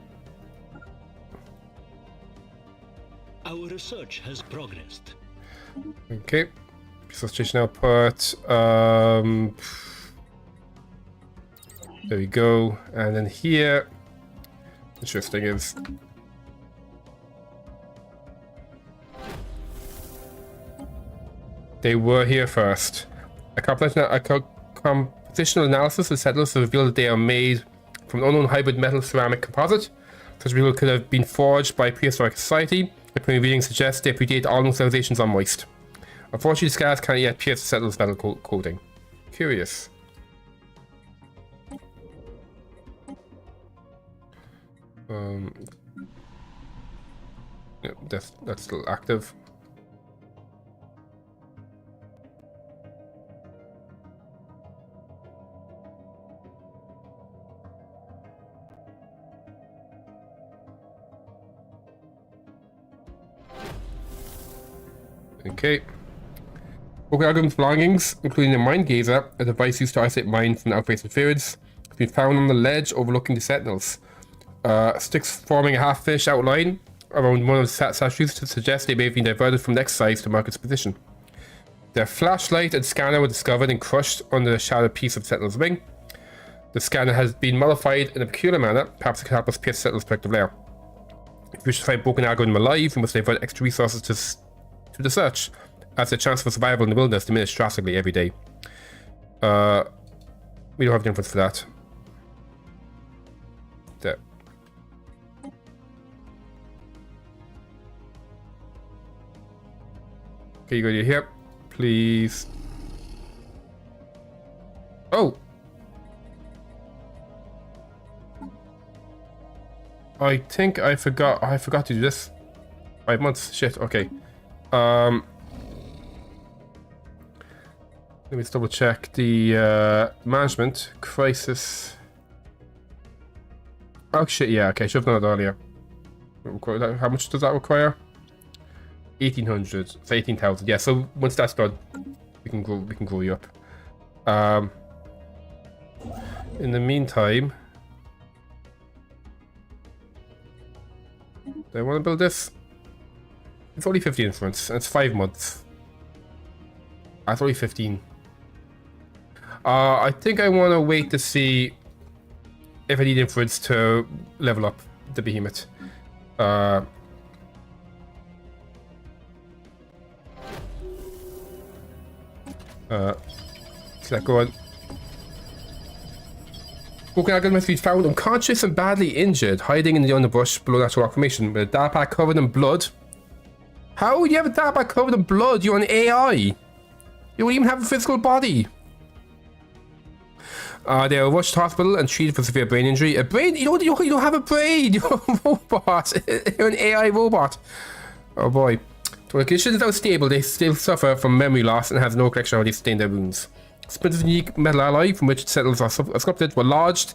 Our research has progressed. Okay. Station output. There we go. And then here, interesting is they were here first. A compositional analysis of settlers to reveal that they are made from an unknown hybrid metal ceramic composite. Such people could have been forged by prehistoric society. The preliminary readings suggest they predate all known civilizations on moist. Unfortunately, scars can't yet pierce the settlers' metal coating. Curious. Yeah, that's still active. Okay. Broken Algorithm's belongings, including a mind gazer, a device used to isolate mind from the outbreaks interference, has been found on the ledge overlooking the sentinels. Sticks forming a half-fish outline around one of the statues to suggest they may have been diverted from the exercise to mark its position. Their flashlight and scanner were discovered and crushed under the shattered piece of the sentinel's wing. The scanner has been modified in a peculiar manner, perhaps it can help us pierce the sentinel's protective layer. If you wish to find Broken Algorithm alive, we must divert extra resources to the search, as the chance for survival in the wilderness diminishes drastically every day. We don't have the influence for that. There. Okay, you go to here, please. Oh! I think I forgot to do this. 5 months, shit, okay. Let me just double check the management crisis. Oh shit, yeah, okay, should have done it earlier. How much does that require? 1800, so 18,000. Yeah, so once that's done, we can grow you up. In the meantime, do I want to build this? It's only 50 influence, and it's 5 months. That's only 15. I think I want to wait to see if I need influence to level up the Behemoth. Let's get going. Broken Algorithm has been found unconscious and badly injured, hiding in the underbrush below natural rock formation, with a dark pack covered in blood. How would you have a dark pack covered in blood? You're an AI. You don't even have a physical body. They were rushed to hospital and treated for severe brain injury. A brain? You don't have a brain. You're a robot. You're an AI robot. Oh boy. So the condition is unstable. They still suffer from memory loss and has no collection of how they sustain their wounds. Splinters of unique metal alloy from which cells are sculpted were lodged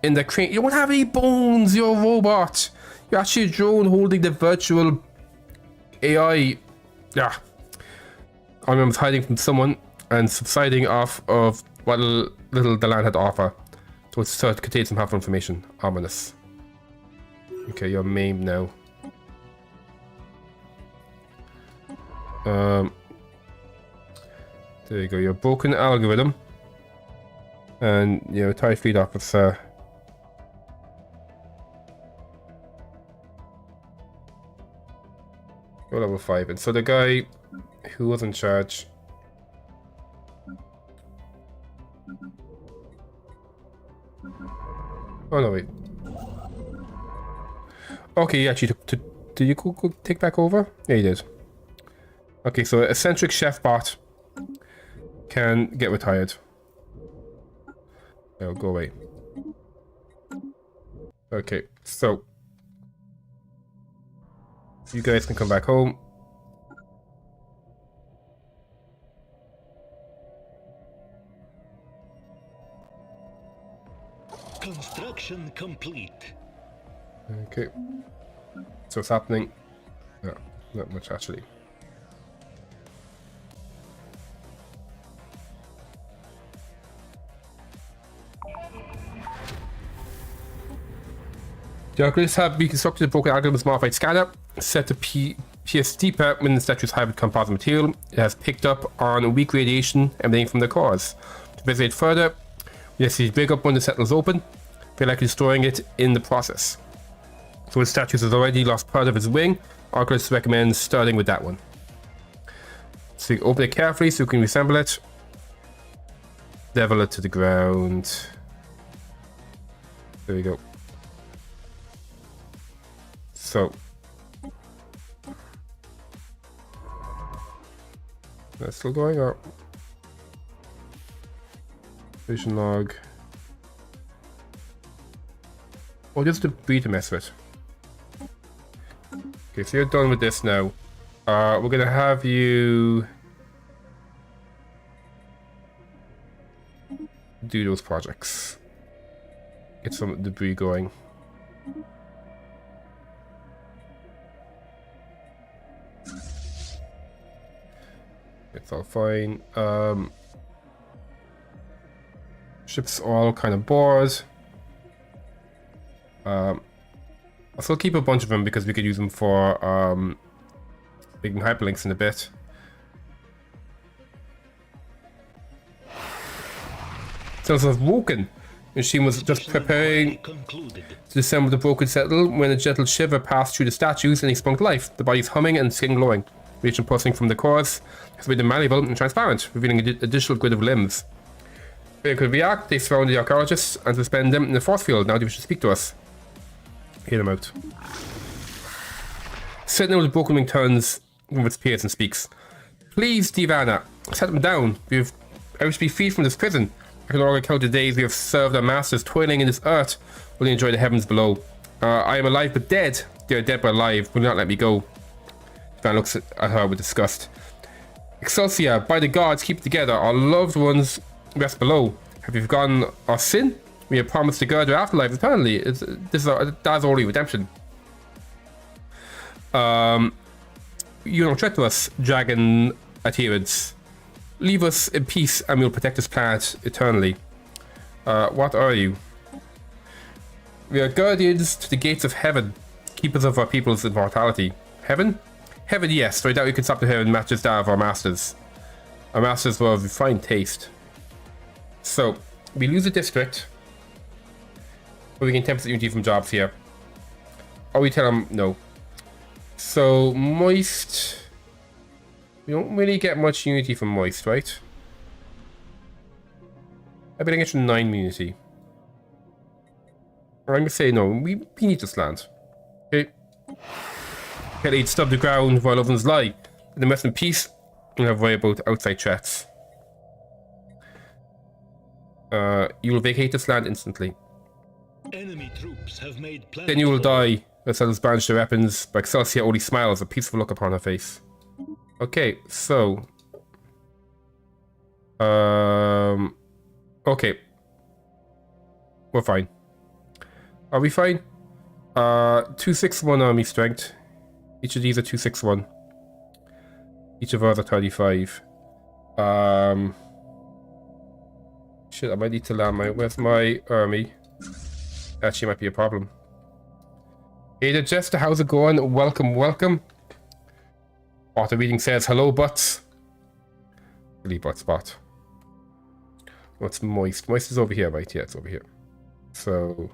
in the crane. You don't have any bones. You're a robot. You're actually a drone holding the virtual AI. Yeah. Armor was hiding from someone and subsiding off of what little the land had to offer. So it contains some helpful information. Ominous. Okay, you're maimed now. There you go. You're a broken algorithm. And you're a TIE fleet officer. Go level 5. And so the guy who was in charge. Oh no, wait. Okay, yeah, actually did you go take back over? Yeah, you did. Okay, so eccentric chef bot can get retired. It'll go away. Okay, so you guys can come back home. Construction complete. Okay. So what's happening? No, not much actually. The archaeologists have reconstructed the broken algorithm's modified scanner, set to pierce deeper within the statue's hybrid composite material. It has picked up on weak radiation emanating from the cores. To investigate further, we have to break up when the settles open, very likely destroying it in the process. So the statue has already lost part of its wing. Archaeologists recommend starting with that one. So you open it carefully so you can reassemble it. Level it to the ground. There we go. So that's still going up. Vision log. Oh, just to be to mess with. Okay, so you're done with this now. We're gonna have you do those projects. Get some debris going. It's all fine. Ships are all kind of bored. I'll still keep a bunch of them because we could use them for making hyperlinks in a bit. Cells have woken. The machine was just preparing to disassemble the broken settle when a gentle shiver passed through the statues and they sprung to life. The bodies humming and skin glowing. Radiation pulsing from the cores has made them malleable and transparent, revealing an additional grid of limbs. They could react, they surround the archaeologists and suspend them in the force field. Now they wish to speak to us. Hear them out. Sentinel with the broken wing turns from its peers and speaks. Please, Divana, set them down. I wish to be free from this prison. I can already count the days we have served our masters, toiling in this earth, while they enjoy the heavens below. I am alive but dead. They are dead but alive. Will not let me go. Divana looks at her with disgust. Excelsior, by the gods, keep it together. Our loved ones rest below. Have you forgotten our sin? We have promised to guard our afterlife eternally. That's only redemption. You don't threat to us, dragon adherents. Leave us in peace and we'll protect this planet eternally. What are you? We are guardians to the gates of heaven, keepers of our people's immortality. Heaven? Heaven, yes, so I doubt we can stop the heaven matches that of our masters. Our masters were of refined taste. So, we lose a district, but we can tempt unity from jobs here. Or we tell them no. So, Moist... We don't really get much unity from Moist, right? I bet I get you 9 unity. I'm gonna say no, we need this land. Okay. Kelly stub the ground while ovens lie. Let them rest in peace and have worry about outside threats. You will vacate this land instantly. Enemy troops have made plans. Then you will for- die. Vessels branch their weapons, but Excelsior only smiles, a peaceful look upon her face. Okay, so... Okay. We're fine. Are we fine? 261 army strength. Each of these are 261. Each of ours are 35. Shit, I might need to land my... Where's my army? Actually, might be a problem. Hey there, Jester, how's it going? Welcome, welcome. Auto reading says, hello, butts. Really, butt spot. What's moist? Moist is over here, right? Yeah, it's over here. So...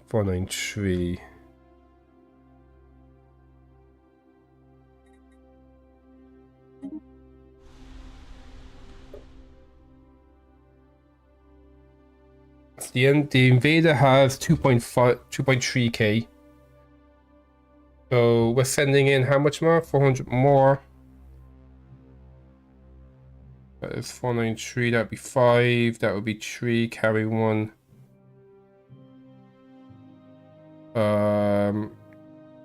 493. The invader has 2.3k. So we're sending in how much more? 400 more. That is 493. That'd be 5. That would be 3. Carry 1. 9.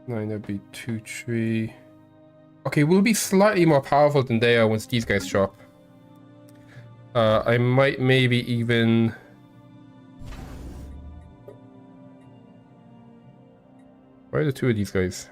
That'd be 2, 3. Okay, we'll be slightly more powerful than they are once these guys drop. I might maybe even. Where are the two of these guys?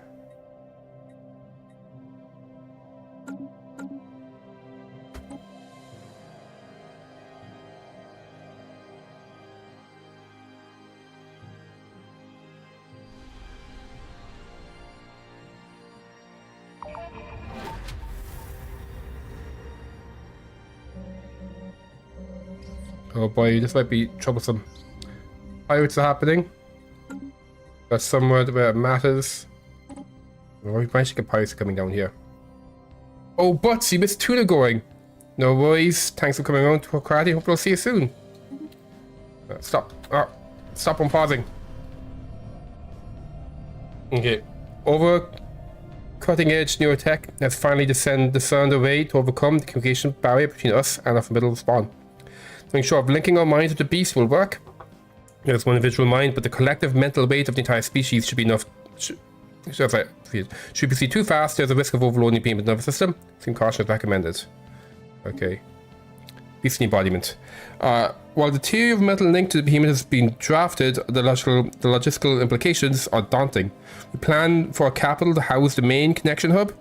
Oh boy, this might be troublesome. Pirates are happening. That's somewhere where it matters. Oh, we might get pirates coming down here. Oh, but you missed tuna going. No worries. Thanks for coming on to karate. Hope we'll see you soon. Stop. Stop on pausing. Okay. Over cutting edge neurotech has finally discerned a way to overcome the communication barrier between us and our formidable spawn. To make sure of linking our minds with the beast will work. There's one individual mind, but the collective mental weight of the entire species should be enough. Should proceed too fast, there's a risk of overloading the beam of the nervous system. Some caution is recommended. Okay. Beast embodiment. While the theory of mental link to the behemoth has been drafted, the logistical implications are daunting. We plan for a capital to house the main connection hub,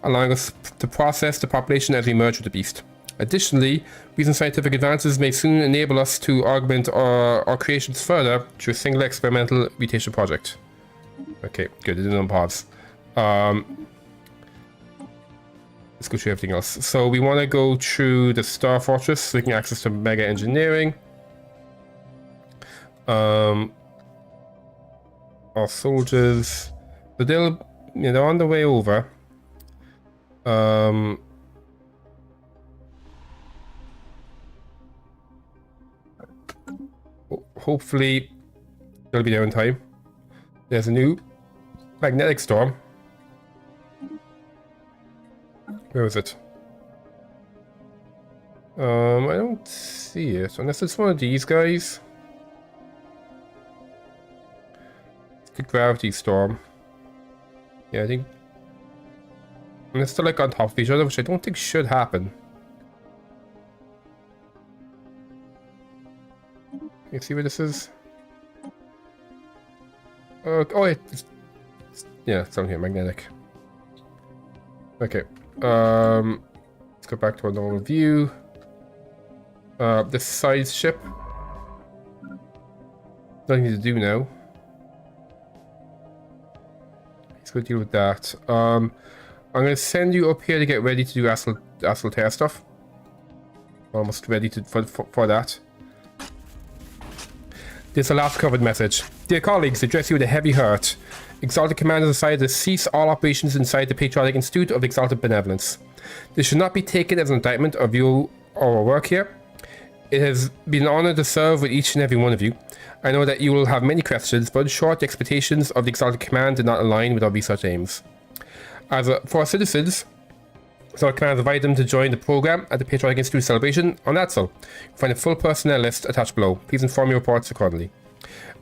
allowing us to process the population as we merge with the beast. Additionally, recent scientific advances may soon enable us to augment our creations further through a single experimental mutation project. Okay, good. It didn't pause. Let's go through everything else. So we want to go through the Star Fortress so we can access to Mega Engineering. Our soldiers, but they're on the way over. Hopefully they'll be there in time. There's a new magnetic storm. Where is it? I don't see it, unless it's one of these guys. It's the gravity storm. Yeah, I think. And it's still like on top of each other, which I don't think should happen. You see where this is? Oh, yeah, it's down here, magnetic. Okay. Let's go back to our normal view. This side ship. Nothing to do now. Let's go deal with that. I'm gonna send you up here to get ready to do astral tear stuff. Almost ready for that. This is a last covered message. Dear colleagues, address you with a heavy heart. Exalted Command has decided to cease all operations inside the Patriotic Institute of Exalted Benevolence. This should not be taken as an indictment of you or our work here. It has been an honor to serve with each and every one of you. I know that you will have many questions, but in short, the expectations of the Exalted Command did not align with our research aims. For our citizens, So I can invite them to join the program at the Patriotic Institute celebration on ATSL. Find a full personnel list attached below. Please inform your reports accordingly.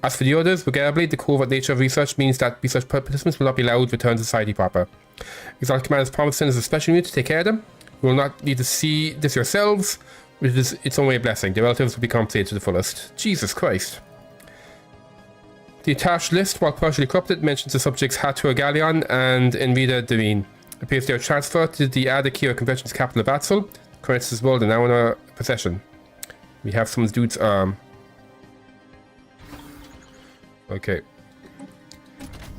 As for the others, regrettably, the covert nature of research means that research participants will not be allowed to return to society proper. Exotic Command has promised send us a special unit to take care of them. You will not need to see this yourselves, which is its own way of blessing. Their relatives will be compensated to the fullest. Jesus Christ. The attached list, while partially corrupted, mentions the subjects Hatur Galleon and Envida Devine. Appears they are transferred to the Adakira Convention's capital of Atzel. Currents this world are now in our possession. We have some dude's arm. Okay.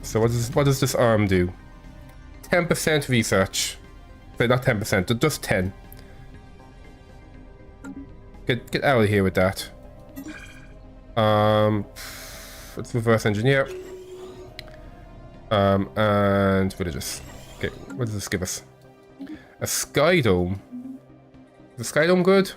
So what does this arm do? 10% research. Wait, not 10%, just 10. Get out of here with that. Let's reverse engineer. And religious. Okay, what does this give us? A sky dome. Is the sky dome good?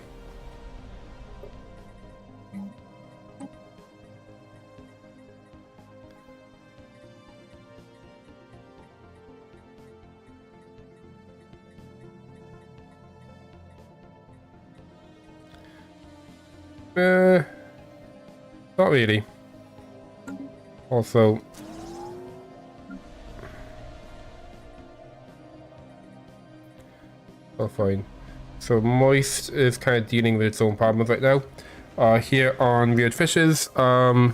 Not really. Also, oh fine. So moist is kind of dealing with its own problems right now. Here on weird fishes, yeah,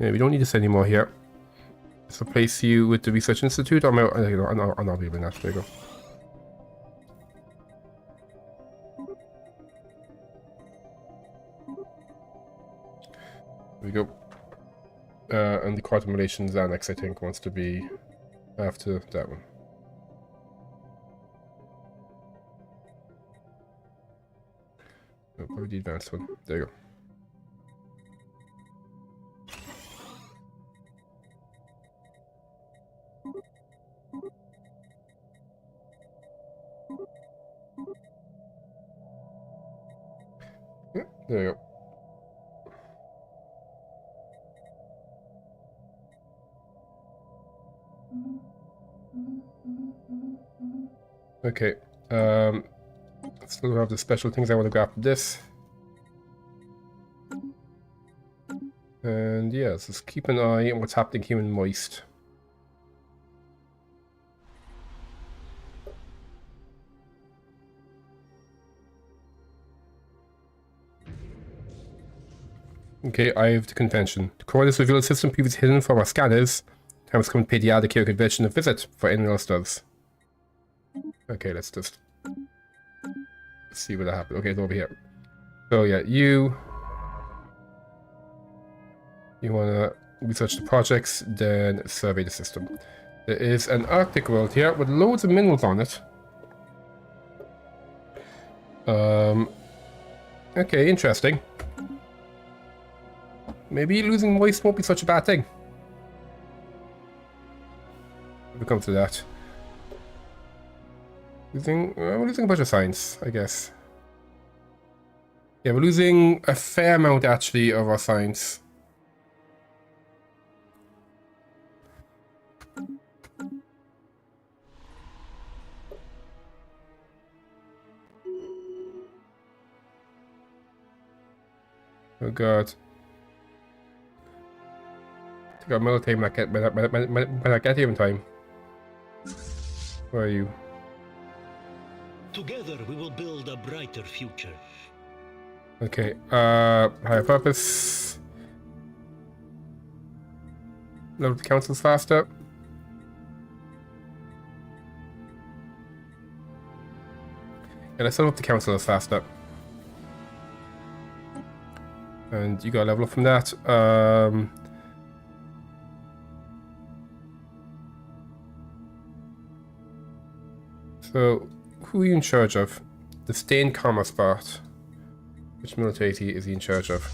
we don't need this anymore here. Let's replace you with the Research Institute. I'm not even that. There you go. There we go. And the Quantum Relations Annex, I think, wants to be after that one. No, probably the advanced one. There you go. Yeah, there you go. Okay, still have the special things I want to grab from this. And yeah, so just keep an eye on what's happening here in Moist. Okay, I have the convention. The coordinates reveal a system previously hidden from our scanners. Time has come to pay the Adakir convention a visit for anyone else does. Okay, let's just see what happens. Okay, it's over here. So yeah, you wanna research the projects, then survey the system. There is an Arctic world here with loads of minerals on it. Okay, interesting. Maybe losing moist won't be such a bad thing. We'll come to that. We're losing a bunch of science, I guess. Yeah, we're losing a fair amount, actually, of our science. Oh god. I got military when I get here in time. Where are you? Together we will build a brighter future. Okay, higher purpose. Load the councils faster. Yeah, let's level up the councils faster. And you got a level up from that. So, who are you in charge of? The Stained Commerce part. Which military is he in charge of?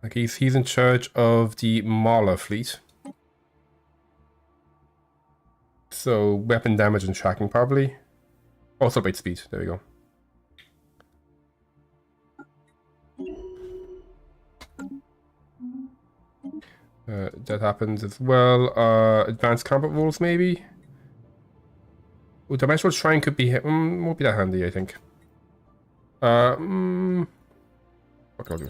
Okay, he's in charge of the Mauler fleet. So, weapon damage and tracking probably. Also, bait speed. There we go. That happens as well. Advanced combat rules, maybe. Oh, Dimensional Shrine could be... won't be that handy, I think. What can I do?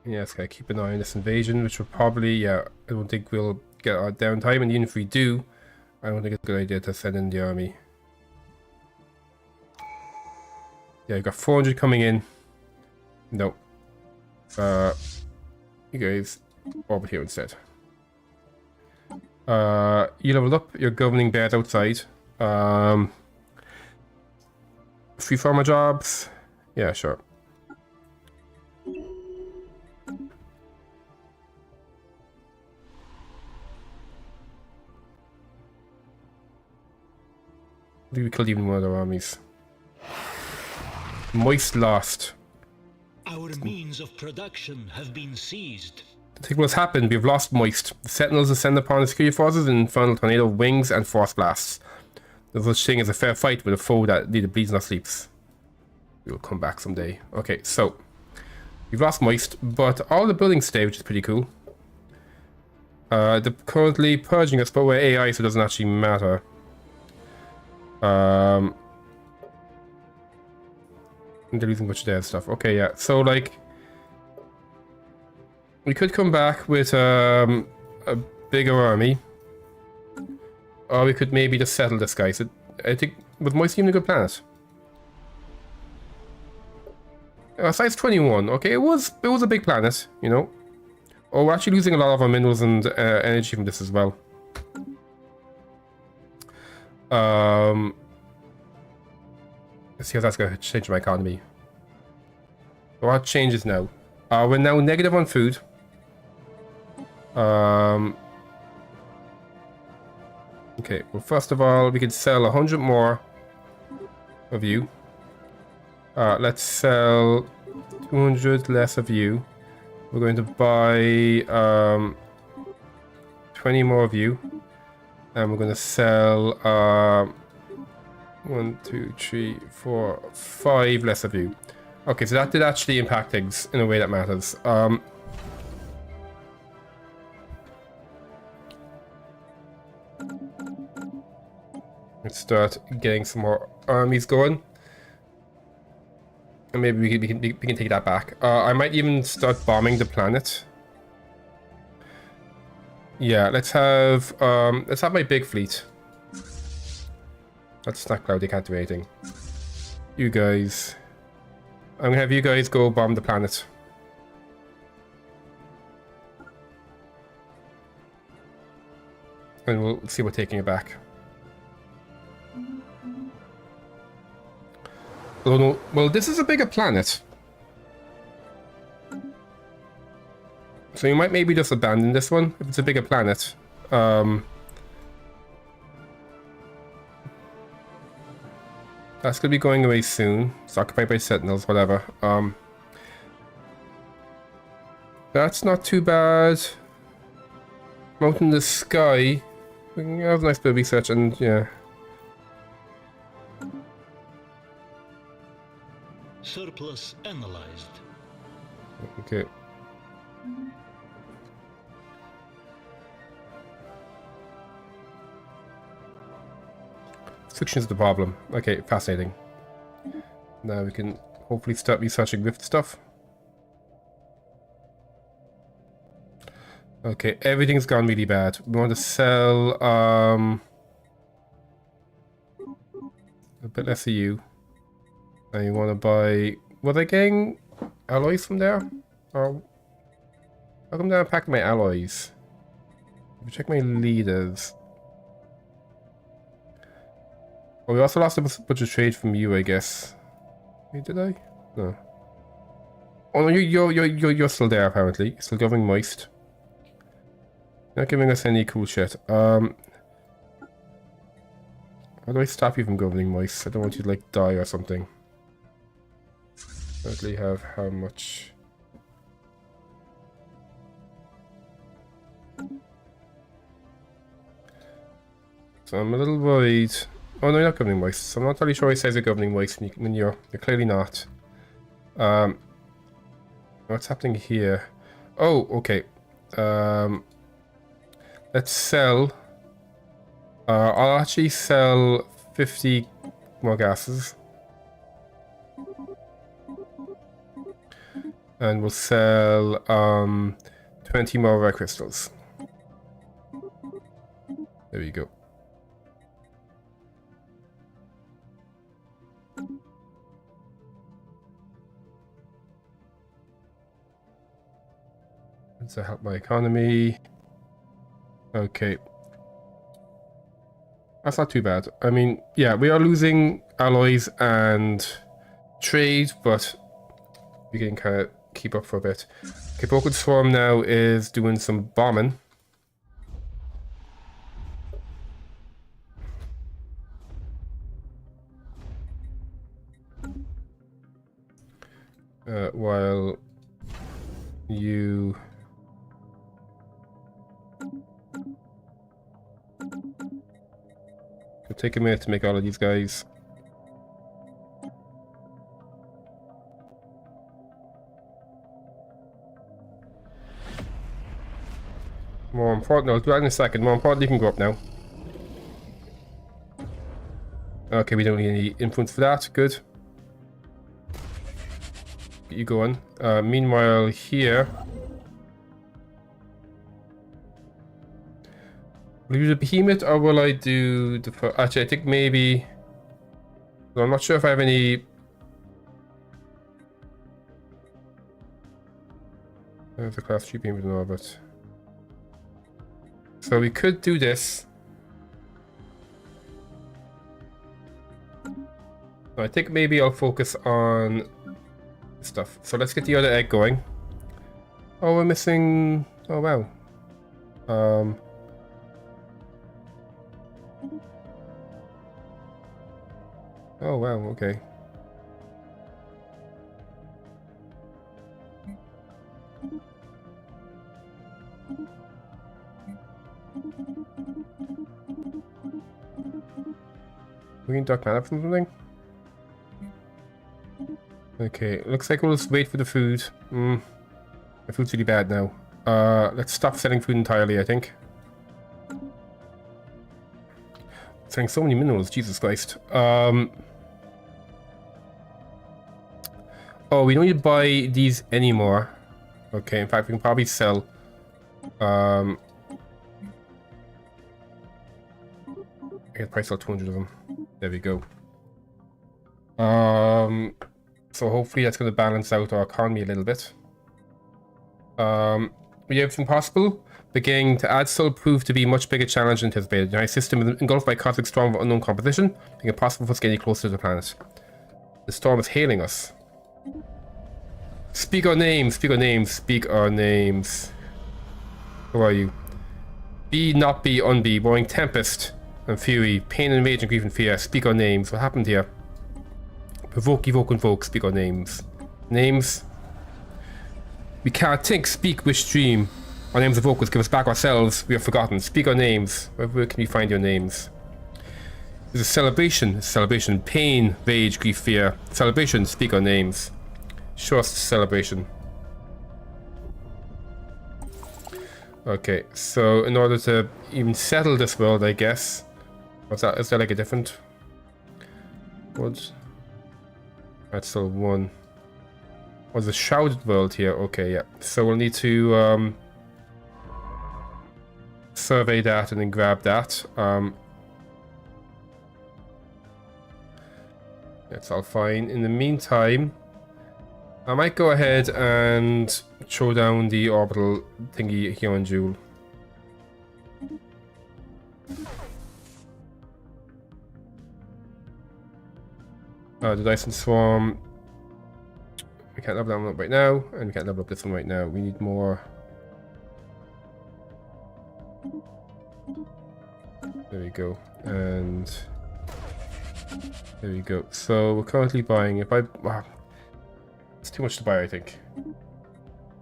Yes, gotta keep an eye on this invasion, which will probably, yeah, I don't think we'll get our downtime, and even if we do, I don't think it's a good idea to send in the army. Yeah, you got 400 coming in. No. You guys orbit here instead. You leveled up, you're governing bears outside. Free farmer jobs. Yeah, sure. I think we killed even one of their armies. Moist lost. Our means of production have been seized. I think what's happened, we've lost Moist. The Sentinels descend upon the security forces in infernal tornado wings and force blasts. There's such thing as a fair fight with a foe that neither bleeds nor sleeps. We will come back someday. Okay, so we've lost Moist, but all the buildings stay, which is pretty cool. They're currently purging us, but we're AI, so it doesn't actually matter. They're losing much of their stuff. Okay, yeah. So like, we could come back with a bigger army, or we could maybe just settle this guy. So I think with Moist even a good planet. Size 21. Okay, it was a big planet, you know. Oh, we're actually losing a lot of our minerals and energy from this as well. Let's see how that's going to change my economy. What changes now? We're now negative on food. Okay, well, first of all, we could sell 100 more of you. Let's sell 200 less of you. We're going to buy 20 more of you. And we're going to sell 1, 2, 3, 4, 5 less of you. Okay, so that did actually impact things in a way that matters. Let's start getting some more armies going. And maybe we can take that back. I might even start bombing the planet. Yeah, let's have my big fleet. That's not cloud, they can't do anything. You guys. I'm gonna have you guys go bomb the planet. And we'll see about taking it back. Well, this is a bigger planet. So you might maybe just abandon this one if it's a bigger planet. That's gonna be going away soon. It's occupied by Sentinels, whatever. That's not too bad. Mountain in the sky. We can have a nice bit of research and yeah. Surplus analyzed. Okay. Friction is the problem. Okay, fascinating. Now we can hopefully start researching with stuff. Okay, everything's gone really bad. We want to sell a bit less of you. And you want to buy... Were they getting alloys from there? Or how come they're unpacking my alloys? Check my leaders. Well, we also lost a bunch of trade from you, I guess. Wait, did I? No. Oh no, you're still there apparently. You're still governing Moist. Not giving us any cool shit. How do I stop you from governing Moist? I don't want you to like die or something. Currently have how much? So I'm a little worried. Oh no, you're not governing Moist. So I'm not totally sure he says you're governing Moist when you're clearly not. What's happening here? Oh, okay. Let's sell. I'll actually sell 50 more gases. And we'll sell 20 more rare crystals. There we go. Does that help my economy? Okay. That's not too bad. I mean, yeah, we are losing alloys and trade, but we can kind of keep up for a bit. Okay, Broken Swarm now is doing some bombing. While you... It'll take a minute to make all of these guys. More important, I'll do that in a second. More important, you can go up now. Okay, we don't need any influence for that. Good. Get you going. Meanwhile, here... Will I do the Behemoth or will I do the... Actually, I think maybe... No, I'm not sure if I have any... There's a class 3 Behemoth in orbit. So we could do this. I think maybe I'll focus on stuff. So let's get the other egg going. Oh, we're missing... Oh, wow. Oh, wow, okay. We can duck mana from something? Okay, looks like we'll just wait for the food. The food's really bad now. Let's stop selling food entirely, I think. Selling so many minerals, Jesus Christ. Oh, we don't need to buy these anymore. Okay, in fact, we can probably sell. I can probably sell 200 of them. There we go. So hopefully that's going to balance out our economy a little bit. We have everything possible. Beginning to add still proved to be a much bigger challenge than anticipated. The United system is engulfed by a cosmic storm of unknown composition, making it possible for us to get any closer to the planet. The storm is hailing us. Speak our names, speak our names, speak our names. Who are you? Be, not be, unbe, roaring tempest and fury, pain and rage and grief and fear. Speak our names. What happened here? Provoke, evoke, invoke, speak our names. Names. We can't think, speak, wish, dream. Our names evoke us, give us back ourselves. We have forgotten. Speak our names. Where can we find your names? There's a celebration. Celebration. Pain, rage, grief, fear. Celebration. Speak our names. Show us the celebration. Okay, so in order to even settle this world, I guess. What's that? Is there like a different? What? That's still one. Oh, there's a shrouded world here. Okay, yeah. So we'll need to survey that and then grab that. That's all fine. In the meantime, I might go ahead and throw down the orbital thingy here on Jewel. The Dyson Swarm. We can't level that one up right now, and we can't level up this one right now. We need more. There we go. And there we go. So we're currently buying. If I, wow, it's too much to buy, I think.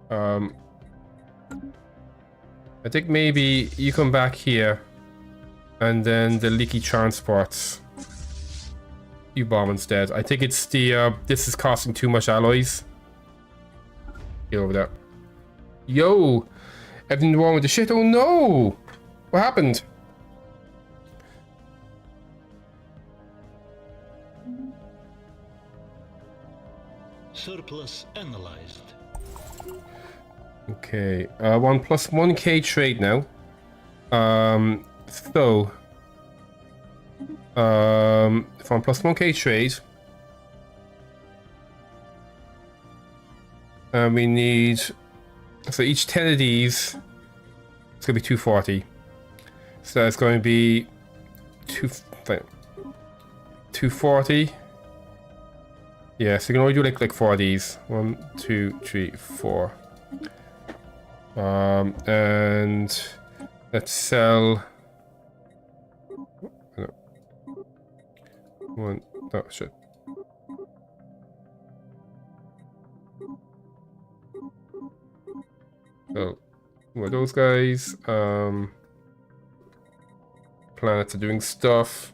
I think maybe you come back here, and then the leaky transports. you bomb instead. I think it's the, this is costing too much alloys. Get over that. Yo! Everything wrong with the shit? Oh no! What happened? Surplus analyzed. Okay, 1 plus 1k trade now. So from plus 1k trade, we need, so each 10 of these, it's gonna be 240. So it's going to be 240. Yeah, so you can only do like 4 of these. 1, 2, 3, 4. And let's sell. No. One. Oh shit. So, who are those guys? Planets are doing stuff.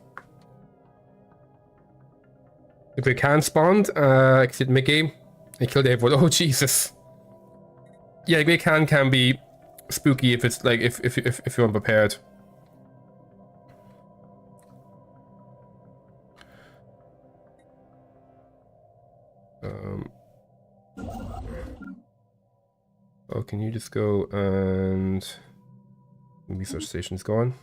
If we can spawn, exit mid-game and kill everyone. Oh Jesus! Yeah, Great Khan can be spooky if it's like if you're unprepared. Oh, can you just go and research station's gone,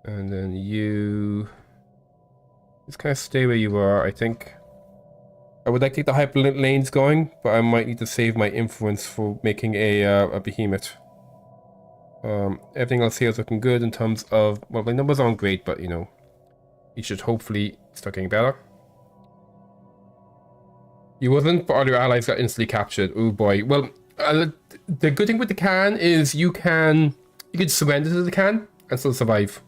and then you just kind of stay where you are. I think I would like to get the hyperlink lanes going, but I might need to save my influence for making a behemoth. Everything else here is looking good in terms of, well, my numbers aren't great, but you know, you should hopefully start getting better. You wasn't, but all your allies got instantly captured. Oh boy. Well, the good thing with the can is you can surrender to the can and still survive.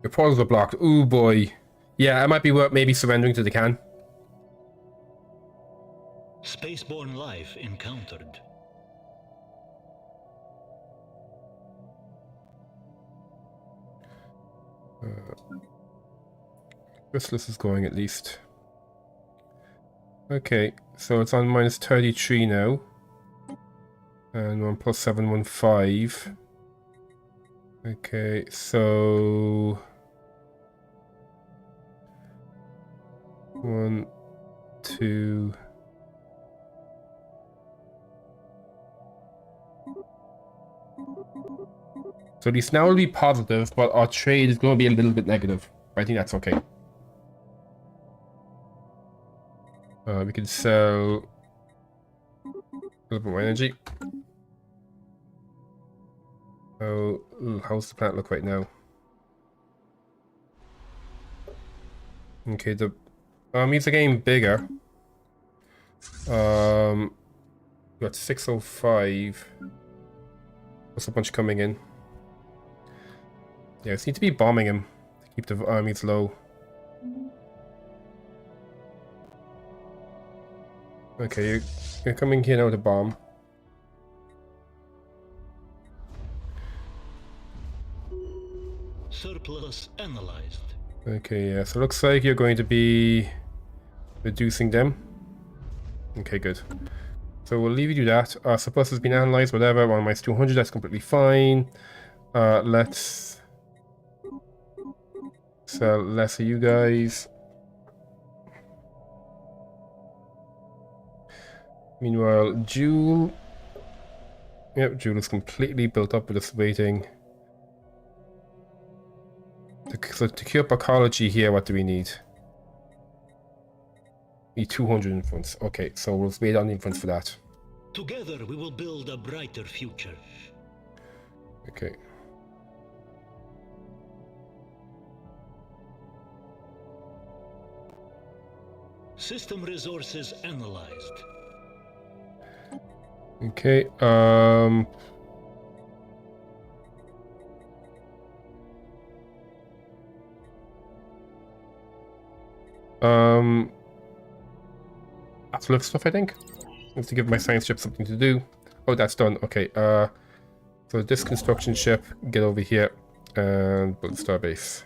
Your portals are blocked. Oh boy. Yeah, it might be worth maybe surrendering to the can. Spaceborne life encountered. Chrysalis is going at least. Okay, so it's on minus 33 now. And 1 plus 7, 15. Okay, so 1, 2. So at least now it'll be positive, but our trade is going to be a little bit negative. I think that's okay. We can sell a little bit more energy. Oh, how's the planet look right now? Okay, the armies are getting bigger. We got 605. There's a bunch coming in. Yeah, I seem to be bombing him to keep the armies low. Okay, you're coming here now to bomb. Surplus analyzed. Okay, yeah, so it looks like you're going to be reducing them. Okay, good. So we'll leave you do that. Surplus has been analyzed, whatever. 1 minus 200, that's completely fine. Let's sell less of you guys. Meanwhile, Jewel. Yep, Jewel is completely built up with us waiting. So to cure ecology here, what do we need? We need 200 influence. Okay, so we'll wait on the influence for that. Together we will build a brighter future. Okay. System resources analyzed. Okay, absolute stuff, I think. I have to give my science ship something to do. Oh, that's done. Okay, so this construction ship, get over here and build a starbase.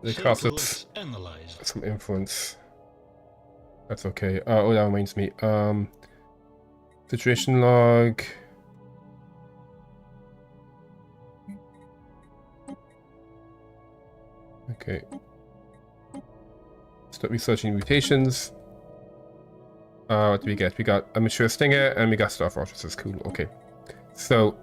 They cost us Surplus analyzed. some influence. That's okay. Oh, that reminds me. Situation log. Okay. Start researching mutations. What do we get? We got a mature stinger and we got star fortresses. Cool. Okay. So,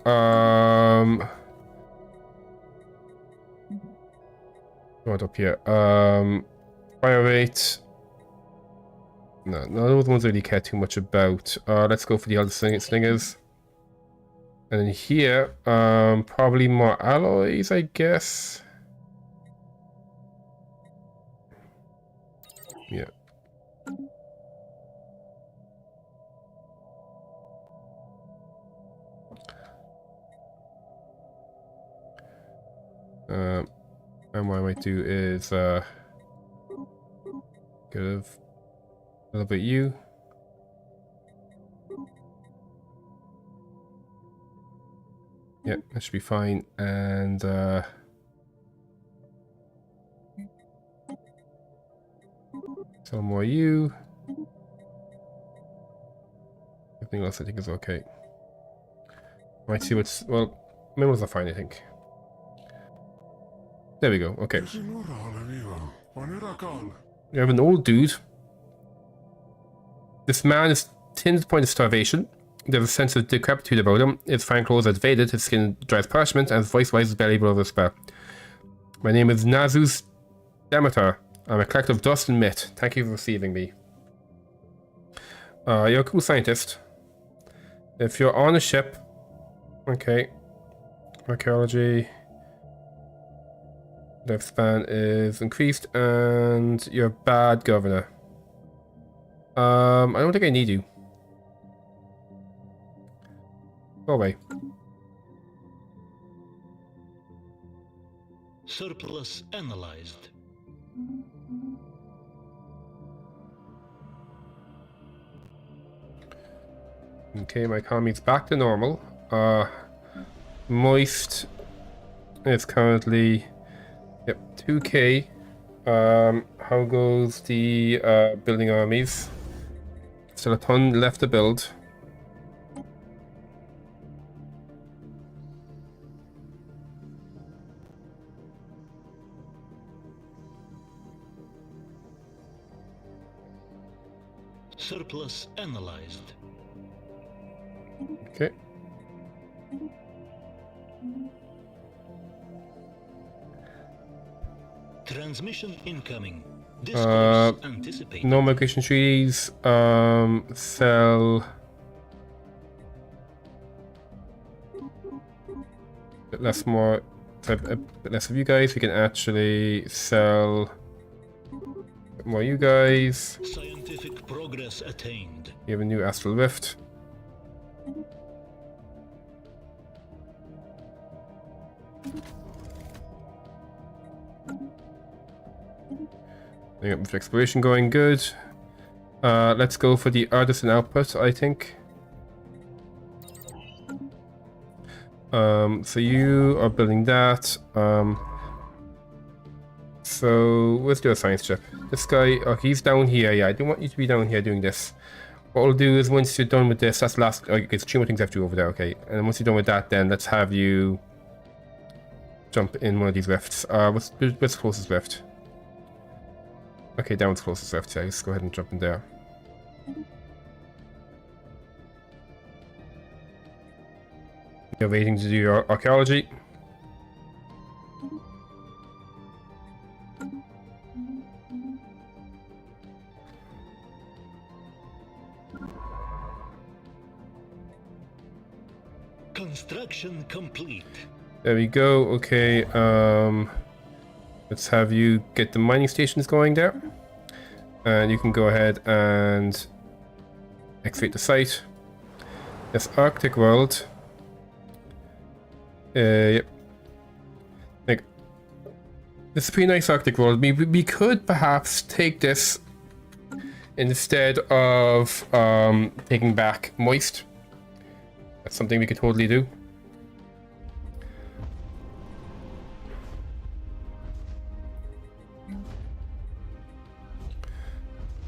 what up here? Fire rate. No, those ones I really care too much about. Let's go for the other stingers. And then here, probably more alloys, I guess. Yeah. And what I might do is get a little bit you. Yeah, that should be fine. And some more you. Everything else I think is okay. Might see what's, well, minerals are fine, I think. There we go, okay. We have an old dude. This man is thin to the point of starvation. There's a sense of decrepitude about him. His fine clothes are faded, his skin dry as parchment, and his voice rises barely below the spell. My name is Nazus Demeter. I'm a collector of dust and myth. Thank you for receiving me. You're a cool scientist. If you're on a ship... Okay. Archaeology... Lifespan is increased, and you're a bad governor. I don't think I need you. Go away. Surplus analyzed. Okay, my economy's back to normal. Moist is currently... Yep, 2k. How goes the building armies? Still a ton left to build. Surplus analyzed. Okay. Transmission incoming. Discourse anticipated. No migration trees. Sell. Bit less more. A bit less of you guys. We can actually sell. A bit more you guys. Scientific progress attained. You have a new astral rift. With exploration going good. Let's go for the artisan output, I think. So you are building that. So where's the science chip? This guy, oh, he's down here. Yeah, I don't want you to be down here doing this. What we'll do is once you're done with this, that's the last. Okay, it's 2 more things I have to do over there. Okay, and then once you're done with that, then let's have you jump in one of these rifts. What's the closest rift? Okay, down's closest rift. Yeah, let's go ahead and jump in there. You're waiting to do your archaeology. Construction complete. There we go. Okay, let's have you get the mining stations going there. And you can go ahead and excavate the site. This Arctic world. Yep. Like, this is a pretty nice Arctic world. We could perhaps take this instead of taking back Moist. That's something we could totally do.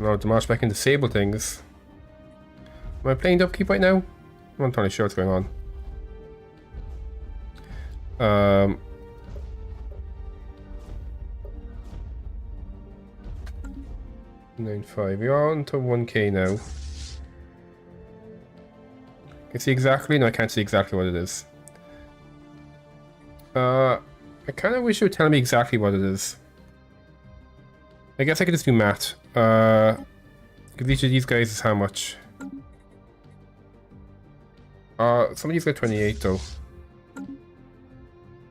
Now to march back and disable things. Am I playing the upkeep right now? I'm not entirely sure what's going on. 9.5. We are on to 1k now. Can see exactly? No, I can't see exactly what it is. I kind of wish you would tell me exactly what it is. I guess I could just do math. Because each of these guys is how much? Some of these got 28 though.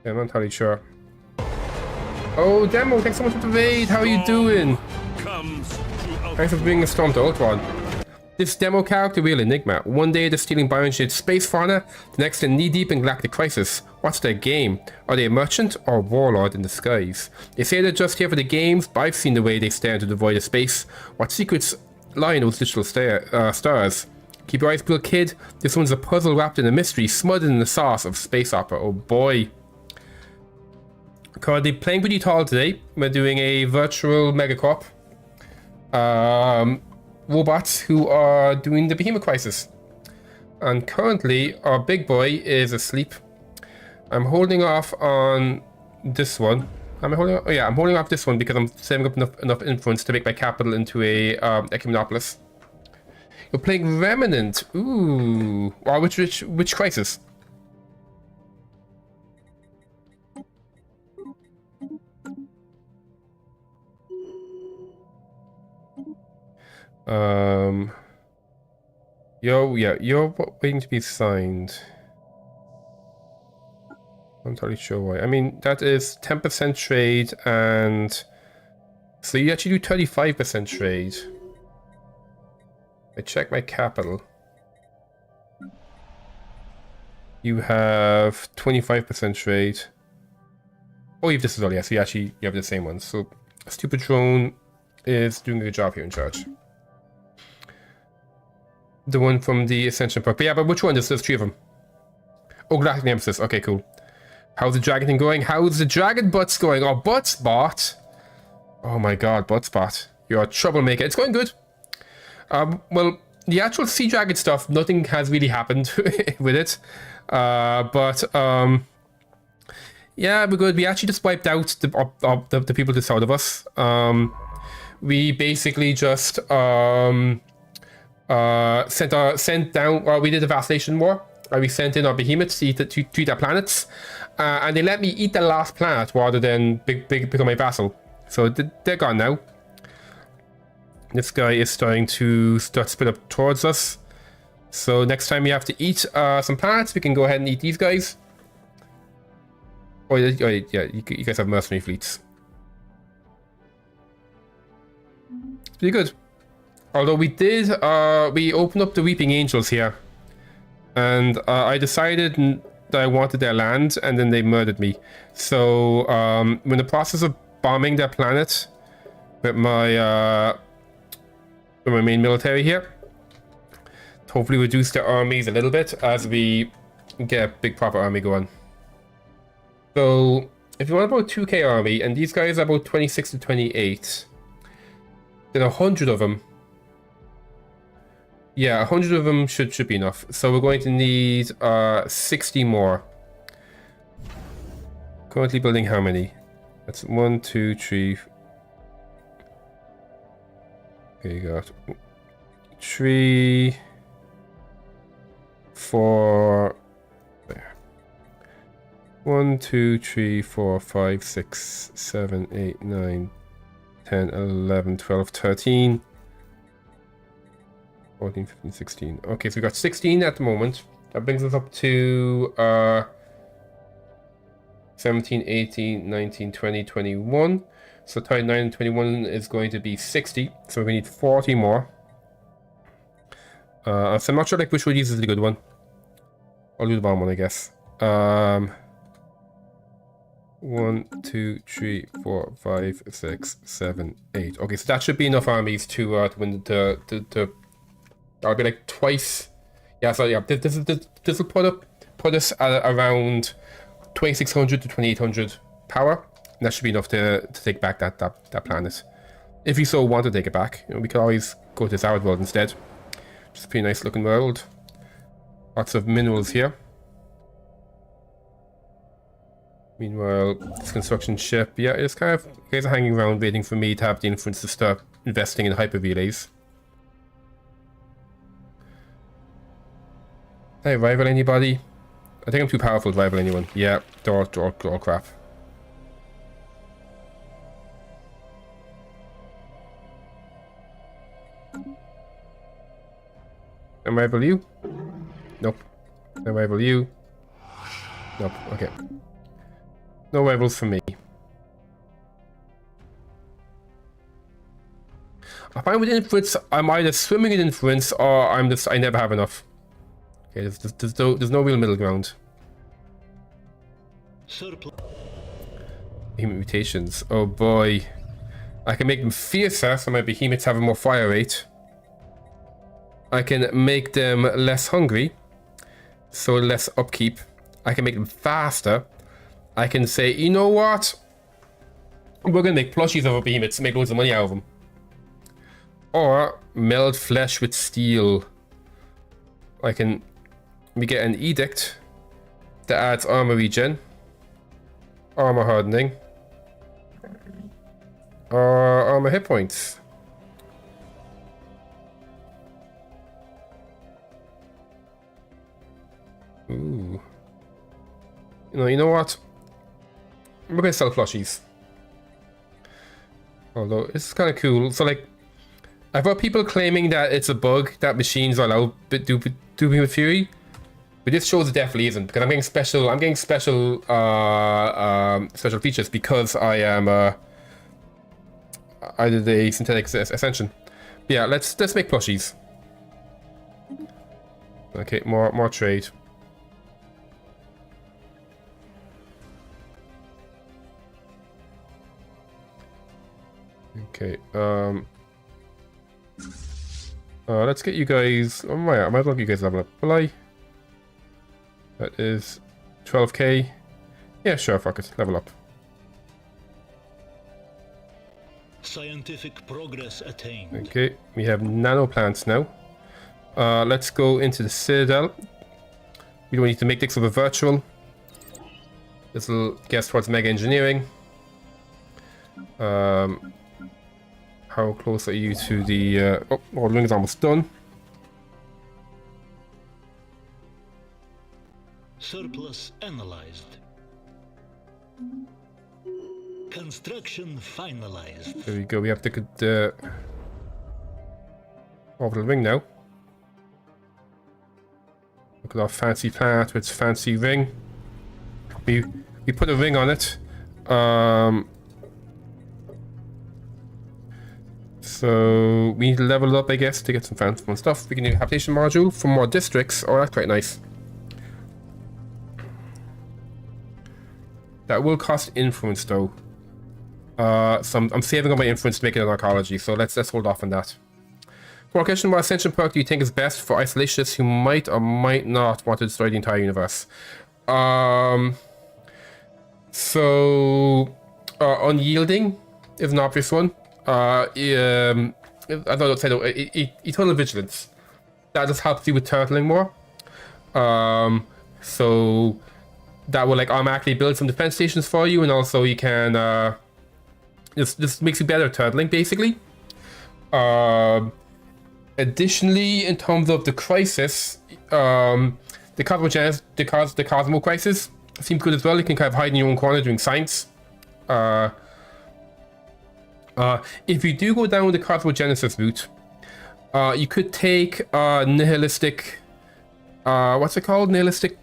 Yeah, I'm not entirely sure. Oh, Demo, thanks so much for the raid. How are you doing? Thanks for bringing a storm to Ultron. This demo character, real enigma. One day they're stealing bioengineered space fauna, the next they're knee-deep in galactic crisis. What's their game? Are they a merchant or a warlord in disguise? They say they're just here for the games, but I've seen the way they stare into the void of space. What secrets lie in those digital stars? Keep your eyes peeled, kid. This one's a puzzle wrapped in a mystery, smothered in the sauce of space opera. Oh boy. Currently playing pretty tall today. We're doing a virtual Megacorp. Robots who are doing the Behemoth crisis. And currently our big boy is asleep. I'm holding off on this one. I'm holding off this one because I'm saving up enough influence to make my capital into a Ecumenopolis. You're playing Remnant. Ooh. Wow, which crisis? You're waiting to be signed. I'm not totally sure why. I mean, that is 10% trade, and so you actually do 35% trade. I check my capital. You have 25% trade. Oh, you have this as well, yeah, so you have the same one. So, Stupid Drone is doing a good job here in charge. The one from the Ascension perk. But yeah, but which one? There's three of them. Oh, Galactic Nemesis. Okay, cool. How's the dragon thing going? How's the dragon butts going? Oh, Buttspot. Oh my god, Buttspot. You're a troublemaker. It's going good. Well, the actual Sea Dragon stuff, nothing has really happened with it. Yeah, we're good. We actually just wiped out the people to the south of us. We basically just sent down. We did a vacillation war. We sent in our behemoths to eat our planets, and they let me eat the last planet rather than become my vassal. So they're gone now. This guy is starting to split up towards us. So next time we have to eat some planets, we can go ahead and eat these guys. Oh yeah, you guys have mercenary fleets. It's pretty good. Although we did, we opened up the Weeping Angels here. And I decided that I wanted their land, and then they murdered me. So, I'm in the process of bombing their planet with my main military here. To hopefully reduce their armies a little bit as we get a big proper army going. So, if you want about 2k army, and these guys are about 26 to 28, then 100 of them. Yeah, 100 of them should be enough. So we're going to need 60 more. Currently building how many? That's 1, 2, 3. Okay, you got 3, 4. There. 1, 2, 3, 4, 5, 6, 7, 8, 9, 10, 11, 12, 13. 14, 15, 16. Okay, so we got 16 at the moment. That brings us up to 17, 18, 19, 20, 21. So 29 and 21 is going to be 60. So we need 40 more. So I'm not sure like which one of these is the good one. I'll do the bottom one, I guess. 1, 2, 3, 4, 5, 6, 7, 8. Okay, so that should be enough armies to win the I'll be like twice. Yeah, so yeah, this will put us at around 2600 to 2800 power. And that should be enough to take back that planet. If you so want to take it back, you know, we could always go to this Outworld world instead. Just a pretty nice looking world. Lots of minerals here. Meanwhile, this construction ship, yeah, it's kind of, you guys are hanging around waiting for me to have the influence to start investing in hyper relays. Did I rival anybody? I think I'm too powerful to rival anyone. Yeah, they're all crap. Can I rival you? Nope. Can I rival you? Nope. Okay. No rivals for me. I find with influence, I'm either swimming in influence or I never have enough. Okay, there's no real middle ground. Behemoth mutations. Oh boy. I can make them fiercer, so my behemoths have a more fire rate. I can make them less hungry, so less upkeep. I can make them faster. I can say, you know what? We're gonna make plushies of our behemoths to make loads of money out of them. Or meld flesh with steel. We get an edict that adds armor regen, armor hardening, or armor hit points. Ooh. You know what? We're gonna sell plushies. Although it's kind of cool. So like, I've got people claiming that it's a bug that machines are allowed to do with Fury, but this shows it definitely isn't, because I'm getting special special features because I am I did a synthetic ascension. But yeah, let's make plushies. Okay, more trade. Okay, let's get you guys. I might as well get you guys level up. Will I? That is 12k. Yeah, sure, fuck it. Level up. Scientific progress attained. Okay, we have nano plants now. Let's go into the Citadel. We don't need to make this of a virtual. This will get us towards mega engineering. How close are you to the... oh, ordering is almost done. Surplus analyzed. Construction finalized. There we go, we have the orbital ring now. Look at our fancy planet with its fancy ring. We put a ring on it. So we need to level up, I guess, to get some fun stuff. We can do a habitation module for more districts. Oh, that's quite nice. That will cost influence though. So I'm saving up my influence to make it an archaeology. So let's hold off on that. For question, what ascension perk do you think is best for isolationists who might or might not want to destroy the entire universe? Unyielding is an obvious one. I thought I'd say though, eternal vigilance. That just helps you with turtling more. So that will like automatically build some defense stations for you, and also you can just makes you better at turtling basically. Additionally, in terms of the crisis, the cosmogenesis, the Cosmo crisis seems good as well. You can kind of hide in your own corner doing science. If you do go down the cosmogenesis route, you could take nihilistic. What's it called? Nihilistic.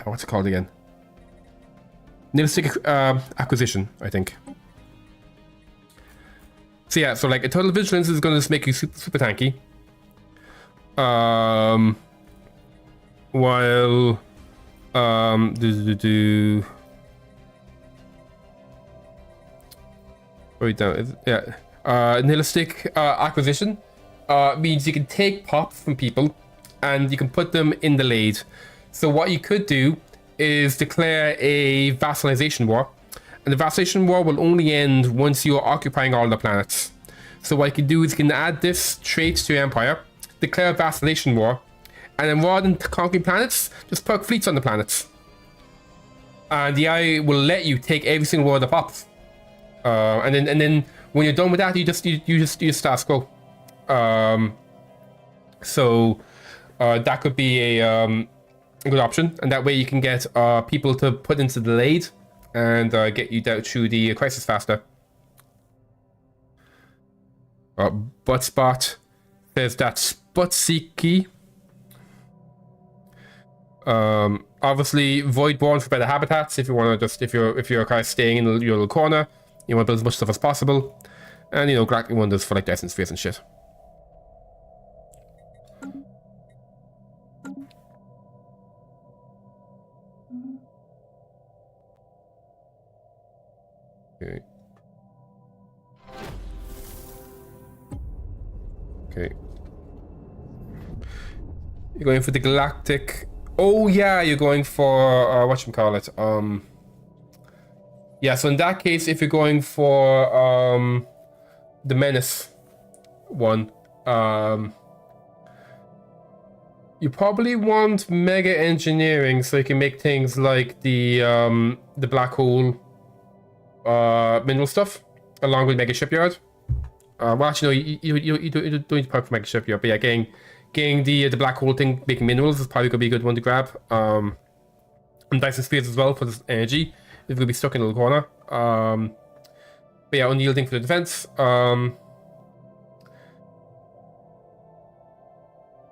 What's it called again? Nihilistic acquisition, I think. So yeah, so like a total vigilance is going to just make you super tanky. While right down, yeah. Nihilistic acquisition means you can take pops from people and you can put them in the Lade. So what you could do is declare a vassalization war And the vacillation war will only end once you're occupying all the planets. So what you can do is you can add this trait to your empire, declare a vacillation war, and then rather than conquering planets, just perk fleets on the planets. And the AI will let you take every single war that pops. And then when you're done with that, you just status quo. So that could be a good option, and that way you can get people to put into delayed and get you down through the crisis faster. Buttspot says that's Butsiki. Obviously, Voidborn for better habitats. If you want to if you're kind of staying in your little corner, you want to build as much stuff as possible, and you know, Galactic Wonders for like Dyson Spheres and shit. Okay. Okay. You're going for the Galactic. Oh yeah, you're going for whatchamacallit. Yeah, so in that case, if you're going for the Menace one, you probably want Mega Engineering so you can make things like the black hole mineral stuff along with Mega Shipyard. Well, actually, no, you don't need to perk for Mega Shipyard, but yeah, getting the black hole thing, making minerals is probably gonna be a good one to grab. And Dyson Spheres as well for this energy. It's gonna be stuck in a little corner. But yeah, unyielding for the defense.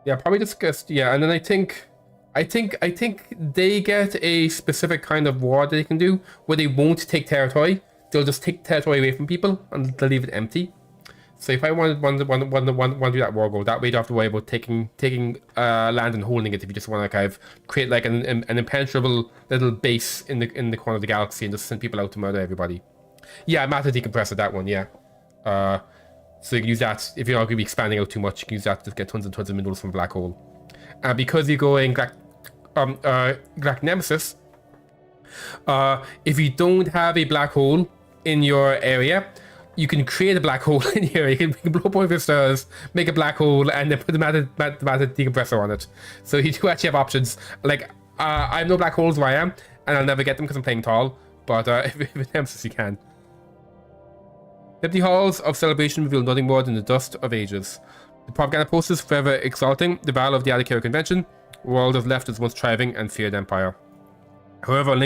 Yeah, probably discussed. Yeah, and then I think they get a specific kind of war that they can do where they won't take territory. They'll just take territory away from people and they'll leave it empty. So if I want to do that war goal, that way you don't have to worry about taking land and holding it. If you just want to kind of create like an impenetrable little base in the corner of the galaxy and just send people out to murder everybody. Yeah, matter decompressor, that one, yeah. So you can use that if you're not going to be expanding out too much. You can use that to get tons and tons of minerals from a black hole. Because you're going Galactic Nemesis, if you don't have a black hole in your area, you can create a black hole in here. You can blow up one of your stars, make a black hole, and then put the matter decompressor on it. So you do actually have options. Like, I have no black holes where I am, and I'll never get them because I'm playing tall. But if it Nemesis, you can. Empty halls of celebration reveal nothing more than the dust of ages. The propaganda posters forever exalting the valor of the Adakira Convention. World is left as once thriving and feared empire. However, our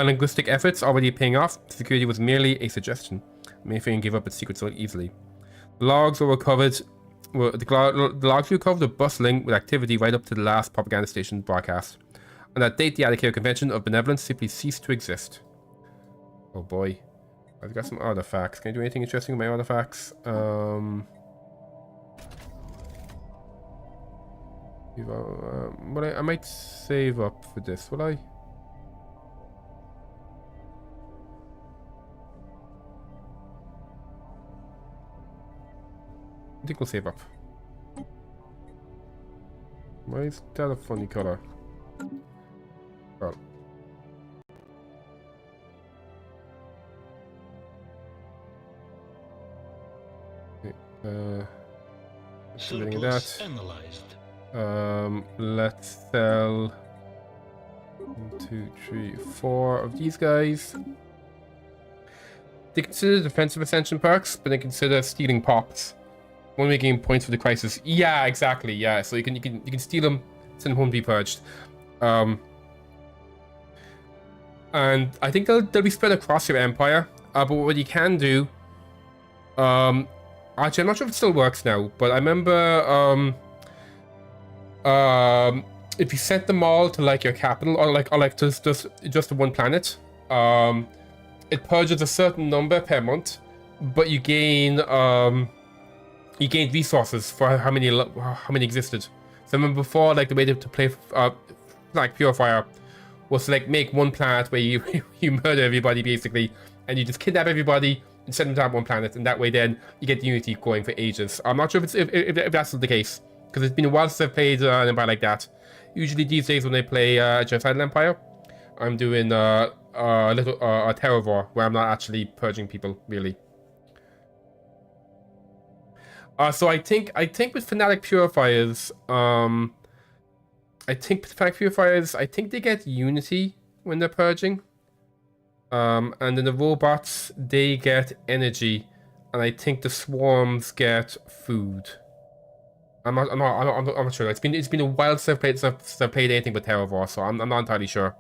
linguistic efforts already paying off. Security was merely a suggestion. Mayfair gave up its secret so easily. The logs were recovered. The logs recovered were bustling with activity right up to the last propaganda station broadcast. On that date, the Adakira Convention of Benevolence simply ceased to exist. Oh boy. I've got some artifacts. Can I do anything interesting with my artifacts? But I might save up for this, will I? I think we'll save up. Why is that a funny color? Oh. Okay, surplus analyzed. Let's sell 1, 2, 3, 4 of these guys. They consider defensive ascension perks, but they consider stealing pops. One way gain points for the crisis. Yeah, exactly. Yeah, so you can steal them, send them home to be purged. And I think they'll be spread across your empire. But what you can do, actually, I'm not sure if it still works now, but I remember if you set them all to like your capital or like just the one planet, it purges a certain number per month, but you gain resources for how many existed. So I remember before, like the way to play like Purifier was to like make one planet where you you murder everybody basically, and you just kidnap everybody and send them to that one planet, and that way then you get Unity going for ages. I'm not sure if that's still the case, because it's been a while since I've played an empire like that. Usually these days when I play Genocidal Empire, I'm doing a little a terror where I'm not actually purging people really. So I think with fanatic purifiers, I think they get unity when they're purging. And then the robots, they get energy, and I think the swarms get food. I'm not sure. It's been a while since I've played anything but Terravor, so I'm not entirely sure.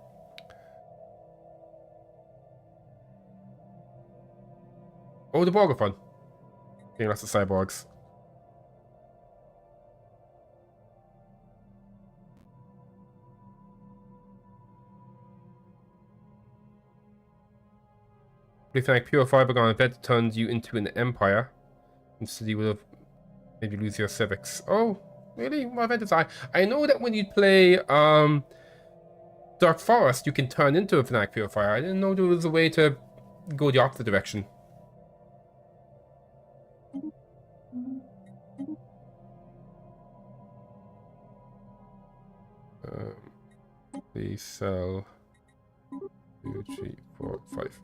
Oh, the Borg are fun. I think that's the cyborgs. If like pure fibergon event turns you into an empire, instead you would have maybe lose your civics. Oh, really? What event is I know that when you play Dark Forest, you can turn into a Fnatic Purifier. I didn't know there was a way to go the opposite direction. Please sell 2, 3, 4, 5.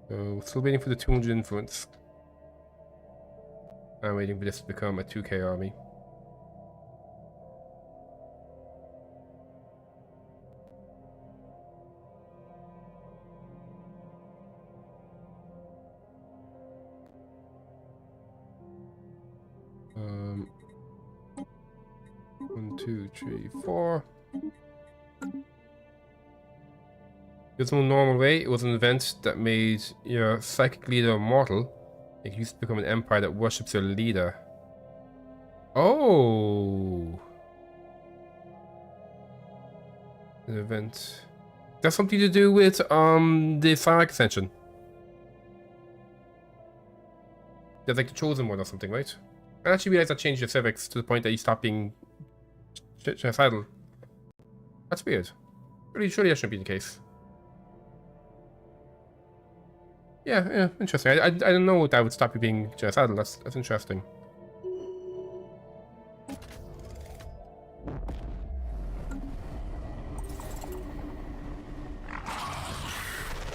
So, still waiting for the 200 influence. I'm waiting for this to become a 2k army. One, 2, 3, 4. There's no normal way. It was an event that made your psychic leader immortal. It used to become an empire that worships your leader. Oh, an event. That's something to do with the Sonic Ascension. There's like the chosen one or something, right? I actually realized that changed your civics to the point that you stopped being genocidal. That's weird. Surely that shouldn't be the case. Yeah, interesting. I don't know that would stop you being genocidal. That's interesting.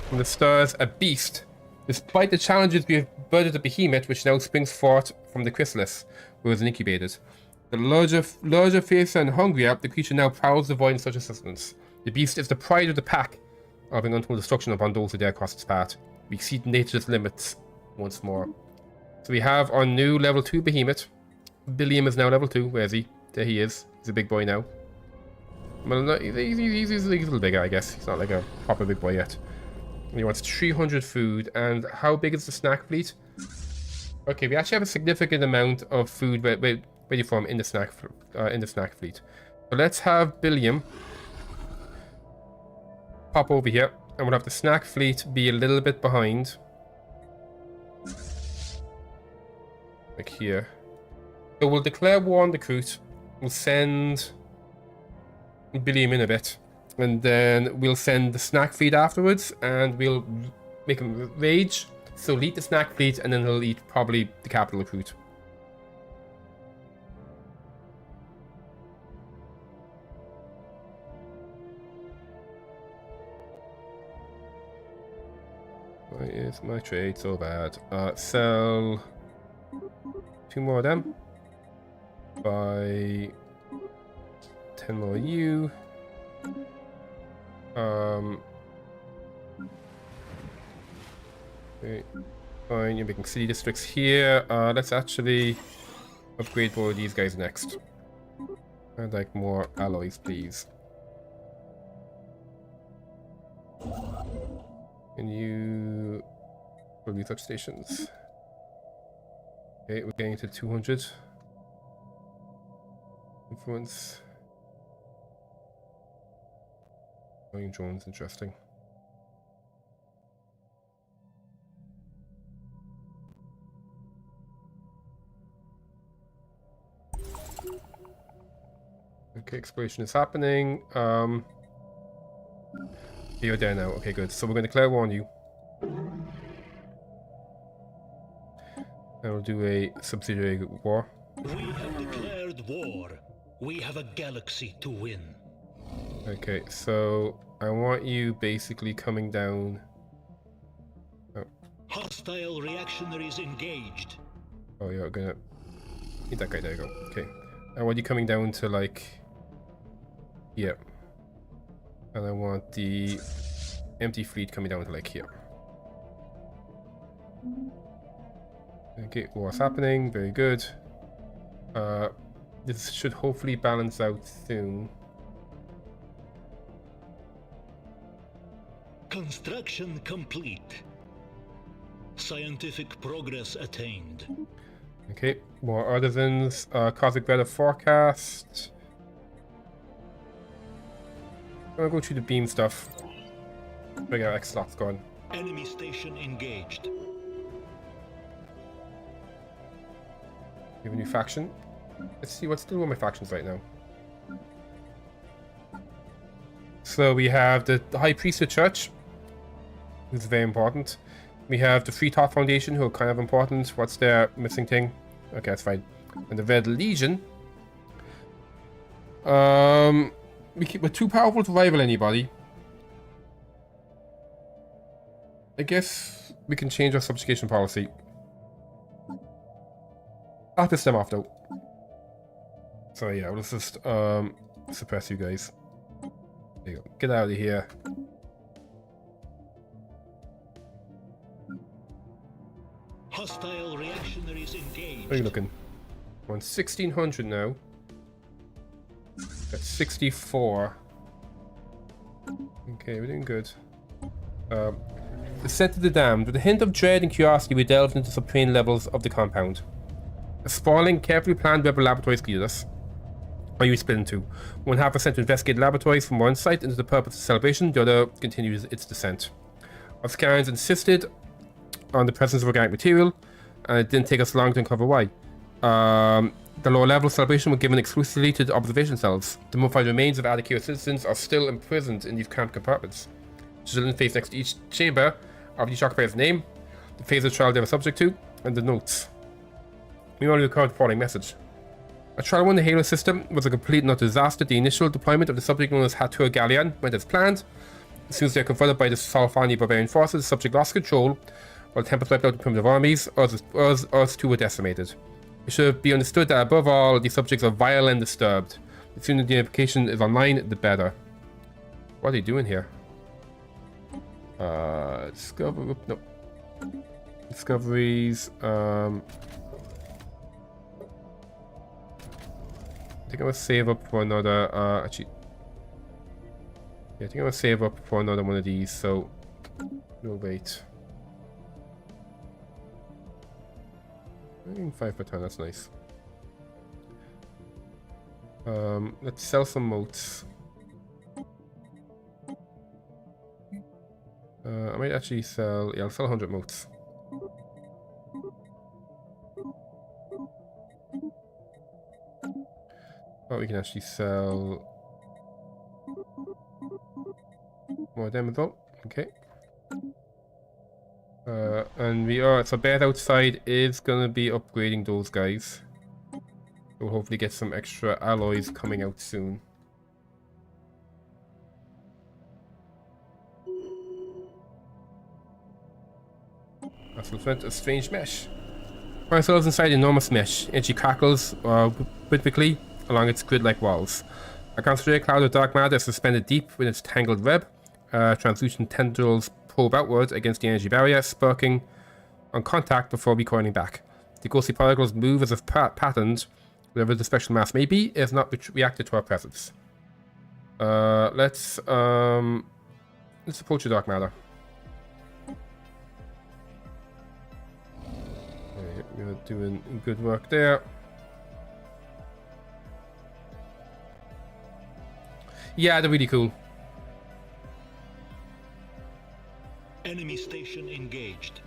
From the stars, a beast. Despite the challenges, we have birthed the Behemoth, which now springs forth from the chrysalis, where it was incubated. The larger, fiercer, and hungrier, the creature now prowls the void in search of sustenance. The beast is the pride of the pack, offering untold destruction upon those who dare cross its path. We exceed nature's limits once more. So we have our new level 2 Behemoth. Billiam is now level 2. Where is he? There he is. He's a big boy now. Well, no, he's a little bigger, I guess. He's not like a proper big boy yet. And he wants 300 food. And how big is the snack fleet? Okay, we actually have a significant amount of food ready for him in the snack fleet. So let's have Billiam pop over here. And we'll have the snack fleet be a little bit behind. Like here. So we'll declare war on the Kroot. We'll send Billiam in a bit. And then we'll send the snack fleet afterwards. And we'll make him rage. So he'll eat the snack fleet and then he'll eat probably the capital Kroot. Why is my trade so bad? Sell 2 more of them. Buy 10 more you. Okay, fine, you're making city districts here. Let's actually upgrade for these guys next. I'd like more alloys, please. Can you build these substations? Okay, we're getting to 200 influence. Flying drones, interesting. Okay, exploration is happening. You're there now. Okay, good. So we're going to declare war on you. And we'll do a subsidiary war. We have declared war. We have a galaxy to win. Okay, so I want you basically coming down. Oh, Hostile reactionaries engaged. oh, you're gonna need that guy. There you go. Okay, I want you coming down to like, yeah, and I want the empty fleet coming down to like here. Okay, what's happening? Very good. This should hopefully balance out soon. Construction complete. Scientific progress attained. Okay, more artisans. Cosmic weather forecast. I'm gonna go through the beam stuff. We got X slots going. Enemy station engaged. We have a new faction. Let's see what's doing with my factions right now. So we have the High Priesthood Church, who's very important. We have the Free Thought Foundation, who are kind of important. What's their missing thing? Okay, that's fine. And the Red Legion. We're too powerful to rival anybody. I guess we can change our subjugation policy. I'll piss them off though. So yeah, let's just suppress you guys. There you go. Get out of here. Hostile reactionaries engaged. Where are you looking? We're on 1600 now. That's 64. Okay, we're doing good. Descent to the Damned. With a hint of dread and curiosity, we delved into subterranean levels of the compound. A sprawling, carefully planned rebel laboratories greeted us. Are you split in two? One half was sent to investigate laboratories from one site into the purpose of celebration, the other continues its descent. Our scans insisted on the presence of organic material, and it didn't take us long to uncover why. The lower level celebration were given exclusively to the observation cells. The mummified remains of Adakir citizens are still imprisoned in these cramped compartments. Civilian face next to each chamber of each occupier's name, the phase of trial they were subject to, and the notes. Meanwhile, we recovered the following message. A trial on the Halo system was a complete and utter disaster. The initial deployment of the subject known as Hatur Galleon went as planned. As soon as they were confronted by the Salfani barbarian forces, the subject lost control, while the Tempest wiped out the primitive armies. Us too were decimated. It should be understood that above all, the subjects are vile and disturbed. The sooner the application is online, the better. What are they doing here? Discover... No. Discoveries... I think I'm gonna save up for another, actually... Yeah, I think I'm gonna save up for another one of these, so... No, wait. 5 per turn, that's nice. Let's sell some motes. I might actually sell... Yeah, I'll sell 100 motes. Oh, we can actually sell more of them as well. Okay. And we are... So Bed Outside is gonna be upgrading those guys. We'll hopefully get some extra alloys coming out soon. That's a strange mesh. Find ourselves inside an enormous mesh. Energy crackles rhythmically along its grid-like walls. A concentrated cloud of dark matter is suspended deep within its tangled web. Translucent tendrils probe outwards against the energy barrier, sparking on contact before recoiling back. The ghostly particles move as if patterned. Whatever the special mass may be, it has not reacted to our presence. Let's approach the dark matter. Okay, we're doing good work there. Yeah, they're really cool. Enemy station engaged.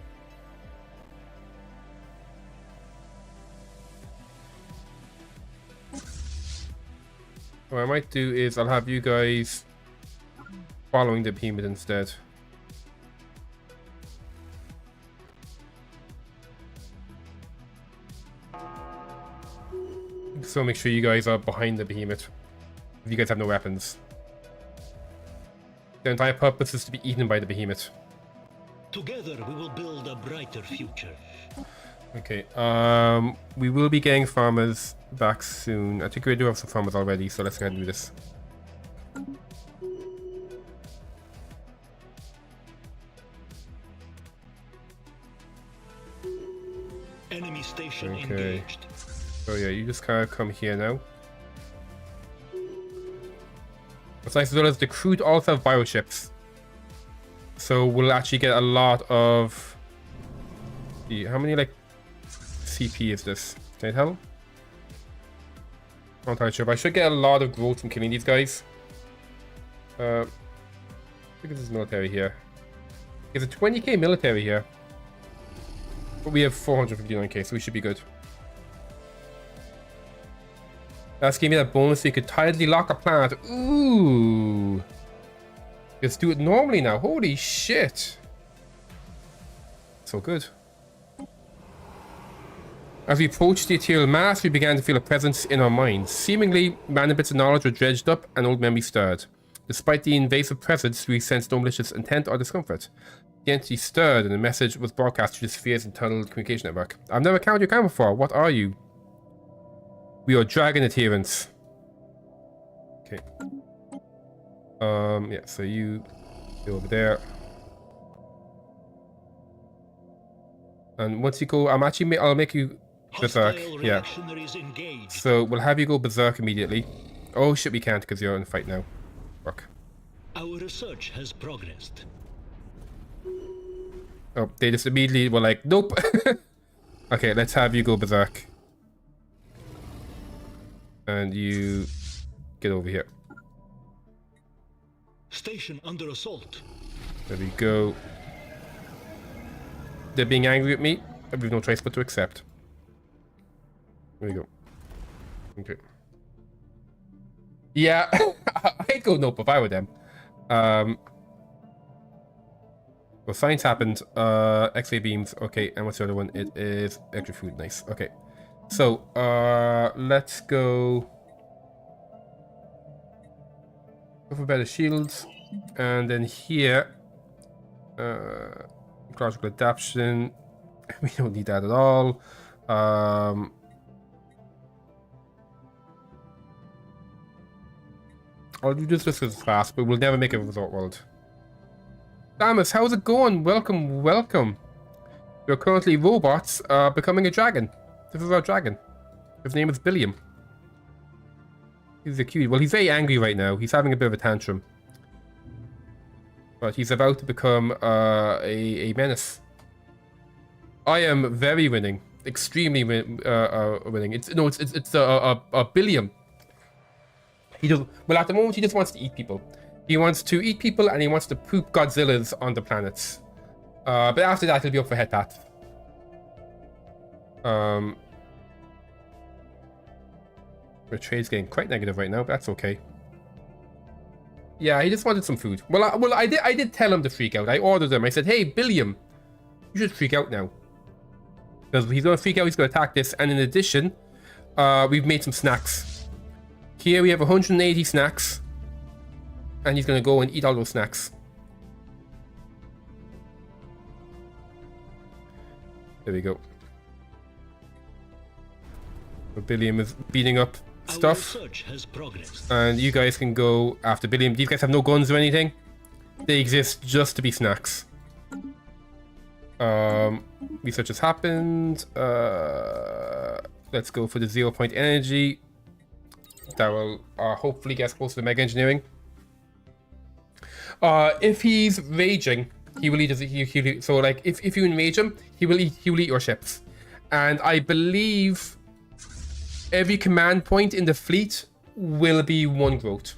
What I might do is I'll have you guys following the Behemoth instead. So make sure you guys are behind the Behemoth. If you guys have no weapons. The entire purpose is to be eaten by the Behemoth. Together we will build a brighter future. Okay, we will be getting farmers back soon. I think we do have some farmers already, so let's go ahead and do this. Enemy station Okay. engaged. So yeah, you just kind of come here now. What's nice as well is the crew also have bioships. So we'll actually get a lot of... How many like CP is this? Can I tell? I'm not entirely sure, but I should get a lot of growth from killing these guys. I think this is military here. There's a 20k military here. But we have 459k, so we should be good. That's giving me that bonus so you could tidally lock a planet. Ooh! Let's do it normally now. Holy shit! So good. As we approached the ethereal mass, we began to feel a presence in our minds. Seemingly, random bits of knowledge were dredged up and old memories stirred. Despite the invasive presence, we sensed no malicious intent or discomfort. The entity stirred and a message was broadcast through the sphere's internal communication network. I've never encountered your camera before. What are you? We are dragon adherents. Okay. Yeah, so you go over there. And once you go, I'll make you berserk. Hostile Yeah. reactionaries engaged. So we'll have you go berserk immediately. Oh shit, we can't because you're in a fight now. Fuck. Our research has progressed. Oh, they just immediately were like, nope. Okay, let's have you go berserk. And you get over here. Station under assault. There we go. They're being angry at me. I have no choice but to accept. There we go. Okay. Yeah, I'd go nope if I were them. Well, science happened. X-ray beams. Okay, and what's the other one? It is extra food. Nice. Okay. So, let's go for better shields. And then here, ecological adaptation. We don't need that at all. I'll do this just as fast, but we'll never make a resort world. Samus, how's it going? Welcome, welcome. You're currently robots becoming a dragon. This is our dragon. His name is Billiam. He's a cute. Well, he's very angry right now. He's having a bit of a tantrum. But he's about to become a menace. I am very winning. Extremely winning. It's a Billiam. He does well at the moment. He just wants to eat people. He wants to eat people and he wants to poop Godzillas on the planets. But after that, he'll be up for head tat. The trade's getting quite negative right now, but that's okay. Yeah, he just wanted some food. Well, I did tell him to freak out. I ordered him. I said, "Hey, Billiam, you should freak out now." Because he's gonna freak out. He's gonna attack this. And in addition, we've made some snacks. Here we have 180 snacks. And he's gonna go and eat all those snacks. There we go. So Billiam is beating up stuff. Our research has progressed. And you guys can go after Billiam. These guys have no guns or anything. They exist just to be snacks. Research has happened. Let's go for the 0-point energy. That will hopefully get close to the mega engineering. If he's raging, he will eat. So like, if you enrage him, he will eat your ships. And I believe every command point in the fleet will be one growth.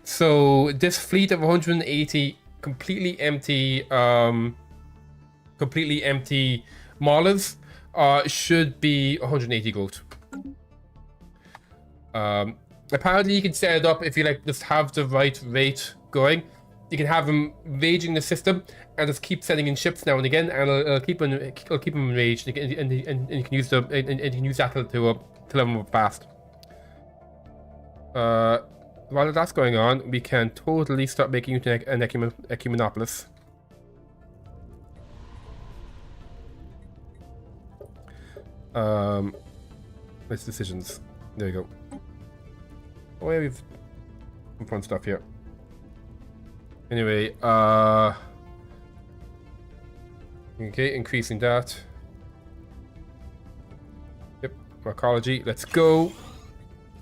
So this fleet of 180 completely empty Maulers should be 180 growth. Apparently you can set it up if you like just have the right rate going. You can have him raging the system and just keep sending in ships now and again, and it'll keep him enraged, and you can use that to let him move fast. While that's going on, we can totally start making an ecumenopolis. Let's decisions. There you go. Oh yeah, we've some fun stuff here. Anyway, okay, increasing that. Yep, archaeology. Let's go.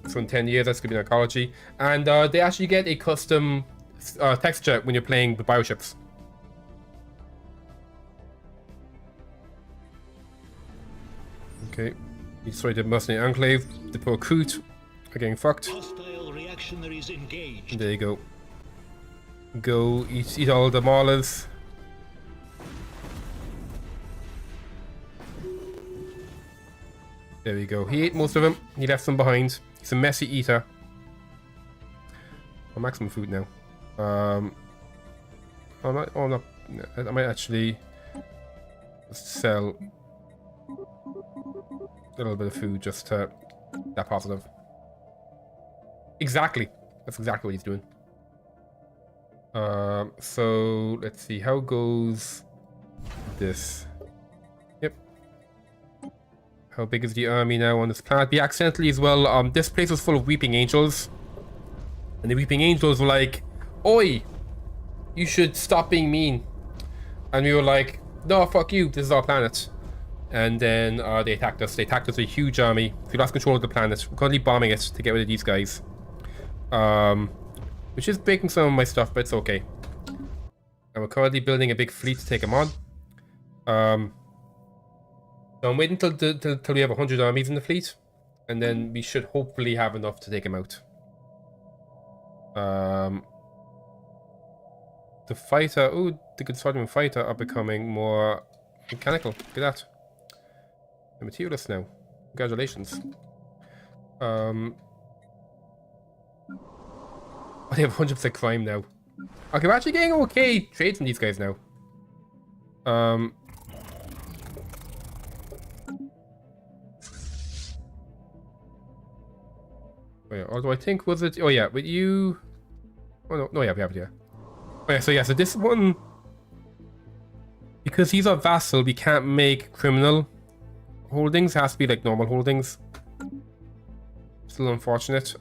So in 10 years, that's gonna be archaeology, and they actually get a custom texture when you're playing the bioships. Okay, you destroyed the mercenary enclave. The poor Coot are getting fucked. Hostile reactionaries engaged. There you go. Go eat all the maulers. There we go. He ate most of them. He left some behind. He's a messy eater. Oh, maximum food now. I might actually sell a little bit of food just to that positive. Exactly. That's exactly what he's doing. So let's see, how goes this? Yep. How big is the army now on this planet? We accidentally as well, this place was full of weeping angels. And the weeping angels were like, "Oi, you should stop being mean." And we were like, "No, fuck you, this is our planet." And then they attacked us. They attacked us with a huge army. We lost control of the planet. We're currently bombing it to get rid of these guys. Which is breaking some of my stuff, but it's okay. And we're currently building a big fleet to take them on. So I'm waiting till we have 100 armies in the fleet. And then we should hopefully have enough to take them out. The fighter... Ooh, the consortium fighter are becoming more mechanical. Look at that. The materialist now. Congratulations. They have 100% crime now. Okay, we're actually getting okay trade from these guys now. Oh yeah, although I think was it... Oh yeah, but you... Oh no, no, yeah, we have it, yeah. Oh yeah, so this one... Because he's our vassal, we can't make criminal holdings. It has to be like normal holdings. Still unfortunate.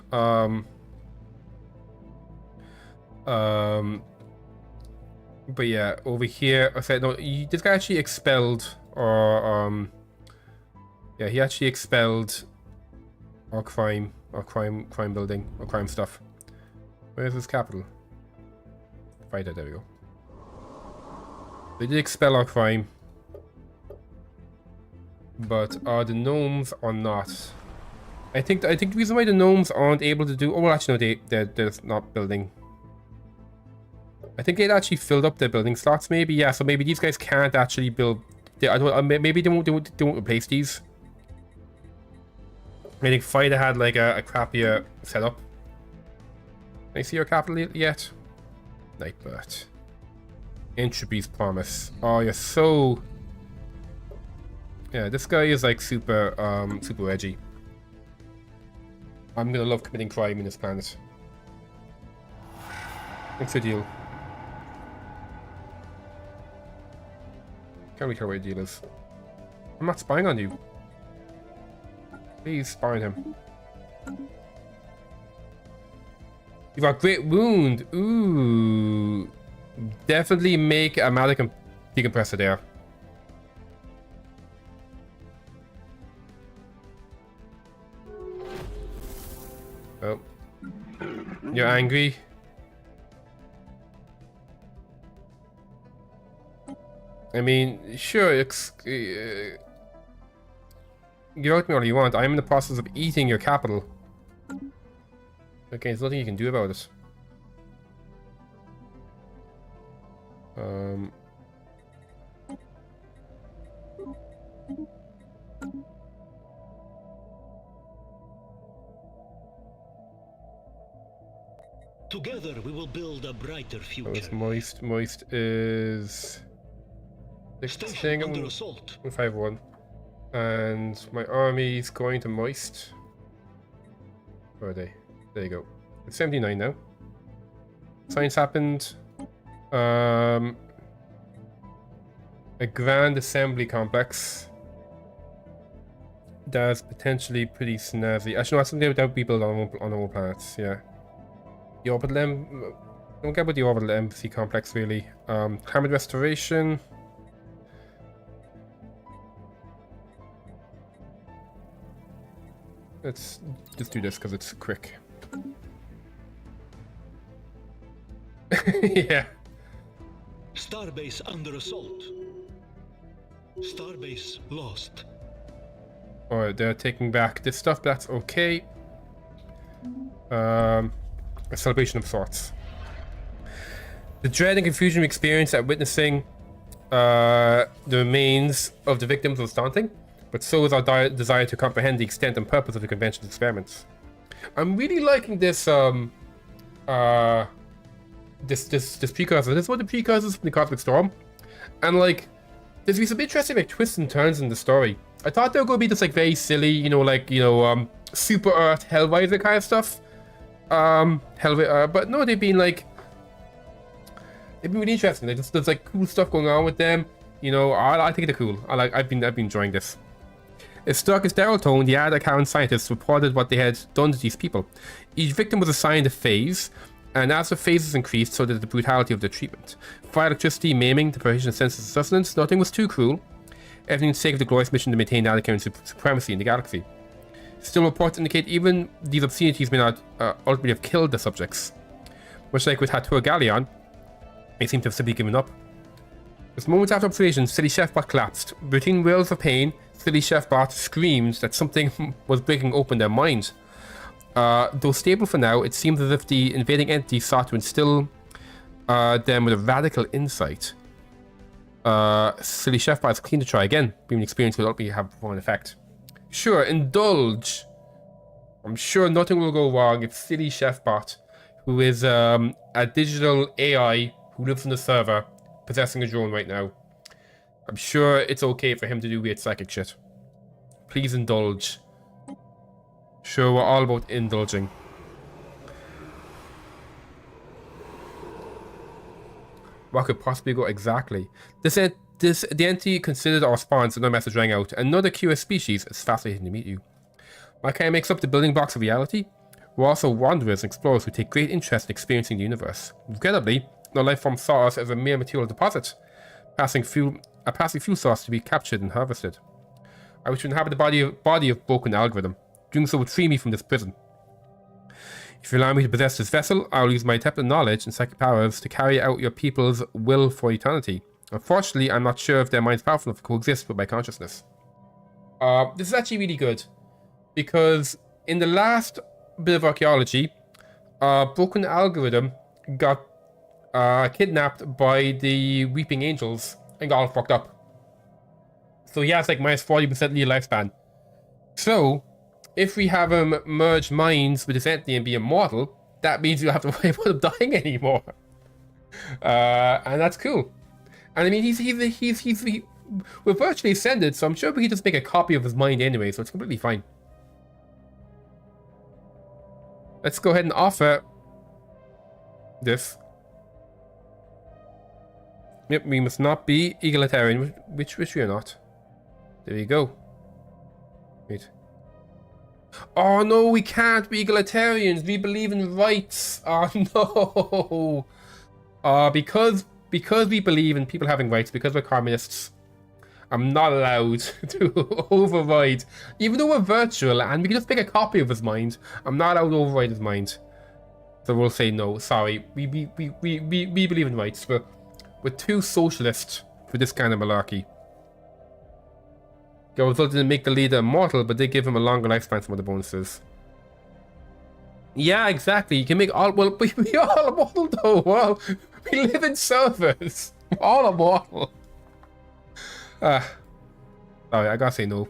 But yeah, over here, I said no. This guy actually expelled, or yeah, he actually expelled our crime building, or crime stuff. Where's his capital? Fighter. There we go. They did expel our crime, but the gnomes are not. I think the reason why the gnomes aren't able to do. Oh well, actually no, they're not building. I think they'd actually filled up their building slots, maybe. Yeah, so maybe these guys can't actually build. Maybe they won't replace these. I think Fighter had like a crappier setup. Can I see your capital yet? Nightbird. Entropy's promise. Oh, you're so. Yeah, this guy is like super edgy. I'm gonna love committing crime in this planet. What's the deal? Can't really care what your deal is. I'm not spying on you. Please spy on him. You've got great wound. Ooh. Definitely make a magic decompressor there. Oh. You're angry. I mean, sure, give out me all you want. I'm in the process of eating your capital. Okay, there's nothing you can do about it. Together we will build a brighter future. Oh, it's moist. Moist is... Station under assault. 151. And my army's going to moist. Where are they? There you go. It's 79 now. Science happened. A grand assembly complex. That's potentially pretty snazzy. Actually, no, that's something that would be built on all planets, yeah. The orbital don't get about the orbital embassy complex, really. Climate restoration. Let's just do this because it's quick. Yeah. Starbase under assault. Starbase lost. Alright, they're taking back this stuff, that's okay. A celebration of sorts. The dread and confusion we experienced at witnessing the remains of the victims was daunting, but so is our desire to comprehend the extent and purpose of the convention's experiments. I'm really liking this this precursor. This is one of the precursors from the Cosmic Storm, and like there's been some interesting like twists and turns in the story. I thought they were going to be just like very silly, you know, like Super Earth Hellraiser kind of stuff. But no, they've been really interesting. Like there's like cool stuff going on with them. You know, I think they're cool. I've been enjoying this. As stark as Daryl tone, the Adakaran scientists reported what they had done to these people. Each victim was assigned a phase, and as the phases increased, so did the brutality of their treatment. Fire, electricity, maiming, deprivation of senses of sustenance, nothing was too cruel. Everything in the sake of the glorious mission to maintain Adakaran supremacy in the galaxy. Still, reports indicate even these obscenities may not ultimately have killed the subjects. Much like with Hatur Galleon, they seem to have simply given up. Just moments after observation, Silly Chefbot collapsed. Between wails of pain, Silly Chefbot screamed that something was breaking open their mind. Though stable for now, it seems as if the invading entity sought to instill them with a radical insight. Silly Chefbot is keen to try again, being an experience will ultimately have an effect. Sure, indulge. I'm sure nothing will go wrong if Silly Chefbot, who is a digital AI who lives on the server, possessing a drone right now, I'm sure it's okay for him to do weird psychic shit. Please indulge. Sure, we're all about indulging. What could possibly go exactly? The entity considered our response and no message rang out. Another curious species is fascinating to meet you. My kind makes up the building blocks of reality. We're also wanderers and explorers who take great interest in experiencing the universe. Regrettably, no life form saw us as a mere material deposit, a passing fuel source to be captured and harvested. I wish to inhabit the body of broken algorithm. Doing so would free me from this prison. If you allow me to possess this vessel, I will use my depth of knowledge and psychic powers to carry out your people's will for eternity. Unfortunately, I'm not sure if their minds powerful enough to coexist with my consciousness. This is actually really good, because in the last bit of archaeology, broken algorithm got kidnapped by the Weeping Angels and got all fucked up. So he has like minus 40% new lifespan. So, if we have him merge minds with this entity and be immortal, that means you don't have to worry about him dying anymore. And that's cool. And I mean, we're virtually ascended, so I'm sure we can just make a copy of his mind anyway, so it's completely fine. Let's go ahead and offer this. Yep, we must not be egalitarian, which we are not. There we go. Wait. Oh no, we can't be egalitarians. We believe in rights. Oh no. Because we believe in people having rights, because we're communists, I'm not allowed to override. Even though we're virtual and we can just make a copy of his mind, I'm not allowed to override his mind. So we'll say no. Sorry. We believe in rights. We're too socialist for this kind of malarkey. The result didn't make the leader immortal, but they give him a longer lifespan from other bonuses. Yeah, exactly. You can make all... Well, we are all immortal though. Well, we live in servers. We're all immortal. Sorry, I gotta say no.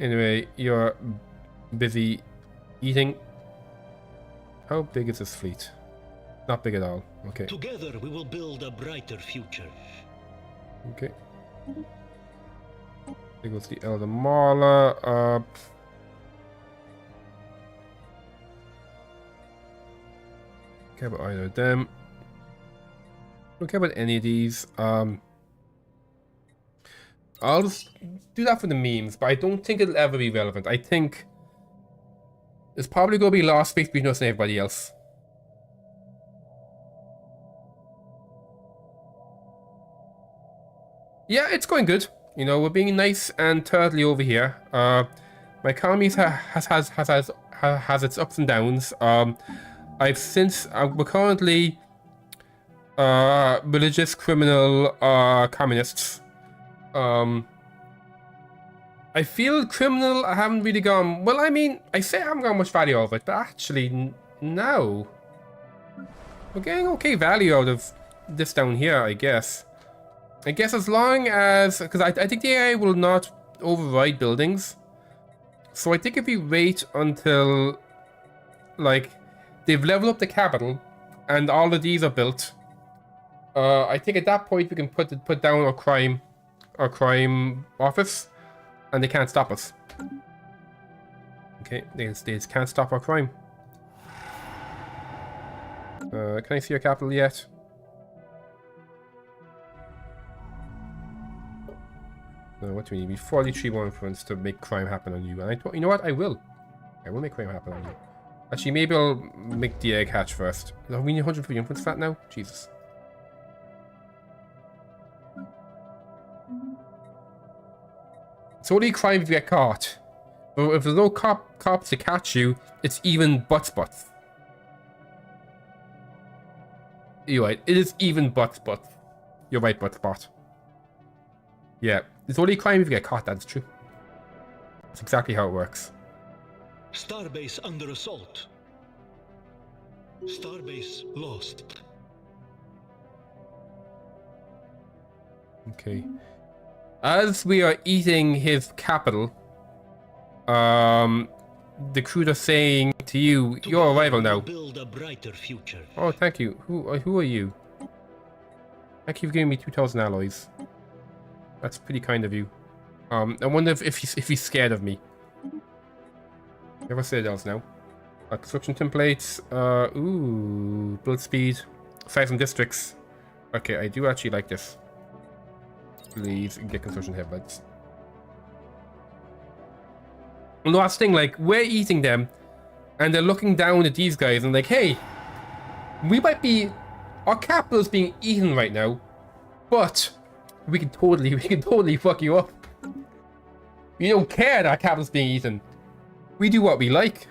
Anyway, you're busy eating. How big is this fleet? Not big at all. Okay. Together we will build a brighter future. Okay. There goes the Elder Mauler. care about either of them. Don't care about any of these. I'll just do that for the memes, but I don't think it'll ever be relevant. I think there's probably going to be lost space between us and everybody else. Yeah, it's going good. You know, we're being nice and turtly over here. My economy has its ups and downs. We're currently religious, criminal, communists. I feel criminal. I haven't really gone. Well, I mean, I say I haven't got much value out of it, but actually, no. We're getting okay value out of this down here, I guess. I guess as long as, because I think the AI will not override buildings. So I think if we wait until, like, they've leveled up the capital and all of these are built, I think at that point we can put down our crime office, and they can't stop us. Okay, they just can't stop our crime. Can I see your capital yet? No, what do we need? We need 43 more influence to make crime happen on you. And I thought, you know what? I will make crime happen on you. Actually, maybe I'll make the egg hatch first. No, we need 150 influence for that now? Jesus. It's only crime if you get caught. But if there's no cops to catch you, it's even butts. You're right. It is even butts. You're right, butts. Yeah. It's only crime if you get caught, that's true. That's exactly how it works. Starbase under assault. Starbase lost. Okay. As we are eating his capital, the crew are saying to you, you're a rival now. Build a brighter future. Oh, thank you. Who are you? Thank you for giving me 2,000 alloys. That's pretty kind of you. I wonder if he's scared of me. Never say else now. Construction templates. Ooh, build speed. Size and districts. Okay, I do actually like this. Please get construction templates. And the last thing, like, we're eating them, and they're looking down at these guys and like, hey, we might be, our capital is being eaten right now, but we can totally fuck you up. We don't care that our capital's being eaten. We do what we like.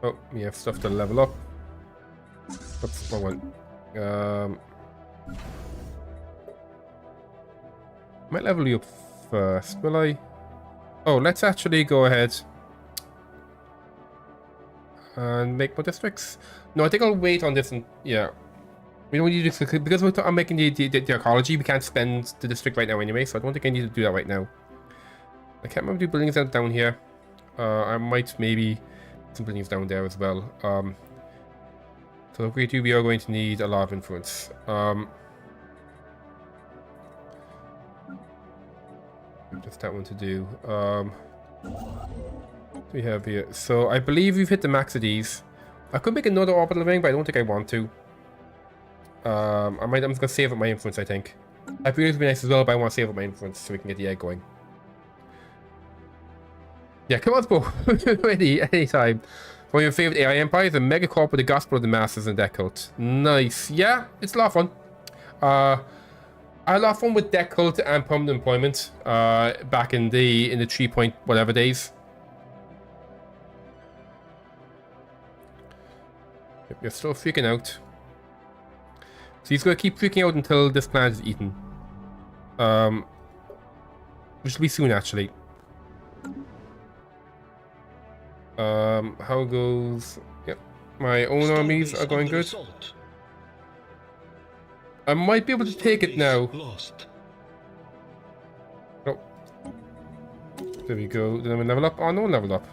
Oh, we have stuff to level up. Oops, wrong one. Might level you up first, will I? Oh, let's actually go ahead and make more districts. No, I think I'll wait on this and yeah. We don't need to, because I'm making the ecology, we can't spend the district right now anyway, so I don't think I need to do that right now. I can't remember the buildings down here. I might maybe put some buildings down there as well. So if we do, we are going to need a lot of influence. Just that one to do. What do we have here? So I believe we've hit the max of these. I could make another orbital ring, but I don't think I want to. I'm just gonna save up my influence, I think. I feel it would be nice as well, but I want to save up my influence so we can get the egg going. Yeah, come on, Spo. Ready, anytime. One of your favorite AI empires, the Megacorp with the Gospel of the Masses and Deck Cult. Nice. Yeah, it's a lot of fun. I had a lot of fun with Deck Cult and Permanent Employment back in the 3 point whatever days. Yep, you're still freaking out. So he's going to keep freaking out until this planet is eaten. Which will be soon, actually. How goes... Yep. My own armies are going good. I might be able to take it now. Oh. There we go. Then we level up. Oh, no one leveled up.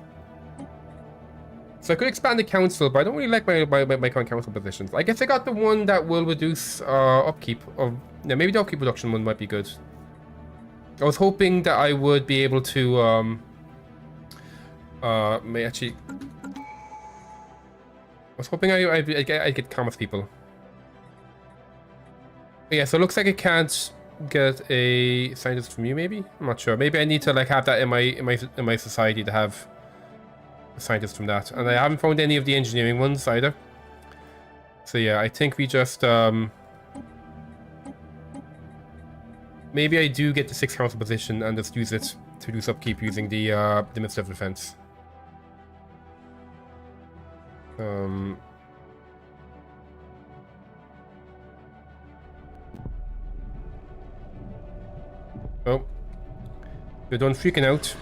So I could expand the council, but I don't really like my current council positions. I guess I got the one that will reduce upkeep. Or yeah, maybe the upkeep reduction one might be good. I was hoping that I would be able to may actually was hoping I'd get commerce people. But yeah, so it looks like I can't get a scientist from you, maybe? I'm not sure. Maybe I need to like have that in my society to have a scientist from that. And I haven't found any of the engineering ones either. So yeah, I think we just maybe I do get the 6th council position and just use it to do upkeep using the Minister of Defense. Oh, you're done freaking out,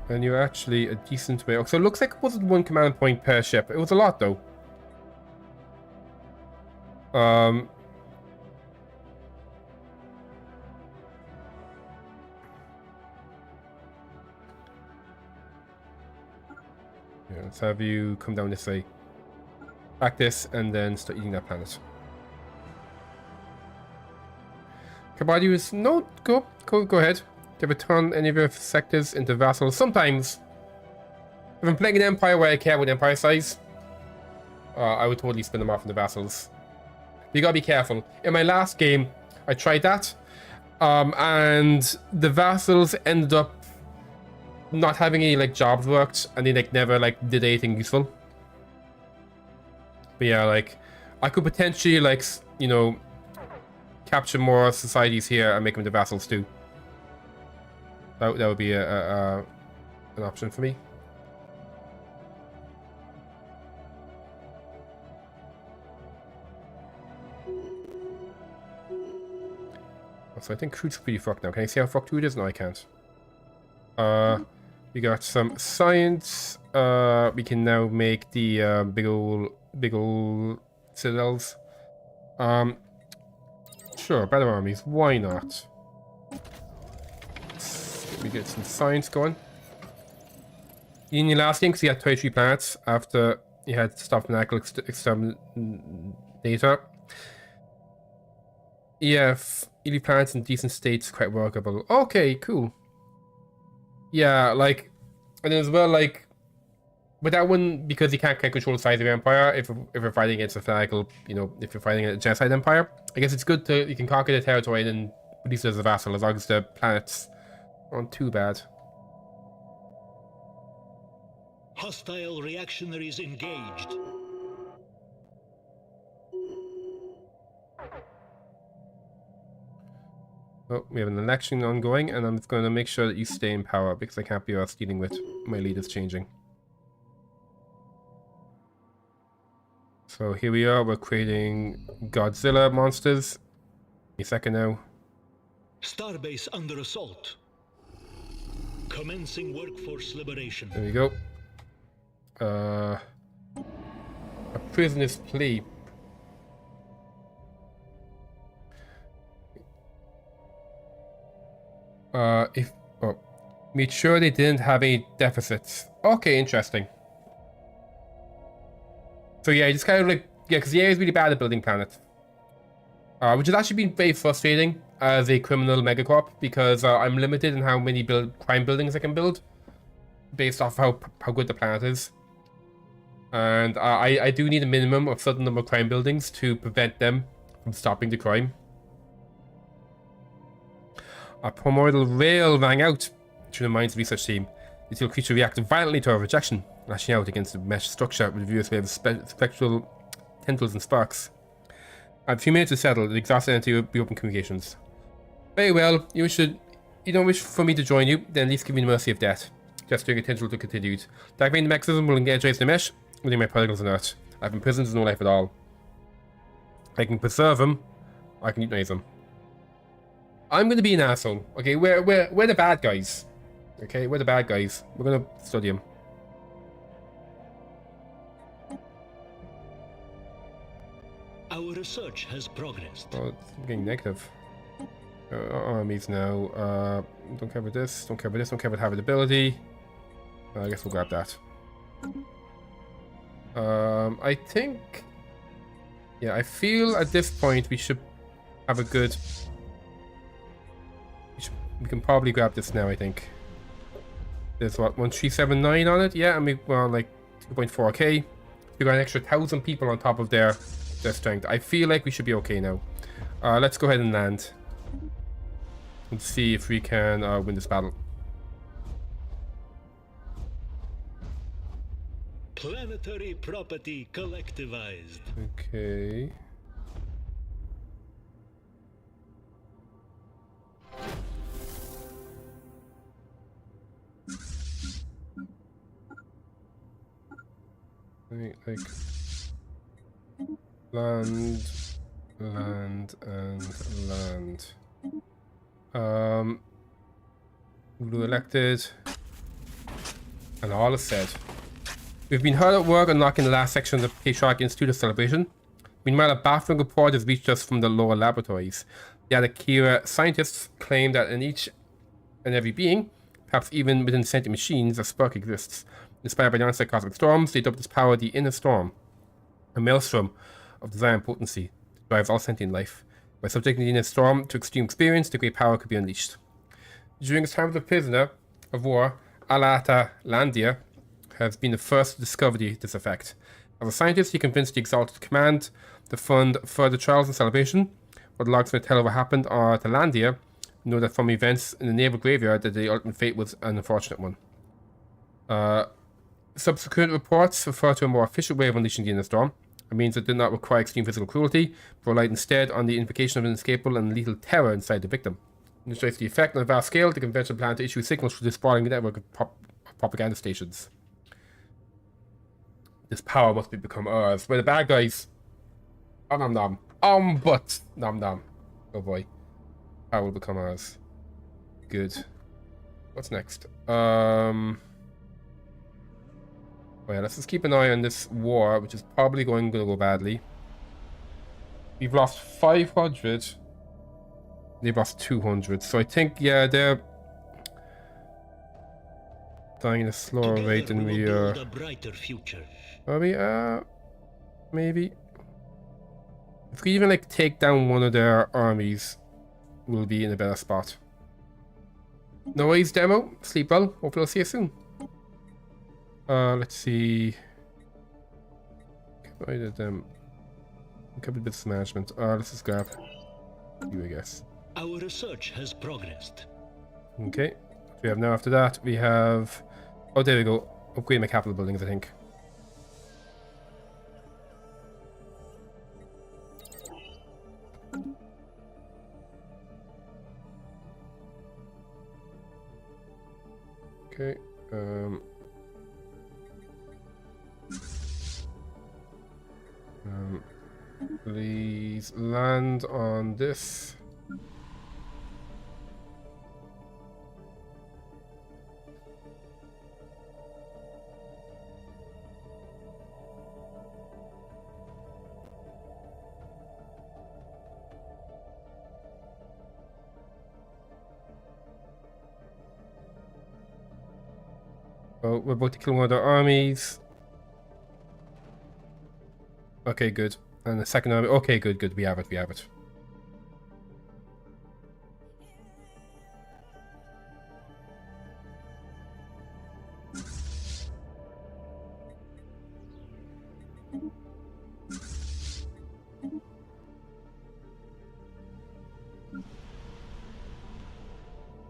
and you're actually a decent way. So it looks like it wasn't 1 command point per ship. It was a lot though. Yeah, let's have you come down this way. Back this, and then start eating that planet. Kabadi is no go ahead. Do you ever turn any of your sectors into vassals? Sometimes. If I'm playing an empire where I care about empire size, I would totally spin them off into vassals. You gotta be careful. In my last game, I tried that, and the vassals ended up not having any like jobs worked, and they like never like did anything useful. But yeah, like I could potentially like you know capture more societies here and make them the vassals too. That would be an option for me. So I think crude's pretty fucked now. Can I see how fucked crude is? No, I can't. We got some science. We can now make the big old citadels. Sure, better armies. Why not? We get some science going. In your last game, because you had 23 planets after you had stuff medical exterminator. Yeah, elite planets in decent states, quite workable. Okay, cool. Yeah, like, and as well, like, but that one, because you can't control the size of your empire, if you're fighting against a fanatical, you know, if you're fighting a genocide empire, I guess it's good to, you can conquer the territory and then release it as a vassal, as long as the planets aren't too bad. Hostile reactionaries engaged. Oh, we have an election ongoing, and I'm going to make sure that you stay in power, because I can't be dealing with my leaders changing. So here we are, we're creating Godzilla monsters. A second now. Starbase under assault. Commencing workforce liberation. There we go. A prisoner's plea. Made sure they didn't have any deficits. Okay, interesting. So yeah, just kind of like, yeah, because the area is really bad at building planets. Which has actually been very frustrating as a criminal megacorp, because I'm limited in how many crime buildings I can build based off how good the planet is. And I do need a minimum of a certain number of crime buildings to prevent them from stopping the crime. A primordial rail rang out through the mind's research team. The little creature reacted violently to our rejection, lashing out against the mesh structure with various waves of spectral tendrils and sparks. I have a few minutes to settle. The exhausted entity will be open communications. Very well. You don't wish for me to join you, then at least give me the mercy of death. Gesturing a tendril to continued. The activating mechanism will engage the mesh, leaving my particles inert. I've imprisoned with no life at all. I can preserve them, I can euthanize them. I'm gonna be an asshole. Okay, we're the bad guys. Okay, we're the bad guys. We're gonna study them. Our research has progressed. Oh, it's getting negative. Armies now. Don't care about this. Don't care about this. Don't care about habitability. I guess we'll grab that. I think. Yeah, I feel at this point we should have a good. We can probably grab this now, I think. There's what, 1379 on it? Yeah, and we're on like 2.4k. We got an extra 1,000 people on top of their strength. I feel like we should be okay now. Let's go ahead and land. And see if we can win this battle. Planetary property collectivized. Okay. Like land, and land. Blue elected, and all is said. We've been hard at work unlocking the last section of the Patriarch Institute of Celebration. Meanwhile, a baffling report has reached us from the lower laboratories. The Adakira scientists claim that in each and every being, perhaps even within sentient machines, a spark exists. Inspired by the onset cosmic storms, they dubbed this power the Inner Storm, a maelstrom of desire and potency that drives all sentient life. By subjecting the Inner Storm to extreme experience, the great power could be unleashed. During his time as a prisoner of war, Alata Landia has been the first to discover this effect. As a scientist, he convinced the Exalted Command to fund further trials and celebration. What logs may tell of what happened are to Landia know that from events in the naval graveyard that the ultimate fate was an unfortunate one. Subsequent reports refer to a more efficient way of unleashing the Inner Storm. It means it did not require extreme physical cruelty, but relied instead on the invocation of an inescapable and lethal terror inside the victim. It illustrates the effect on a vast scale the conventional plan to issue signals through the sprawling network of propaganda stations. This power must become ours. Where the bad guys... Oh, nom nom. But... Nom nom. Oh boy. Power will become ours. Good. What's next? Oh yeah, let's just keep an eye on this war, which is probably going to go badly. We've lost 500. They've lost 200. So I think, yeah, they're dying at a slower rate than we are. Are we? Maybe. If we even like take down one of their armies, we'll be in a better spot. No worries, demo. Sleep well. Hopefully I'll see you soon. Let's see. I did them. A couple of bits of management. Let's just grab you, I guess. Our research has progressed. Okay. We have now after that we have. Oh, there we go. Upgrade my capital buildings, I think. Okay. Please land on this. Oh, we're about to kill one of their armies. Okay, good. And the second army. Okay, good, good. We have it, we have it.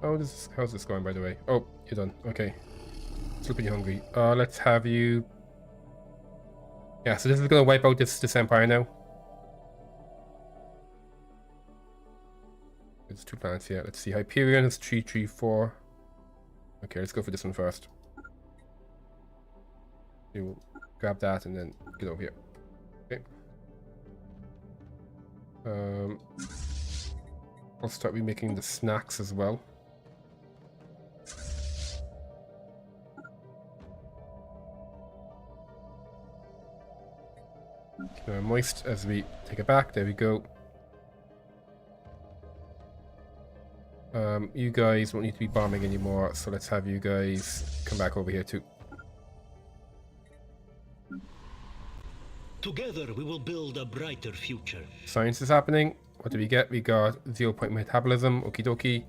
Oh, how's this going, by the way? Oh, you're done. Okay. Still pretty hungry. Let's have you... Yeah, so this is gonna wipe out this empire now. There's 2 planets here. Let's see. Hyperion is 334. Okay, let's go for this one first. You grab that and then get over here. Okay. I'll start remaking the snacks as well. Moist as we take it back. There we go. You guys won't need to be bombing anymore, so let's have you guys come back over here too. Together we will build a brighter future. Science is happening. What do we get? We got 0-point metabolism. Okie dokie.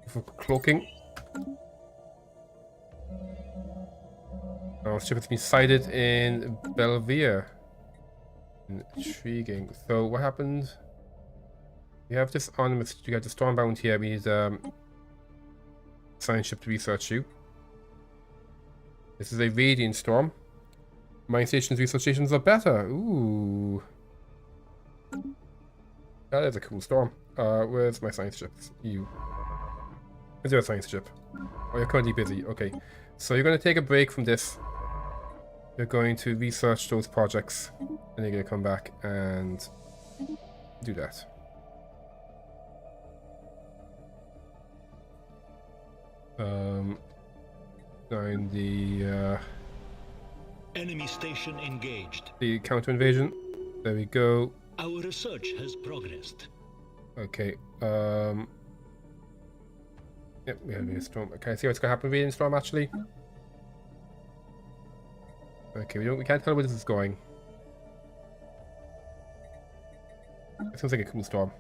For cloaking. Our ship has been sighted in Belvia. Intriguing. So what happened? We have this anonymous. You got the Stormbound here. We need science ship to research you. This is a radiant storm. Mine stations, research stations are better. Ooh. That is a cool storm. Where's my science ship? You. Is there a science ship? Oh, you're currently busy. Okay. So you're going to take a break from this. You're going to research those projects. And you're going to come back and do that. Down the Enemy station engaged. the counter invasion. There we go. Our research has progressed. Okay. Yep, we have a storm. Can I see what's gonna happen with the storm actually? Okay, we can't tell where this is going. It sounds like a cool storm.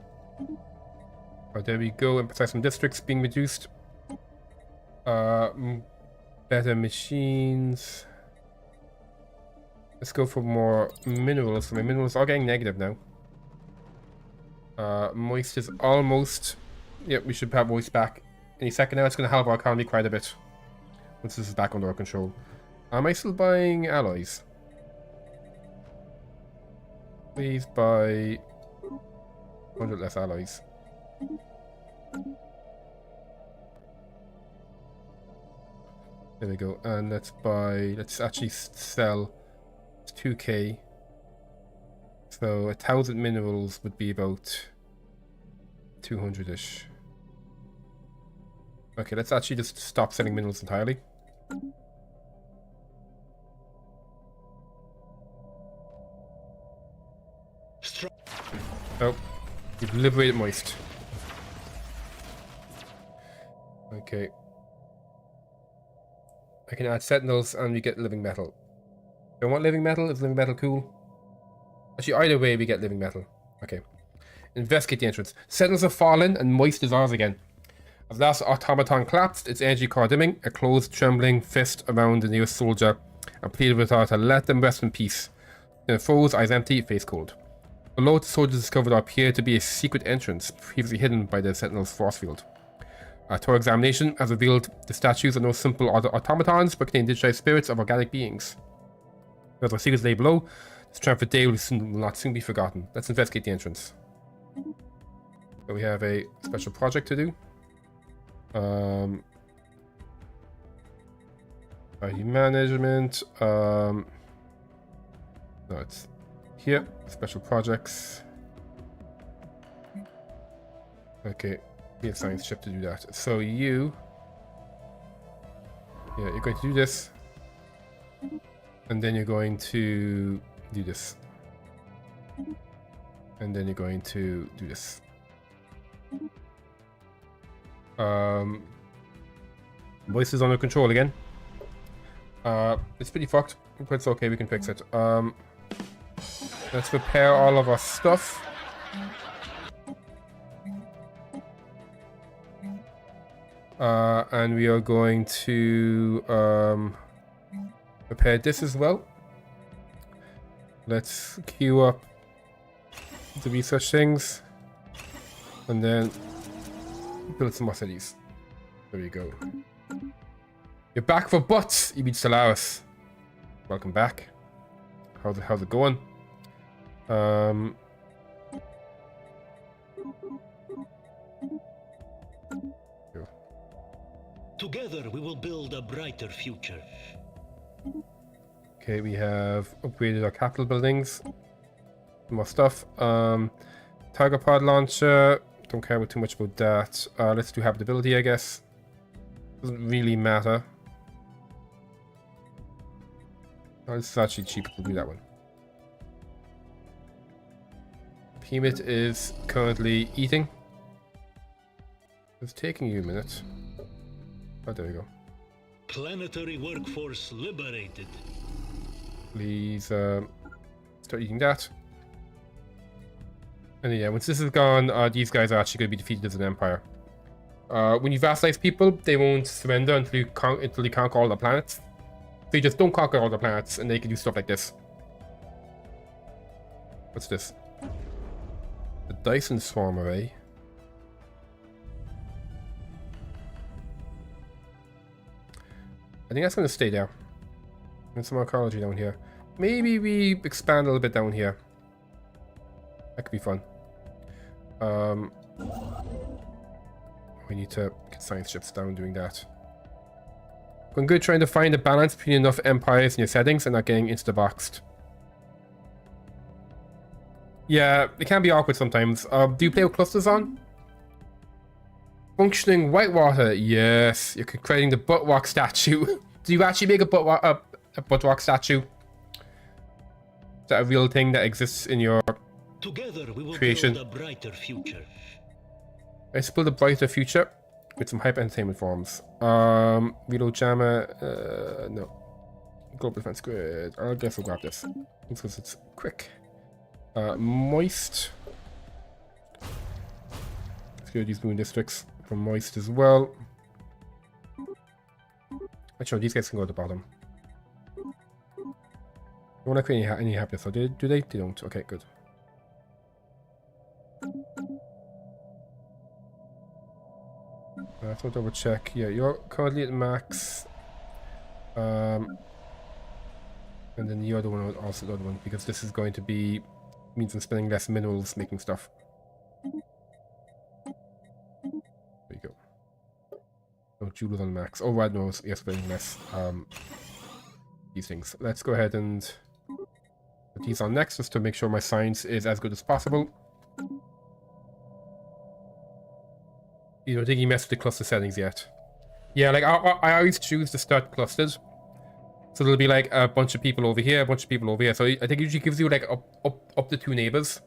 Oh, there we go. And some districts being reduced. Better machines. Let's go for more minerals. So my minerals are getting negative now. Moist is almost... Yep, we should have moist back any second now. It's going to help our economy quite a bit once this is back under our control. Am I still buying alloys? Please buy 100 less alloys. There we go. And let's actually sell 2k. So 1,000 minerals would be about 200-ish. Okay, let's actually just stop selling minerals entirely. Oh, we've liberated moist. Okay. I can add sentinels and we get living metal. Do I want living metal? Is living metal cool? Actually, either way we get living metal. Okay. Investigate the entrance. Sentinels have fallen and moist is ours again. As last automaton collapsed, its energy core dimming, a closed, trembling fist around the nearest soldier and pleaded with her to let them rest in peace. Then foes, eyes empty, face cold. Below, the soldiers discovered what appeared to be a secret entrance, previously hidden by the Sentinel's force field. A thorough examination has revealed the statues are no simple automatons, but contain digitized spirits of organic beings. As our secrets lay below, this triumphant day will not soon be forgotten. Let's investigate the entrance. So we have a special project to do. ID management. No, it's here. Special projects. Okay, we have science ship to do that. So you're going to do this, and then you're going to do this, and then you're going to do this. Voice is under control again. It's pretty fucked, but it's okay, we can fix it. Let's repair all of our stuff. And we are going to repair this as well. Let's queue up the research things. And then build some more cities. There you go. You're back for butts! You beat Stellaris. Welcome back. How's it going? Together we will build a brighter future. Okay, we have upgraded our capital buildings. More stuff. Tiger pod launcher. Don't care too much about that. Let's do habitability, I guess. Doesn't really matter. Oh, this is actually cheaper to do that one. Behemoth is currently eating. It's taking you a minute. Oh, there we go. Planetary workforce liberated. Please start eating that. And yeah, once this is gone, these guys are actually going to be defeated as an empire. When you vassalize people, they won't surrender until you conquer all the planets. So you just don't conquer all the planets, and they can do stuff like this. What's this? The Dyson Swarm Array. I think that's going to stay there. And some archaeology down here. Maybe we expand a little bit down here. That could be fun. We need to get science ships down doing that. Going good trying to find a balance between enough empires in your settings and not getting insta-boxed. Yeah, it can be awkward sometimes. Do you play with clusters on? Functioning whitewater. Yes, you're creating the buttwalk statue. Do you actually make a buttwalk statue? Is that a real thing that exists in your Together we will creation? build a brighter future. Let's build a brighter future with some hyper entertainment forms. Reload jammer. No. Global defense grid. I guess we'll grab this because it's quick. Moist. Let's go these moon districts for moist as well. Actually, these guys can go at the bottom. I want to create any happiness, so do they? They don't. Okay, good. I have to double check. Yeah, you're currently at max. And then the other one, also the other one, because this is going to be means I'm spending less minerals making stuff. There you go. No jewels on max. Oh, right, no, you're spending less. These things. Let's go ahead and put these on next, just to make sure my science is as good as possible. You don't think he messed with the cluster settings yet? Yeah, like I always choose to start clusters. So there'll be like a bunch of people over here, a bunch of people over here. So I think it usually gives you like up to 2 neighbors.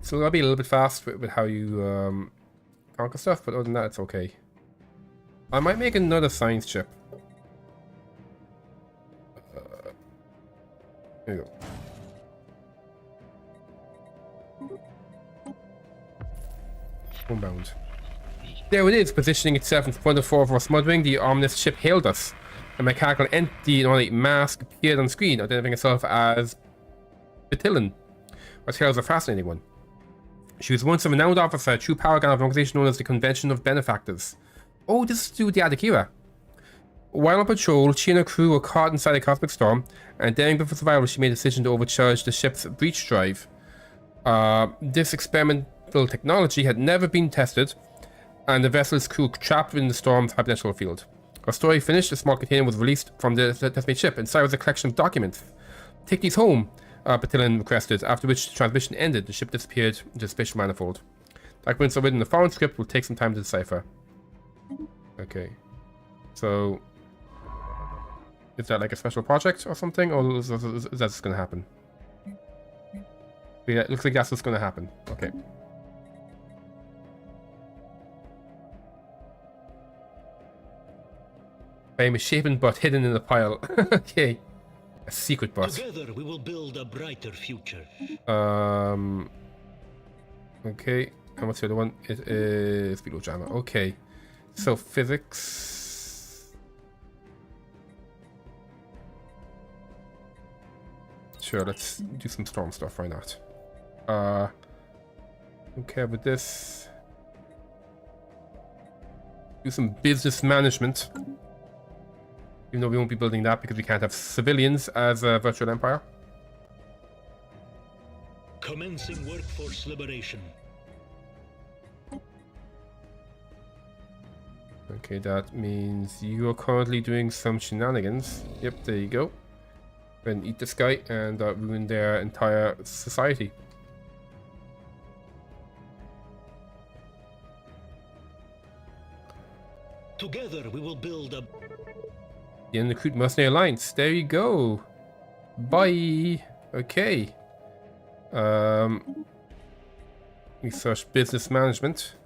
So I'll be a little bit fast with how you conquer stuff, but other than that, it's okay. I might make another science chip. There you go. Homebound. There it is, positioning itself in front of 4 of our smuggling. The ominous ship hailed us. A mechanical entity in ornate mask appeared on screen, identifying itself as Betilin. Her tale is a fascinating one. She was once a renowned officer, a true paragon of an organization known as the Convention of Benefactors. Oh, this is to do with the Adakira. While on patrol, she and her crew were caught inside a cosmic storm, and daring but for survival, she made a decision to overcharge the ship's breach drive. This experimental technology had never been tested, and the vessel's crew trapped in the storm's hypothetical field. Our story finished, a small container was released from the test-made ship. Inside was a collection of documents. Take these home, Betilin requested, after which the transmission ended. The ship disappeared into the spatial manifold. Documents are written in the foreign script, will take some time to decipher. Okay. So, is that like a special project or something, or is that just gonna happen? Yeah, it looks like that's what's gonna happen. Okay. Famous shapen but hidden in the pile. Okay. A secret bus. Together we will build a brighter future. Okay. And what's the other one? It is Beetle Jammer. Okay. So physics. Sure, let's do some storm stuff, why not? Okay, with this. Do some business management. Even though we won't be building that because we can't have civilians as a virtual empire. Commencing workforce liberation. Okay, that means you are currently doing some shenanigans. Yep, there you go. Then eat this guy and ruin their entire society. Together we will build a... And recruit mercenary alliance. There you go. Bye. Okay. Research business management.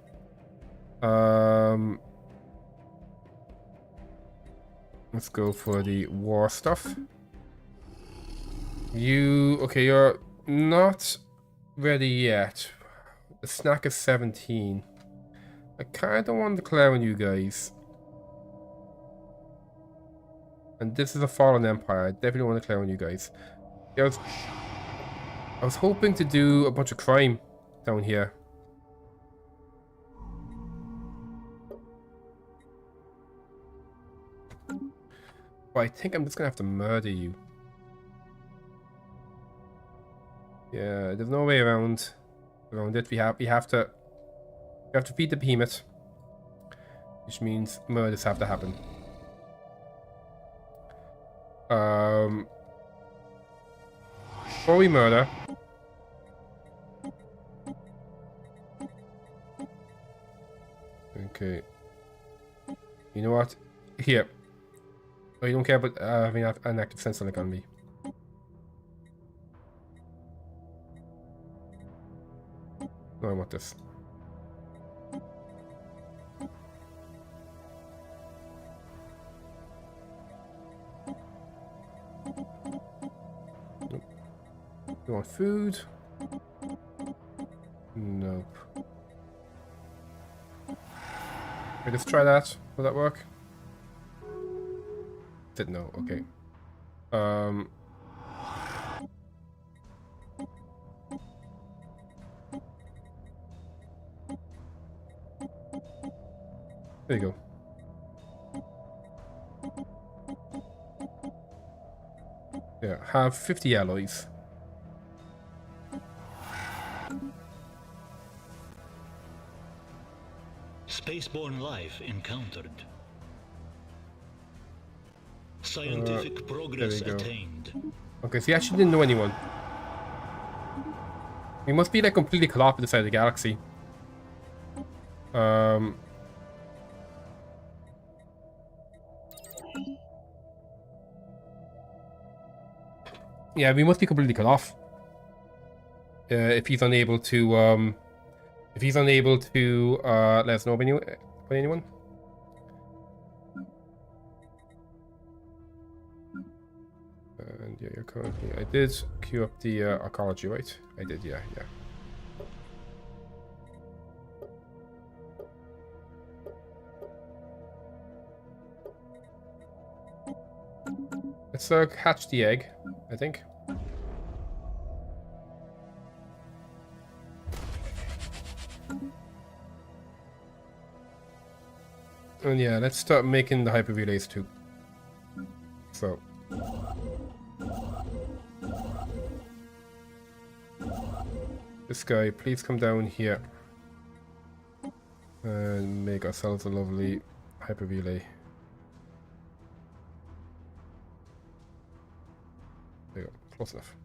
Let's go for the war stuff. You okay? You're not ready yet. The snack is 17. I kind of want to declare on you guys. And this is a fallen empire. I definitely want to declare on you guys. Yeah, I was hoping to do a bunch of crime down here. But I think I'm just gonna have to murder you. Yeah, there's no way around it. We have to feed the behemoth, which means murders have to happen. Before we murder, okay. You know what? Here. Oh, you don't care about having an active sensor like on me. No, I want this. Nope. You want food? Nope. Okay, let's try that. Will that work? Did no. Okay. There you go. Yeah, have 50 alloys. Spaceborne life encountered. Scientific progress there we go. attained. Okay, so he actually didn't know anyone. He must be like completely cut off at the side of the galaxy. Yeah, we must be completely cut off. If he's unable to let us know about anyone. And yeah, you're currently. I did queue up the archaeology, right? I did, yeah. Let's hatch the egg, I think. And yeah, let's start making the hyper relays too. So. This guy, please come down here. And make ourselves a lovely hyper relay. There you go, close enough.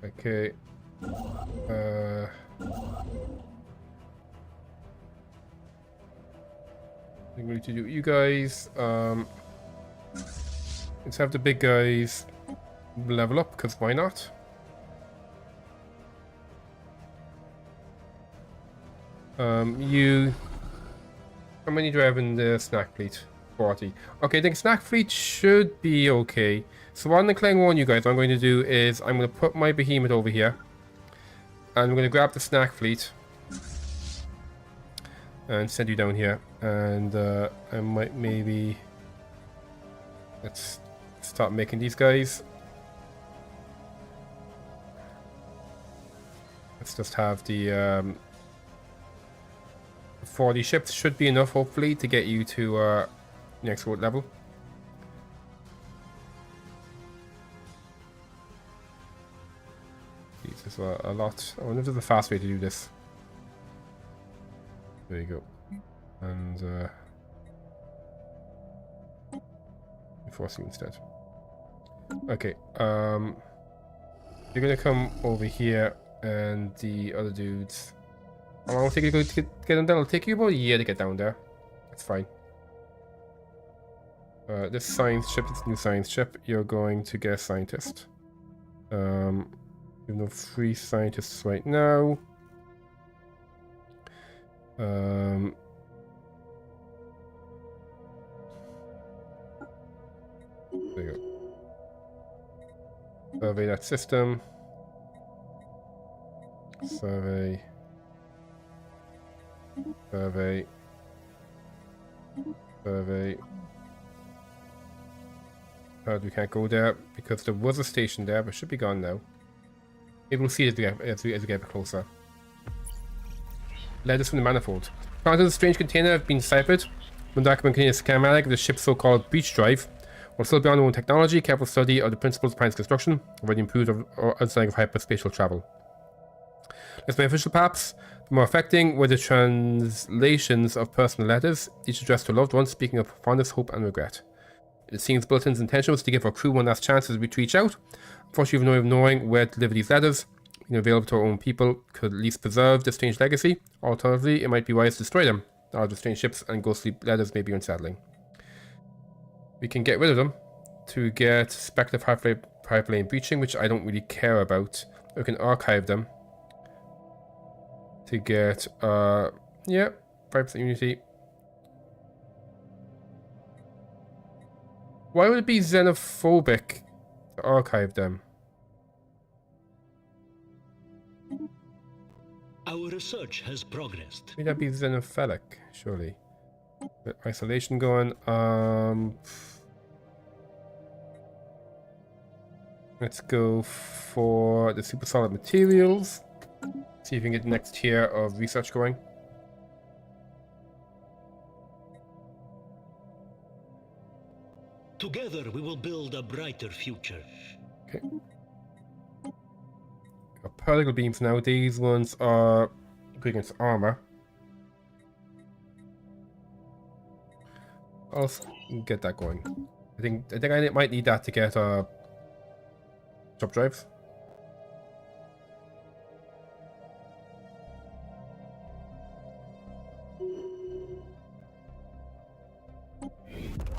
Okay. I think we need to do you guys. Let's have the big guys level up, because why not? You. How many do I have in the snack fleet? 40. Okay, I think snack fleet should be okay. So what I'm declaring on you guys, what I'm going to do is I'm going to put my behemoth over here. And I'm going to grab the snack fleet. And send you down here. And I might maybe... Let's start making these guys. Let's just have the... 40 ships should be enough, hopefully, to get you to next world level. Jesus, a lot. I wonder if there's a fast way to do this. There you go. And force you instead. Okay. You're gonna come over here, and the other dudes. How long will it take you to get them down? It'll take you about a year to get down there. That's fine. This science ship, this new science ship, you're going to get a scientist. You have no free scientists right now. There you go. Survey that system. Survey. Survey. Survey. We can't go there because there was a station there, but it should be gone now. Maybe we'll see it as we get a bit closer. Letters from the manifold. Part of the strange container have been deciphered. One document contains a schematic of the ship's so-called breach drive. While still beyond known technology, careful study of the principles behind its construction already improved our understanding of hyperspatial travel. Less beneficial perhaps, the more affecting were the translations of personal letters, each addressed to loved ones speaking of fondest hope and regret. It seems Bulletin's intention was to give our crew one last chance as we reach out. Unfortunately, we have no way of knowing where to deliver these letters. Being available to our own people could at least preserve the strange legacy. Alternatively, it might be wise to destroy them. All the strange ships and ghostly letters may be unsettling. We can get rid of them to get speculative hyperplane breaching, which I don't really care about. We can archive them to get, yeah, 5% unity. Why would it be xenophobic to archive them? Our research has progressed. Would that be xenophilic, surely? Isolation going. Let's go for the super solid materials. See if we can get the next tier of research going. Together we will build a brighter future. Okay. Got particle beams now. These ones are good against armor. I'll get that going. I think I might need that to get jump drives.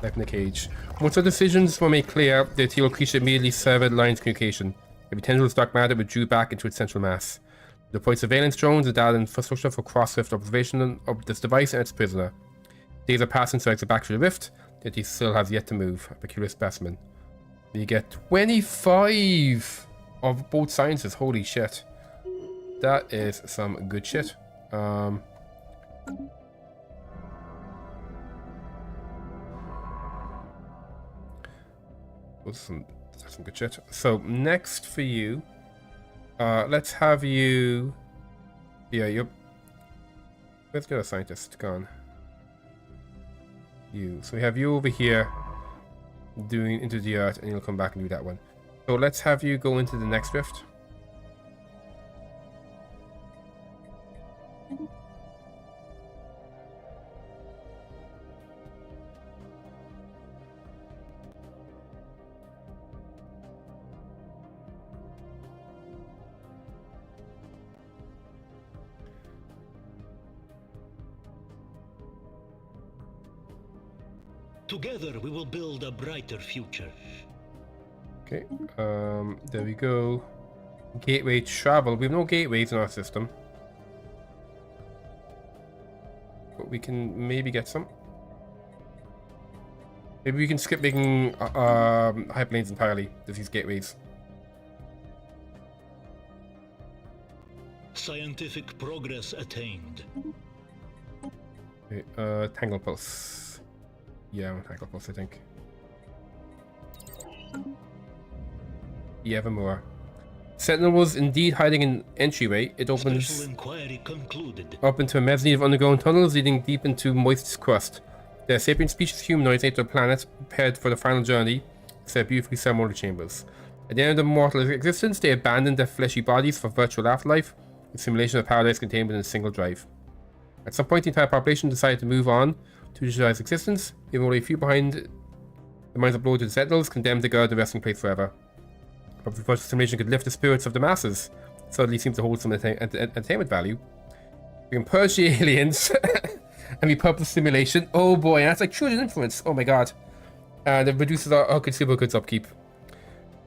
Left in the cage. Once our decisions were made clear, the teal creature immediately severed lines of communication. Every tendril of dark matter withdrew back into its central mass. Deployed surveillance drones and data infrastructure for cross-rift observation of this device and its prisoner. Days are passing to exit back through the rift, yet he still has yet to move. A peculiar specimen. You get 25 of both sciences. Holy shit. That is some good shit. That's some good shit. So next for you, let's have you. Yeah, you're. Where's the other scientist gone? You. So we have you over here doing Into the Earth, and you'll come back and do that one. So let's have you go into the next rift. Together we will build a brighter future. Okay, there we go. Gateway travel. We have no gateways in our system, but we can maybe get some. Maybe we can skip making hyperlanes entirely. There's these gateways. Scientific progress attained. Okay, Tangle Pulse. Yeah, Tangle Pulse, I think. Yeah, Evermore. Sentinel was indeed hiding in entryway. It opens Special inquiry concluded. up into a mezzanine of underground tunnels leading deep into moist crust. Their sapient species humanoids enter the planet, prepared for the final journey, set beautifully ceremonial chambers. At the end of their mortal existence, they abandoned their fleshy bodies for virtual afterlife, a simulation of paradise contained within a single drive. At some point, the entire population decided to move on to digitalized existence, leaving only a few behind. The minds of bloated sentinels condemned to guard the resting place forever. But the virtual simulation could lift the spirits of the masses, it certainly seemed to hold some entertainment value. We can purge the aliens and repurpose the simulation. Oh boy, that's like Trojan influence. Oh my god. And it reduces our consumer goods upkeep.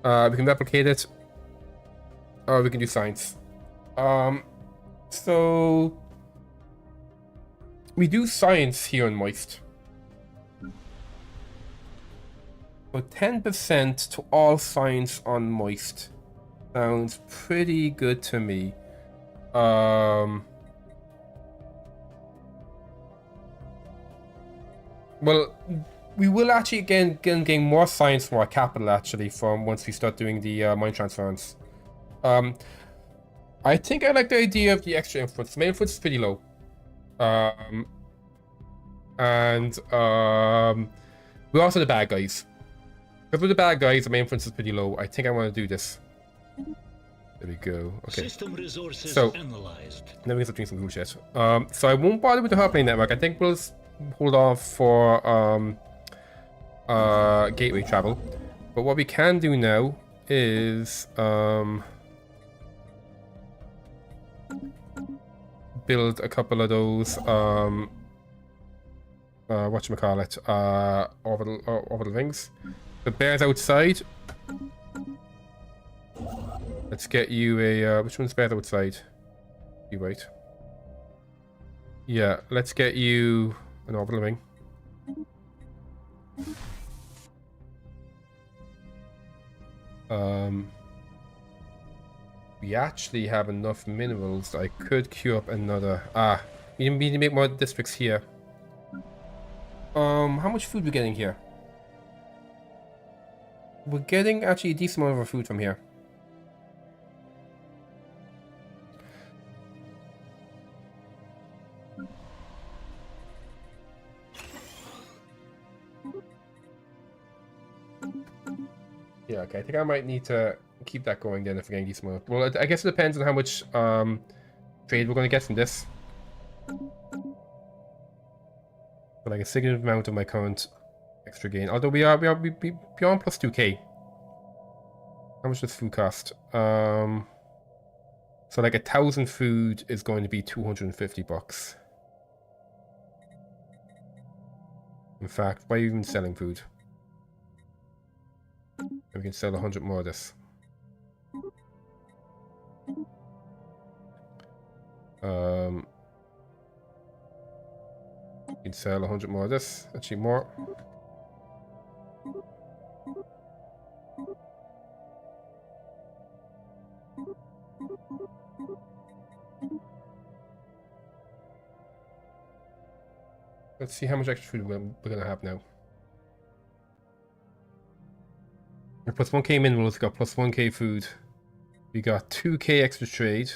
We can replicate it, or we can do science. So we do science here on Moist. So 10% to all science on Moist sounds pretty good to me. Well, we will actually gain more science from our capital actually from once we start doing the mind transference. I think I like the idea of the extra influence. My influence is pretty low. We're also the bad guys. Because we're the bad guys, my influence is pretty low. I think I want to do this. There we go. Okay. System resources So, analyzed. then we have to drink some bullshit. So I won't bother with the Herplane network. I think we'll hold off for gateway travel. But what we can do now is build a couple of those whatchamacallit, orbital rings. The bear's outside. Let's get you a which one's bear outside? You wait. Yeah, let's get you an orbital ring. We actually have enough minerals that I could queue up another. We need to make more districts here. How much food we getting here? We're getting actually a decent amount of our food from here. Yeah, okay, I think I might need to keep that going then if we're getting decent amount. Well, I guess it depends on how much trade we're going to get from this. But like a significant amount of my current extra gain. Although we are beyond plus 2k. How much does food cost? So like 1,000 food is going to be 250 bucks. In fact, why are you even selling food? We can sell 100 more of this. We can sell 100 more of this. Actually, more. Let's see how much extra food we're gonna have now. Plus 1k minerals, we got plus 1k food. We got 2k extra trade.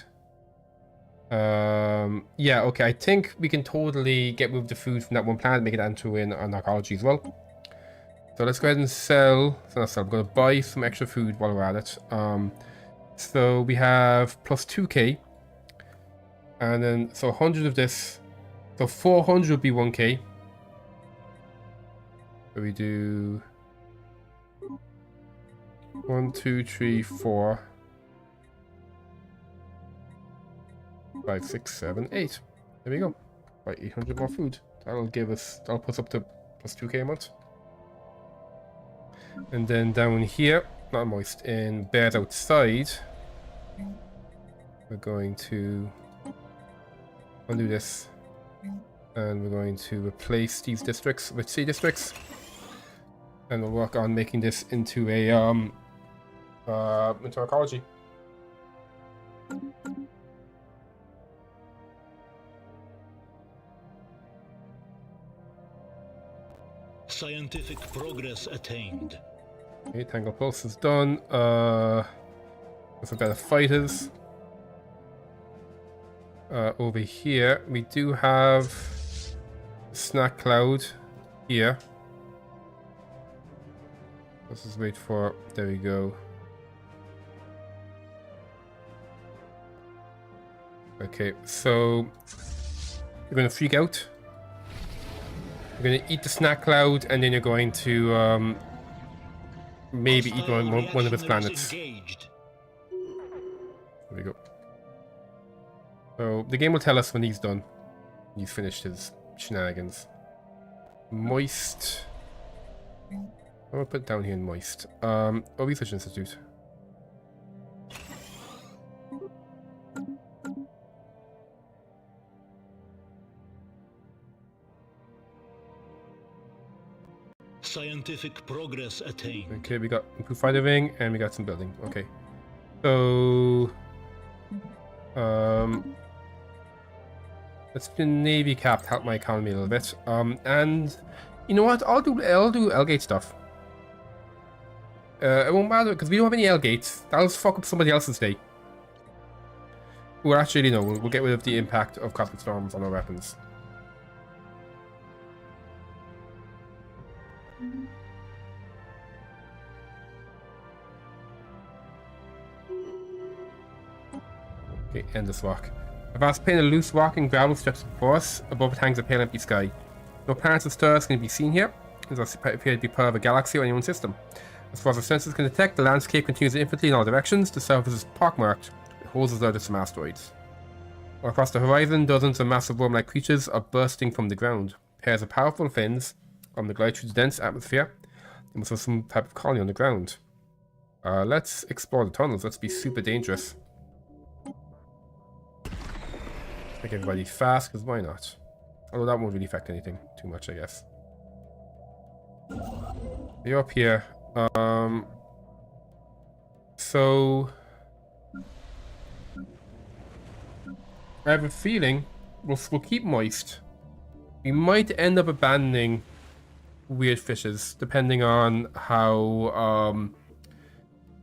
Yeah, okay, I think we can totally get rid of the food from that one planet, make it into an archaeology as well. So let's go ahead and sell. I'm gonna buy some extra food while we're at it. So we have plus 2k. And then, so 100 of this. So 400 would be 1k. So we do 1, 2, 3, 4, 5, 6, 7, 8. There we go. By 800 more food. That'll put us up to plus 2k a month. And then down here, not moist, in bears outside, we're going to undo this. And we're going to replace these districts with C districts. And we'll work on making this into a into archaeology. Scientific progress attained. Okay, Tangle Pulse is done. Let's look at the fighters. Over here, we do have Snack Cloud here. Let's just wait for. There we go. Okay, so you're gonna freak out. You're gonna eat the Snack Cloud, and then you're going to maybe eat one of its planets. There we go. So the game will tell us when he's done. He's finished his shenanigans. Moist. I'm gonna put it down here in moist. Research Institute. Scientific progress attained. Okay, we got improved fighter ring and we got some building. Okay. So Let's be Navy cap to help my economy a little bit. And you know what? I'll do L-gate stuff. It won't matter because we don't have any L-gates. That'll just fuck up somebody else's day. Well, actually, no. We'll get rid of the impact of cosmic storms on our weapons. Okay, end this walk. A vast plain of loose walking gravel stretches before us. Above it hangs a pale empty sky. No planets or stars can be seen here. It does appear to be part of a galaxy or any one system. As far as our senses can detect, the landscape continues infinitely in all directions. The surface is pockmarked. It holds us out of some asteroids. Across the horizon, dozens of massive worm-like creatures are bursting from the ground. Pairs of powerful fins on the glide through the dense atmosphere. There must have some type of colony on the ground. Let's explore the tunnels. Let's be super dangerous. Make everybody fast, because why not? Although that won't really affect anything too much, I guess. You're up here. So I have a feeling we'll keep moist. We might end up abandoning weird fishes, depending on how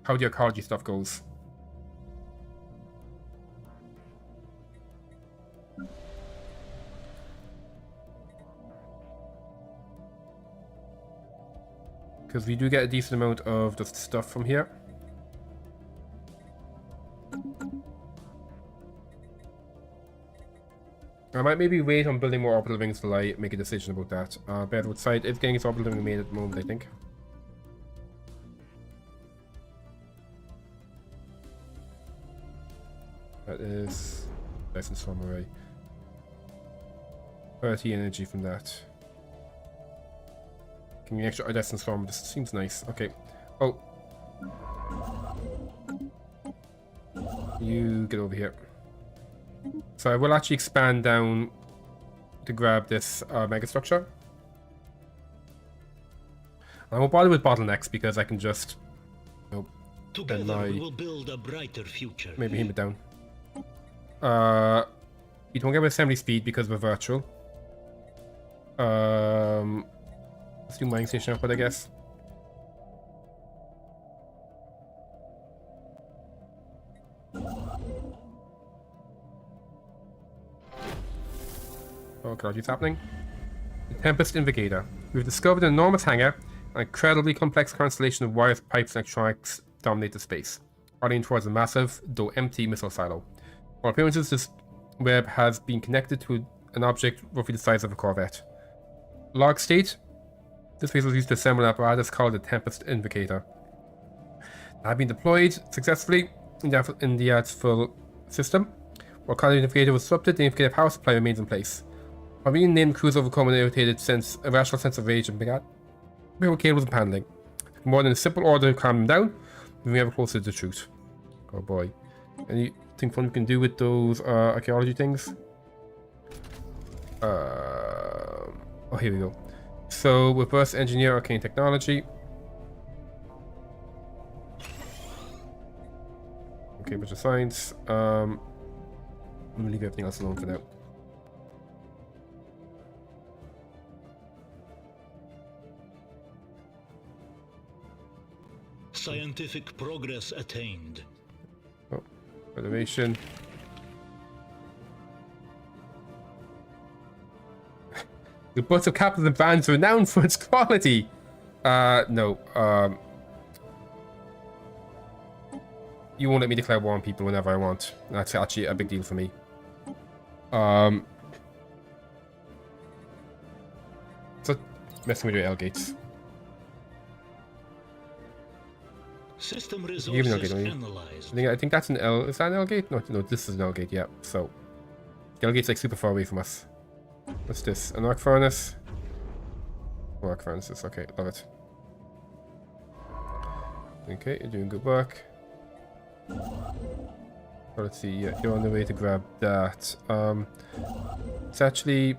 the ecology stuff goes. Because we do get a decent amount of the stuff from here. I might maybe wait on building more orbital rings till I make a decision about that. Bearwood side is getting its orbital ring made at the moment, I think. That is Dyson Storm Array. 30 energy from that. Give me extra Dyson Storm. This seems nice. Okay. Oh. You get over here. So I will actually expand down to grab this mega structure. I won't bother with bottlenecks because I can just, you know, together we will build a brighter future. Maybe aim it down. You don't get assembly speed because we're virtual. Let's do mining station output, I guess. Oh god, what's happening? The Tempest Invigator. We've discovered an enormous hangar. An incredibly complex constellation of wires, pipes, and electronics dominate the space, running towards a massive, though empty, missile silo. For appearances, this web has been connected to an object roughly the size of a Corvette. Log state. This phase was used to assemble an apparatus called the Tempest Invigator. It had been deployed successfully in the full system. While the Invigator was disrupted, the Invigator power supply remains in place. While being named, crews overcome an irrational sense of rage and began cables and paneling. More than a simple order to calm them down, moving ever closer to the truth. Oh boy. Anything fun we can do with those archaeology things? Oh, here we go. So, reverse engineer arcane technology. Okay, bunch of science. I'm gonna leave everything else alone for now. Scientific progress attained. Oh, renovation. The butts of capital and bands are renowned for its quality. No. You won't let me declare war on people whenever I want. That's actually a big deal for me. So messing with your L gates. System resources analyzed. I think that's an L. Is that an L gate? No, this is an L gate. Yeah. So the L gate's like super far away from us. What's this? An arc furnace? Oh, arc furnaces. Okay, love it. Okay, you're doing good work. So let's see. Yeah, you're on the way to grab that. Let's actually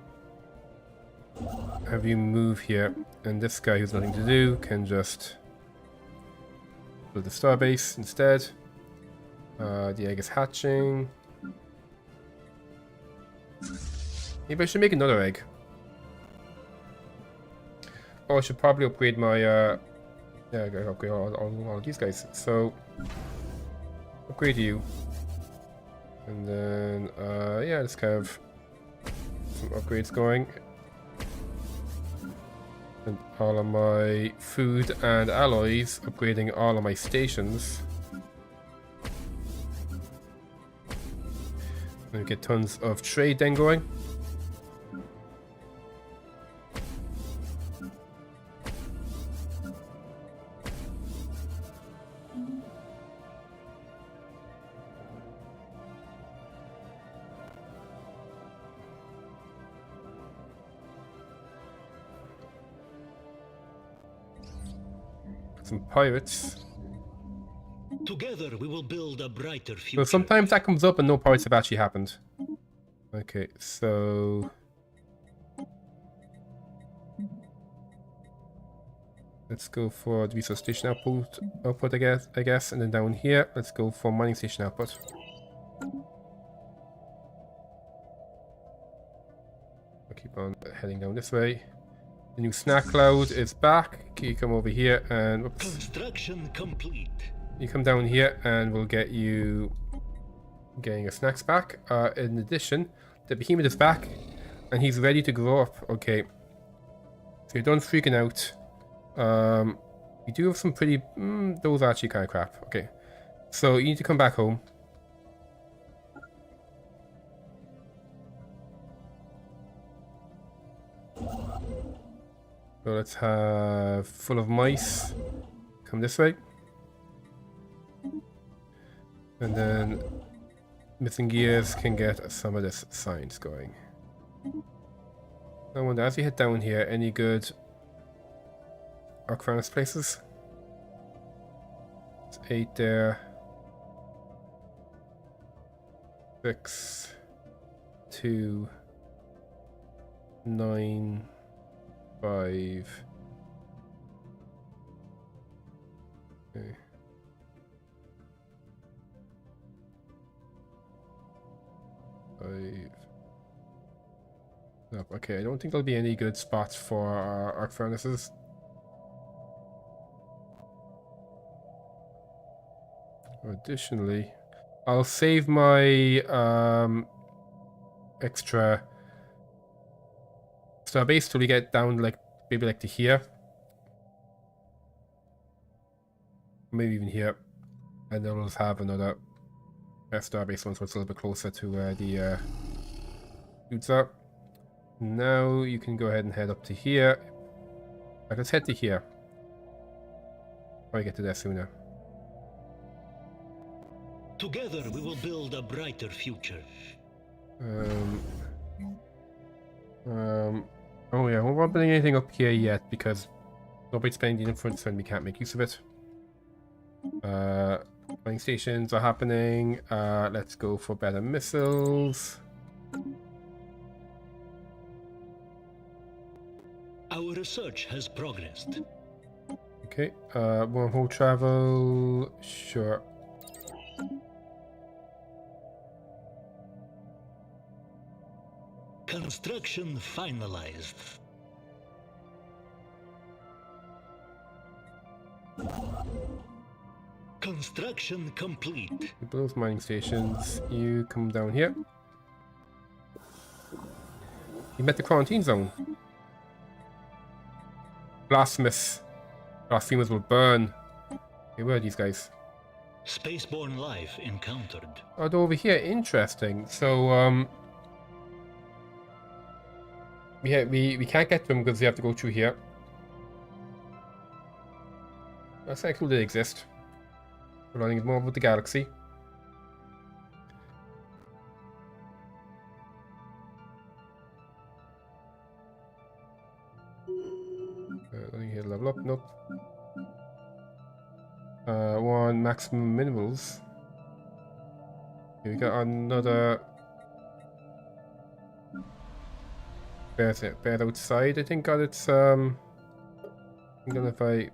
have you move here, and this guy who's nothing to do can just build the starbase instead. The egg is hatching. Maybe I should make another egg. Oh, I should probably upgrade my, yeah, I gotta upgrade all of these guys. So, upgrade you. And then, yeah, let's kind of some upgrades going. And all of my food and alloys, upgrading all of my stations. And get tons of trade then going. Some pirates. Together we will build a brighter So future. sometimes that comes up and no pirates have actually happened. Okay, so let's go for the resource station output, I guess, and then down here, let's go for mining station output. I'll keep on heading down this way. The new snack cloud is back. Can you come over here and whoops. Construction complete. You come down here and we'll get you getting your snacks back. In addition, the Behemoth is back and he's ready to grow up. Okay, so you're done freaking out. You do have some pretty those are actually kind of crap. Okay, so you need to come back home. So let's have full of mice come this way. And then missing gears can get some of this science going. I wonder, as you head down here, any good arc furnace places? It's 8 there. 6, 2, 9, 5. Okay. Nope. Okay, I don't think there'll be any good spots for our arc furnaces. Additionally, I'll save my extra starbase till we get down like maybe like to here. Maybe even here. And then we'll just have another starbase one so it's a little bit closer to where the dudes are. Now you can go ahead and head up to here. Like, let's head to here. Probably get to there sooner. Together we will build a brighter future. Oh yeah, we won't bring anything up here yet because nobody's playing the influence and we can't make use of it. Mining stations are happening. Let's go for better missiles. Our research has progressed. Okay, wormhole travel, sure. Construction finalized. Construction complete. Both mining stations, you come down here. You met the quarantine zone. Blasphemous. Blasphemers will burn. Okay, where are these guys? Spaceborne life encountered. Oh, they're over here. Interesting. So, we can't get to them because we have to go through here. That's actually cool they exist. We're learning more about the galaxy. Learning here to level up. Nope. One maximum minerals. Here we got another. Bear outside, I think, got its, I don't know if I...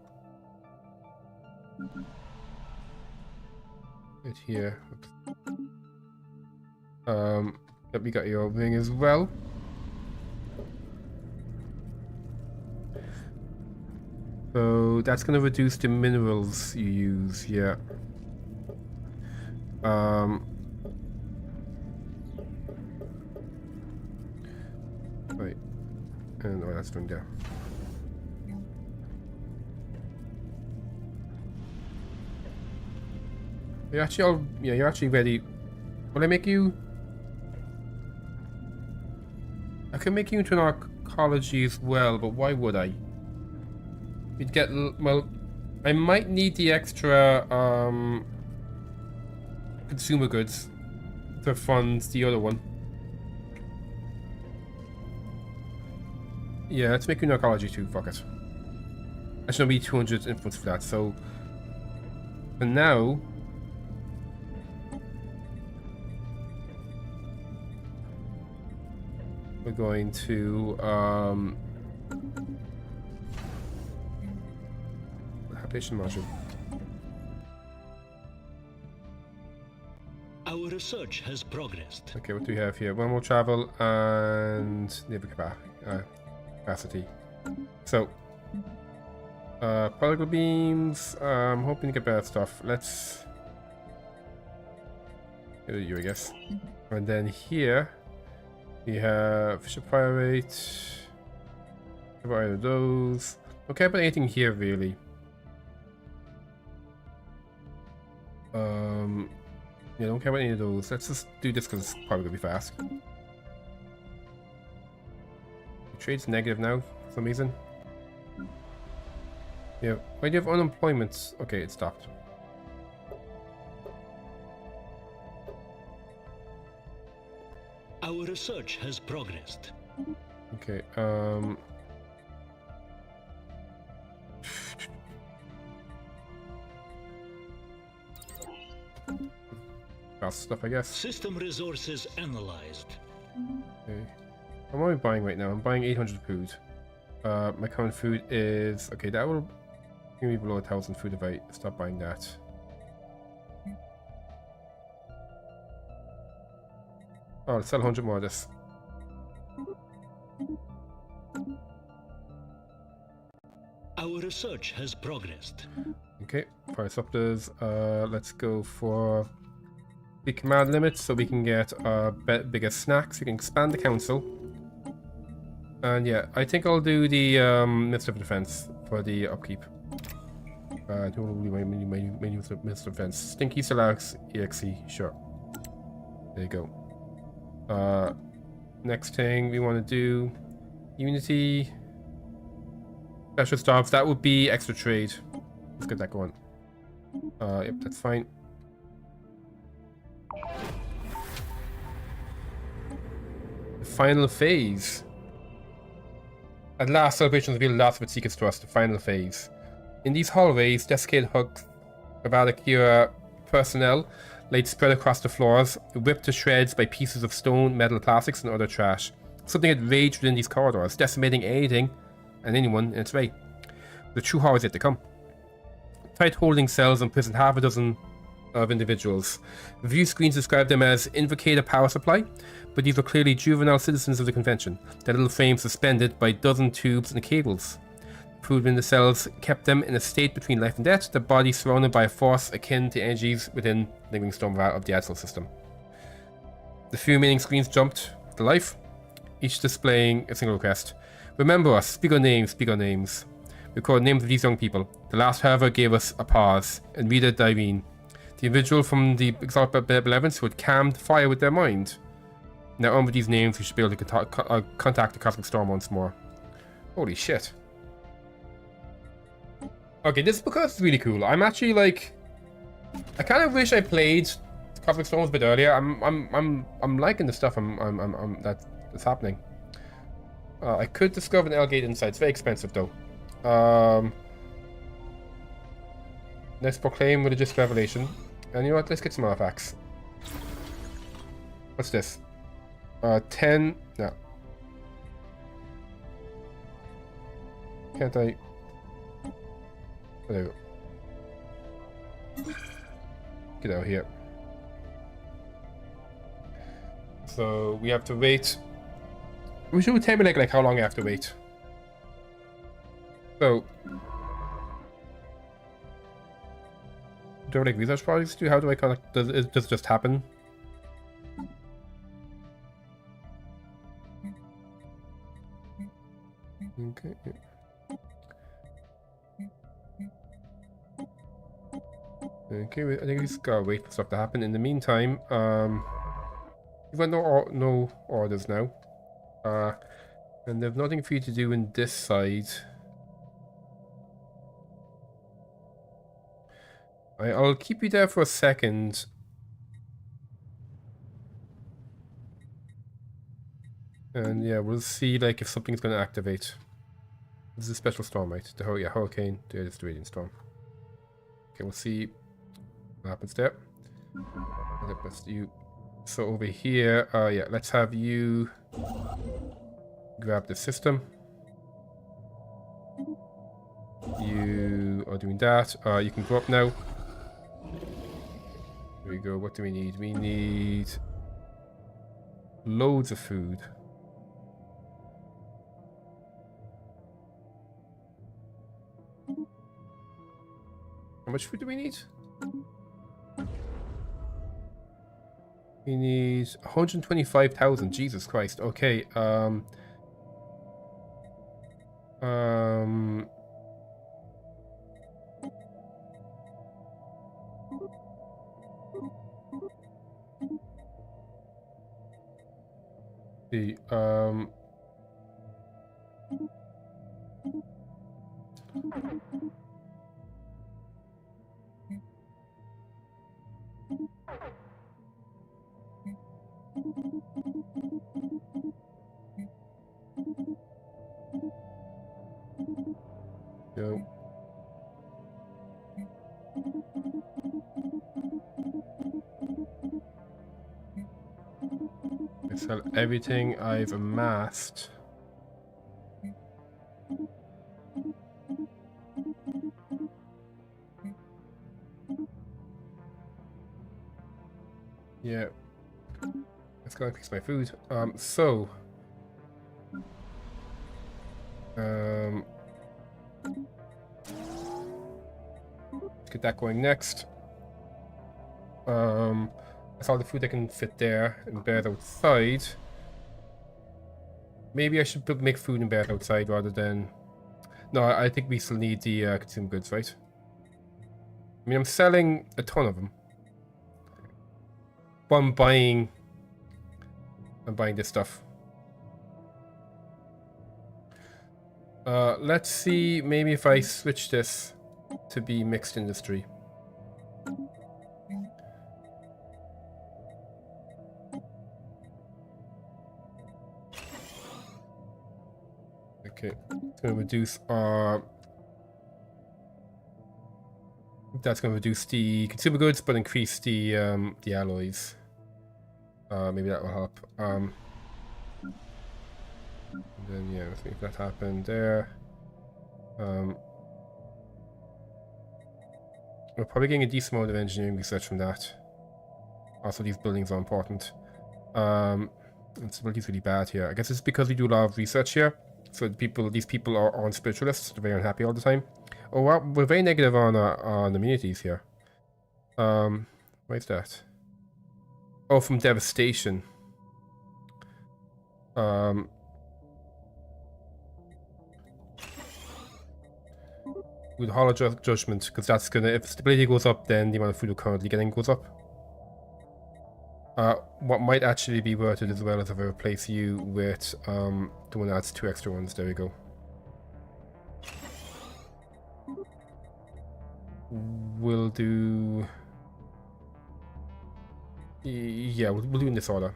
It here. Yep, we got your ring as well. So that's gonna reduce the minerals you use, yeah. Right. And oh, that's doing there. You're actually all, yeah, you're actually ready. Will I make you? I can make you into an archaeology as well, but why would I? You'd get, well, I might need the extra consumer goods to fund the other one. Yeah, let's make you an archaeology too, fuck it. I should be 200 influence for that, so for now we're going to habitation module. Our research has progressed. Okay, what do we have here? One more travel and naval capacity. So, particle beams. I'm hoping to get better stuff. Let's go to you, I guess. And then here we have ship fire rate. About either of those. Don't care about anything here really. Yeah, don't care about any of those. Let's just do this because it's probably gonna be fast. Trade's negative now for some reason. Yeah, why do you have unemployment? Okay, it stopped. Our research has progressed. Okay, fast stuff, I guess. System resources analyzed. Okay. How am I buying right now? I'm buying 800 food. My current food is... Okay, that will give me below 1,000 food if I stop buying that. Oh, let's sell 100 more of this. Our research has progressed. Okay, price uppers. Let's go for big command limits so we can get bigger snacks. We can expand the council. And yeah, I think I'll do the Minister of Defense for the upkeep. Who will be my Minister of Defense? Stinky Stellaris EXE, sure. There you go. Next thing we want to do, Unity, Special Staffs. That would be extra trade. Let's get that going. Yep, that's fine. The final phase. At last, celebrations reveal the last of its secrets to us, the final phase. In these hallways, desiccated hugs of Alakira personnel laid spread across the floors, whipped to shreds by pieces of stone, metal, plastics, and other trash. Something had raged within these corridors, decimating anything and anyone in its way. The true horror is yet to come. Tight holding cells imprisoned half a dozen of individuals. View screens describe them as invocator power supply, but these were clearly juvenile citizens of the convention, their little frames suspended by dozen tubes and cables. Food in the cells kept them in a state between life and death, their bodies surrounded by a force akin to energies within the living storm of the Adsal system. The few remaining screens jumped to life, each displaying a single request. Remember us, speak our names, speak our names. Record names of these young people. The last, however, gave us a pause, and Rita Divine, the individual from the Exalted Benevolence who had calmed the fire with their mind. Now, armed with these names, we should be able to contact the Cosmic Storm once more. Holy shit. Okay, this book is really cool. I'm actually like, I kind of wish I played Cosmic Storms a bit earlier. I'm liking the stuff that's happening. I could discover an Elgate inside. It's very expensive though. Let's proclaim religious revelation. And you know what? Let's get some artifacts. What's this? 10. No. Can't I? Oh, there we go. Get out here. So we have to wait. We should tell me like how long I have to wait. So Do I have like research projects to do? How do I contact? Does it just happen? Okay. Okay, I think we just gotta wait for stuff to happen. In the meantime, you've got no orders now. And there's nothing for you to do in this side. I'll keep you there for a second. And yeah, we'll see like if something's gonna activate. This is a special storm, right? Hurricane. Yeah, it's the radiant storm. Okay, we'll see what happens there. So over here, yeah, let's have you grab the system. You are doing that. You can go up now. Here we go. What do we need? We need loads of food. How much food do we need? We need 125,000. Jesus Christ. Okay. No. I sell everything I've amassed. Yeah. Let's go increase my food. Let's get that going next. That's all the food I can fit there and bear outside. Maybe I should make food and bear outside rather than... No, I think we still need the consumer goods, right? I mean, I'm selling a ton of them. But I'm buying this stuff. Let's see, maybe if I switch this to be mixed industry. Okay, it's going to reduce our... That's going to reduce the consumer goods, but increase the alloys. Maybe that will help. And then yeah, let's make that happen there. We're probably getting a decent amount of engineering research from that. Also, these buildings are important. Stability is really bad here. I guess it's because we do a lot of research here. So these people aren't spiritualists. They're very unhappy all the time. Oh wow, we're very negative on immunities here. Why is that? Oh, from devastation. With hollow judgment, because that's gonna, if stability goes up, then the amount of food we're currently getting goes up. What might actually be worth it as well is if I replace you with the one that adds 2 extra ones. There we go. We'll do... Yeah, we'll do in this order.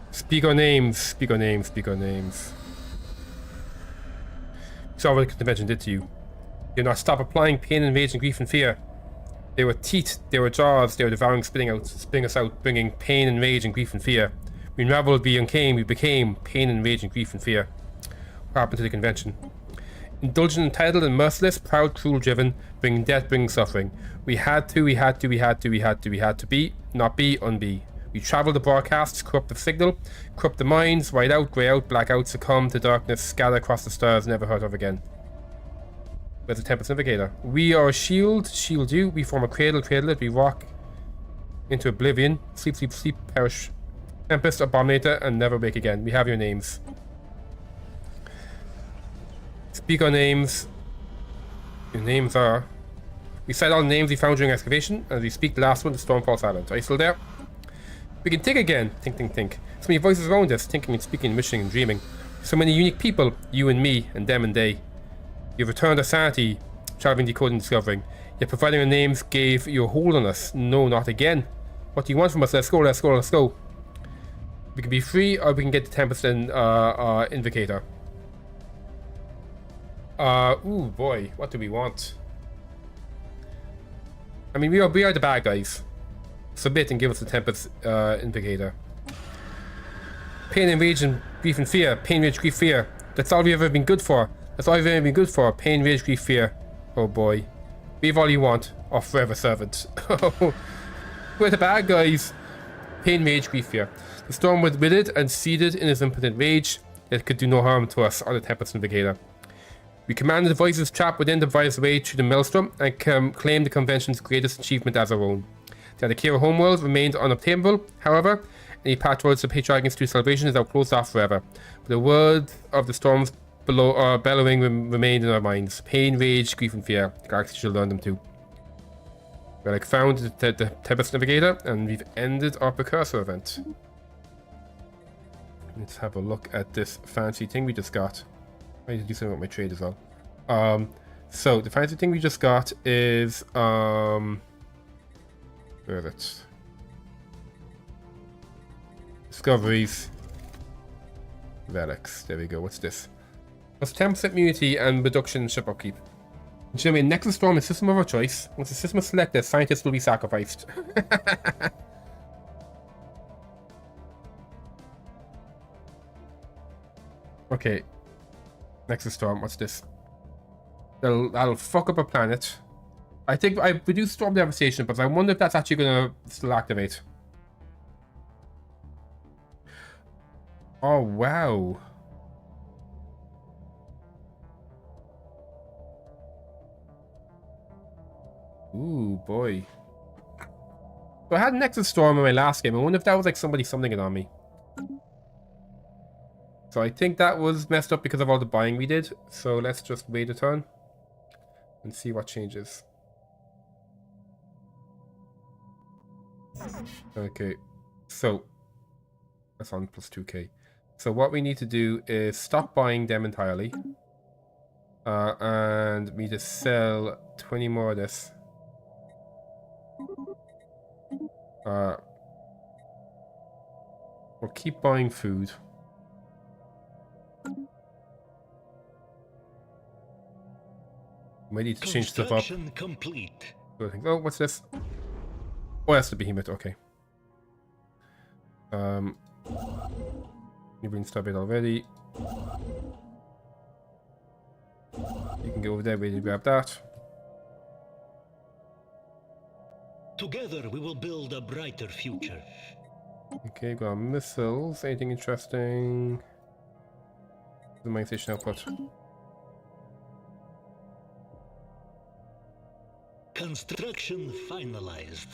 Speak our names, speak our names, speak our names. You saw what the convention did to you. Do not stop applying pain and rage and grief and fear. They were teeth, they were jaws, they were devouring, spitting us out, bringing pain and rage and grief and fear. We unraveled, we uncame, we became pain and rage and grief and fear. What happened to the convention? Indulgent, entitled, and merciless, proud, cruel, driven, bringing death, bringing suffering. We had to be, not be, unbe. We travel the broadcasts, corrupt the signal, corrupt the minds, white out, grey out, black out, succumb to darkness, scatter across the stars, never heard of again. Where's the Tempest Navigator? We are a shield, shield you. We form a cradle, cradle it. We rock into oblivion. Sleep, sleep, sleep, perish. Tempest, Abominator, and never wake again. We have your names. Speak our names. Your names are... We cite all the names we found during excavation, and as we speak the last one, the storm falls silent. Are you still there? We can think again. Think, think, think. So many voices around us, thinking and speaking, wishing and dreaming. So many unique people, you and me, and them and they. You've returned our sanity, traveling, decoding, discovering. Yet providing our names gave you a hold on us. No, not again. What do you want from us? Let's go, let's go, let's go. We can be free, or we can get the Tempest and Invocator. Ooh boy, what do we want? I mean, we are the bad guys. Submit and give us the Tempest Invocator. Pain and rage and grief and fear. Pain, rage, grief, fear. That's all we've ever been good for. That's all we've ever been good for. Pain, rage, grief, fear. Oh boy. We have all you want. Or forever servants. We're the bad guys. Pain, rage, grief, fear. The storm was withered and seeded in his impotent rage. It could do no harm to us or the Tempest Invocator. We commanded the voices trapped within the vice way through the maelstrom and claimed the convention's greatest achievement as our own. The Adakira homeworld remained unobtainable, however. Any path towards the Patriarch Institute celebration is now closed off forever. But the words of the storms below bellowing remained in our minds. Pain, rage, grief, and fear. The galaxy should learn them too. We like found the Tempest Navigator, and we've ended our precursor event. Let's have a look at this fancy thing we just got. I need to do something with my trade as well. So the fancy thing we just got is where is it? Discoveries. Relics. There we go. What's this? Plus 10% immunity and reduction in ship upkeep. Generate a Nexus Storm, a system of our choice. Once the system is selected, scientists will be sacrificed. Okay. Nexus Storm, what's this? That'll fuck up a planet. I think I reduced storm devastation, but I wonder if that's actually gonna still activate. Oh wow. Ooh boy. So I had Nexus Storm in my last game. I wonder if that was like somebody summoning it on me. So I think that was messed up because of all the buying we did. So let's just wait a turn and see what changes. Okay, so that's on plus 2k. So what we need to do is stop buying them entirely. And we just sell 20 more of this. We'll keep buying food. Might need to change stuff up. Complete. Oh, what's this? Oh, that's the Behemoth. Okay. You've been stubbed already. You can go over there. Wait to grab that. Together we will build a brighter future. Okay, got missiles. Anything interesting? The main station output. Construction finalized.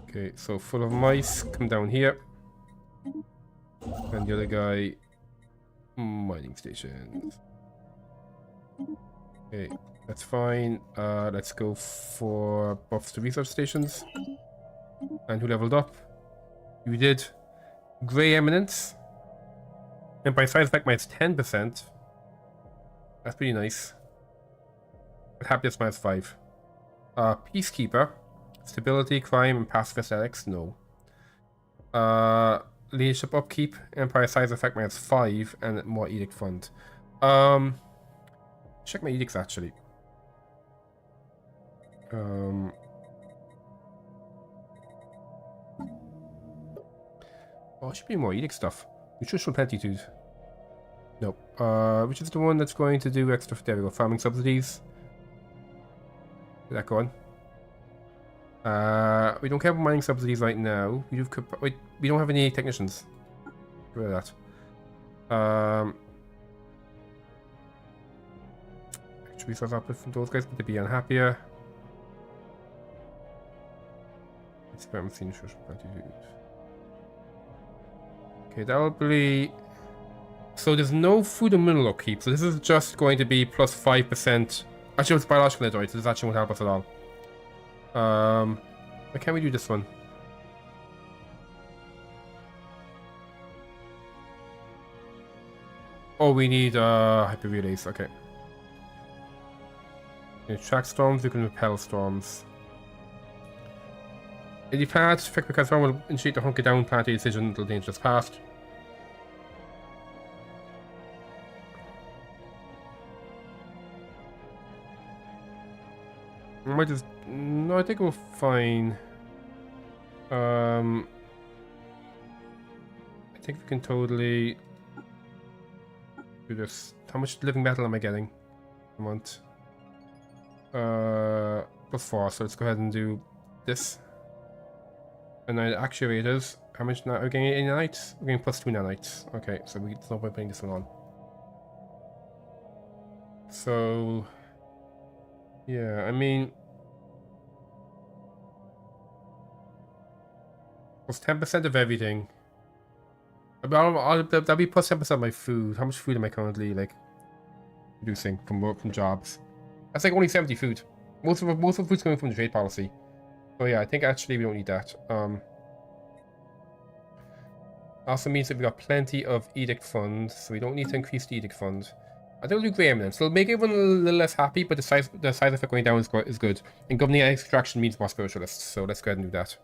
Okay, so full of mice. Come down here. And the other guy, mining stations. Okay, that's fine. Let's go for buffs to research stations. And who leveled up? You did. Grey Eminence. And by side effect minus 10%. That's pretty nice. But happiness minus 5. Peacekeeper. Stability, crime, and passive aesthetics. No. Leadership upkeep, Empire size effect minus 5, and more edict fund. Check my edicts actually. Oh, should be more edict stuff. Nutritional plenitude. No. Which is the one that's going to do extra? There we go. Farming subsidies. Did that go on? We don't care about mining subsidies right now. Wait, we don't have any technicians. Get rid of that. Actually, resource uplift from those guys, but they'd be unhappier. Experiment nutrition gratitude. Okay, that'll be. So there's no food and mineral upkeep, so this is just going to be plus 5%. Actually, it's biological antidotes, so this actually won't help us at all. Why can't we do this one? Oh, we need hyper relays. Okay. We can track storms. We can repel storms. In the past, effect because one will initiate the hunker down planting decision until danger is passed. I might just. No, I think we're fine. I think we can totally do this. How much living metal am I getting a month? Plus 4, so let's go ahead and do this. And now actuators. How much now? Are we getting 8 nanites? We're getting plus 2 nanites. Okay, so there's no point putting this one on. So yeah, I mean, plus 10% of everything. That'll be plus 10% of my food. How much food am I currently like producing from work, from jobs? That's like only 70 food. Most of the food's coming from the trade policy. So yeah, I think actually we don't need that. Also means that we got plenty of edict funds, so we don't need to increase the edict fund. I think we'll do grey eminence. It'll make everyone a little less happy, but the size effect going down is good. And governing extraction means more spiritualists, so let's go ahead and do that.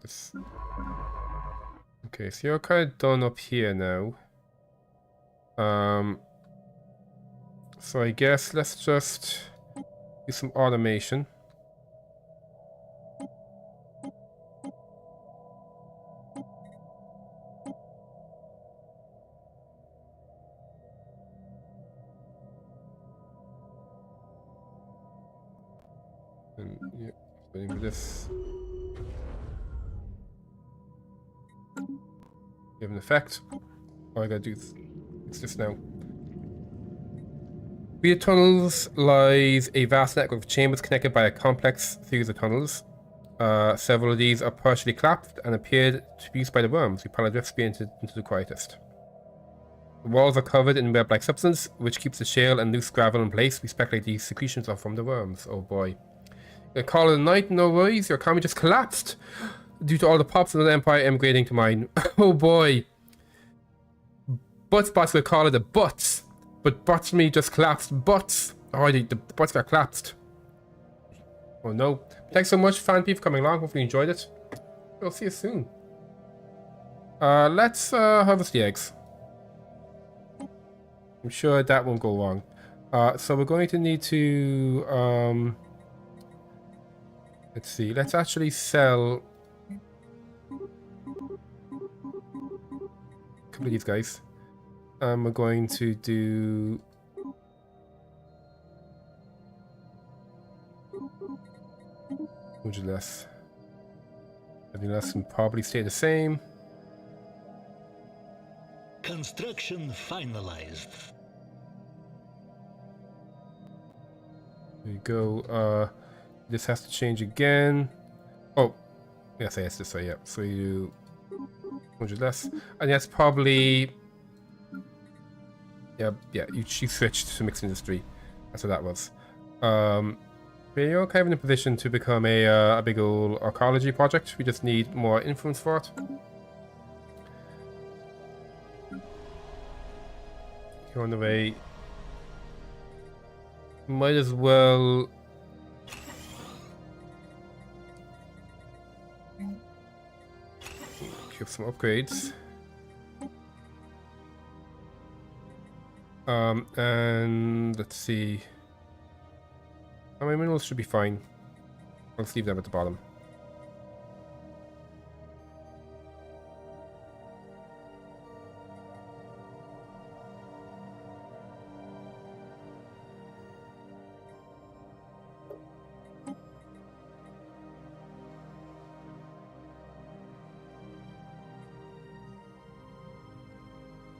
This. Okay, so you're kind of done up here now. So I guess let's just do some automation. And yeah, starting with this. Give an effect. All I gotta do is fix this now. Via tunnels lies a vast network of chambers connected by a complex series of tunnels. Several of these are partially collapsed and appeared to be used by the worms who pilot drift spear into the quietest. The walls are covered in web-like substance, which keeps the shale and loose gravel in place. We speculate these secretions are from the worms. Oh boy. A call of the night, no worries, your economy just collapsed due to all the pops in the Empire emigrating to mine. Oh boy. Butts bots will call it the butts. But bots me just collapsed. Butts. Oh, the butts got collapsed. Oh no. Thanks so much, fan people, coming along. Hopefully you enjoyed it. We'll see you soon. Let's harvest the eggs. I'm sure that won't go wrong. So we're going to need to let's see. Let's actually sell a couple of these guys. We're going to do less. Everything else can probably stay the same. Construction finalized. There you go. This has to change again. Oh, yes, this way, yeah. So you do 100 less. And that's probably. Yeah, she switched to mixed industry. That's what that was. But you're kind of in a position to become a big old archaeology project. We just need more influence for it. You're on the way. Might as well. Give some upgrades. And let's see. My minerals should be fine. Let's leave them at the bottom.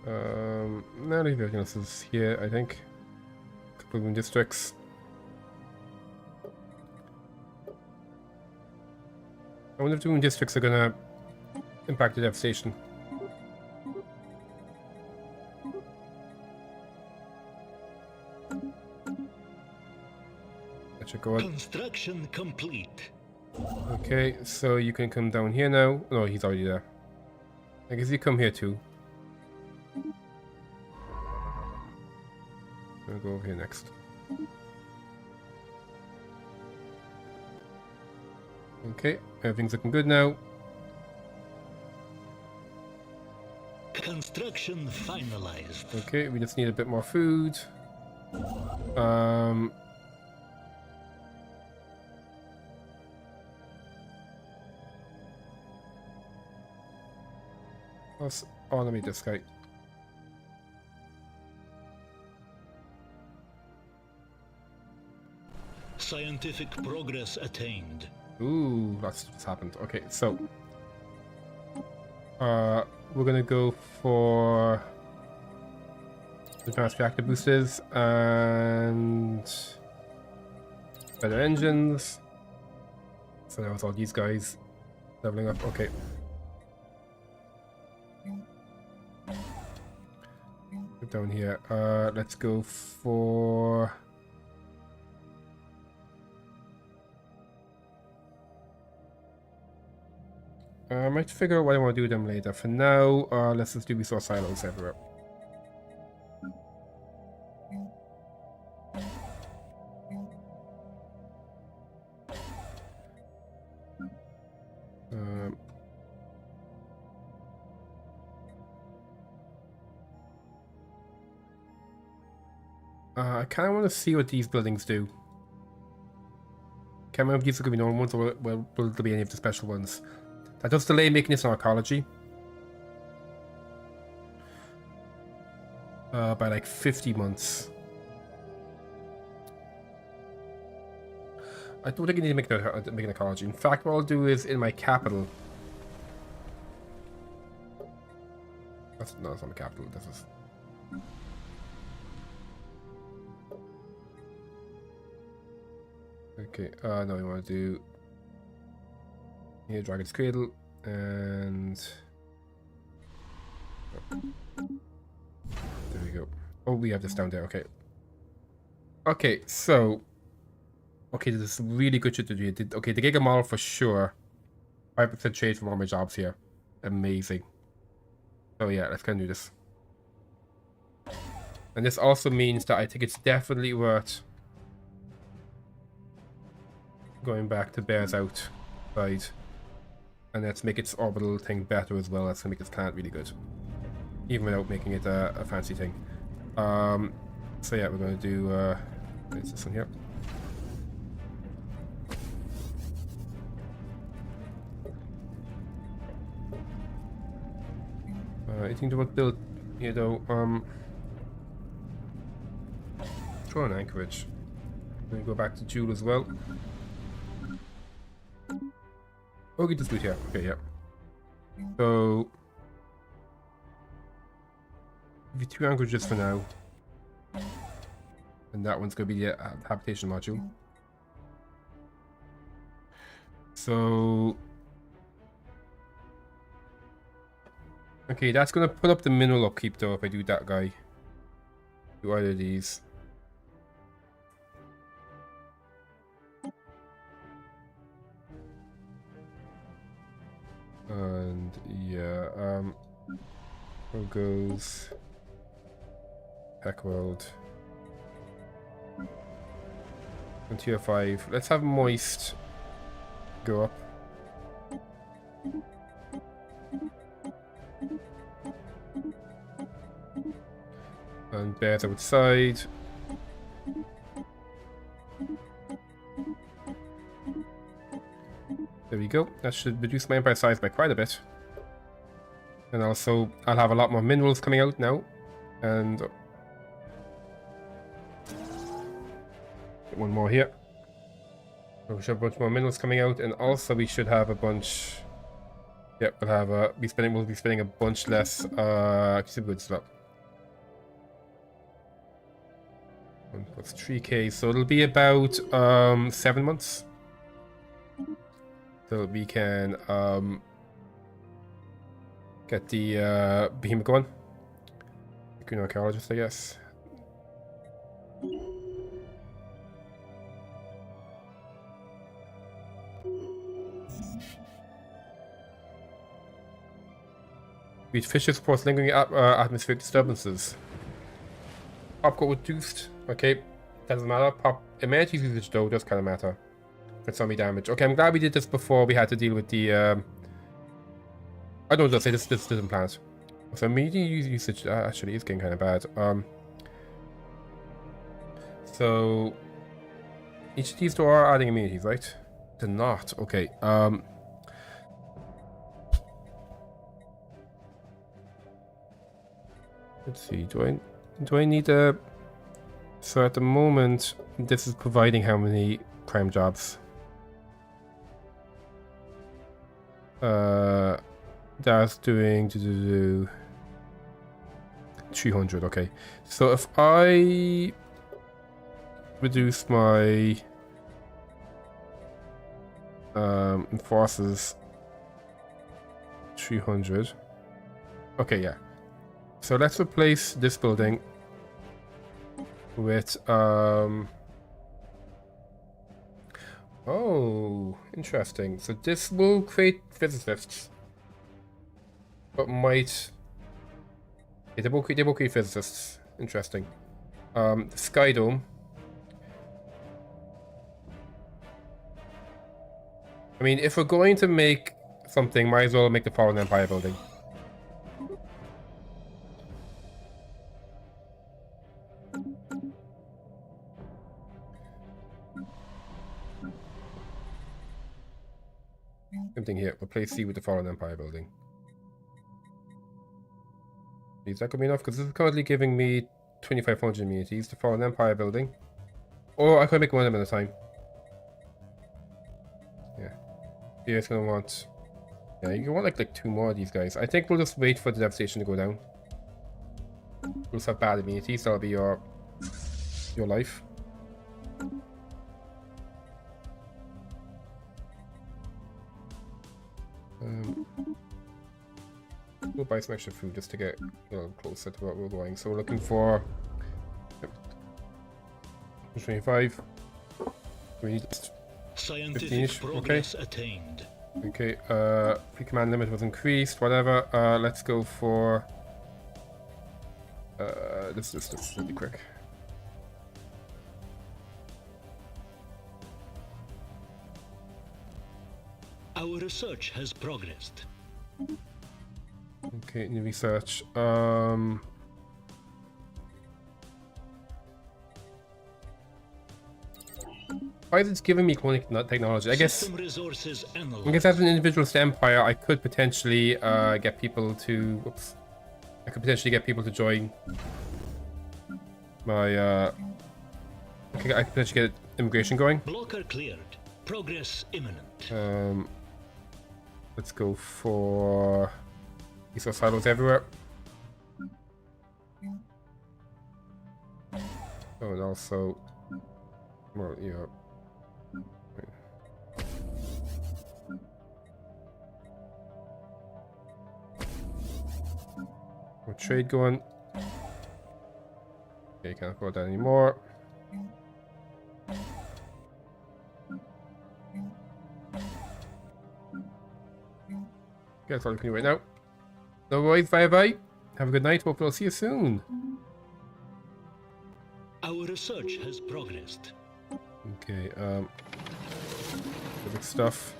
No, everything else is here, I think. A couple of moon districts. I wonder if the moon districts are gonna impact the devastation. That should go on. Construction complete. Okay, so you can come down here now. No, he's already there. I guess you come here too. I'll go over here next. Okay, everything's looking good now. Construction finalized. Okay, we just need a bit more food. Let's automate this guy. Scientific progress attained. Ooh, that's what's happened. Okay, so we're gonna go for advanced reactor boosters and better engines. So that was all these guys leveling up. Okay. Put down here. Let's go for I might figure out what I want to do with them later. For now, let's just do resource silos everywhere. I kind of want to see what these buildings do. Can't remember if these are going to be normal ones or will there be any of the special ones. That does delay making this an archaeology. By like 50 months. I don't think I need to make an ecology. In fact, what I'll do is in my capital. That's not my capital. This is. Okay. No, we want to do here Dragon's Cradle and. There we go. Oh, we have this down there. Okay. Okay, so. Okay, this is really good shit to do. Okay, the Giga model for sure. 5% trade from all my jobs here. Amazing. So yeah, let's go and do this. And this also means that I think it's definitely worth going back to Bears Out side. And let's make its orbital thing better as well. Let's make its planet really good. Even without making it a fancy thing. So yeah, we're going to do it's this one here. I think about build here though. Throw an anchorage. Then go back to Jewel as well. Oh, get this boot here. Okay, yeah. So give you 2 anchorages for now. And that one's gonna be the habitation module. So okay, that's gonna put up the mineral upkeep though if I do that guy. Do either of these. And yeah, where goes Heck World? And tier 5. Let's have moist go up. And bears outside. There we go. That should reduce my empire size by quite a bit. And also, I'll have a lot more minerals coming out now. And one more here. So we should have a bunch more minerals coming out. And also, we should have a bunch Yep, we'll have we'll be spending a bunch less good stuff. 1 plus 3k, so it'll be about 7 months. So we can get the Behemoth going. Green archaeologist, I guess. Reach fishes reports lingering atmospheric disturbances. Pop got reduced. Okay, doesn't matter. Pop amenities usage though does kind of matter. For zombie damage. Okay, I'm glad we did this before we had to deal with the. I don't know. Say this doesn't plan it. So media usage actually is getting kind of bad. So each of these two are adding immunities, right? They're not. Okay. Let's see. Do I need a? So at the moment, this is providing how many crime jobs? That's doing 300. Okay. So if I reduce my enforcers 300. Okay, yeah. So let's replace this building with oh, interesting. So this will create physicists, but might they will create physicists. Interesting. Sky Dome. I mean, if we're going to make something, might as well make the Fallen Empire building. Same thing here. Replace C with the Fallen Empire building. Is that gonna be enough? Because this is currently giving me 2,500 immunities. The Fallen Empire building. Or I could make one of them at a time. Yeah. You're just gonna want. Yeah, you want like 2 more of these guys. I think we'll just wait for the devastation to go down. We'll just have bad immunities. That'll be your life. We'll buy some extra food just to get a little closer to what we're going. So we're looking for 25. We need Scientific progress attained. Okay, pre-command limit was increased, whatever. Let's go for this really quick. Our research has progressed. Okay, new research. Why is it giving me cloning technology? I guess as an individualist empire, I could potentially get people to. Whoops. I could potentially get people to join my. Okay, I could potentially get immigration going. Blocker cleared. Progress imminent. Let's go for resource silos everywhere. Oh, and also, well, yeah. More trade going. Okay, can't afford that anymore. That's all we can do right now. No worries, bye bye. Have a good night. Hope I'll see you soon. Our research has progressed. Okay, big stuff.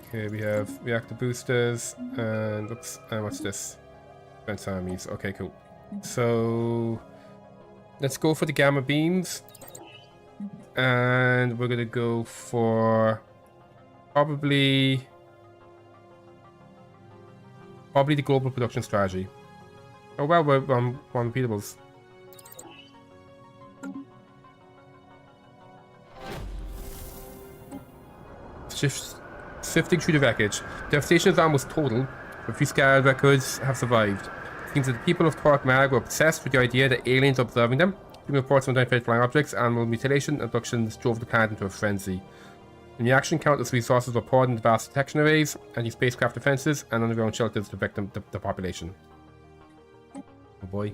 Okay, we have reactor boosters and oops, and what's this? Defense armies. Okay, cool. So let's go for the gamma beams, and we're gonna go for probably the global production strategy. Oh well, we're on repeatables. Sifting through the wreckage. Devastation is almost total, but few scattered records have survived. It seems that the people of Torquemada were obsessed with the idea that aliens observing them. Human reports of unidentified flying objects, animal mutilation, and abductions drove the planet into a frenzy. In reaction, countless resources were poured into vast detection arrays, anti-spacecraft defenses, and underground shelters to protect the population. Oh boy.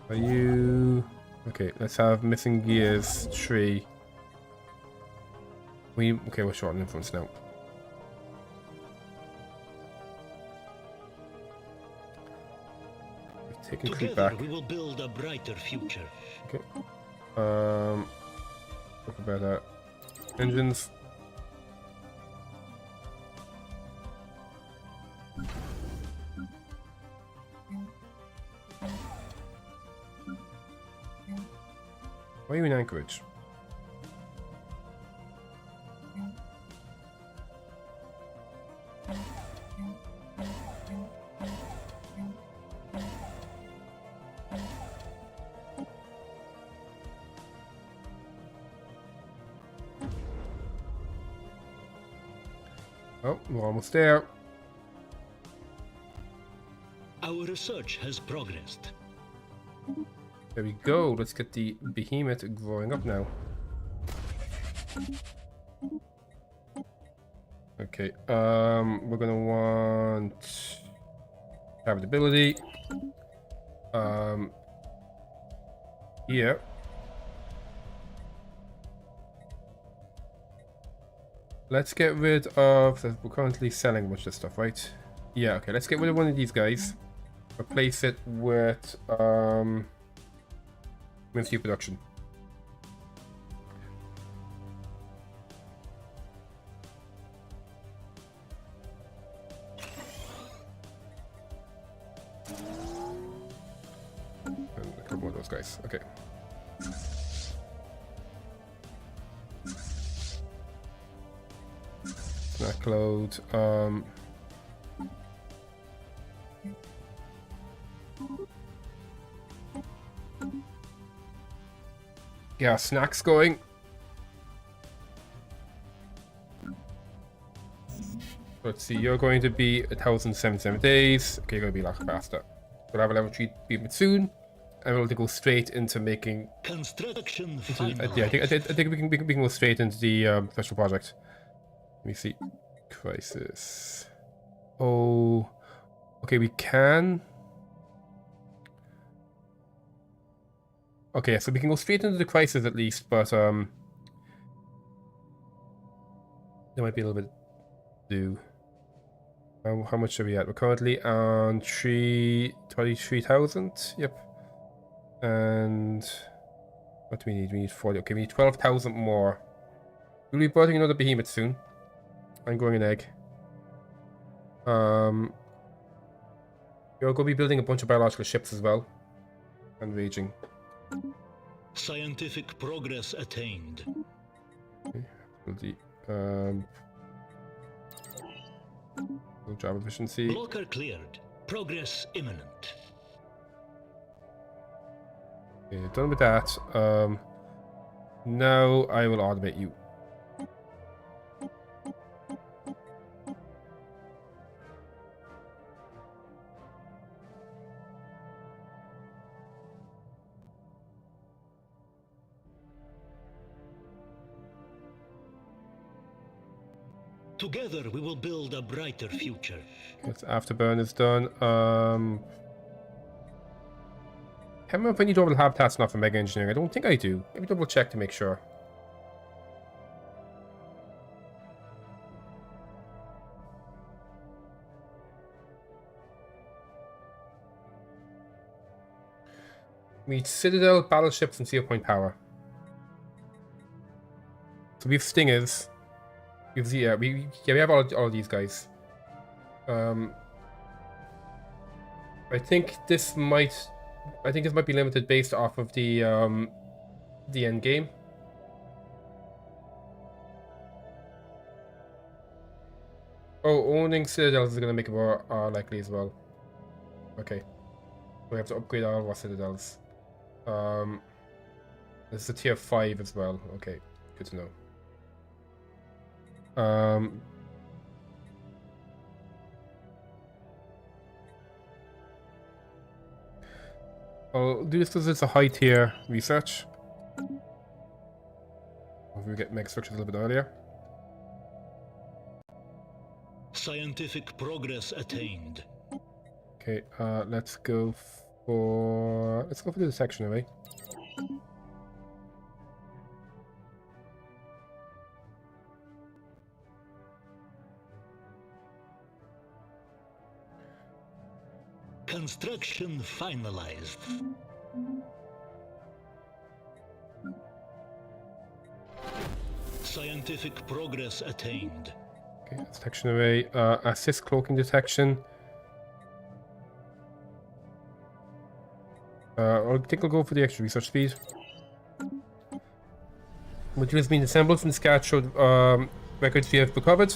Are you... Okay, let's have missing gears 3. Okay, we're short on influence now. We've taken creep back. We will build a brighter future. Okay. Talk about that. Engines. Why are you in Anchorage? Oh, we're almost there. Our research has progressed. There we go. Let's get the Behemoth growing up now. Okay, we're gonna want adaptability. Yeah. Let's get rid of... We're currently selling a bunch of stuff, right? Yeah, okay, let's get rid of one of these guys. Replace it with steel production. And a couple more of those guys. Okay. Snack load. Yeah, snacks going. Let's see, you're going to be 1,077 days. Okay, you're going to be a lot faster. We'll have a level 3 beam soon, and we'll go straight into making. Construction. Yeah, I think we can go straight into the special project. Let me see. Crisis. Oh, okay, we can. Okay, so we can go straight into the crisis at least, but there might be a little bit due. How much are we at? We're currently on 23,000. Yep. And what do we need? We need 40. Okay, we need 12,000 more. We'll be birthing another behemoth soon. I'm growing an egg. You're going to be building a bunch of biological ships as well. And raging. Scientific progress attained. Okay. Low job efficiency. Blocker cleared. Progress imminent. Okay, done with that. Now I will automate you. Together we will build a brighter future. Yes, afterburn is done. Can't remember if I need orbital habitats not for mega engineering. I don't think I do. Let me double check to make sure. We need Citadel, battleships, and Seal Point power. So we have Stingers. We have we have all these guys. I think this might be limited based off of the end game. Oh, owning citadels is going to make it more likely as well. Okay, we have to upgrade all of our citadels. This is a tier 5 as well. Okay, good to know. Um, I'll do this because it's a high tier research. Hopefully we get mega structures a little bit earlier. Scientific progress attained. Okay, let's go for the dissection array. Construction finalized. Scientific progress attained. Okay, detection array. Assist cloaking detection. I think I'll go for the extra research speed. Materials being assembled from the scat showed records we have recovered.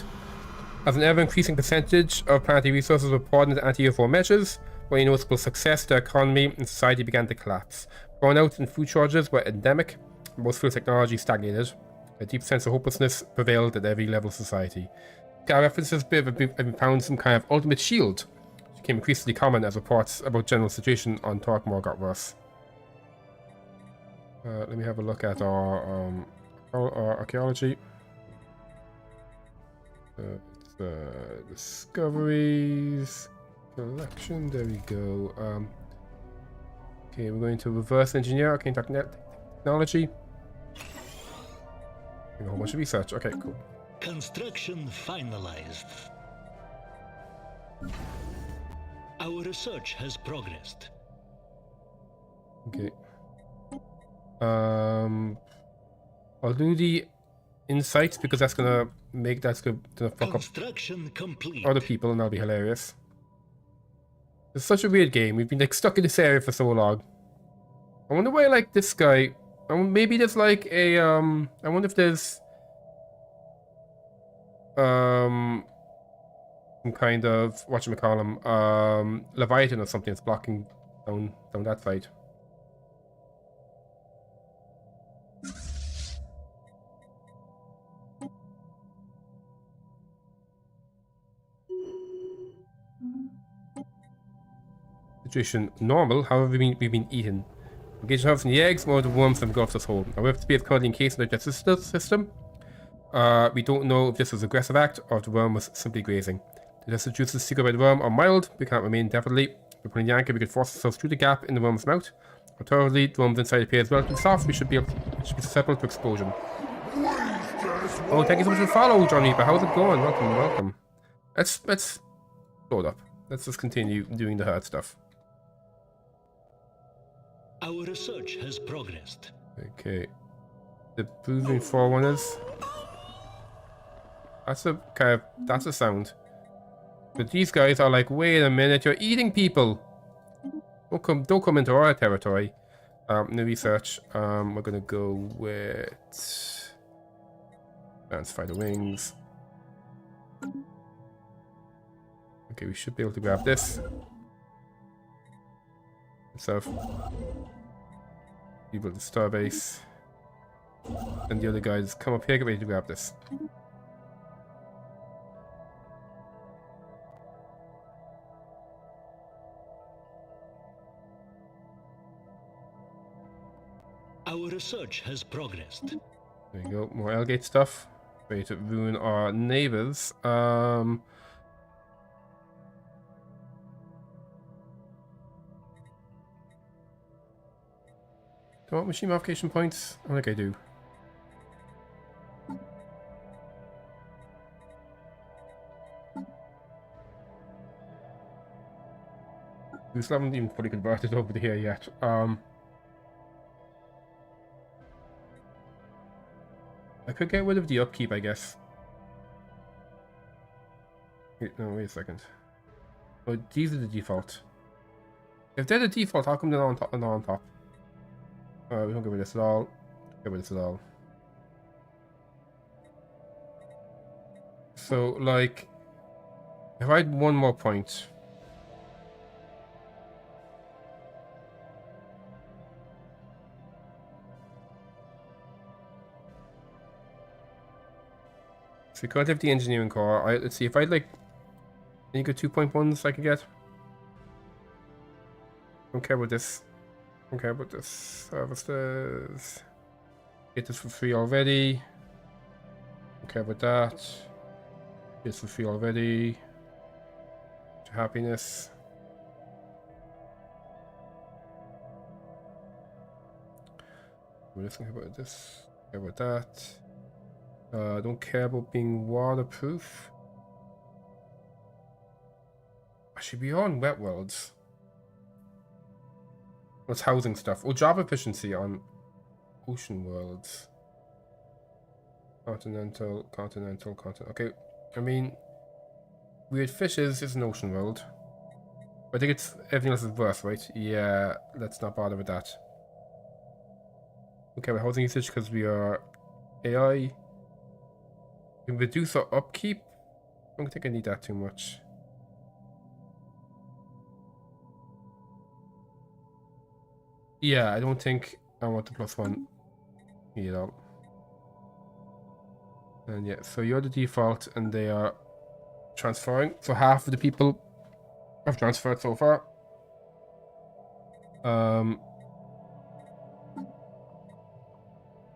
As an ever-increasing percentage of planetary resources were poured into anti-UFO measures, with a noticeable success, the economy and society began to collapse. Burnout and food shortages were endemic. Most field technology stagnated. A deep sense of hopelessness prevailed at every level of society. Our references have been found some kind of ultimate shield, which became increasingly common as reports about general situation on Torkmore got worse. Let me have a look at our archaeology. Discoveries, collection, there we go. Okay, we're going to reverse engineer arcane technology. A whole bunch of research. Okay, cool. Construction finalized. Our research has progressed. Okay. I'll do the insights because that's gonna fuck up Construction complete. other people and that'll be hilarious. It's such a weird game. We've been like stuck in this area for so long. I wonder why like this guy. Maybe there's like a I wonder if there's some kind of whatchamacallem, Leviathan or something that's blocking down that side. Situation normal, however we've been eaten. Engaged harvesting the eggs, more of the worms have engulfed us whole. Our weapon spear is currently encased in the digestive system. We don't know if this was an aggressive act or if the worm was simply grazing. The digestive juices secreted by the worm are mild, we can't remain indefinitely. By putting the anchor, we could force ourselves through the gap in the worm's mouth. Alternatively, the worm's inside appears relatively soft, we should be susceptible to explosion. Oh, thank you so much for the follow, Johnny, but how's it going? Welcome. Let's load up. Let's just continue doing the hard stuff. Our research has progressed. Okay. The moving forerunners. That's a sound. But these guys are like, wait a minute, you're eating people. Don't come into our territory. New research. We're gonna go with advanced fighter wings. Okay, we should be able to grab this. So, people at the starbase. And the other guys come up here, get ready to grab this. Our research has progressed. There you go, more Elgate stuff. Ready to ruin our neighbors. Do I want machine modification points? I think I do. We still haven't even fully converted over to here yet. I could get rid of the upkeep, I guess. Wait, no, wait a second. Oh, these are the default. If they're the default, how come they're not on top? We don't get rid of this at all. Get rid of this at all. So, like, if I had one more point. So we can't have the engineering core. Let's see if I'd like any good 2.1s I could get. Don't care about this. Don't care about this. Harvesters. Get this for free already. Don't care about that. This for free already. To happiness. We're just gonna care about this. Care about that. Don't care about being waterproof. I should be on wet worlds. What's housing stuff? Oh, job efficiency on ocean worlds. Continental. Okay, I mean, weird fishes is an ocean world. I think it's everything else is worse, right? Yeah, let's not bother with that. Okay, we're housing usage because we are AI. We can reduce our upkeep. I don't think I need that too much. Yeah, I don't think I want the +1 either. And yeah, so you're the default and they are transferring. So half of the people have transferred so far.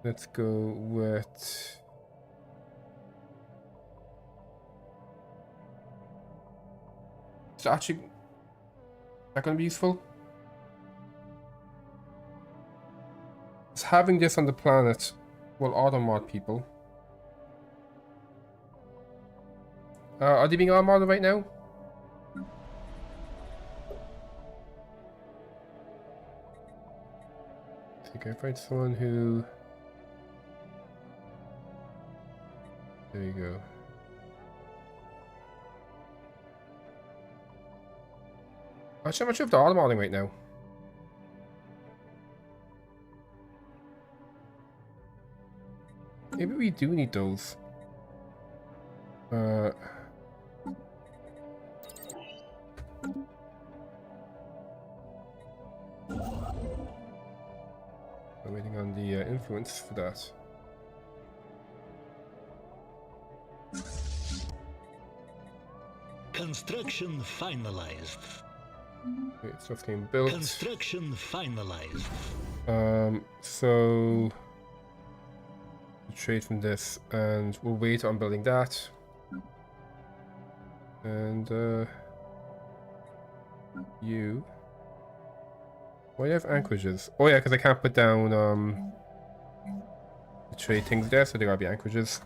Let's go with... Is that going to be useful? Is having this on the planet will auto-mod people? Are they being auto-modded right now? I think I find someone who... There you go. Actually, I'm not sure if they're auto-modding right now. Maybe we do need those. I'm waiting on the influence for that. Construction finalized. Okay, stuff getting built. Construction finalized. So trade from this, and we'll wait on building that. And you. Why do you have anchorages? Oh yeah, because I can't put down the trade things there, so they gotta be anchorages.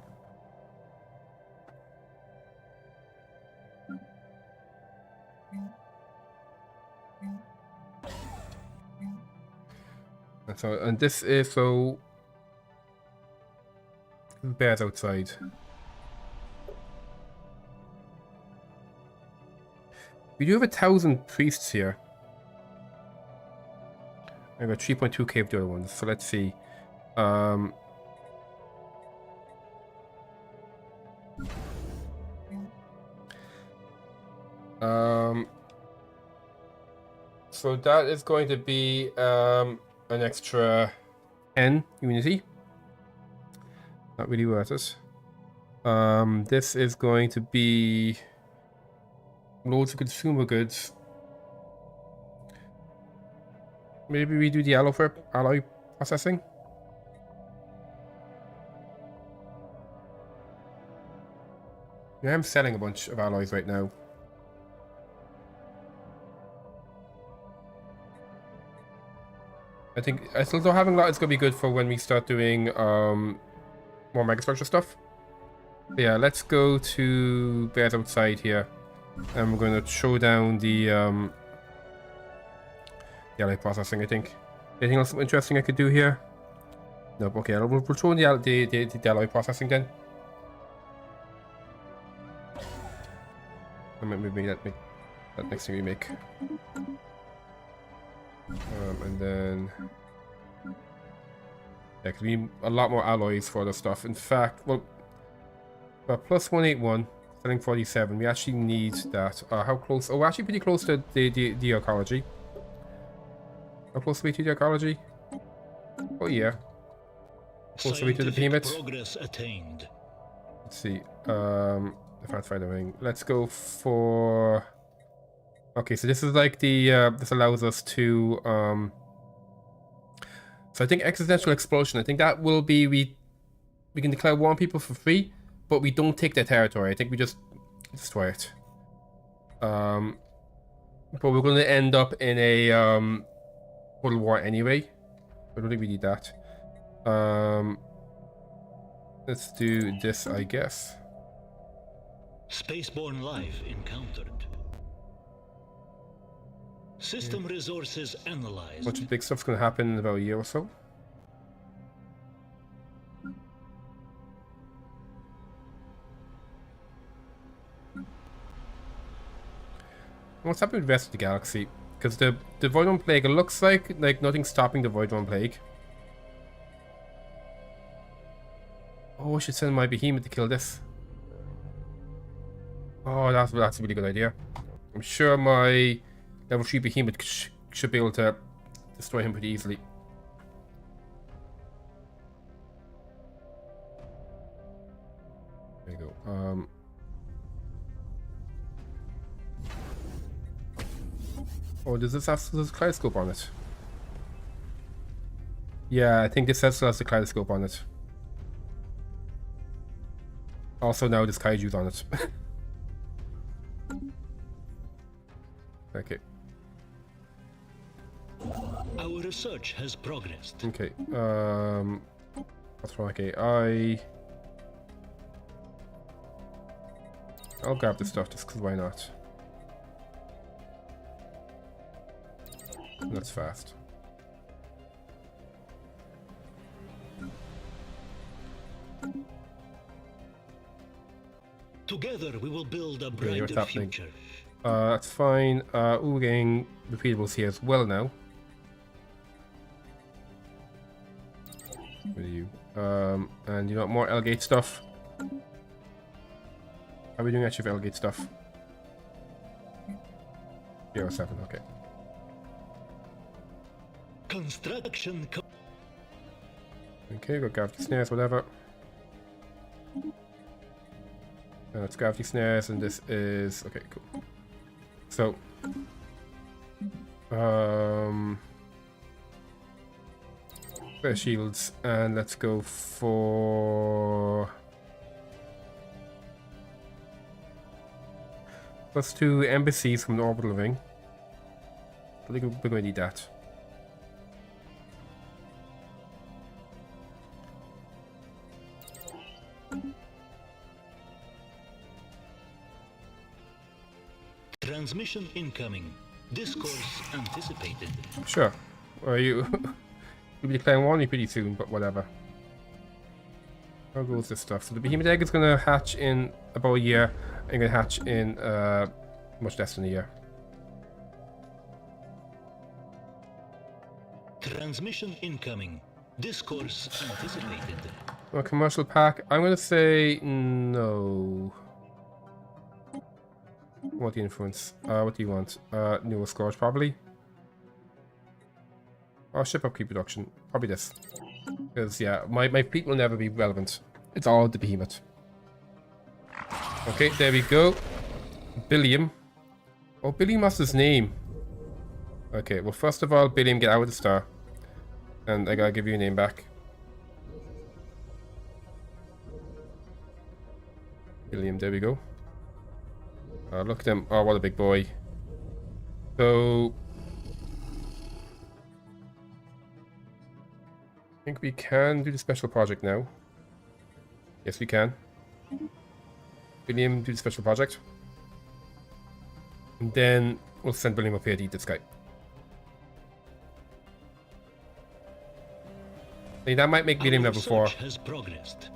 And so, and this is so bears outside. We do have 1,000 priests here. I got 3.2k of the other ones, so let's see. So that is going to be an extra 10 unity. Not really worth it. This is going to be loads of consumer goods. Maybe we do the alloy processing. Yeah, I'm selling a bunch of alloys right now. I think I still don't having a lot. It's gonna be good for when we start doing more megastructure stuff. But yeah, let's go to Bears Outside here, and we're gonna throw down the alloy processing. I think. Anything else interesting I could do here? Nope. Okay, we'll throw in the alloy processing then. I might maybe make that next thing we make. And then yeah, cause we need a lot more alloys for the stuff. In fact, well, plus 181, selling 47. We actually need that. How close? Oh, we're actually pretty close to the ecology. How close are we to the ecology? Oh yeah. Close are we to the Behemoth? Progress attained. Let's see. I can't find anything. Let's go for. Okay, so this is like the this allows us to so I think existential explosion. I think that will be we can declare war on people for free, but we don't take their territory. I think we just destroy it. But we're going to end up in a world war anyway. I don't think we need that. Let's do this, I guess. Spaceborne life encountered. System resources analyzed. Bunch of big stuff's going to happen in about a year or so. What's happening with the rest of the galaxy? Because the Voidworm Plague, it looks like nothing's stopping the Voidworm Plague. Oh, I should send my Behemoth to kill this. Oh, that's a really good idea. I'm sure my level 3 Behemoth should be able to destroy him pretty easily. There you go. Oh, does this have the kaleidoscope on it? Yeah, I think this has the kaleidoscope on it. Also, now there's kaiju's on it. Okay. Our research has progressed. Okay. That's wrong. Okay, I'll grab this stuff just because why not? That's fast. Together we will build a what's brighter happening? future. That's fine. We're getting repeatables here as well now. What are you? And you know what, more Elgate stuff. How are we doing actually for Elgate stuff? 07, okay. Construction. Okay, got gravity snares, whatever. That's gravity snares, and this is okay, cool. So, spare shields, and let's go for +2 embassies from the orbital ring. I think we're going to need that. Transmission incoming. Discourse anticipated. Sure. Well, you'll be declaring war on me pretty soon, but whatever. How goes this stuff? So the Behemoth egg is going to hatch in about a year, and going to hatch in much less than a year. Transmission incoming. Discourse anticipated. A commercial pack. I'm going to say no. What the influence? What do you want? Newer scores probably. Or ship upkeep production. Probably this. Because yeah, my fleet will never be relevant. It's all the Behemoth. Okay, there we go. Billiam. Oh, Billiam was his name. Okay, well first of all, Billiam, get out of the star. And I gotta give you a name back. Billiam, there we go. Look at him. Oh, what a big boy. So, I think we can do the special project now. Yes, we can. William, do the special project. And then we'll send William up here to eat this guy. I think that might make William level 4. Has progressed.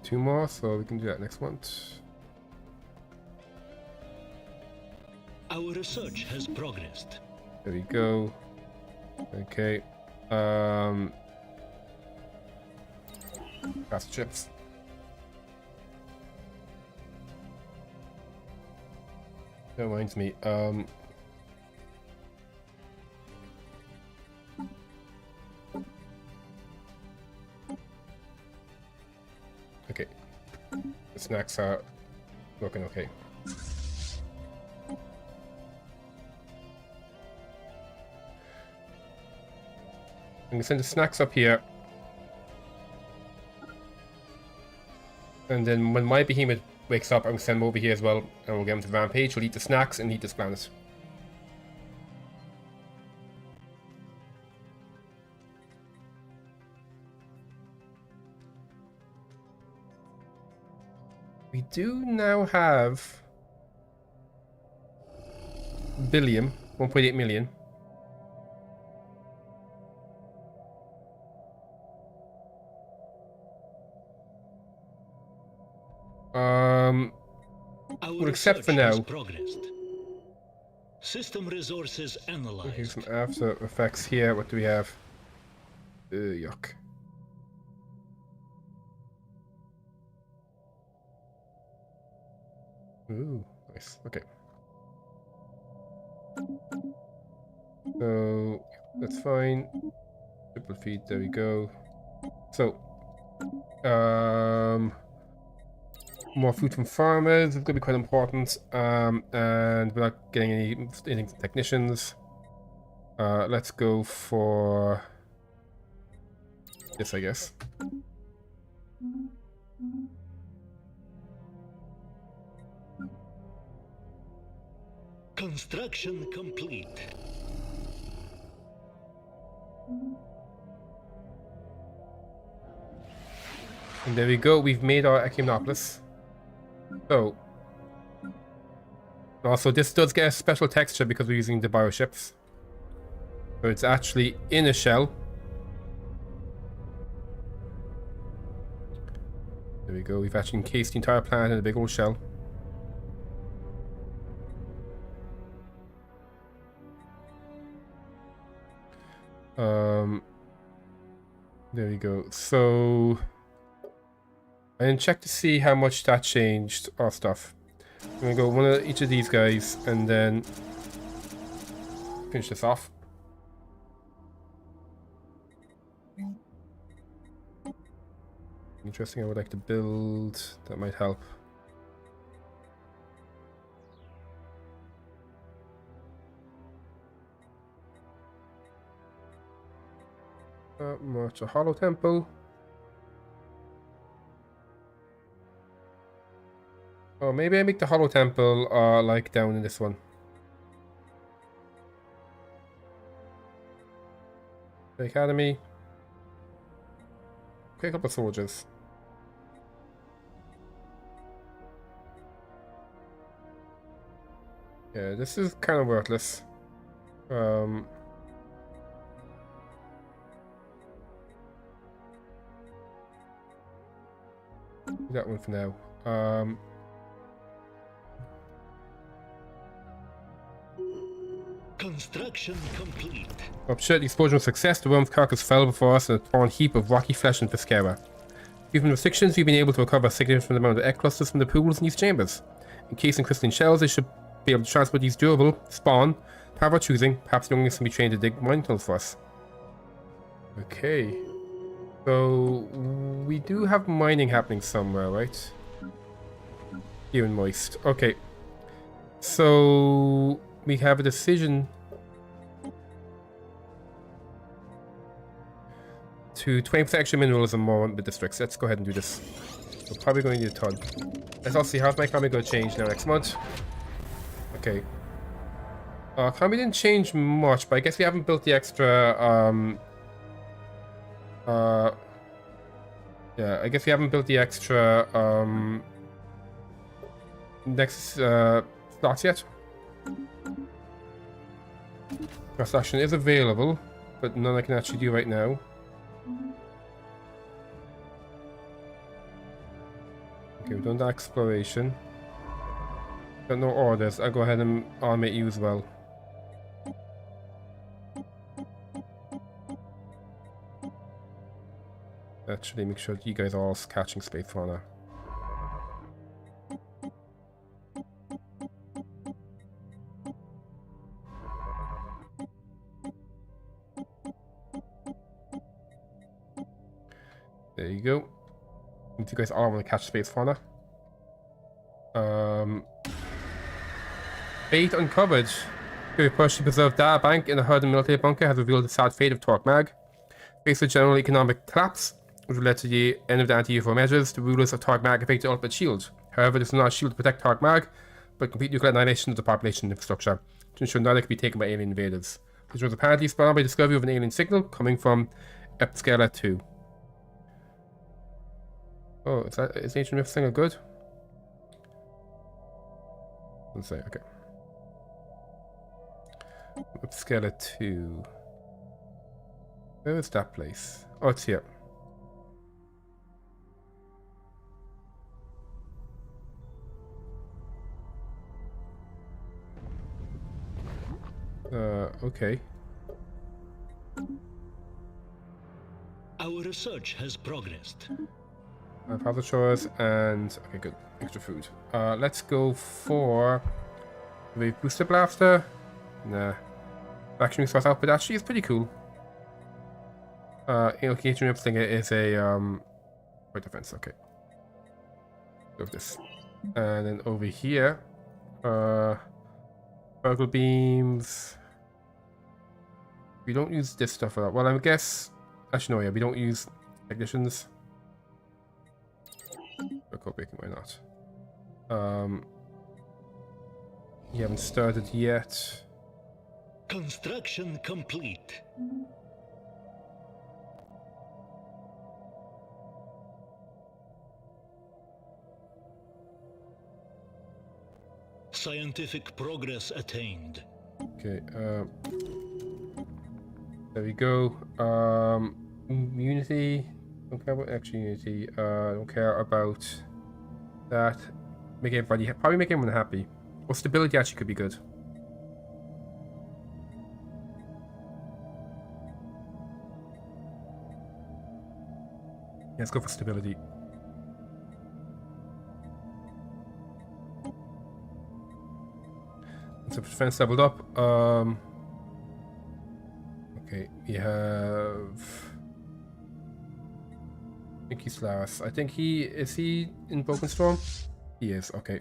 Two more, so we can do that next month. Our research has progressed. There we go. Okay. Fast chips. That reminds me. Okay. The snacks are looking okay. I'm gonna send the snacks up here. And then when my behemoth wakes up, I'm gonna send him over here as well, and we'll get him to rampage. We'll eat the snacks and eat this planet. We do now have billion, 1.8 million. We'll accept for now. System resources analyzed. Okay, some after effects here. What do we have? Yuck. Ooh, nice. Okay. So that's fine. Triple feed. There we go. So, more food from farmers is going to be quite important. And we're not getting anything from technicians. Let's go for this, I guess. Construction complete. And there we go. We've made our Echinopolis. So, also this does get a special texture because we're using the bioships. So it's actually in a shell. There we go. We've actually encased the entire planet in a big old shell. There we go. So I didn't check to see how much that changed our stuff. I'm gonna go one of each of these guys and then finish this off. Interesting. I would like to build. That might help. Not much. A hollow temple. Oh, maybe I make the hollow temple like down in this one. The academy. Okay, a couple of soldiers. Yeah, this is kind of worthless. That one for now. Construction complete. After the explosion of success, the worm's carcass fell before us in a torn heap of rocky flesh and viscera. Given restrictions, we've been able to recover a significant amount of egg clusters from the pools in these chambers. Encased in crystalline shells, they should be able to transport these durable spawn, have our choosing. Perhaps the youngest can be trained to dig mine tunnels for us. Okay. So, we do have mining happening somewhere, right? Here in Moist. Okay. So, we have a decision to 20% extra minerals and more on the districts. Let's go ahead and do this. We're probably going to need a ton. Let's also see how's my economy going to change now next month. Okay. Economy didn't change much, but I guess we haven't built the extra yeah, I guess we haven't built the extra next slots yet. Construction is available, but none I can actually do right now. Okay, we've done the exploration. Got no orders. I'll go ahead and automate you as well. actually make sure that you guys are all catching space fauna. There you go. If you guys all want to catch space fauna. Fate uncovered. The push to preserve data bank in the Herd military bunker has revealed the sad fate of Torque Mag. Faced with general economic collapse, which led to the end of the anti-UFO measures, the rulers of Torque Mag have picked the ultimate shield. However, this is not a shield to protect Torque Mag, but complete nuclear annihilation of the population infrastructure, to ensure neither can be taken by alien invaders. This was apparently spawned by discovery of an alien signal coming from Epscala 2. Oh, is Ancient Rift signal good? Let's say, okay. Epscala 2. Where is that place? Oh, it's here. Okay. Our research has progressed. Puzzle chores and... okay, good. Extra food. Let's go for... the booster blaster? Nah. Action resource output actually is pretty cool. Allocation of thing is a point defense, okay. Go with this. And then over here, burgle beams. We don't use this stuff a lot. Well, I guess actually no, yeah, we don't use technicians. Megacorp baking, why not? You haven't started yet. Construction complete. Scientific progress attained. Okay, there we go. Unity. Don't care about extra unity. Don't care about that. Make everybody probably make everyone happy. Or stability actually could be good. Let's go for stability. So defense leveled up. Okay, we have. I think he's Stellaris. I think he is he in Broken Storm? He is. Okay,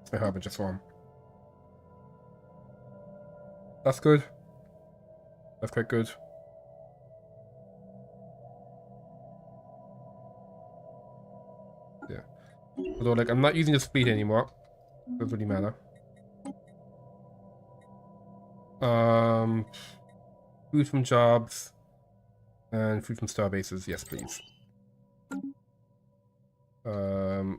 it's my Harbinger Swarm. That's good. That's quite good. Yeah. Although, like, I'm not using the speed anymore. Doesn't really matter. Food from jobs and food from star bases. Yes, please. On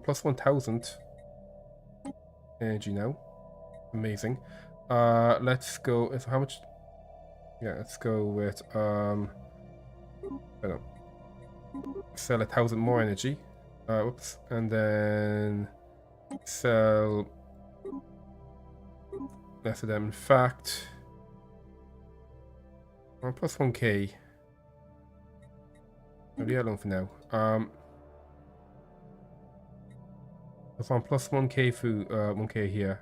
plus 1,000 energy now. Amazing. Let's go. So how much? Yeah, let's go with I don't sell 1,000 more energy. Whoops, and then sell less of them. In fact, plus 1k. I'll leave it alone for now. If I'm plus 1k food, 1k here,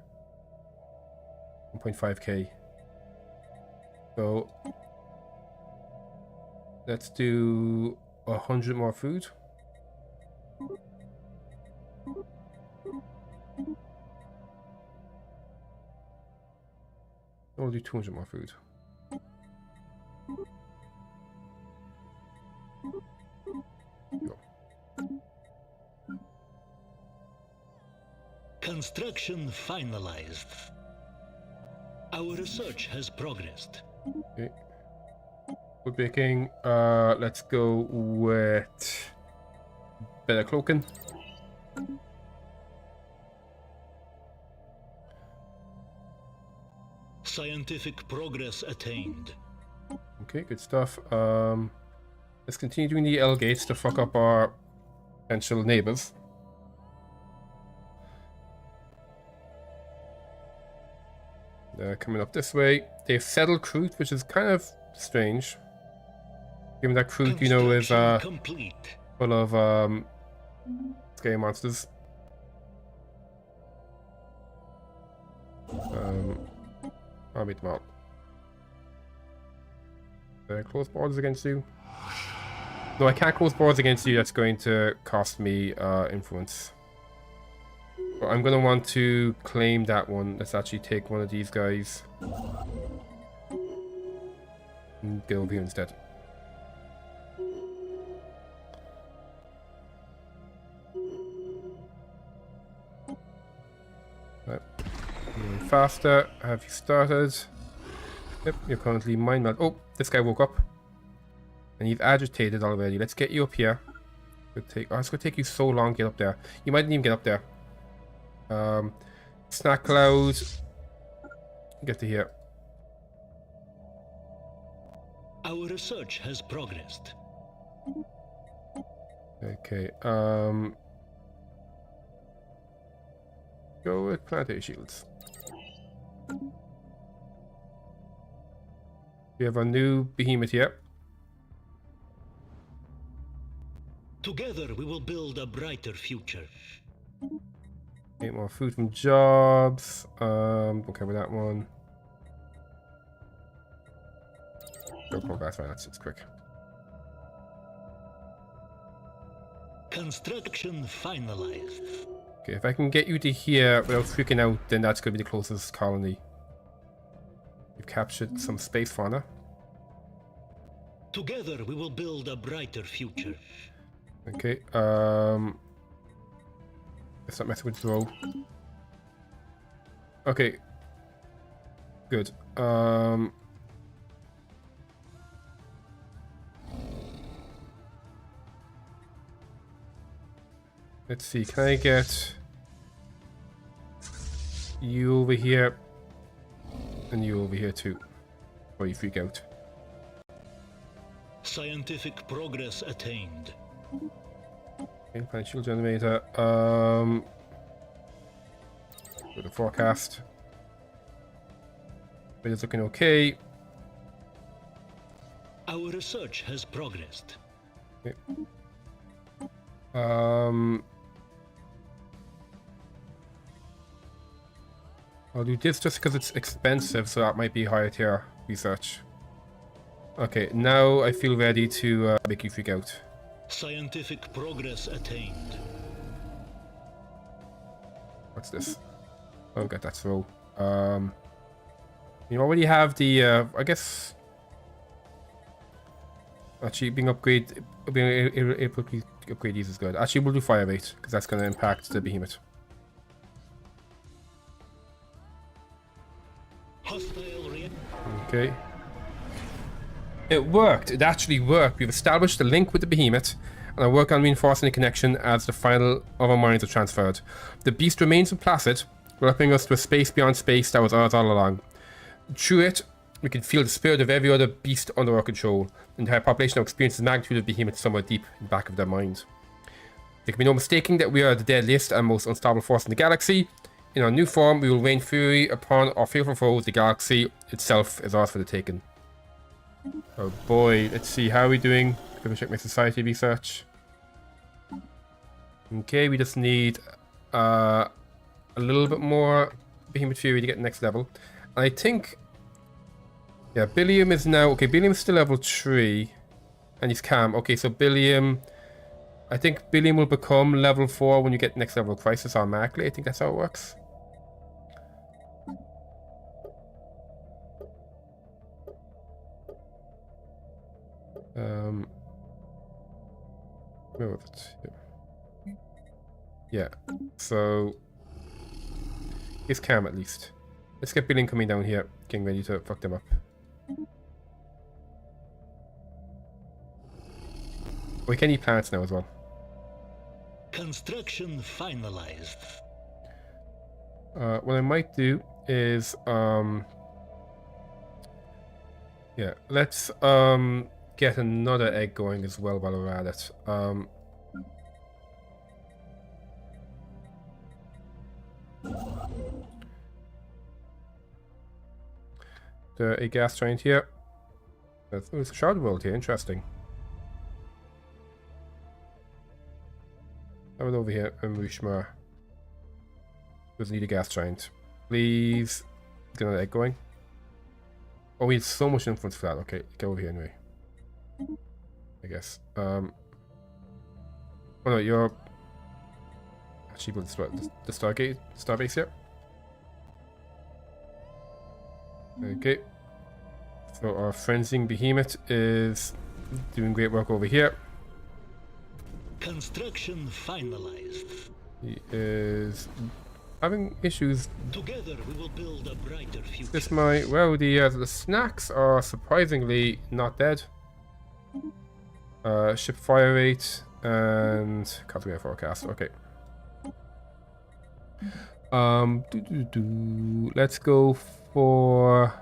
1.5k. So let's do 100 more food. We'll do 200 more food. Go. Construction finalized. Our research has progressed. Okay. Wood baking. Let's go with better cloaking. Scientific progress attained. Okay, good stuff. Let's continue doing the L gates to fuck up our potential neighbors. They're coming up this way. They've settled Kroot, which is kind of strange. Given that Kroot, you know, is complete. full of scary monsters. I'll meet them out. Close borders against you. No, I can't close borders against you. That's going to cost me influence. But I'm going to want to claim that one. Let's actually take one of these guys. And get over here instead. Right. Moving faster. Have you started? Yep, you're currently mind meld. Oh, this guy woke up. And you've agitated already. Let's get you up here. It's going to take you so long to get up there. You mightn't even get up there. Snack cloud. Get to here. Our research has progressed. Okay, go with planetary shields. We have a new behemoth here. Together we will build a brighter future. Get more food from jobs. Don't care about that one. Go for that's fine, it's quick. Construction finalized. Okay, if I can get you to here without freaking out, then that's going to be the closest colony. We've captured some space fauna. Together we will build a brighter future. Okay, let's not mess with throw. Okay. Good. Let's see, can I get you over here and you over here too? Or you freak out. Scientific progress attained. Okay, planet shield generator. Go to forecast. It is looking okay. Our research has progressed. Okay. I'll do this just because it's expensive, so that might be higher tier research. Okay, now I feel ready to make you freak out. Scientific progress attained. What's this? Oh, got that throw. You already have the, I guess... Actually, being able to upgrade these is good. Actually, we'll do fire rate, because that's going to impact the behemoth. Okay. It worked. It actually worked. We've established a link with the behemoth, and I work on reinforcing the connection as the final of our minds are transferred. The beast remains placid, helping us to a space beyond space that was ours all along. Through it, we can feel the spirit of every other beast under our control. The entire population now experiences the magnitude of the behemoth somewhere deep in the back of their mind. There can be no mistaking that we are the deadliest and most unstoppable force in the galaxy. In our new form, we will rain fury upon our fearful foes. The galaxy itself is ours for the taking. Oh boy, let's see, how are we doing? Gonna check my society research. Okay, we just need a little bit more Behemoth Fury to get the next level. And I think, yeah, Billiam is now, okay, Billiam's still level 3. And he's calm. Okay, so Billiam, I think Billiam will become level 4 when you get next level of Crisis automatically. I think that's how it works. Where was it? Yeah. So he's calm at least. Let's get Billiam coming down here, getting ready to fuck them up. We can eat plants now as well. Construction finalized. What I might do is yeah, let's get another egg going as well while we're at it. a gas giant here. There's a shard world here, interesting. Have it over here, and Rishma. Doesn't need a gas giant. Please get another egg going. Oh, we have so much influence for that. Okay, get over here anyway. I guess. Oh no, you're actually build the starbase here. Okay. So our frenzying behemoth is doing great work over here. Construction finalized. He is having issues. Together we will build a brighter future. This my well, the snacks are surprisingly not dead. Ship fire rate and cultivator forecast. Okay. Let's go for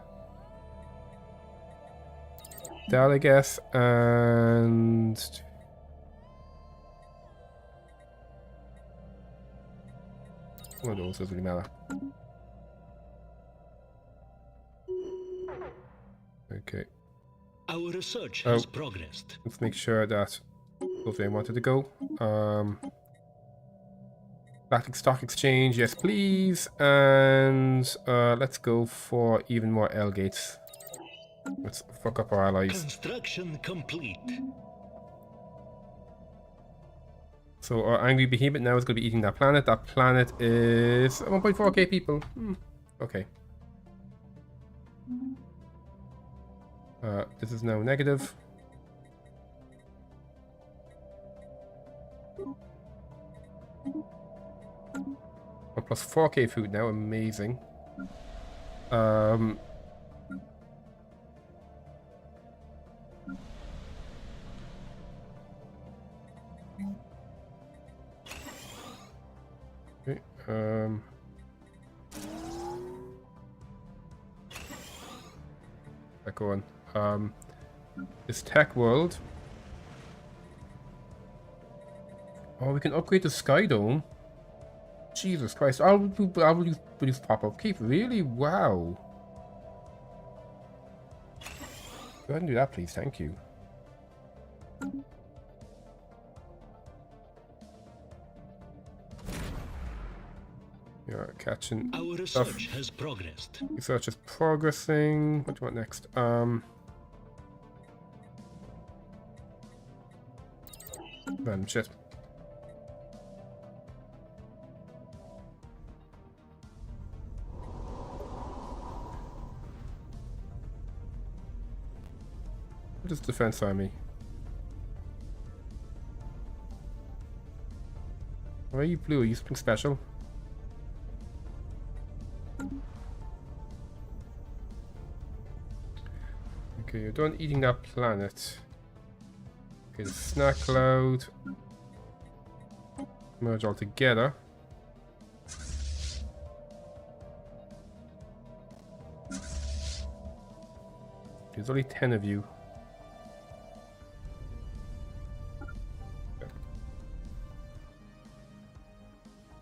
that, I guess, and one of those doesn't really matter. Okay. Our research has progressed. Let's make sure that goes where I wanted to go. Galactic Stock Exchange, yes please. And let's go for even more L gates. Let's fuck up our allies. Construction complete. So our angry behemoth now is going to be eating that planet. That planet is 1.4k people. Okay. This is now negative. Oh, plus 4k food now, amazing. Okay, back on. This tech world. Oh, we can upgrade the Sky Dome. Jesus Christ! I will use pop-up keep. Really? Wow. Go ahead and do that, please. Thank you. You're catching. Our research has progressed. Research is progressing. What do you want next? Random shit. What is defense army? Why are you blue? Are you something special? Okay, you're done eating that planet. Okay, the snack cloud. Merge all together. There's only 10 of you.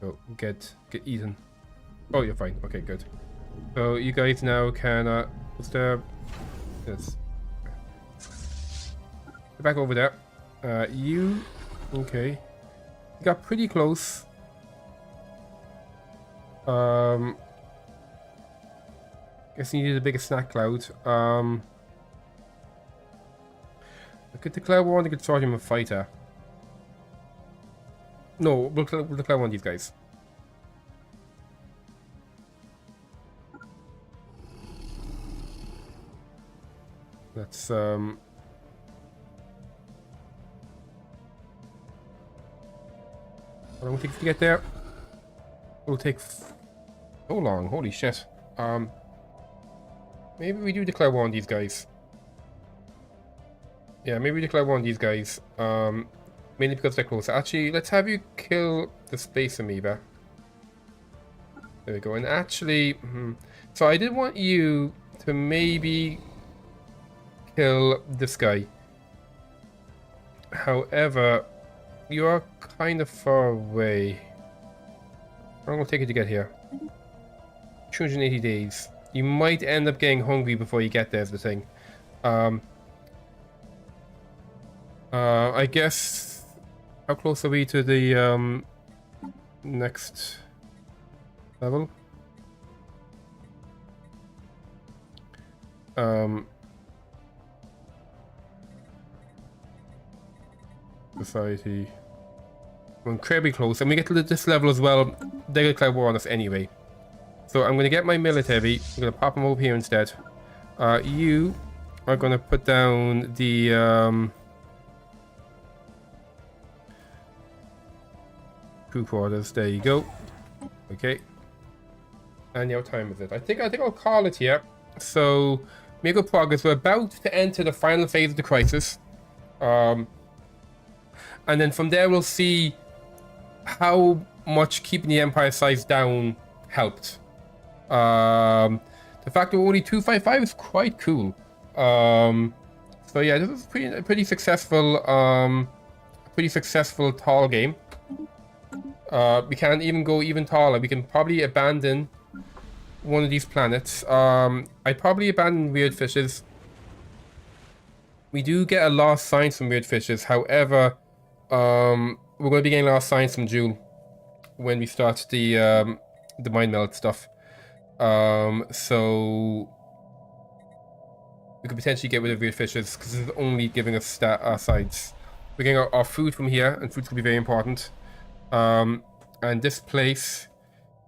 So get eaten. Oh, you're fine. Okay, good. So you guys now can what's the yes. Get back over there. You okay. You got pretty close. Guess you needed a bigger snack cloud. Look at the cloud one, the consortium of fighter. No, we'll declare one of these guys. Let's I don't think to get there. It'll take so long. Holy shit. Maybe we do declare one of these guys. Yeah, maybe we declare one of these guys. Mainly because they're closer. Actually, let's have you kill the space amoeba. There we go. And actually, so I did want you to maybe kill this guy. However, you are kind of far away. How long will it take you to get here? 280 days. You might end up getting hungry before you get there is the thing. I guess... How close are we to the next level? Society. We're incredibly close, and we get to this level as well. They're gonna declare war on us anyway. So I'm gonna get my military. I'm gonna pop them over here instead. You are gonna put down the troop orders. There you go. Okay. And now, what time is it? I think I'll call it here. So, make good progress. We're about to enter the final phase of the crisis. And then from there we'll see how much keeping the Empire size down helped. The fact that we're only 255 is quite cool. So yeah, this is a pretty successful tall game. We can't even go even taller. We can probably abandon one of these planets. I'd probably abandon weird fishes. We do get a lot of signs from weird fishes. However, we're going to be getting a lot of signs from Jewel when we start the mind meld stuff. So we could potentially get rid of weird fishes because it's only giving us our sides. We're getting our food from here, and food's going to be very important. And this place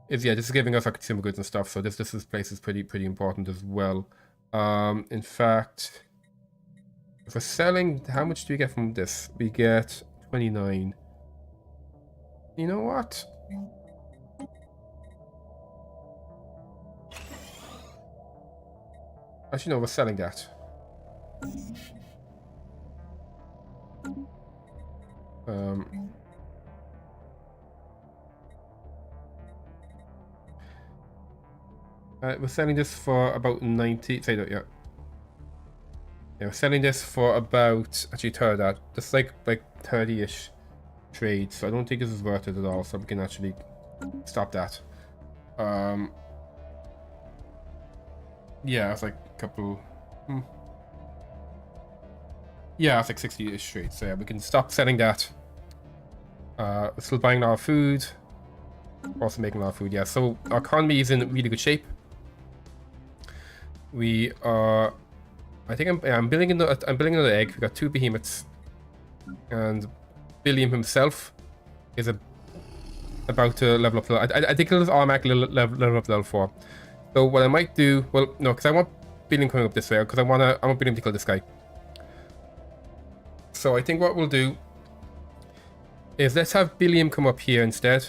is, yeah, this is giving us our consumer goods and stuff. So this place is pretty important as well. In fact, if we're selling, how much do we get from this? We get 29. You know what? Actually, no, we're selling that. We're selling this for about 90. Say that, yeah. Yeah, we're selling this for about, actually third that. Just like 30-ish trades. So I don't think this is worth it at all. So we can actually stop that. Yeah, it's like a couple. Yeah, it's like 60-ish trades. So yeah, we can stop selling that. We're still buying a lot of food. Also making a lot of food. Yeah, so our economy is in really good shape. We are. I think I'm building another egg. We got 2 behemoths, and Billiam himself is about to level up. I think he'll automatically level up level 4. So what I might do, well, no, because I want Billiam coming up this way, because I want Billiam to kill this guy. So I think what we'll do is let's have Billiam come up here instead,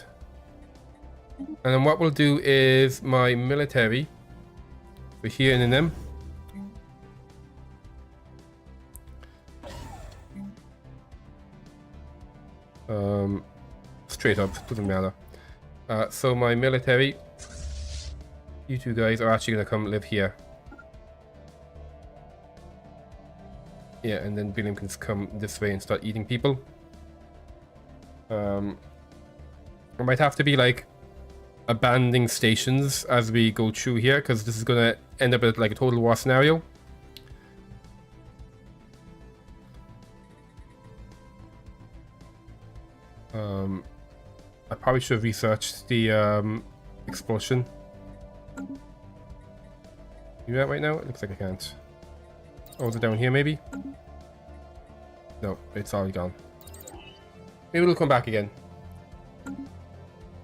and then what we'll do is my military. We're here in them. Straight up, doesn't matter. So my military, you two guys are actually gonna come live here. Yeah, and then William can come this way and start eating people. I might have to be like abandoning stations as we go through here, because this is gonna end up at like a total war scenario. I probably should have researched the expulsion. Do that right now? It looks like I can't. Oh, is it down here maybe? No, it's already gone. Maybe it'll come back again.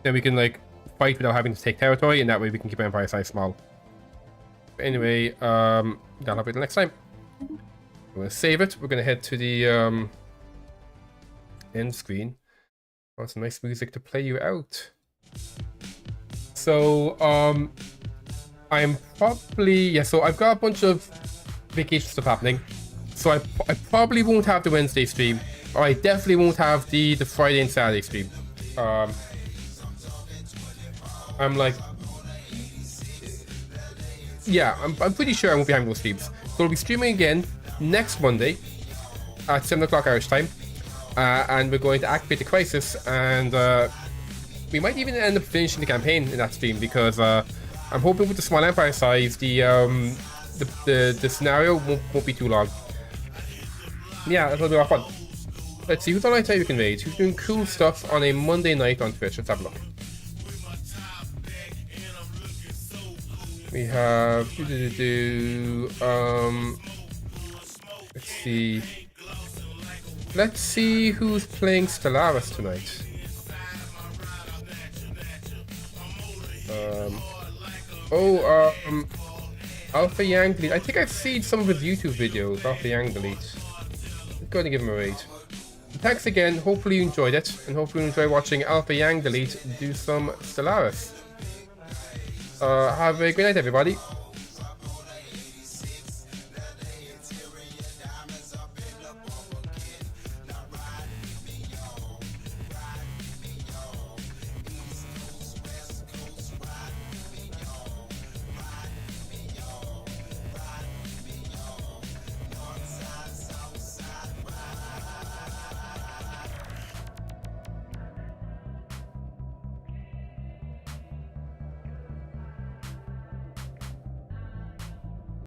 Then we can like fight without having to take territory, and that way we can keep our empire size small. But anyway, that'll have it the next time. We're gonna save it. We're gonna head to the end screen. Oh, some nice music to play you out. So I'm probably, yeah, so I've got a bunch of vacation stuff happening. So I probably won't have the Wednesday stream, or I definitely won't have the Friday and Saturday stream. I'm like, yeah, I'm pretty sure I won't be having those streams. So we'll be streaming again next Monday at 7 o'clock Irish time. And we're going to activate the crisis, and we might even end up finishing the campaign in that stream, because I I'm hoping with the small empire size, the scenario won't be too long. Yeah, that'll be a lot of fun. Let's see who's online today we can raid. Who's doing cool stuff on a Monday night on Twitch? Let's have a look. We have let's see. Let's see who's playing Stellaris tonight. Alpha Yang Delete. I think I've seen some of his YouTube videos. Alpha Yang Delete. I'm going to give him a raid. Thanks again. Hopefully you enjoyed it, and hopefully you enjoy watching Alpha Yang Delete do some Stellaris. Have a great night, everybody.